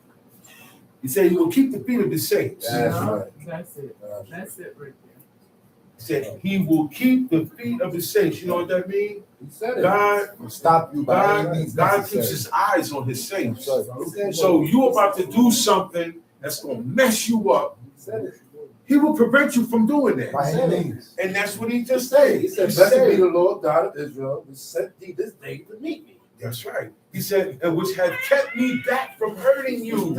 E: He said he will keep the feet of the saints.
B: That's right.
C: That's it. That's it right there.
E: He said he will keep the feet of the saints. You know what that means?
B: He said it.
E: God
H: Will stop you by any means
E: God
H: necessary.
E: keeps his eyes on his saints.
B: That's right. He said it.
E: So you about to do something that's going to mess you up.
B: He said it.
E: He will prevent you from doing that.
H: By any means.
E: And that's what he just said.
B: He said, blessed be the Lord God of Israel, who sent thee this day to meet me.
E: That's right. He said, and which had kept me back from hurting you.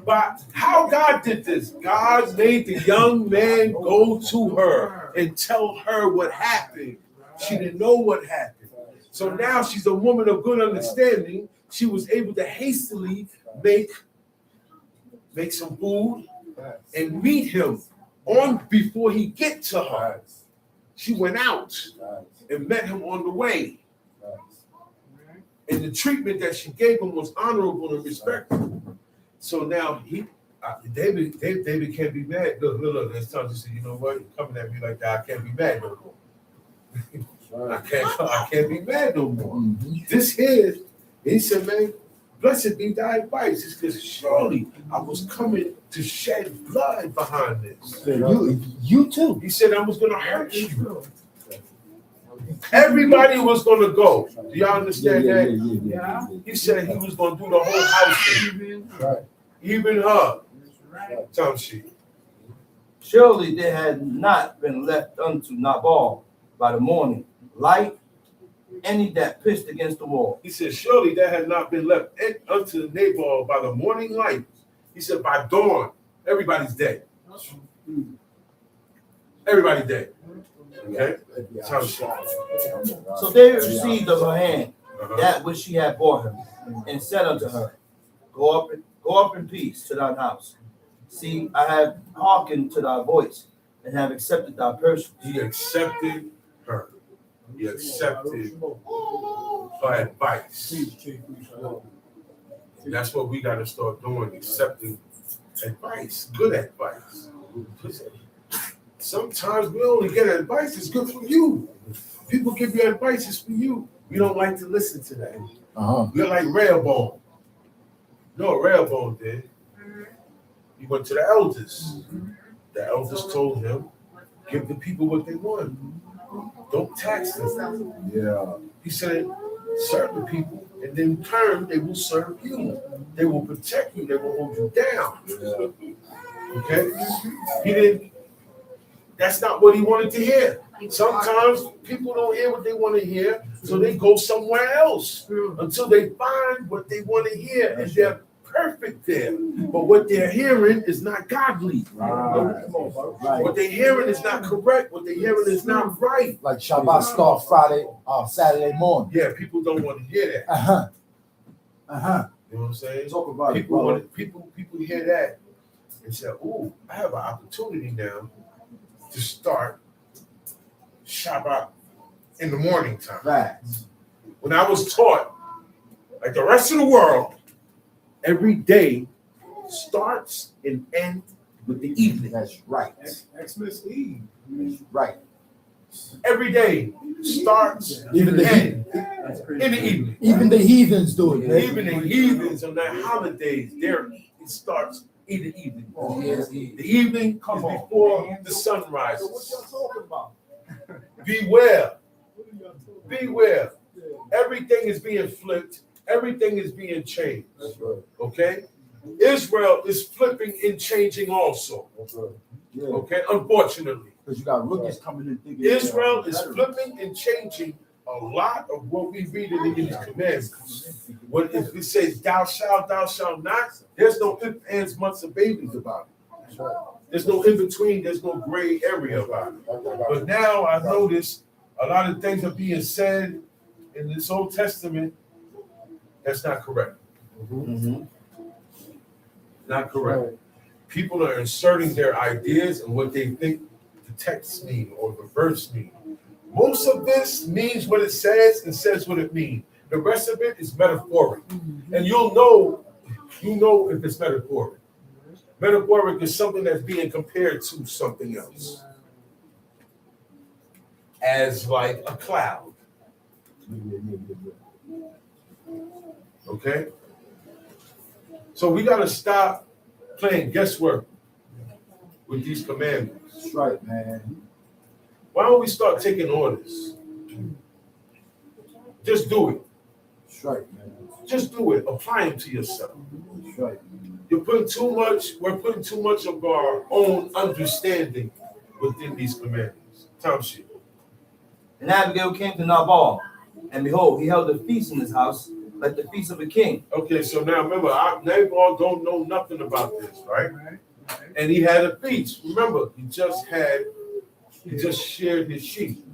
E: But how God did this? God made the young man go to her and tell her what happened. She didn't know what happened. So now she's a woman of good understanding. She was able to hastily make some food and meet him on before he get to her. She went out and met him on the way. And the treatment that she gave him was honorable and respectful. So now David can't be mad. Look, there's times he said, you know what? You're coming at me like that. I can't be mad no more. I can't be mad no more. This here, he said, man, blessed be thy advice. It's because surely I was coming to shed blood behind this.
H: You too.
E: He said I was going to hurt you. Everybody was going to go. Do y'all understand that?
C: Yeah.
E: He said he was going to do the whole house thing. Even her. Tom sheet.
F: Surely there had not been left unto Nabal by the morning light any that pitched against the wall.
E: He said, surely there had not been left unto Nabal by the morning light. He said, by dawn, everybody's dead. Everybody's dead. Okay? Tom sheet.
F: So David received of her hand that which she had brought him, and said unto her, Go up in peace to thine house. See, I have hearkened to thy voice, and have accepted thy person.
E: He accepted her. He accepted her advice. And that's what we got to start doing, accepting advice, good advice. Sometimes we only get advice, it's good for you. People give you advice, it's for you. We don't like to listen to that. We're like Rehoboam. You know what Rehoboam did? He went to the elders. The elders told him, give the people what they want. Don't tax them.
H: Yeah.
E: He said, serve the people, and in turn, they will serve you. They will protect you. They will hold you down.
H: Yeah.
E: Okay? He didn't. That's not what he wanted to hear. Sometimes people don't hear what they want to hear, so they go somewhere else until they find what they want to hear, and they're perfect there. But what they're hearing is not godly. What they're hearing is not correct. What they're hearing is not right.
H: Like Shabbat start Saturday morning.
E: Yeah, people don't want to hear that. You know what I'm saying?
B: Talk about
E: People hear that and say, "Ooh, I have an opportunity now to start Shabbat in the morning time."
B: Facts.
E: When I was taught, like the rest of the world, every day starts and ends with the evening.
B: That's right.
C: Xmas Eve.
B: That's right.
E: Every day starts
H: Even
E: and
H: the
E: ends
C: That's
E: in
C: pretty
E: the evening.
H: Even the heathens do it. Man.
E: Even the heathens on their holidays, it starts in the evening. The evening is before the sun rises.
C: What y'all talking about?
E: Beware. Beware. Everything is being flipped. Everything is being changed.
B: That's right.
E: Okay? Israel is flipping and changing also.
B: That's right. Yeah.
E: Okay? Unfortunately.
B: Because you got rookies coming in thinking
E: Israel is flipping and changing a lot of what we read in these commandments. When it says thou shalt not, there's no ifs, ands, buts, and babies about it.
B: That's right.
E: There's no in between, there's no gray area about it. But now I notice a lot of things are being said in this Old Testament that's not correct. Not correct. People are inserting their ideas and what they think the text mean or the verse mean. Most of this means what it says and says what it means. The rest of it is metaphoric. And you'll know if it's metaphoric. Metaphoric is something that's being compared to something else. As like a cloud. Okay? So we got to stop playing guesswork with these commandments.
B: That's right, man.
E: Why don't we start taking orders? Just do it.
B: That's right, man.
E: Just do it. Apply it to yourself.
B: That's right.
E: We're putting too much of our own understanding within these commandments. Tom shit.
F: And Abigail came to Nabal, and behold, he held a feast in his house, like the feast of a king.
E: Okay, so now remember, Nabal don't know nothing about this, right? And he had a feast. Remember, he just shared his sheep.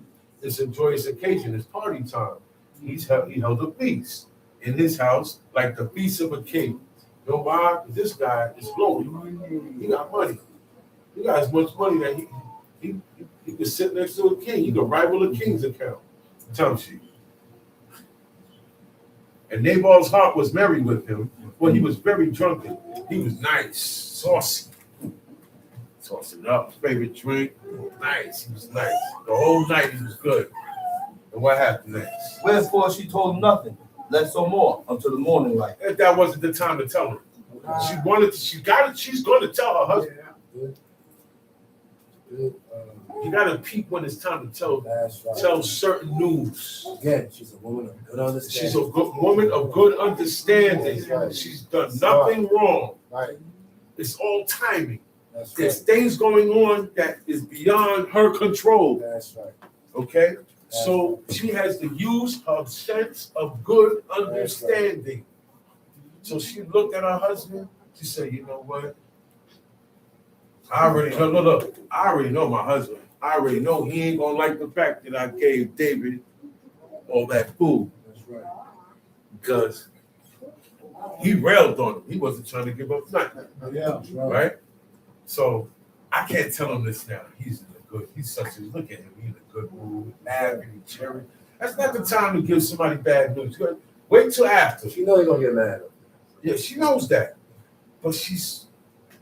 E: It's a joyous occasion. It's party time. He held a feast in his house, like the feast of a king. You know why? This guy is flowing. He got money. He got as much money that he could sit next to a king. He could rival a king's account. Time sheet. And Nabal's heart was merry with him, for he was very drunken. He was nice, saucy. Saucing up, favorite drink. Nice, he was nice. The whole night he was good. And what happened next?
F: Wherefore she told him nothing, less or more, until the morning light.
E: That wasn't the time to tell him. She wanted to, she's going to tell her husband. You got to peep when it's time to tell certain news.
B: Again, she's a woman of good understanding.
E: She's a good woman of good understanding.
B: Right.
E: She's done nothing wrong.
B: Right.
E: It's all timing.
B: That's
E: There's
B: right.
E: things going on that is beyond her control.
B: That's right.
E: Okay? So she has to use her sense of good understanding. So she looked at her husband. She said, you know what? I already know, look, I already know my husband. I already know he ain't gonna like the fact that I gave David all that food.
B: That's right.
E: Because he railed on him. He wasn't trying to give up nothing.
C: Yeah.
E: Right? So I can't tell him this now. He's such a, look at him, he's in a good mood, happy, cheery. That's not the time to give somebody bad news. Wait till after.
B: She knows he's gonna get mad.
E: Yeah, she knows that. But she's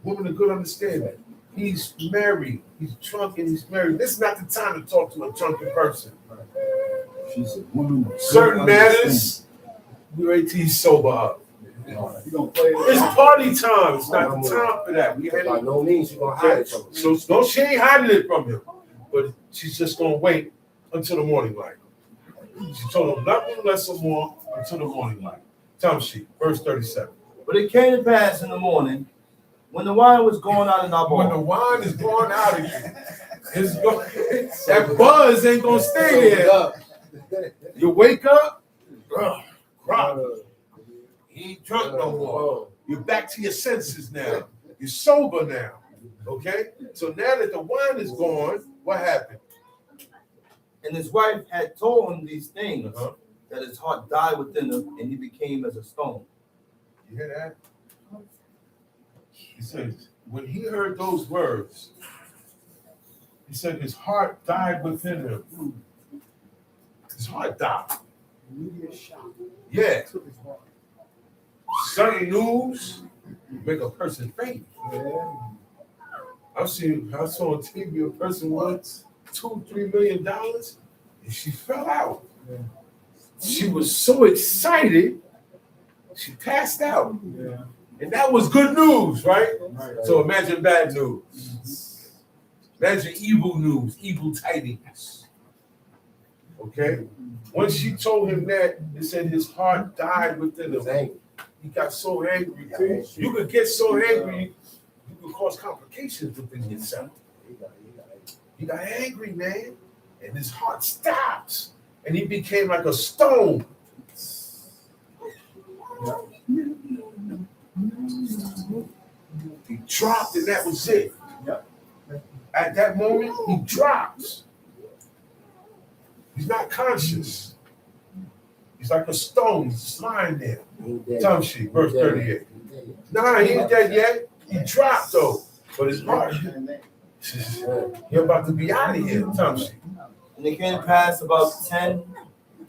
E: a woman of good understanding. He's married, he's drunk and he's married. This is not the time to talk to a drunken person.
C: She's a woman of
E: Certain matters, we wait till he's sober up.
C: You gonna play
E: It's party time. It's not the time for that. We had
B: By no means she's gonna hide it from him.
E: So no, she ain't hiding it from him, but she's just gonna wait until the morning light. She told him nothing less or more until the morning light. Time sheet, verse 37.
F: But it came to pass in the morning, when the wine was going out in
E: When the
F: Nabal,
E: wine is going out of you, that buzz ain't gonna stay there. You wake up, crap. He ain't drunk no more. You're back to your senses now. You're sober now. Okay? So now that the wine is gone, what happened?
F: and his wife had told him these things,
E: Uh-huh.
F: that his heart died within him, and he became as a stone.
E: You hear that? He says, when he heard those words, he said his heart died within him. His heart died.
C: immediate shock.
E: Yeah.
C: Took his heart.
E: Certain news make a person faint.
C: Yeah.
E: I saw on TV a person once, $2-3 million, and she fell out.
C: Yeah.
E: She was so excited, she passed out.
C: Yeah.
E: And that was good news, right?
C: Right.
E: So imagine bad news. Imagine evil news, evil tidings. Okay? Once she told him that, it said his heart died within him. He got so angry. You could get so angry, you could cause complications within yourself. He got angry, man. And his heart stopped. And he became like a stone. He dropped, and that was it.
C: Yep.
E: At that moment, he dropped. He's not conscious. He's like a stone, he's just lying there. Time sheet, verse 38. Nah, he ain't dead yet. He dropped though. But his heart, you're about to be out of here. Time sheet.
F: And it came to pass about 10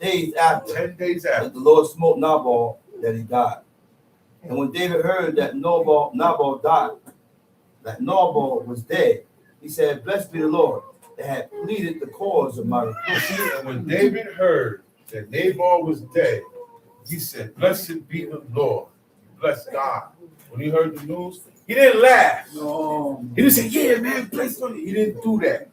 F: days after
E: 10 days
F: that
E: after.
F: the Lord smote Nabal, that he died. And when David heard that Nabal died, that Nabal was dead, he said, "Blessed be the Lord that had pleaded the cause of my reproach."
E: And when David heard that Nabal was dead, he said, "Blessed be the Lord." Bless God. When he heard the news, he didn't laugh.
C: No.
E: He didn't say, "Yeah, man, bless God." He didn't do that.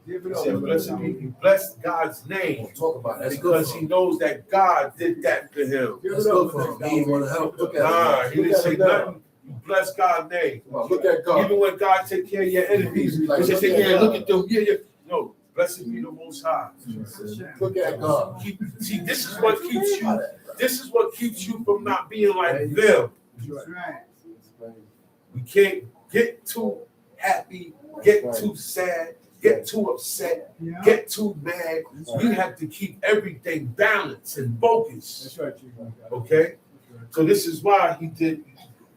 C: Give
E: He
C: it
E: said,
C: up.
E: "Blessed be." He blessed God's name
B: Talk about that.
E: because he knows that God did that to him.
C: Give
B: That's
C: it
B: good
C: up.
B: for him. He ain't want to help. Look at
E: Nah,
B: him.
E: he didn't say nothing. He blessed God's name.
B: Look at God.
E: Even when God take care of your enemies, he just say, "Yeah, look at them." Yeah, yeah. No, blessed be the Most High.
B: Look at God.
E: See, this is what keeps you. This is what keeps you from not being like them.
C: That's right.
E: We can't get too happy, get too sad, get too upset,
C: Yeah.
E: get too mad. We have to keep everything balanced and focused.
C: That's right, Chief.
E: Okay? So this is why he did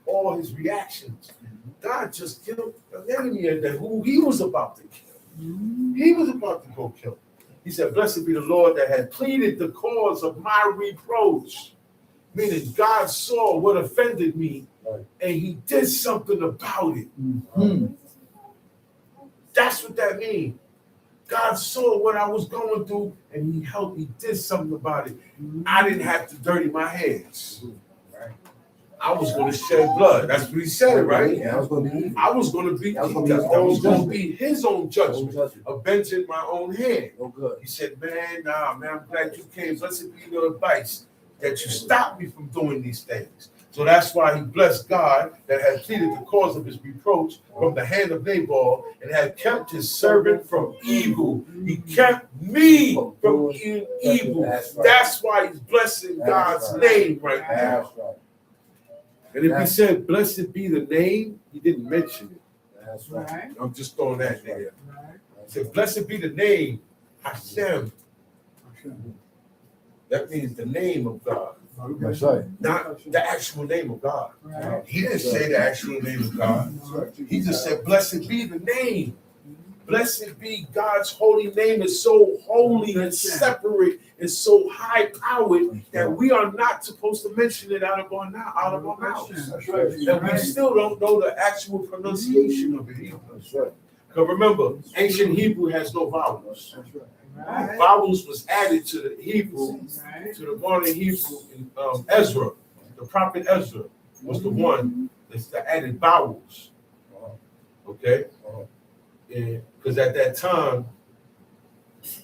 E: all his reactions. God just killed an enemy who he was about to kill. He was about to go kill. He said, "Blessed be the Lord that had pleaded the cause of my reproach." Meaning God saw what offended me,
B: Right.
E: and he did something about it.
H: Mhm.
E: That's what that means. God saw what I was going through, and he helped me, did something about it. I didn't have to dirty my hands. I was going to shed blood. That's what he said, right?
B: Yeah, I was going to be evil.
E: I was going to be,
B: That was
E: that
B: gonna be
E: was
B: his
E: going
B: own
E: to be his own
B: Own
E: judgment,
B: judgment.
E: avenging my own hand.
B: No good.
E: He said, man, I'm glad you came. Blessed be your advice that you stopped me from doing these things. So that's why he blessed God that had pleaded the cause of his reproach from the hand of Nabal and had kept his servant from evil. He kept me from evil. That's why he's blessing God's name right now.
B: That's right.
E: And if he said, blessed be the name, he didn't mention it.
B: That's right.
C: Right.
E: I'm just throwing that there.
C: Right.
E: He said, blessed be the name, Hashem. That means the name of God,
H: That's right.
E: not the actual name of God.
C: Right.
E: He didn't say the actual name of God. He just said, blessed be the name. Blessed be God's holy name is so holy and separate and so high powered that we are not supposed to mention it out of our mouths.
C: That's
B: right.
E: And we still don't know the actual pronunciation of it either.
B: That's right.
E: Because remember, ancient Hebrew has no vowels.
B: That's right.
C: Right.
E: Vowels was added to the Hebrew,
C: Right.
E: to the modern Hebrew in Ezra. The prophet Ezra was the one that added vowels. Okay? Because at that time,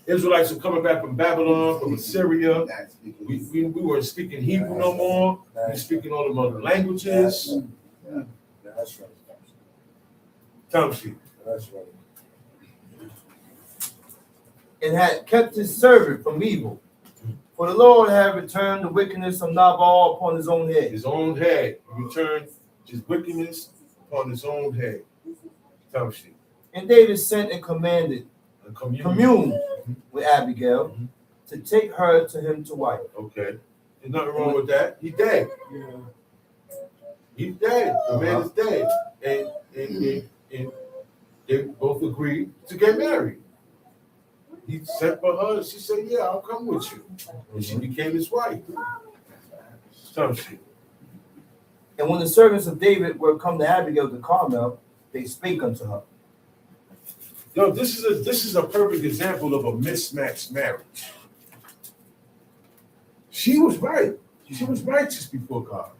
E: Israelites were coming back from Babylon, from Assyria. We weren't speaking Hebrew no more. We were speaking all the other languages.
B: That's right.
E: Time sheet.
B: That's right.
F: And had kept his servant from evil. For the Lord had returned the wickedness of Nabal upon his own head.
E: His own head. He returned his wickedness upon his own head. Time sheet.
F: And David sent and commanded,
E: And commune.
F: communed with Abigail to take her to him to wife.
E: Okay. There's nothing wrong with that. He dead.
C: Yeah.
E: He's dead. The man is dead. And they both agreed to get married. He sent for her, and she said, yeah, I'll come with you. And she became his wife. Some shit.
F: And when the servants of David were come to Abigail to Carmel, they spake unto her.
E: Yo, this is a perfect example of a mismatched marriage. She was right. She was righteous before God.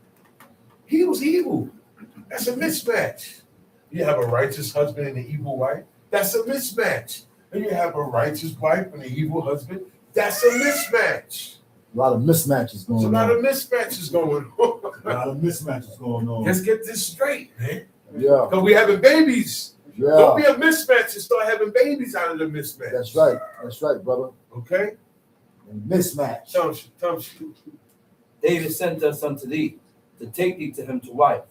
E: He was evil. That's a mismatch. You have a righteous husband and an evil wife. That's a mismatch. And you have a righteous wife and an evil husband. That's a mismatch.
H: A lot of mismatches
E: There's
H: going
E: a lot
H: on.
E: of mismatches going
H: A
E: on.
H: lot of mismatches going on.
E: Let's get this straight, man.
H: Yeah,
E: Because we having babies. Don't
H: yeah.
E: be a mismatch and start having babies out of the mismatch.
H: That's right. That's right, brother.
E: Okay?
H: Mismatch.
E: Tell me.
F: David sent us unto thee to take thee to him to wife.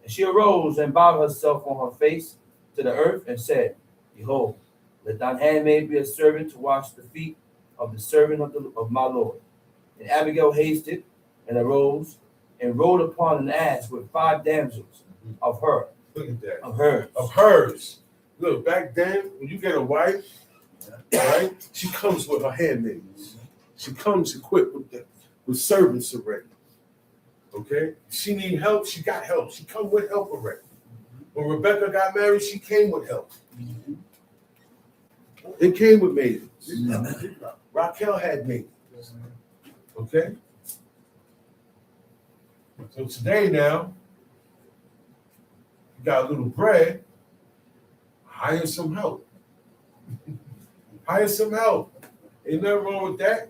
F: And she arose and bowed herself on her face to the earth and said, Behold, let thine handmaid be a servant to wash the feet of the servant of my Lord. And Abigail hasted and arose and rode upon an ass with 5 damsels of her,
E: Look at that.
F: of hers.
E: Of hers. Look, back then, when you get a wife, right, she comes with her handmaids. She comes equipped with servants already. Okay? She need help, she got help. She come with help already. When Rebecca got married, she came with help. They came with maidens. Raquel had maidens. Okay? So today now, you got a little bread, hire some help. Hire some help. Ain't nothing wrong with that.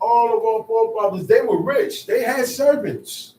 E: All of our forefathers, they were rich. They had servants.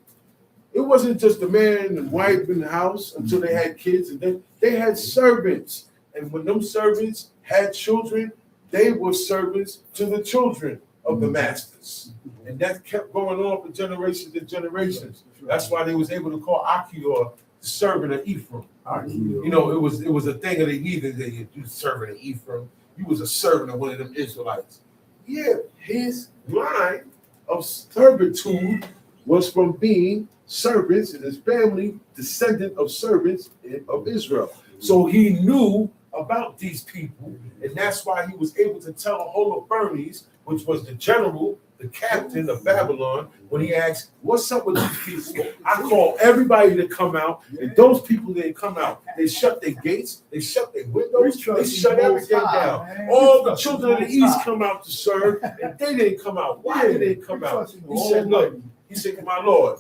E: It wasn't just the man and wife in the house until they had kids, and then they had servants. And when them servants had children, they were servants to the children of the masters. And that kept going on for generations and generations. That's why they was able to call Achior the servant of Ephraim. You know, it was a thing of the heathen that you servant of Ephraim. You was a servant of one of them Israelites. Yeah, his line of servitude was from being servants, and his family descendant of servants of Israel. So he knew about these people, and that's why he was able to tell Holofernes, which was the general, the the captain of Babylon, when he asked, what's up with these people? I call everybody to come out, and those people didn't come out. They shut their gates, they shut their windows, they shut everything down. All the children of the east come out to serve, and they didn't come out. Why did they come out? He said, look, he said, my Lord,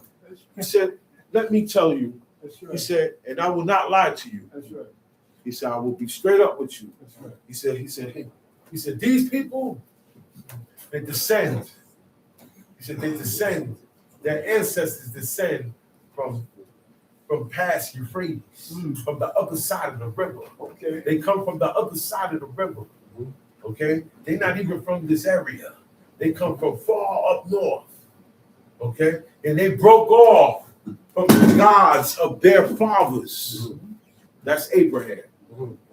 E: he said, let me tell you, he said, and I will not lie to you. He said, I will be straight up with you. He said, these people, they descend. He said, their ancestors descend from past Euphrates, from the other side of the river. Okay. They come from the other side of the river. Okay. They're not even from this area. They come from far up north. Okay. And they broke off from the gods of their fathers. That's Abraham.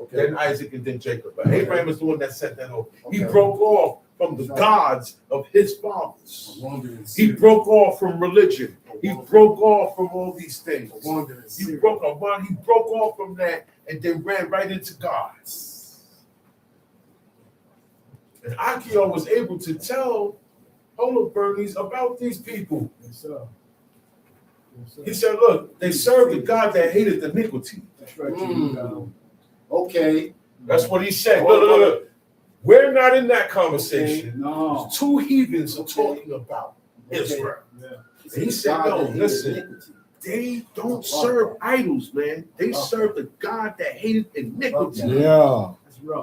E: Okay. Then Isaac and then Jacob. But Abraham is the one that set that off. Okay. He broke off from the gods of his fathers. He broke off from religion. He broke off from all these things. He broke off from that and then ran right into God. And Akio was able to tell Holofernes about these people. Yes, sir. He said, look, they served the God that hated iniquity. That's right.
B: Okay.
E: That's what he said. Look. We're not in that conversation. No. Two heathens are talking about Israel. Yeah. And he said, no, listen, they don't serve idols, man. They serve the God that hated iniquity.
H: Yeah.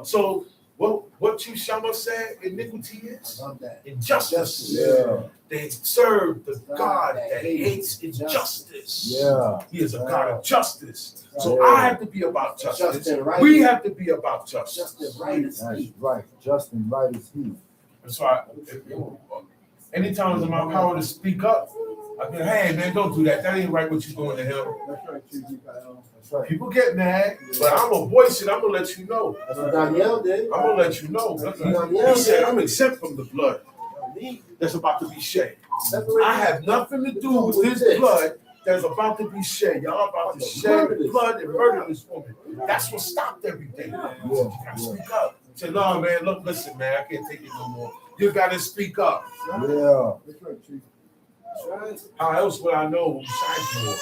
E: So what you Shama said iniquity is? Injustice.
H: Yeah.
E: They serve the God that hates injustice.
H: Yeah.
E: He is a God of justice. So I have to be about justice. We have to be about justice.
H: Just and right is he. Right. Just and right is he.
E: That's why anytime it's in my power to speak up, I go, hey man, don't do that. That ain't right what you're doing to him. That's right. People get mad, but I'm gonna voice it. I'm gonna let you know.
B: That's what Danielle did.
E: I'm gonna let you know. He said, I'm exempt from the blood that's about to be shed. I have nothing to do with this blood that's about to be shed. Y'all about to shed blood and murder this woman. That's what stopped everything. You gotta speak up. Say, no, man, look, listen, man, I can't take it no more. You gotta speak up.
H: Yeah.
E: How else would I know whose side you are?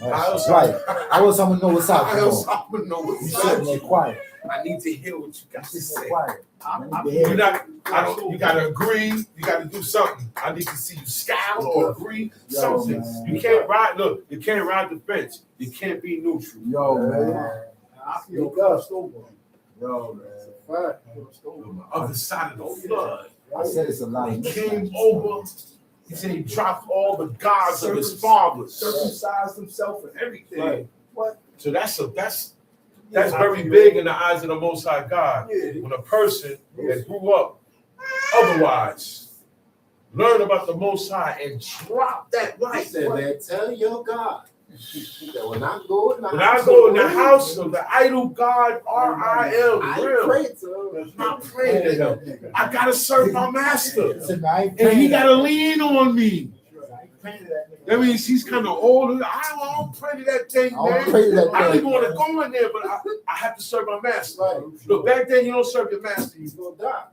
E: How else
H: right. How else I'm gonna know what's out?
E: How else I'm gonna know what's
H: you sitting there quiet.
E: I need to hear what you got to say.
H: Quiet.
E: You gotta agree, you gotta do something. I need to see you scowl or agree, something. You can't ride the fence. You can't be neutral.
H: Yo, man.
C: I feel comfortable.
H: Yo, man.
E: On the other side of the flood.
H: I said it's a lot.
E: He came over. He said he dropped all the gods of his fathers,
C: circumcised himself and everything.
E: Right. What? So that's very big in the eyes of the Most High God. When a person that grew up otherwise learn about the Most High and drop that light.
B: He said, man, tell your God that when I go
E: in the house of the idol God R-I-L, I'm not praying to him. I gotta serve my master, and he gotta lean on me. That means he's kind of old. I don't pray to that thing, man. I don't even want to go in there, but I have to serve my master. Look, back then you don't serve your master, you're gonna die.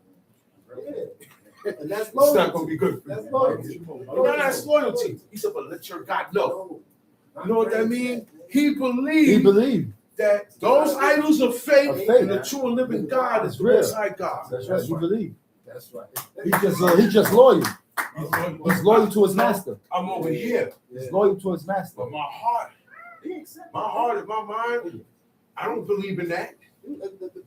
E: Yeah. And that's loyalty. It's not gonna be good. That's loyalty. No, that's loyalty. He said, but let your God know. You know what that means? He believed that those idols are fake, and the true and living God is the Most High God.
H: That's right. He believed.
B: That's right.
H: He's just loyal. He's loyal to his master.
E: I'm over here.
H: He's loyal to his master.
E: But my heart and my mind, I don't believe in that.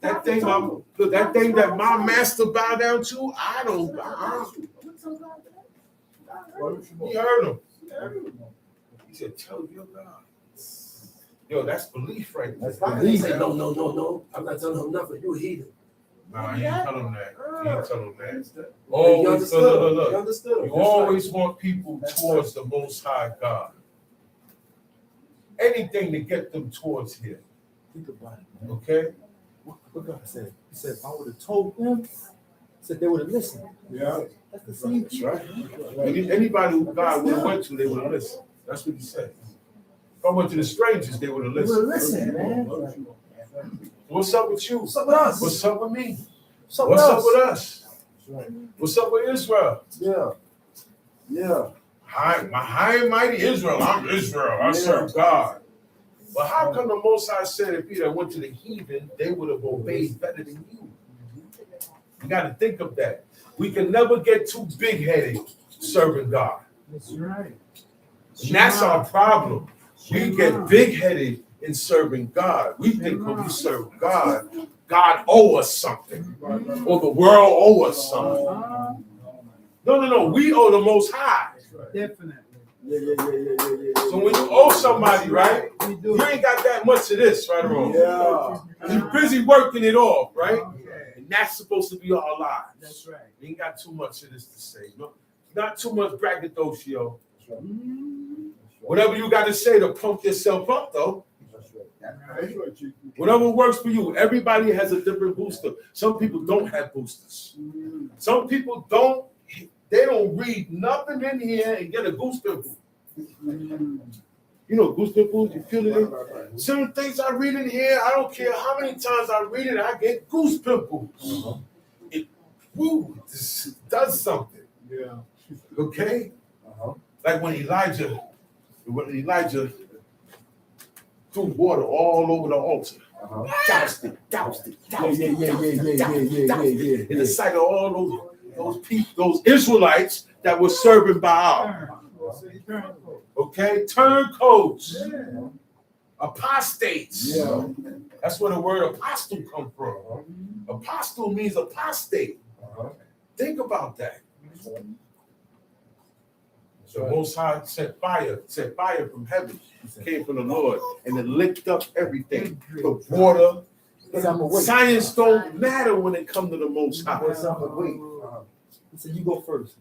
E: That thing that my master bow down to, I don't. He heard him. He said, tell your God. Yo, that's belief right there.
B: That's belief. He said, no. I'm not telling him nothing. You a heathen.
E: Nah, you ain't tell him that. You ain't tell him that. Always, look. You always want people towards the Most High God. Anything to get them towards Him.
H: Think about it, man.
E: Okay?
H: What God said? He said, if I would have told them, he said they would have listened.
E: Yeah.
H: That's the same thing.
E: Right. Anybody who God would have went to, they would have listened. That's what He said. If I went to the strangers, they would have listened.
H: Listen, man.
E: What's up with you?
H: What's up with us?
E: What's up with me?
H: What's up
E: with us?
H: Right.
E: What's up with Israel?
H: Yeah.
B: Yeah.
E: My high and mighty Israel. I'm Israel. I serve God. But how come the Most High said if he that went to the heathen, they would have obeyed better than you? You got to think of that. We can never get too big-headed serving God.
C: That's right.
E: And that's our problem. We get big-headed in serving God. We think when we serve God, God owes us something. Or the world owes us something. No. We owe the Most High.
C: Definitely.
B: Yeah.
E: So when you owe somebody, right, you ain't got that much of this, right or wrong.
B: Yeah.
E: You're busy working it off, right? And that's supposed to be our lives.
C: That's right.
E: We ain't got too much of this to say. No, not too much braggadocio. Whatever you got to say to pump yourself up, though. Whatever works for you. Everybody has a different booster. Some people don't have boosters. Some people don't. They don't read nothing in here and get a goose pimple. You know, goose pimples, you feel it in? Certain things I read in here, I don't care how many times I read it, I get goose pimples. It this does something.
C: Yeah.
E: Okay? Like when Elijah threw water all over the altar. Doused it.
B: Yeah.
E: In the sight of all those people, those Israelites that were serving Baal. Okay, turncoats, apostates.
B: Yeah.
E: That's where the word apostle comes from. Apostle means apostate. Think about that. The Most High sent fire from heaven, came from the Lord, and it licked up everything. The water. Science don't matter when it comes to the Most High.
H: He said, you go first.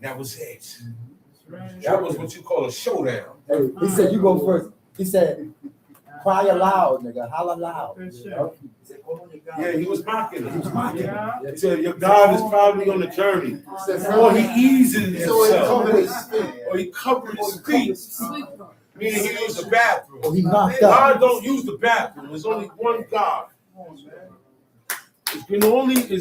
E: That was it. That was what you call a showdown.
H: Hey, he said, you go first. He said, cry aloud, nigga. Holla loud.
E: Yeah, he was mocking him. He said, your God is probably on a journey. Or he eases himself. Or he covered his feet. Meaning he used the bathroom.
H: Or he knocked up.
E: God don't use the bathroom. There's only one God. It can only be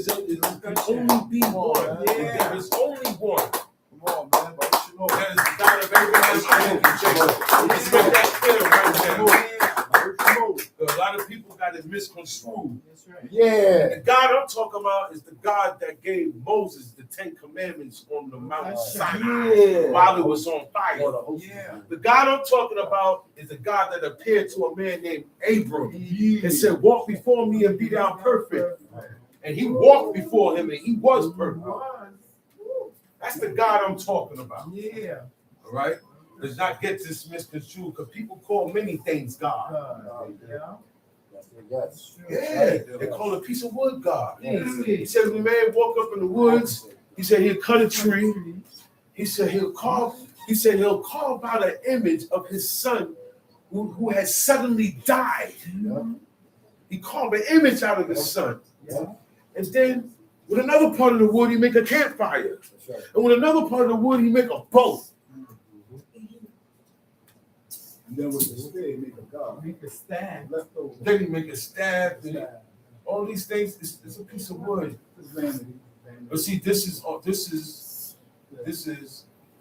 E: one. There is only one.
C: Come on, man.
E: That is the God of Abraham, Isaac, and Jacob. Let's make that clear right now. A lot of people got it misconstrued.
B: Yeah.
E: The God I'm talking about is the God that gave Moses the 10 Commandments on the Mount Sinai while it was on fire. The God I'm talking about is the God that appeared to a man named Abram and said, walk before me and be thou perfect. And he walked before him and he was perfect. That's the God I'm talking about.
C: Yeah.
E: All right? Let's not get this misconstrued because people call many things God. Yeah, they call it a piece of wood God. He said, if a man walk up in the woods, he said he'll cut a tree. He said he'll carve out an image of his son who has suddenly died. He carved an image out of his son. And then with another part of the wood, he make a campfire. And with another part of the wood, he make a boat.
C: And then with the spear, make a god. Make a staff. Left over.
E: Then he make a staff. All these things, it's a piece of wood. But see, this is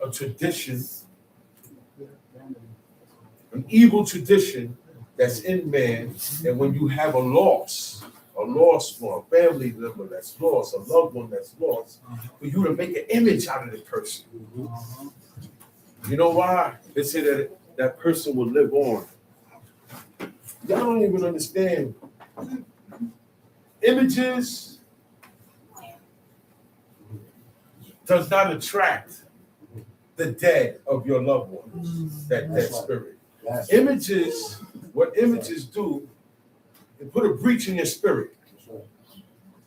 E: a tradition, an evil tradition that's in man. And when you have a loss for a family member that's lost, a loved one that's lost, for you to make an image out of the person. You know why? They say that person will live on. Y'all don't even understand. Images does not attract the dead of your loved ones, that spirit. Images, what images do, they put a breach in your spirit,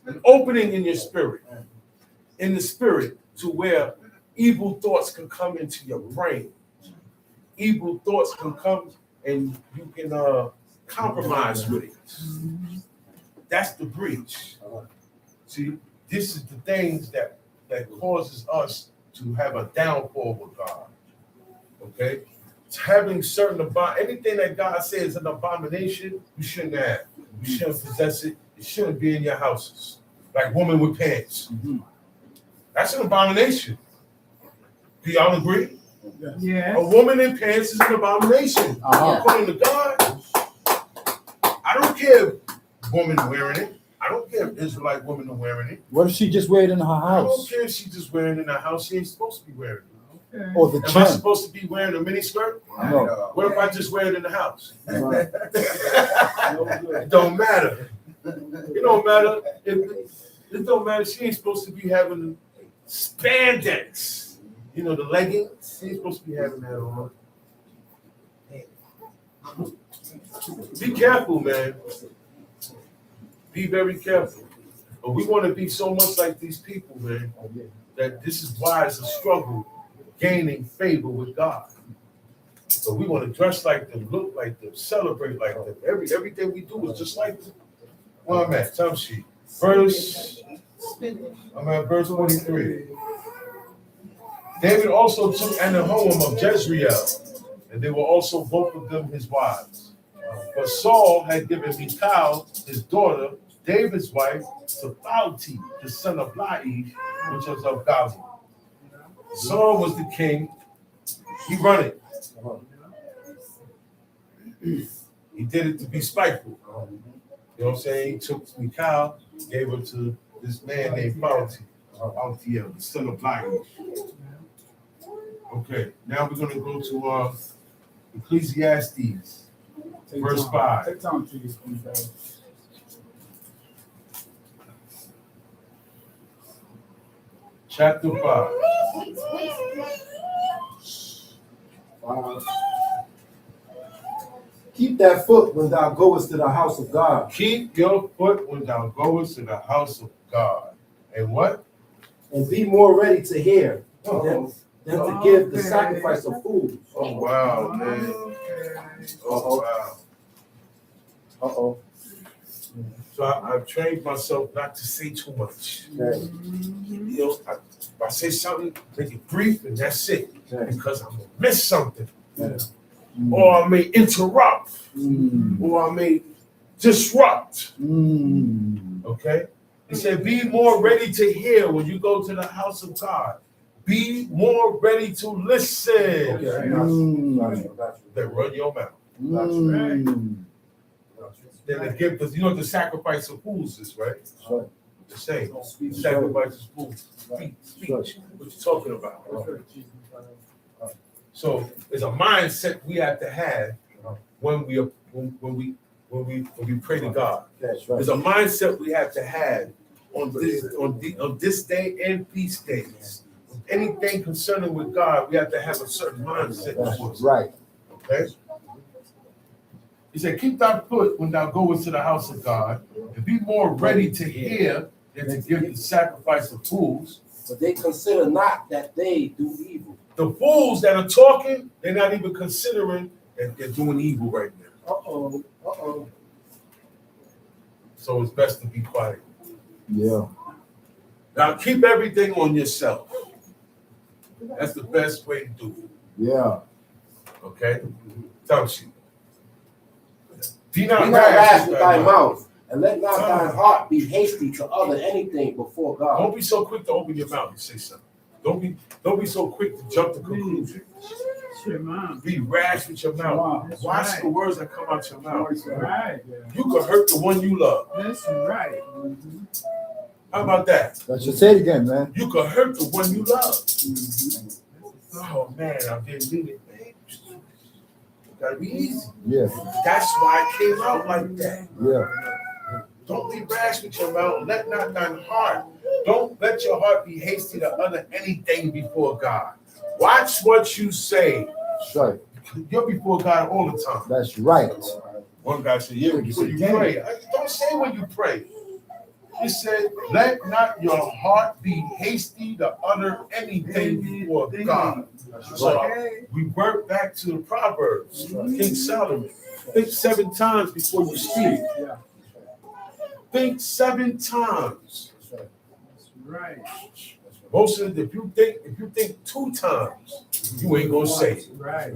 E: an opening in your spirit, in the spirit to where evil thoughts can come into your brain. Evil thoughts can come and you can compromise with it. That's the breach. See, this is the things that causes us to have a downfall with God. Okay? It's having certain anything that God says is an abomination, you shouldn't have. You shouldn't possess it. It shouldn't be in your houses. like women with pants.
H: Mhm.
E: That's an abomination. Do y'all agree?
C: Yeah.
E: A woman in pants is an abomination.
H: Uh-huh.
E: According to God, I don't care if women wearing it. I don't care if Israelite women are wearing it.
H: What if she just wear it in her
E: I don't
H: house?
E: care if she's just wearing it in her house. She ain't supposed to be wearing it.
C: Okay.
H: Or the
E: Am I
H: gym?
E: supposed to be wearing a mini skirt?
H: No.
E: What if I just wear it in the house?
H: Right.
E: It don't matter. It don't matter. It don't matter. She ain't supposed to be having spandex. You know, the leggings. She ain't supposed to be having that on. Be careful, man. Be very careful. But we want to be so much like these people, man, that this is why it's a struggle gaining favor with God. So we want to dress like them, look like them, celebrate like them. Everything we do is just like them. Well, I'm at some sheet. I'm at verse 43. David also took Anahoam of Jezreel, and they were also both of them his wives. But Saul had given Michal, his daughter, David's wife, to Phalti, the son of Laish, which was of Gaza. Saul was the king. He run it. He did it to be spiteful. You know what I'm saying? He took Michal, gave her to this man named Phalti, the son of Laish. Okay, now we're going to go to Ecclesiastes, verse 5.
C: Take time to this one, guys.
E: Chapter 5.
B: Keep that foot when thou goest to the house of God,
E: Keep your foot when thou goest to the house of God. And what?
B: and be more ready to hear
E: Uh-oh.
B: than to give the sacrifice of fools.
E: Oh, wow, man. Oh, wow.
B: Uh-oh.
E: So I've trained myself not to say too much.
B: Okay.
E: You know, if I say something, make it brief, and that's it.
B: Okay.
E: Because I'm going to miss something.
B: Yeah.
E: Or I may interrupt.
H: Mm.
E: Or I may disrupt.
H: Mm.
E: Okay? He said, be more ready to hear when you go to the house of God. Be more ready to listen.
B: Okay, I got you.
H: Mm.
B: I got you.
E: Then run your mouth.
H: Mm.
E: Then the gift of, you know what the sacrifice of fools is, right?
B: Right.
E: The same. Sacrifice of fools. Speech. What you talking about? So there's a mindset we have to have when we pray to God.
B: That's right.
E: There's a mindset we have to have on this day and feast days. Anything concerning with God, we have to have a certain mindset.
H: That's right.
E: Okay? He said, keep thy foot when thou goest to the house of God, and be more ready to hear than to give the sacrifice of fools.
B: But they consider not that they do evil.
E: The fools that are talking, they're not even considering that they're doing evil right now.
C: Uh-oh. Uh-oh.
E: So it's best to be quiet.
H: Yeah.
E: Now keep everything on yourself. That's the best way to do it.
H: Yeah.
E: Okay? Don't you? Be
B: Be
E: not
B: not rash
E: rash
B: with thy mouth, and let not thine heart be hasty to utter anything before God.
E: Don't be so quick to open your mouth and say something. Don't be so quick to jump to conclusions.
C: Shit, mom.
E: Be rash with your mouth.
C: That's
E: Watch
C: right.
E: the words that come out your mouth.
C: That's right.
E: You could hurt the one you love.
C: That's right.
E: How about that?
H: That should say it again, man.
E: You could hurt the one you love. Oh man, I didn't mean it, man. Gotta be easy.
H: Yeah.
E: That's why it came out like that.
H: Yeah.
E: Don't be rash with your mouth. Let not thine heart. Don't let your heart be hasty to utter anything before God. Watch what you say.
H: That's right.
E: You're before God all the time.
H: That's right.
E: One guy said, yeah, when you pray. Don't say when you pray. He said, let not your heart be hasty to utter anything before God. So we work back to the Proverbs, King Solomon. Think 7 times before you speak. Think 7 times.
C: Right.
E: Most of it, if you think 2 times, you ain't gonna say it.
C: Right.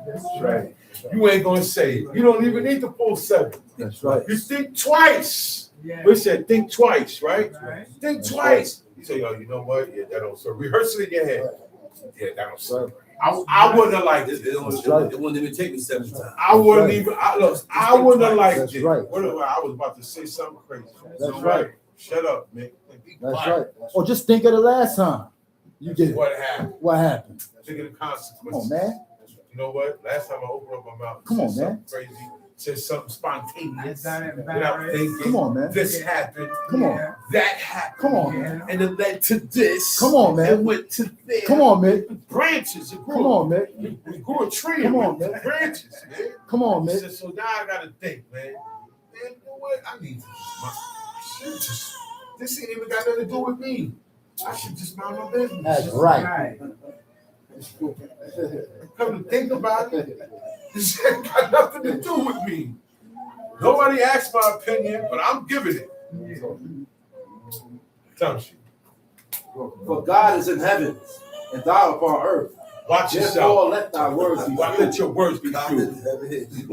B: That's right.
E: You ain't gonna say it. You don't even need the full 7.
H: That's right.
E: You think twice. We said think twice, right?
C: Right.
E: Think twice. You say, yo, you know what? Yeah, that don't serve. Rehearse it in your head. Yeah, that don't serve. I wouldn't have liked it.
F: It wouldn't even take me 7 times.
E: I wouldn't even. I wouldn't have liked
H: That's
E: it.
H: right.
E: I was about to say something crazy.
H: That's
E: All
H: right.
E: Shut up, man. Be
H: That's
E: quiet.
H: right. Or just think of the last time you did it.
E: What happened?
H: What happened?
E: Think of the
H: Come
E: consequences.
H: on, man.
E: You know what? Last time I opened up my mouth,
H: Come on,
E: said
H: man.
E: something crazy, said something spontaneous,
C: Not
E: without
C: embarrassed.
E: thinking.
H: Come on, man.
E: This happened.
H: Come on.
C: Yeah.
E: That happened.
H: Come on,
C: Yeah.
H: man.
E: And it led to this.
H: Come on, man.
E: And went to there.
H: Come on, man.
E: Branches. It grew.
H: Come on, man.
E: We grew a tree.
H: Come
E: with
H: on, man.
E: Branches, man.
H: Come on, man.
E: So now I gotta think, man. Man, you know what? I need to this ain't even got nothing to do with me. I should just mind my business.
H: That's right.
C: Right.
E: Come to think about it, this ain't got nothing to do with me. Nobody asked my opinion, but I'm giving it. Tell me.
B: For God is in heaven, and thou upon earth.
E: Watch
B: Therefore,
E: yourself.
B: let thy words be
E: Let
B: true.
E: your words be
A: God
E: true.
A: is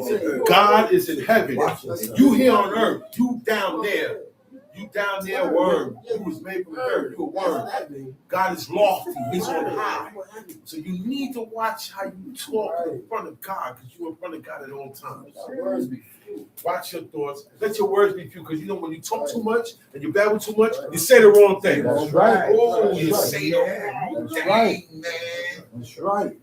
A: heaven.
E: God is in heaven.
B: Watch yourself.
E: You here on earth. You down there. You down there, worm. You was made from earth. You a worm. God is lofty. He's on high. So you need to watch how you talk in front of God, because you're in front of God at all times.
B: Words be
E: Watch your thoughts. Let your words be few, because you know when you talk too much and you babble too much, you say the wrong thing.
H: That's right.
E: Oh, you
H: That's
E: say the wrong
H: That's
E: thing,
H: right.
E: man.
H: That's right.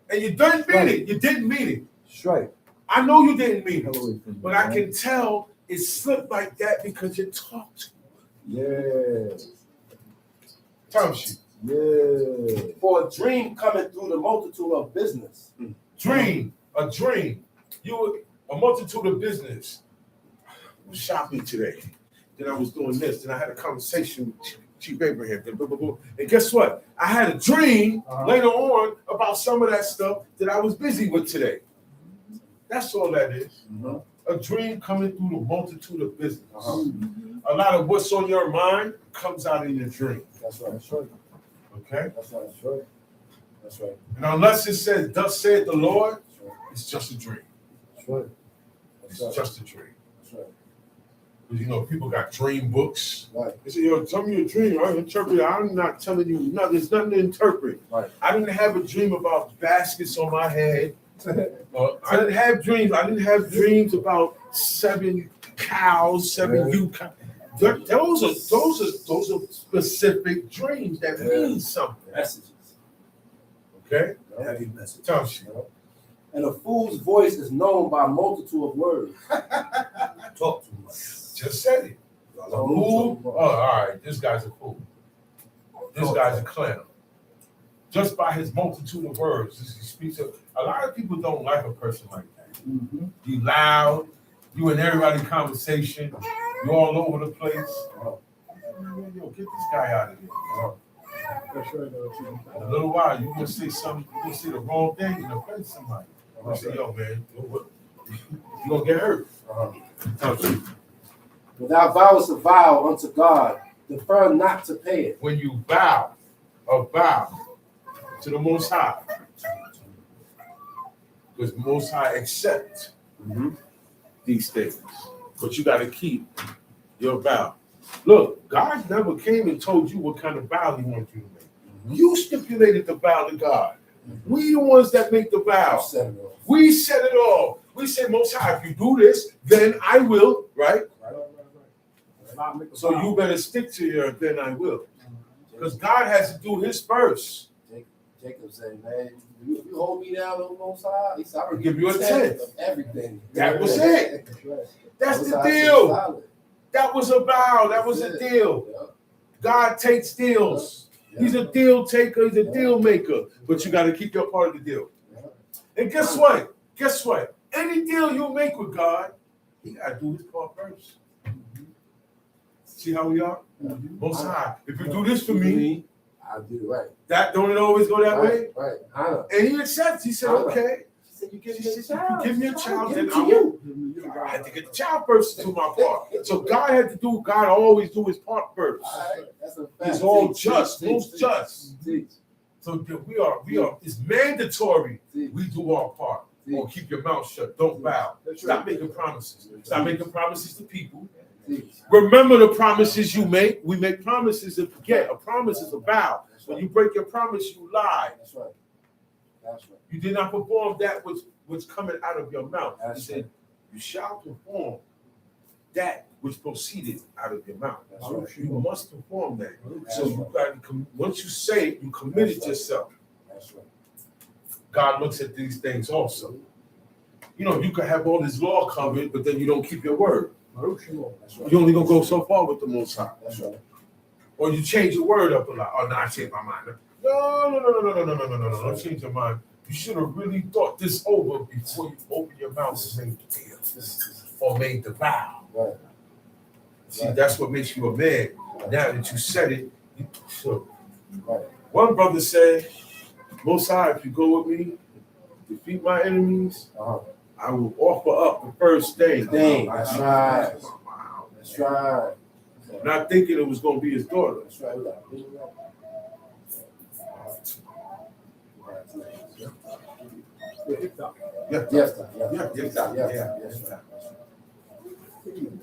E: And you didn't mean it. You didn't mean it.
H: That's right.
E: I know you didn't mean it, but I can tell it slipped like that because you talked.
H: Yeah.
E: Time sheet.
H: Yeah.
B: For a dream coming through the multitude of business.
E: Dream, a dream. You a multitude of business. I was shopping today. Then I was doing this. Then I had a conversation with Chief Abraham. Then blah, blah, blah. And guess what? I had a dream later on about some of that stuff that I was busy with today. That's all that is. A dream coming through the multitude of business. A lot of what's on your mind comes out in your dream.
B: That's right. That's right.
E: Okay?
B: That's right. That's right. That's right.
E: And unless it says, thus saith the Lord, it's just a dream.
B: That's right.
E: It's just a dream.
B: That's right.
E: Because you know, people got dream books.
B: Right.
E: They say, yo, tell me your dream. I interpret it. I'm not telling you nothing. There's nothing to interpret.
B: Right.
E: I didn't have a dream about baskets on my head. I didn't have dreams. I didn't have dreams about 7 cows, 7 ewe cows. Those are specific dreams that mean something.
A: Messages.
E: Okay?
A: Heavy message.
E: Tell me.
B: And a fool's voice is known by a multitude of words.
A: Talk too much.
E: Just said it. A fool? Oh, all right. This guy's a fool. This guy's a clown. Just by his multitude of words, he speaks of. A lot of people don't like a person like that. You loud, you in everybody's conversation, you all over the place. Yo, get this guy out of here.
C: That's right.
E: In a little while, you're gonna say something, you're gonna say the wrong thing and offend somebody. I say, yo, man, you're gonna get hurt.
B: When thou vowest a vow unto God, defer not to pay it.
E: When you vow a vow to the Most High, because the Most High accept these things, but you got to keep your vow. Look, God never came and told you what kind of vow He wants you to make. You stipulated the vow to God. We the ones that make the vow. We set it all. We say, Most High, if you do this, then I will, right? So you better stick to your then I will. Because God has to do His first.
B: Jacob said, man, if you hold me down on both sides, he said, I will
E: Give you a tenth
B: of everything.
E: That was it. That's the deal. That was a vow. That was a deal. God takes deals. He's a deal taker. He's a deal maker. But you got to keep your part of the deal. And guess what? Guess what? Any deal you make with God, He got to do His part first. See how we are? Most High. If you do this for me,
B: I'll do it right.
E: that don't it always go that way?
B: Right. Honor.
E: And He accepts. He said, okay.
B: He said, you
E: He
B: give me a
E: said,
B: child.
E: you give me a child,
B: Give
E: then
B: it
E: I
B: to
E: will.
B: you.
E: I had to get the child first to do my part. So God always do His part first.
B: All right. That's a fact.
E: He's all
B: Teach,
E: just,
B: teach,
E: most
B: teach,
E: just.
B: teach.
E: So we are, it's mandatory we do our part. Or keep your mouth shut. Don't bow. Stop making promises. Stop making promises to people. Remember the promises you make. We make promises and forget. A promise is a vow. When you break your promise, you lie.
B: That's right. That's right.
E: You did not perform that which coming out of your mouth.
B: That's
E: He said, you shall perform that which proceeded out of your mouth.
B: That's right.
E: You must perform that. So
B: That's
E: you got to once you say it, you committed yourself.
B: That's right.
E: God looks at these things also. You know, you can have all this law covered, but then you don't keep your word.
B: That's right.
E: You're only gonna go so far with the Most High.
B: That's right.
E: Or you change your word up a lot. Oh no, I changed my mind. No. Don't change your mind. You should have really thought this over before you open your mouth and make the deal or made the vow.
B: Right.
E: See, that's what makes you a man. Now that you said it, so.
B: Right.
E: One brother said, Most High, if you go with me, defeat my enemies, I will offer up the first thing.
B: That's right. That's right.
E: Not thinking it was going to be his daughter.
B: That's right.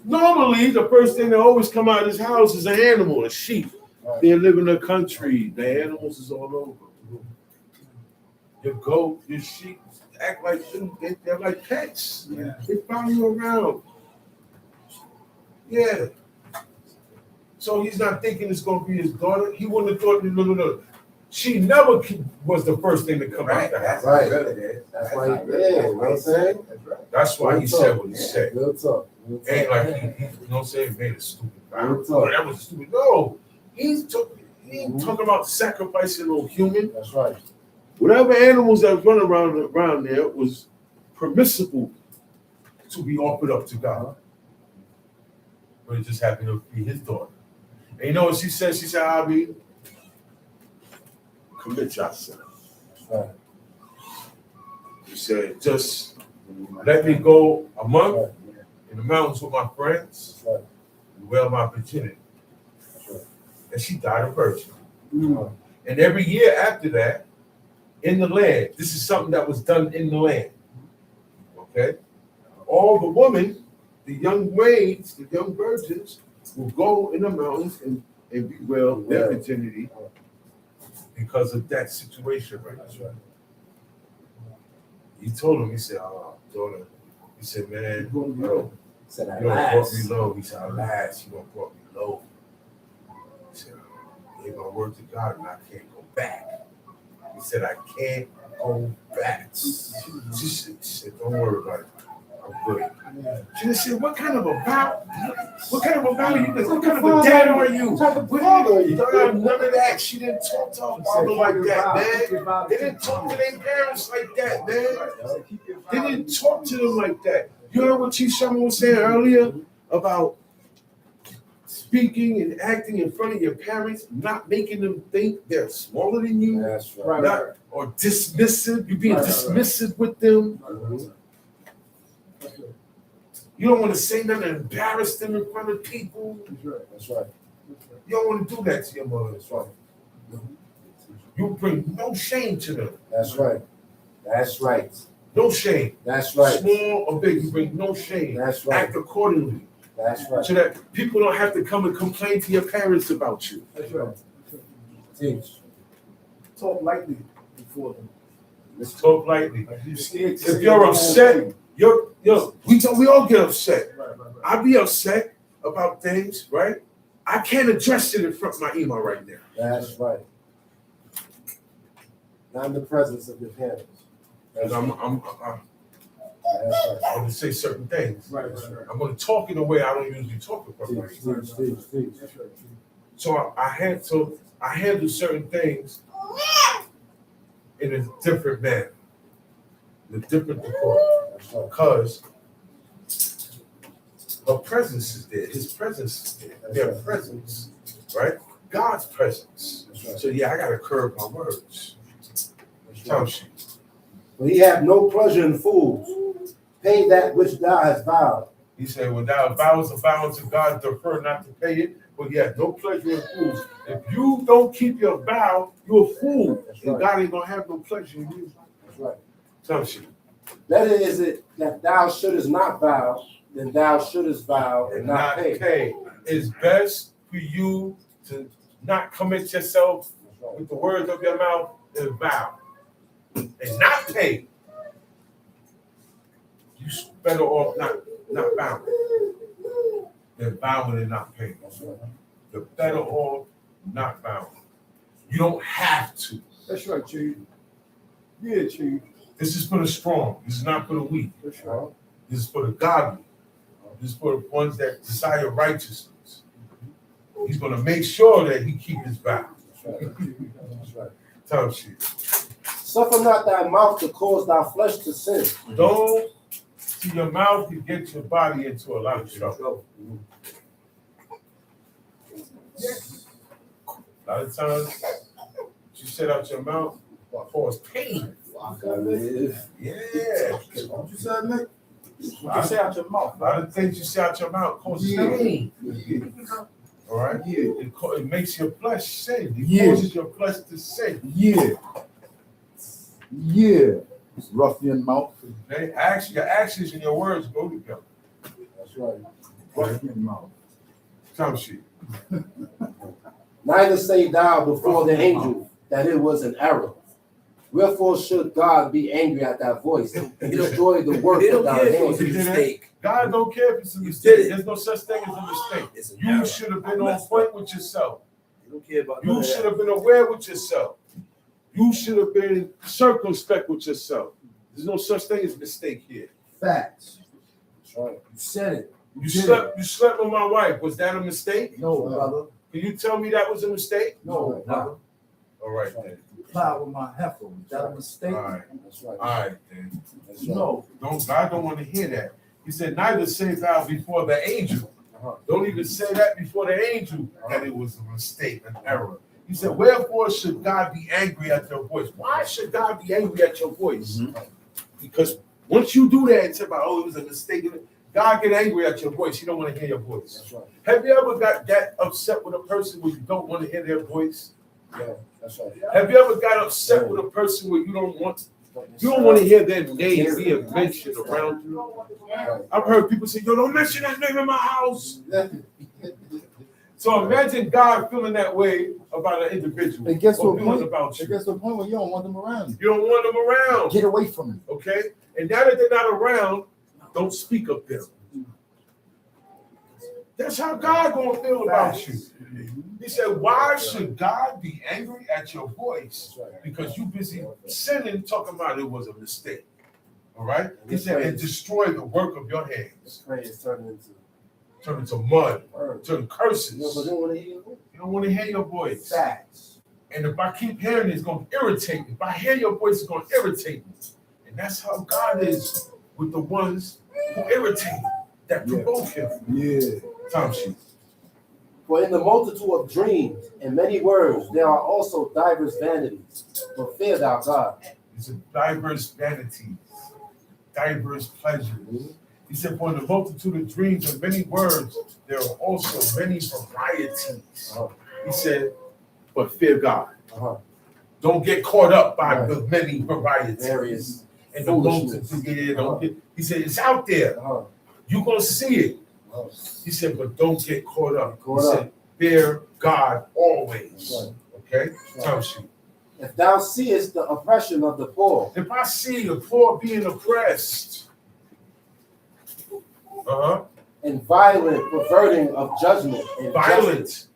E: Normally, the first thing that always come out of his house is an animal, a sheep. They live in the country. The animals is all over. Your goat, your sheep act like they're like pets.
C: Yeah.
E: They follow you around. Yeah. So he's not thinking it's going to be his daughter. He wouldn't have thought, no. She never was the first thing to come out the house.
B: Right. That's why he did. You know what I'm saying?
E: That's why he said what he said.
B: Good talk.
E: Ain't like he you know what I'm saying, made a stupid vow.
B: Good talk.
E: That was stupid. No. He ain't talking about sacrificing no human.
B: That's right.
E: Whatever animals that run around there was permissible to be offered up to God. But it just happened to be his daughter. And you know what she said? She said, Abi, commit yourself.
B: Right.
E: She said, just let me go a month in the mountains with my friends
B: Right.
E: and wear my virginity.
B: Right.
E: And she died a virgin. And every year after that, in the land, this is something that was done in the land. Okay? All the women, the young maids, the young virgins, will go in the mountains and bewail their virginity because of that situation, right?
B: That's right.
E: He told him, he said, oh, daughter, he said, man, you know,
B: Said
E: you don't brought me low. He said, alas, you don't brought me low. He said, I gave my word to God and I can't go back. He said, I can't go back. She said, don't worry about it. I'm good. She just said, what kind of a vow? What kind of a vow are you? What kind of a dad are you? What father are you? None of that. She didn't talk to her father like that, man. They didn't talk to their parents like that, man. They didn't talk to them like that. You heard what Chief Shaman was saying earlier about speaking and acting in front of your parents, not making them think they're smaller than you,
B: That's right.
E: not, or dismissive. You're being dismissive with them. You don't want to say nothing and embarrass them in front of people.
B: That's right.
E: You don't want to do that to your mother.
B: That's right.
E: You bring no shame to them.
B: That's right. That's right.
E: No shame.
B: That's right.
E: Small or big, you bring no shame.
B: That's right.
E: Act accordingly.
B: That's right.
E: So that people don't have to come and complain to your parents about you.
C: That's right.
B: Teach.
C: Talk lightly before them.
E: Let's talk lightly.
C: Like you scared to
E: If
C: say
E: you're
C: the wrong
E: upset,
C: thing.
E: we all get upset.
C: Right.
E: I be upset about things, right? I can't address it in front of my email right now.
B: That's right. Not in the presence of your parents.
E: Because I'm
B: That's right.
E: going to say certain things.
C: Right.
E: I'm going to talk in a way I don't usually talk about.
B: Teach.
C: That's right.
E: So I handle certain things in a different manner, in a different decorum,
B: That's right.
E: because her presence is there. His presence is there. Their presence, right? God's presence.
B: That's right.
E: So yeah, I got to curb my words.
B: That's
E: Tell
B: right.
E: she.
B: For he hath no pleasure in fools. Pay that which thou hast vowed.
E: He said, when thou vows a vow to God, defer not to pay it, but he has no pleasure in fools. If you don't keep your vow, you're a fool.
B: That's
E: And
B: right.
E: God ain't going to have no pleasure in you.
B: That's right.
E: Tell she.
B: Better is it that thou shouldest not vow then thou shouldest vow and not pay.
E: It's best for you to not commit yourself with the words of your mouth and vow and not pay. You better off not vowing than vowing and not paying. You're better off not vowing. You don't have to.
C: That's right, Chief. Yeah, Chief.
E: This is for the strong. This is not for the weak.
C: That's right.
E: This is for the godly. This is for the ones that desire righteousness. He's going to make sure that he keep his vow.
B: That's right.
E: Tell shit.
B: Suffer not thy mouth to cause thy flesh to sin.
E: Don't see your mouth can get your body into a lot of trouble. A lot of times, you set out your mouth cause pain. Yeah.
C: What you said, Nick?
E: What you say out your mouth? A lot of things you say out your mouth cause pain. All right?
C: Yeah.
E: It makes your flesh sin. It
C: Yeah.
E: causes your flesh to sin.
C: Yeah. Yeah. It's ruffian mouth.
E: Okay? Your actions and your words go together.
B: That's right.
C: Ruffian mouth.
E: Come shit.
B: Neither say thou before the angel that it was an error. Wherefore should God be angry at thy voice and destroy the work
F: He
B: of
F: don't
B: thy
F: care if it's a
B: hands?
F: mistake.
E: God don't care if it's a
F: You
E: mistake.
F: did it.
E: There's no such thing as a mistake.
F: It's an
E: You
F: error.
E: should have been on point with yourself.
F: He don't care about none
E: You
F: of
E: should
F: that.
E: have been aware with yourself. You should have been circumspect with yourself. There's no such thing as mistake here.
C: Facts.
B: That's right.
C: You said it.
E: You slept with my wife. Was that a mistake?
C: No, brother.
E: Can you tell me that was a mistake?
C: No, brother.
E: All right then.
C: Plowed with my heifer. Was that a mistake?
E: All right.
B: That's right.
E: All right then.
B: That's right.
C: No.
E: God don't want to hear that. He said, neither say thou before the angel.
B: Uh-huh.
E: Don't even say that before the angel that it was a mistake, an error. He said, wherefore should God be angry at your voice? Why should God be angry at your voice? Because once you do that and say, oh, it was a mistake, God get angry at your voice. He don't want to hear your voice.
B: That's right.
E: Have you ever got that upset with a person where you don't want to hear their voice?
B: Yeah, that's right.
E: Have you ever got upset with a person where you don't want to hear their name being mentioned around you? I've heard people say, yo, don't mention that name in my house. So imagine God feeling that way about an individual.
C: It gets to
E: or
C: a
E: feeling
C: point.
E: about you.
C: It gets to a point where you don't want them around.
E: You don't want them around.
C: Get away from me.
E: Okay? And now that they're not around, don't speak of them. That's how God gonna feel about you. He said, why should God be angry at your voice? Because you busy sinning, talking about it was a mistake. All right? He said, and destroy the work of your hands.
B: Praise turning into
E: mud,
B: word.
E: turn curses.
B: You don't want to hear your voice.
E: You don't want to hear your voice.
C: Facts.
E: And if I keep hearing it, it's going to irritate me. If I hear your voice, it's going to irritate me. And that's how God is with the ones who irritate him, that provoke him.
C: Yeah.
E: Time sheet.
B: For in the multitude of dreams and many words there are also divers vanities. But fear thou God.
E: It's a diverse vanities, diverse pleasures. He said, for in the multitude of dreams and many words, there are also many varieties. He said, but fear God. Don't get caught up by the many varieties.
B: Various
E: And the multitude. Don't get, he said, it's out there. You're going to see it. He said, but don't get caught up. He said, fear God always. Okay? Time sheet.
B: If thou seest the oppression of the poor,
E: If I see the poor being oppressed,
B: and violent perverting of judgment, and
E: violent.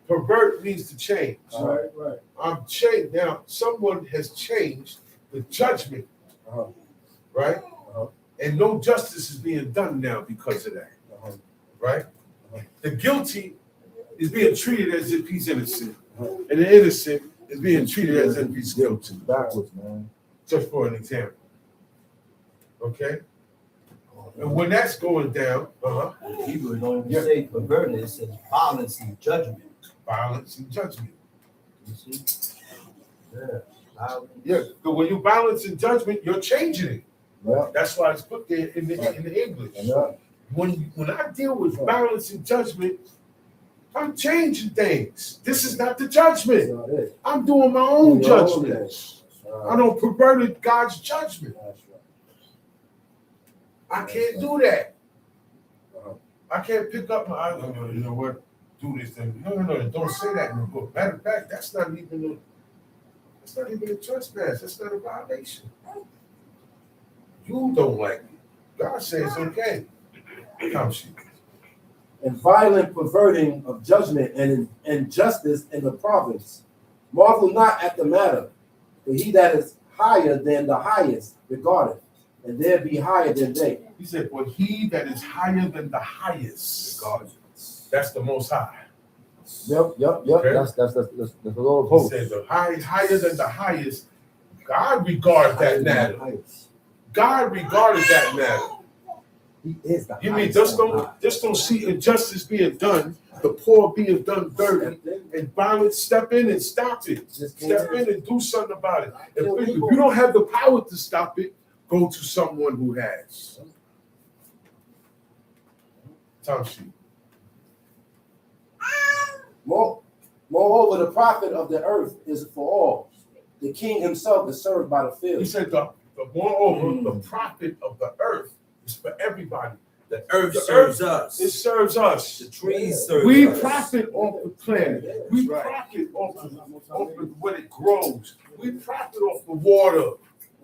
E: Pervert means to change.
C: Right.
E: I'm changed now. Someone has changed the judgment, right? And no justice is being done now because of that, right? The guilty is being treated as if he's innocent, and the innocent is being treated as if he's guilty.
C: Backwards, man.
E: Just for an example, okay? And when that's going down,
F: Hebrew don't even say perverted, it says violence and judgment.
E: violence and judgment.
F: You see? Yeah.
E: Yeah, but when you balance in judgment, you're changing it.
C: Yeah.
E: That's why it's put there in the English.
C: Yeah.
E: When I deal with balance and judgment, I'm changing things. This is not the judgment.
B: not it.
E: I'm doing my own
B: Your own
E: judgment.
B: thing.
E: I don't pervert God's judgment.
B: That's right.
E: I can't do that. I can't pick up my, you know what, do this thing. No, don't say that in the book. Matter of fact, that's not even a trespass. That's not a violation. You don't like it. God says it's okay. Come, she.
B: And violent perverting of judgment and injustice in the province. Marvel not at the matter, for he that is higher than the highest regardeth, and there be higher than they.
E: He said, "For he that is higher than the highest, God, that's the Most High."
B: Yep.
E: Okay.
H: That's the Lord of
E: He
H: hosts.
E: said, "The higher than the highest." God regarded that matter. God regarded that matter.
H: He is the
E: You mean
H: highest
E: just don't see injustice being done, the poor being done dirty, and violence step in and stop it. Step in and do something about it. If you don't have the power to stop it, go to someone who has. Time sheet.
B: Moreover, the prophet of the earth is for all. The king himself is served by the field.
E: He said the moreover, the prophet of the earth is for everybody.
F: The earth serves us.
E: It serves us.
F: The trees serve
E: We
F: us.
E: profit off the planet. We profit off of what it grows. We profit off the water.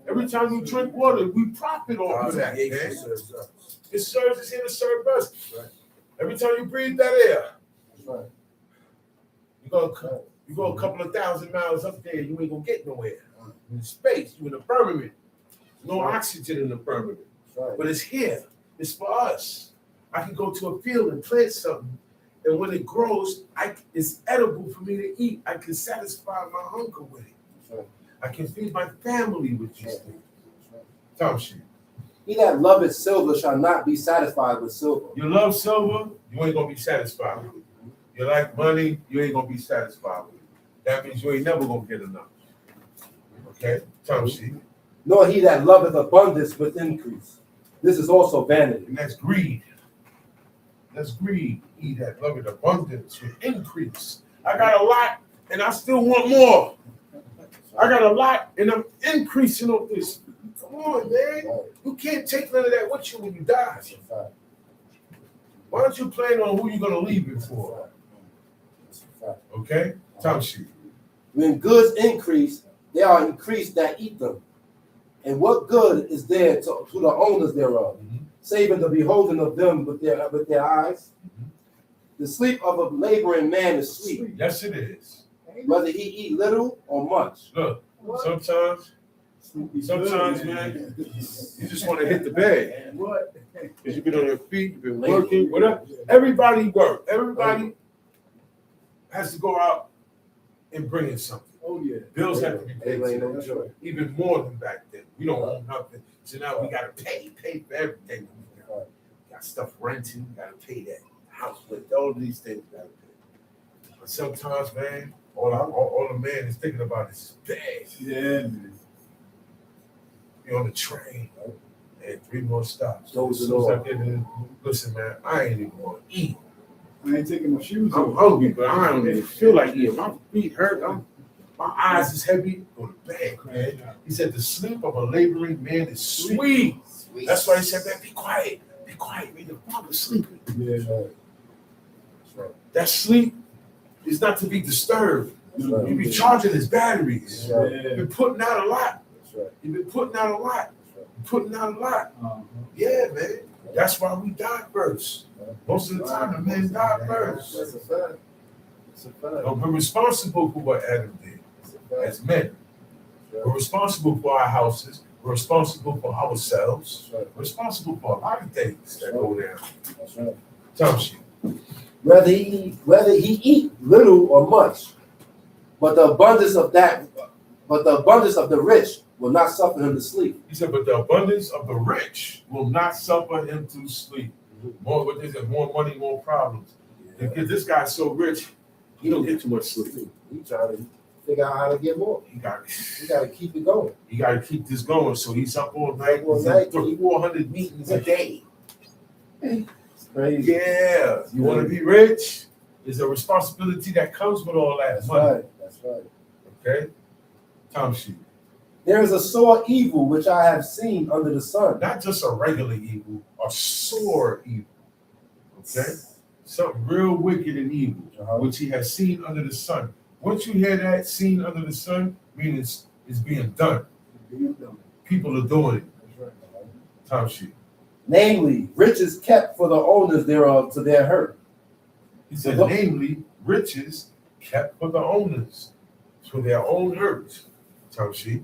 E: Every time you drink water, we profit off
F: God's
E: of that,
F: creation
E: man.
F: serves us.
E: It serves us here to serve us. Every time you breathe that air, you go a couple of thousand miles up there, you ain't gonna get nowhere. In space, you in the firmament. No oxygen in the firmament. But it's here. It's for us. I can go to a field and plant something, and when it grows, it's edible for me to eat. I can satisfy my hunger with it. I can feed my family with these things. Tom sheet.
B: He that loveth silver shall not be satisfied with silver.
E: You love silver, you ain't gonna be satisfied with it. You like money, you ain't gonna be satisfied with it. That means you ain't never gonna get enough. Okay? Tom sheet.
B: Nor he that loveth abundance with increase. This is also vanity.
E: And that's greed. That's greed. He that loveth abundance with increase. I got a lot and I still want more. I got a lot and I'm increasing on this. Come on, man. You can't take none of that with you when you die. Why don't you plan on who you're gonna leave it for? Okay? Time sheet.
B: When goods increase, they are increased that eat them. And what good is there to the owners thereof, saving the beholding of them with their eyes? The sleep of a laboring man is sweet,
E: Yes, it is.
B: whether he eat little or much.
E: Look, sometimes, man, you just want to hit the bed.
C: What?
E: Because you've been on your feet, you've been working, whatever. Everybody work. Everybody has to go out and bring in something.
C: Oh, yeah.
E: Bills have to be paid.
C: That's right.
E: Even more than back then. We don't own nothing. So now we gotta pay for everything. Got stuff renting, gotta pay that house with all of these things gotta pay. But sometimes, man, all the man is thinking about is bad.
C: Yeah, man.
E: You're on the train, and 3 more stops.
B: Those
E: As
B: are
E: soon as I
B: all.
E: get in, listen, man, I ain't even gonna eat.
C: I ain't taking my shoes
E: I'm
C: off.
E: hungry, but I don't even feel like eating. My feet hurt. My eyes is heavy. Go to bed, man. He said the sleep of a laboring man is sweet. That's why he said, man, be quiet. Be quiet, man. Your father's sleeping.
C: Yeah.
E: That sleep is not to be disturbed.
B: right.
E: You be charging his batteries.
B: Right.
E: You've been putting out a lot.
B: That's right.
E: You've been putting out a lot. Putting out a lot.
C: Uh-huh.
E: Yeah, man. That's why we die first. Most of the time, the men die first.
B: That's a fact. That's a fact.
E: But we're responsible for what Adam did as men. We're responsible for our houses. We're responsible for ourselves.
B: That's right.
E: We're responsible for a lot of things that go down.
B: That's right.
E: Time sheet.
B: Whether he eat little or much, but the abundance of the rich will not suffer him to sleep.
E: He said, but the abundance of the rich will not suffer him to sleep. More what they said, more money, more problems. Because this guy's so rich, he don't get too much sleep.
B: He trying to figure out how to get more.
E: He got
B: to keep it going.
E: You got to keep this going. So he's up all night.
B: All night.
E: 400 meetings a day.
B: It's crazy.
E: Yeah. You want to be rich? There's a responsibility that comes with all that
B: That's
E: money.
B: right. That's right.
E: Okay? Time sheet.
B: There is a sore evil which I have seen under the sun.
E: Not just a regular evil, a sore evil. Okay? Something real wicked and evil, which he has seen under the sun. Once you hear that, seen under the sun, meaning it's being done. People are doing it. Time sheet.
B: Namely, riches kept for the owners thereof to their hurt.
E: He said, namely, riches kept for the owners for their own hurt. Time sheet.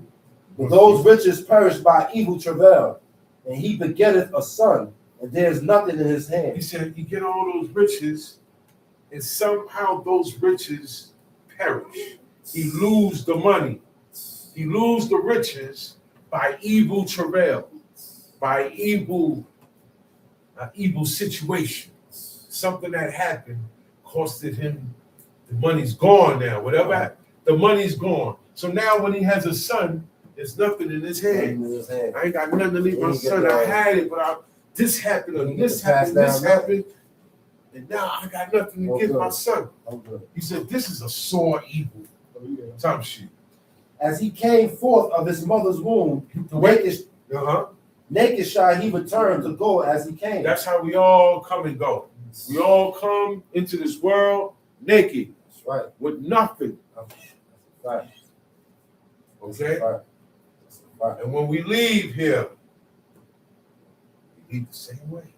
B: But those riches perish by evil travail, and he begetteth a son, and there is nothing in his hand.
E: He said, you get all those riches, and somehow those riches perish. He lose the money. He lose the riches by evil travail, by evil situation. Something that happened costed him, the money's gone now. Whatever, the money's gone. So now when he has a son, there's nothing in his hand. I ain't got nothing to leave my son. I had it, but this happened, and this happened, this happened, and now I got nothing to give my son. He said, this is a sore evil. Time sheet.
B: As he came forth of his mother's womb, naked shall he return to go as he came.
E: That's how we all come and go. We all come into this world naked.
B: That's right.
E: With nothing.
B: That's right.
E: Okay?
B: That's right. That's right.
E: And when we leave here, we leave the same way.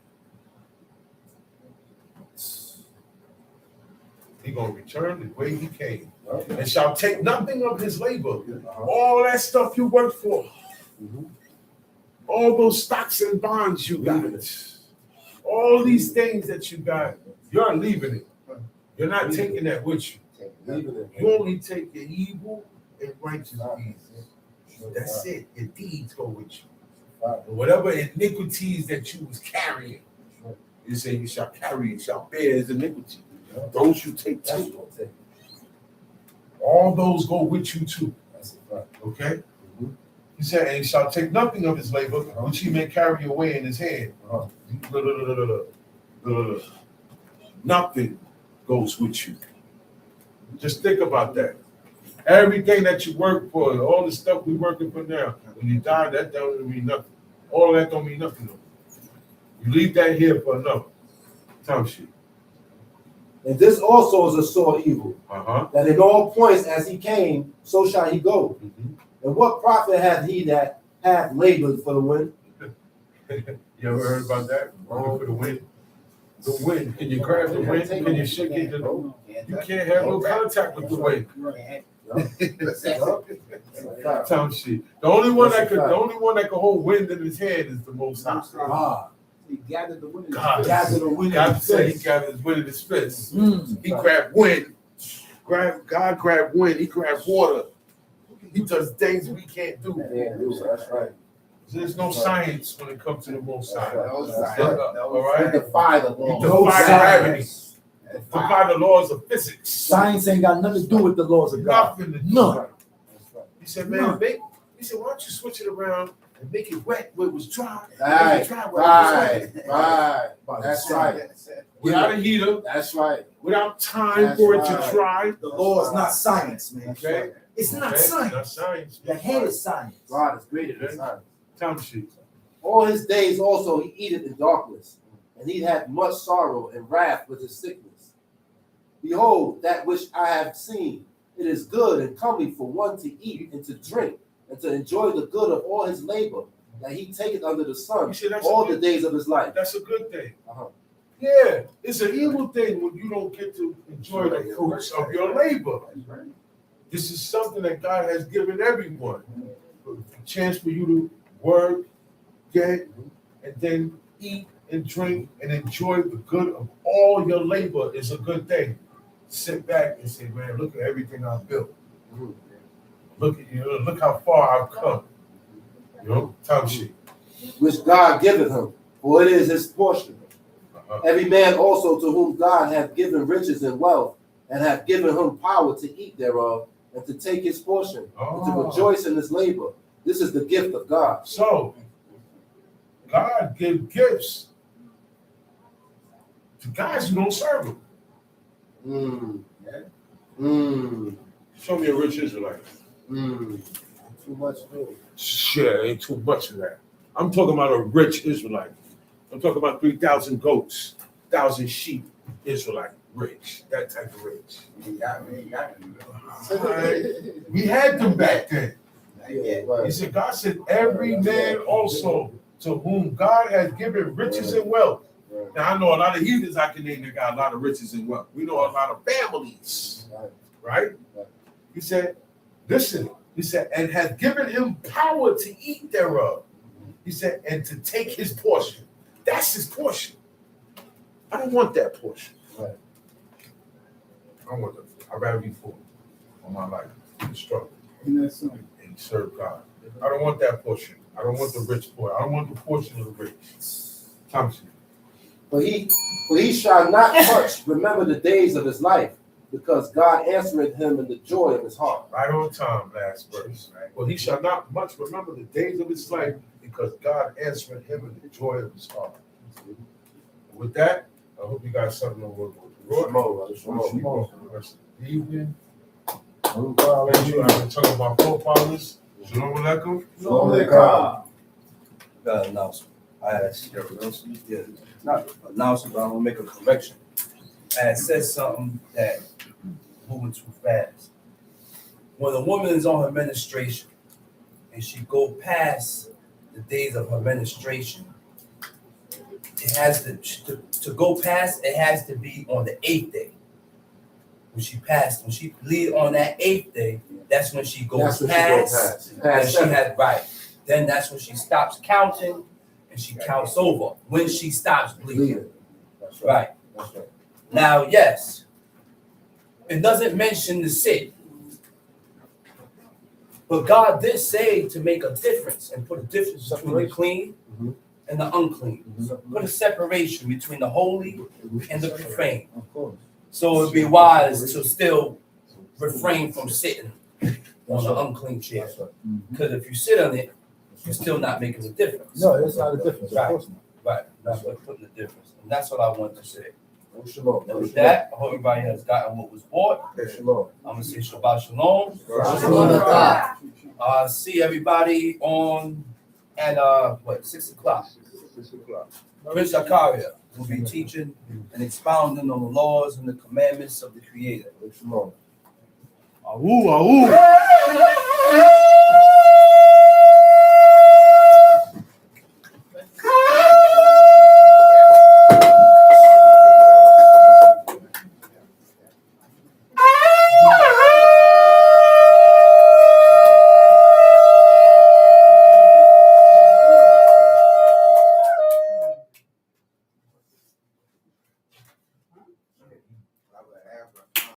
E: He's going to return the way he came. Okay. And shall take nothing of his labor. All that stuff you worked for. All those stocks and bonds you got. All these things that you got, you're leaving it. You're not taking that with you. You only take your evil and righteous deeds. That's it. Your deeds go with you. And whatever iniquities that you was carrying, you say you shall carry, you shall bear his iniquity. Those you take too. All those go with you too. Okay? He said, and he shall take nothing of his labor, which he may carry away in his hand. Nothing goes with you. Just think about that. Everything that you work for, all the stuff we're working for now, when you die, that don't mean nothing. All that don't mean nothing. You leave that here for another. Time sheet.
B: And this also is a sore evil, that in all points as he came, so shall he go. And what profit hath he that hath labored for the wind?
E: You ever heard about that? Working for the wind? The wind. Can you grab the wind? Can you shake it? You can't have no contact with the wind. Time sheet. The only one that could hold wind in his hand is the Most High.
C: He gathered the wind.
E: God gathered the wind. God said he gathered his wind in his fist. He grabbed wind. God grabbed wind. He grabbed water. He does things we can't do.
B: That's right.
E: There's no science when it comes to the Most High.
C: All
E: right?
C: He defied the law.
E: He defied gravity. Defy the laws of physics.
H: Science ain't got nothing to do with the laws of God.
E: Nothing to do.
H: None.
E: He said, man, he said, why don't you switch it around and make it wet where it was dry?
B: Right. That's right.
E: Without a heater.
B: That's right.
E: Without time for it to dry.
H: The law is not science, man.
E: Okay?
H: It's not science.
E: Not science.
H: The head is science.
B: God is greater than science.
E: Time sheet.
B: All his days also he eateth in darkness, and he had much sorrow and wrath with his sickness. Behold, that which I have seen, it is good and comely for one to eat and to drink, and to enjoy the good of all his labor, that he taketh under the sun all the days of his life.
E: That's a good thing. Yeah, it's an evil thing when you don't get to enjoy the fruits of your labor. This is something that God has given everyone. A chance for you to work, get, and then eat and drink and enjoy the good of all your labor is a good thing. Sit back and say, man, look at everything I've built. Look how far I've come. Time sheet.
B: Which God giveth him, for it is his portion. Every man also to whom God hath given riches and wealth, and hath given him power to eat thereof, and to take his portion, and to rejoice in his labor. This is the gift of God.
E: So, God gives gifts to guys who don't serve him. Show me a rich Israelite.
B: Too much food.
E: Shit, ain't too much of that. I'm talking about a rich Israelite. I'm talking about 3,000 goats, 1,000 sheep, Israelite, rich, that type of rich. We had them back then.
B: Yeah, right.
E: He said, God said, every man also to whom God has given riches and wealth.
B: Right.
E: Now, I know a lot of heathens I can name that got a lot of riches and wealth. We know a lot of families, right? He said, listen, he said, and has given him power to eat thereof. He said, and to take his portion. That's his portion. I don't want that portion.
B: Right.
E: I want that. I'd rather be full on my life and struggle
C: And that's something.
E: and serve God. I don't want that portion. I don't want the rich portion. I don't want the portion of the rich. Thompson.
B: For he shall not much remember the days of his life, because God answered him in the joy of his heart.
E: Right on time, last verse. Well, he shall not much remember the days of his life, because God answered him in the joy of his heart. With that, I hope you guys something to work with.
B: Shalom.
E: For the rest of the evening. Make sure I've been talking about profiles. Shalom Aleichem.
C: Shalom Aleichem.
A: Got an announcement. Yeah, not announcement, but I'm gonna make a correction. I had said something that moving too fast. When a woman is on her menstruation and she go past the days of her menstruation, it has to go past. It has to be on the 8th day. When she bleed on that 8th day, that's when she goes past. And she had Then that's when she stops counting and she counts over when she stops bleeding.
B: That's
A: Right.
B: That's right.
A: Now, yes, it doesn't mention the sin. But God did say to make a difference and put a difference between the clean and the unclean. Put a separation between the holy and the profane.
B: Of course.
A: So it'd be wise to still refrain from sitting on an unclean chair. Because if you sit on it, you're still not making a difference.
H: No, that's not a difference. Of
A: Right.
H: course not.
A: Right. That's what putting the difference. And that's what I wanted to say.
B: Shalom.
A: And with that, I hope everybody has gotten what was bought.
B: Shalom.
A: I'm gonna say Shabbat Shalom.
G: Shalom.
A: See everybody at 6 o'clock.
E: 6 o'clock.
A: Prince Zakaria will be teaching and expounding on the laws and the commandments of the Creator.
B: Shalom.
A: Awu, awu.